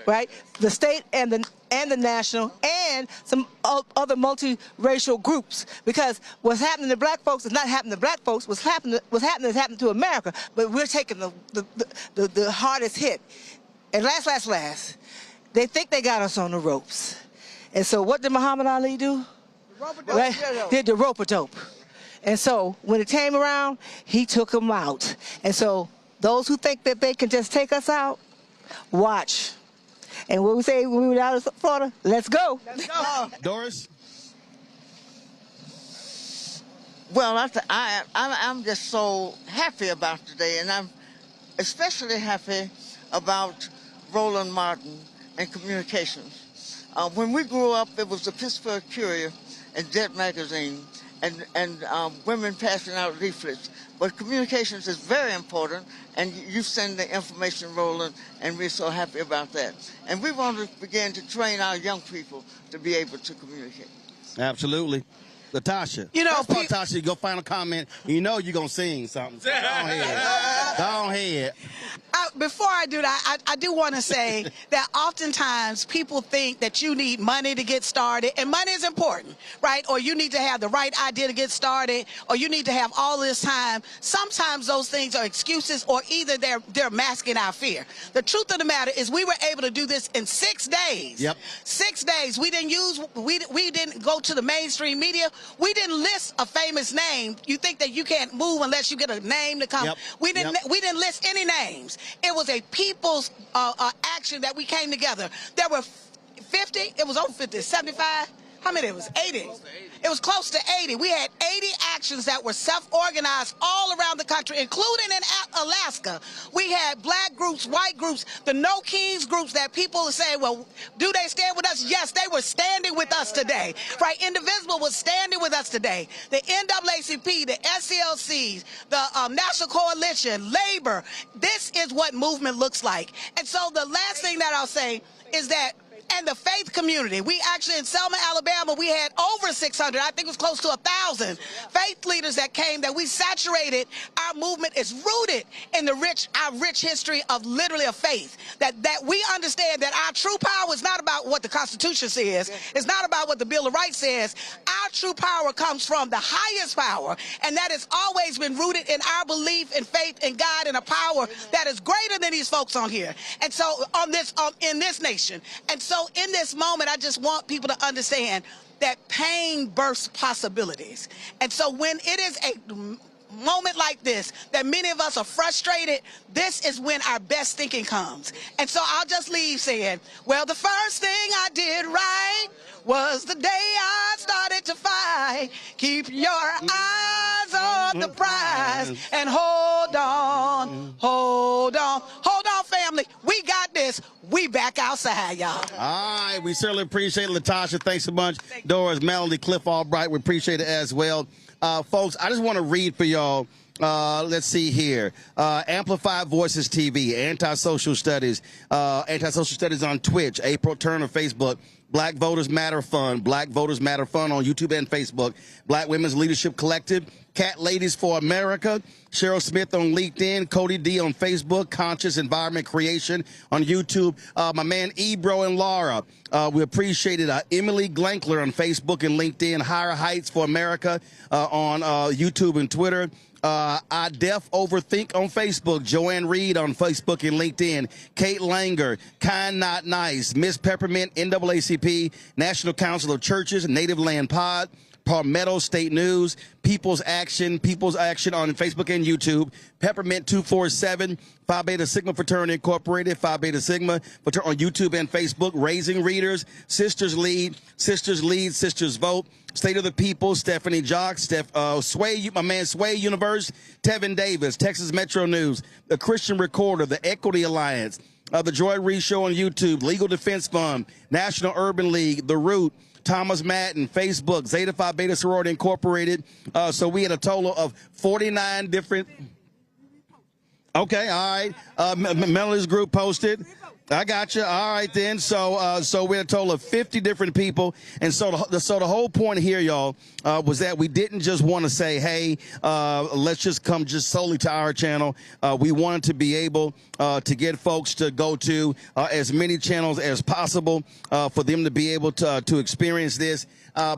right, the state and the national, and some other multiracial groups, because what's happening to black folks is not happening to black folks. What's happening is happening to America, but we're taking the hardest hit. And last, they think they got us on the ropes. And so what did Muhammad Ali do? Right? Did the rope-a-dope. And so when it came around, he took them out. And so those who think that they can just take us out, watch. And what we say when we were out of Florida, let's go. Let's go. Doris? Well, I'm just so happy about today, and I'm especially happy about Roland Martin and communications. When we grew up, it was the Pittsburgh Courier and Jet Magazine and women passing out leaflets. But communications is very important, and you send the information, Roland, and we're so happy about that. And we want to begin to train our young people to be able to communicate. Absolutely. Latasha. You know, first of all, Latasha, go final comment. You know you're going to sing something. So go ahead. Go ahead. Before I do that, I do want to say that oftentimes people think that you need money to get started, and money is important, right? Or you need to have the right idea to get started, or you need to have all this time. Sometimes those things are excuses, or either they're masking our fear. The truth of the matter is we were able to do this in 6 days. Yep. 6 days. We didn't go to the mainstream media. We didn't list a famous name. You think that you can't move unless you get a name to come. Yep. We didn't list any names. It was a people's action that we came together. There were 50, it was over 50, 75. How many? It was 80. It was close to 80. We had 80 actions that were self-organized all around the country, including in Alaska. We had black groups, white groups, the No Kings groups that people are saying, well, do they stand with us? Yes, they were standing with us today. Right? Indivisible was standing with us today. The NAACP, the SCLCs, the National Coalition, Labor. This is what movement looks like. And so the last thing that I'll say is that and the faith community. We actually, in Selma, Alabama, we had over 600, I think it was close to 1,000 faith leaders that came, that we saturated. Our movement is rooted in our rich history of literally a faith. That we understand that our true power is not about what the Constitution says. It's not about what the Bill of Rights says. Our true power comes from the highest power, and that has always been rooted in our belief and faith in God and a power that is greater than these folks on here. And so in this nation. And so in this moment, I just want people to understand that pain births possibilities. And so when it is a moment like this, that many of us are frustrated, this is when our best thinking comes. And so I'll just leave saying, well, the first thing I did right was the day I started to fight. Keep your eyes on the prize and hold on, hold on. Hold on, family. We got this. We back outside, y'all. All right. We certainly appreciate it, Latasha. Thanks so much. Doris, Melody, Cliff Albright. We appreciate it as well. Folks, I just want to read for y'all. Let's see here. Amplified Voices TV, Anti-Social Studies on Twitch, April Turner, Facebook, Black Voters Matter Fund, Black Voters Matter Fund on YouTube and Facebook, Black Women's Leadership Collective, Cat Ladies for America, Cheryl Smith on LinkedIn, Cody D on Facebook, Conscious Environment Creation on YouTube, my man Ebro and Laura. We appreciate it. Emily Glankler on Facebook and LinkedIn, Higher Heights for America on YouTube and Twitter. I Def Overthink on Facebook, Joanne Reed on Facebook and LinkedIn, Kate Langer, Kind Not Nice, Miss Peppermint, NAACP, National Council of Churches, Native Land Pod, Palmetto State News, People's Action on Facebook and YouTube, Peppermint 247, Phi Beta Sigma Fraternity Incorporated, Phi Beta Sigma on YouTube and Facebook, Raising Readers, Sisters Lead, Sisters Vote, State of the People, Stephanie Jock, Sway, my man Sway Universe, Tevin Davis, Texas Metro News, The Christian Recorder, The Equity Alliance, The Joy Reed Show on YouTube, Legal Defense Fund, National Urban League, The Root, Thomas Madden, Facebook, Zeta Phi Beta Sorority Incorporated. So we had a total of 49 different. Okay, all right. Melody's group posted. I got you. All right, then. So we had a total of 50 different people, and so the whole point here, y'all, was that we didn't just want to say, hey, let's just come just solely to our channel. We wanted to be able to get folks to go to as many channels as possible for them to be able to experience this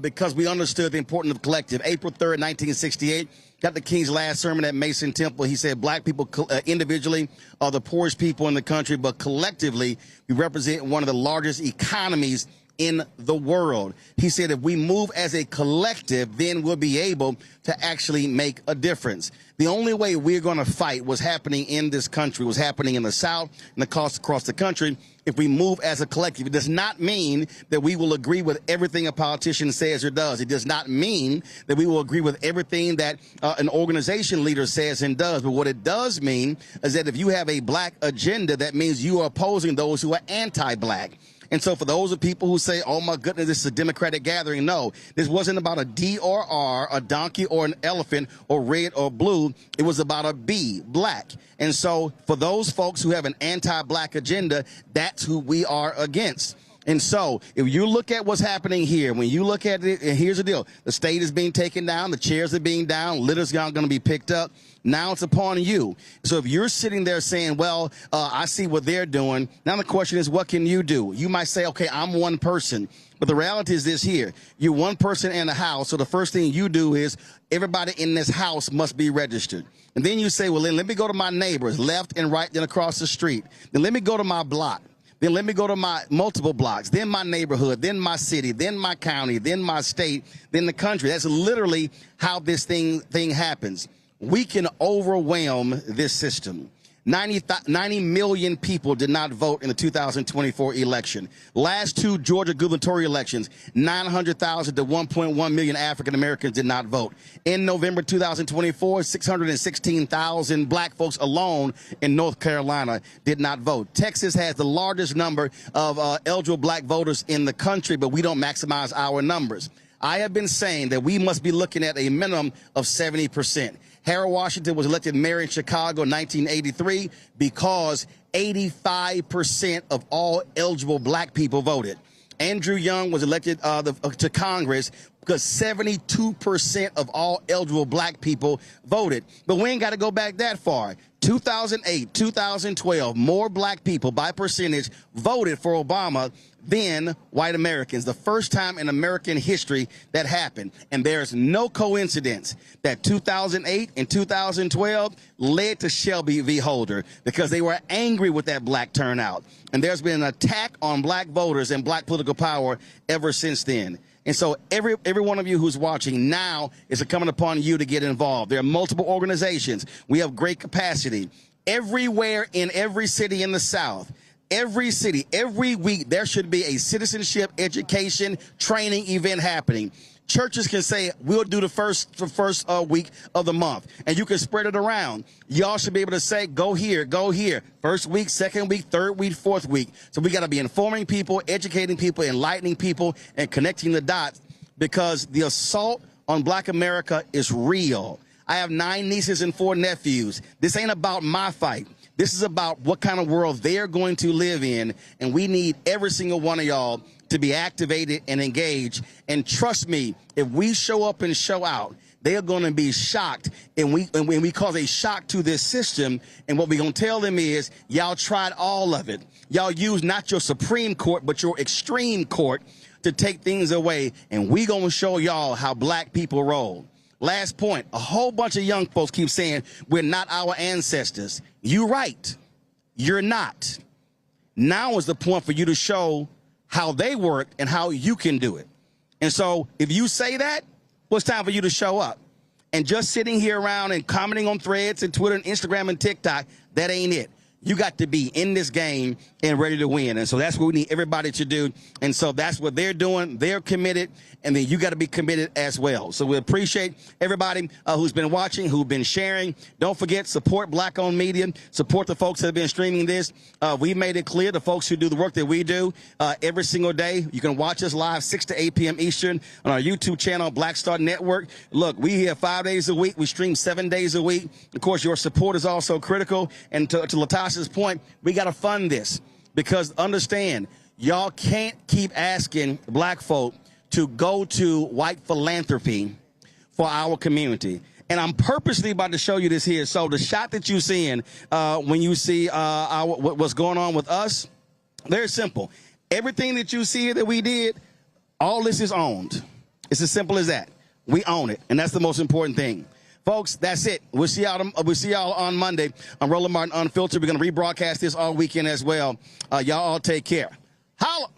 because we understood the importance of collective. April 3rd, 1968. Dr. King's last sermon at Mason Temple, he said black people individually are the poorest people in the country, but collectively we represent one of the largest economies in the world. He said if we move as a collective, then we'll be able to actually make a difference. The only way we're going to fight what's happening in this country, what's happening in the South and across the country, if we move as a collective. It does not mean that we will agree with everything a politician says or does. It does not mean that we will agree with everything that an organization leader says and does. But what it does mean is that if you have a black agenda, that means you are opposing those who are anti-black. And so for those of people who say, oh, my goodness, this is a Democratic gathering, no, this wasn't about a D or R, a donkey or an elephant or red or blue. It was about a B, black. And so for those folks who have an anti-black agenda, that's who we are against. And so if you look at what's happening here, when you look at it, and here's the deal. The state is being taken down. The chairs are being down. Litter's not going to be picked up. Now it's upon you. So if you're sitting there saying, well, I see what they're doing. Now the question is, what can you do? You might say, okay, I'm one person. But the reality is this here. You're one person in the house. So the first thing you do is everybody in this house must be registered. And then you say, well, then let me go to my neighbors, left and right, then across the street. Then let me go to my block. Then let me go to my multiple blocks, then my neighborhood, then my city, then my county, then my state, then the country. That's literally how this thing happens. We can overwhelm this system. 90 million people did not vote in the 2024 election. Last two Georgia gubernatorial elections, 900,000 to 1.1 million African Americans did not vote. In November 2024, 616,000 black folks alone in North Carolina did not vote. Texas has the largest number of eligible black voters in the country, but we don't maximize our numbers. I have been saying that we must be looking at a minimum of 70%. Harold Washington was elected mayor in Chicago in 1983 because 85% of all eligible black people voted. Andrew Young was elected to Congress because 72% of all eligible black people voted. But we ain't got to go back that far. 2008, 2012, more black people by percentage voted for Obama than white Americans. The first time in American history that happened. And there's no coincidence that 2008 and 2012 led to Shelby v. Holder because they were angry with that black turnout. And there's been an attack on black voters and black political power ever since then. And so every one of you who's watching now is coming upon you to get involved. There are multiple organizations. We have great capacity. Everywhere in every city in the South, every city, every week, there should be a citizenship education training event happening. Churches can say, we'll do the first week of the month, and you can spread it around. Y'all should be able to say, go here, first week, second week, third week, fourth week. So we got to be informing people, educating people, enlightening people, and connecting the dots because the assault on black America is real. I have 9 nieces and 4 nephews. This ain't about my fight. This is about what kind of world they're going to live in, and we need every single one of y'all to be activated and engaged. And trust me, if we show up and show out, they are going to be shocked. And we cause a shock to this system. And what we're going to tell them is, y'all tried all of it. Y'all used not your Supreme Court, but your extreme court to take things away. And we going to show y'all how black people roll. Last point, a whole bunch of young folks keep saying, we're not our ancestors. You're right. You're not. Now is the point for you to show how they work and how you can do it. And so if you say that, well, it's time for you to show up. And just sitting here around and commenting on threads and Twitter and Instagram and TikTok, that ain't it. You got to be in this game and ready to win. And so that's what we need everybody to do. And so that's what they're doing. They're committed. And then you got to be committed as well. So we appreciate everybody who's been watching, who've been sharing. Don't forget, support black-owned media. Support the folks that have been streaming this. We made it clear, the folks who do the work that we do every single day. You can watch us live 6 to 8 p.m. Eastern on our YouTube channel, Black Star Network. Look, we here 5 days a week. We stream 7 days a week. Of course, your support is also critical. And to Latasha's point, we got to fund this because understand, y'all can't keep asking black folk to go to white philanthropy for our community. And I'm purposely about to show you this here. So the shot that you're seeing when you see what's going on with us, very simple. Everything that you see here that we did, all this is owned. It's as simple as that. We own it, and that's the most important thing. Folks, that's it. We'll see y'all on Monday on Roland Martin Unfiltered. We're going to rebroadcast this all weekend as well. Y'all all take care. Holla!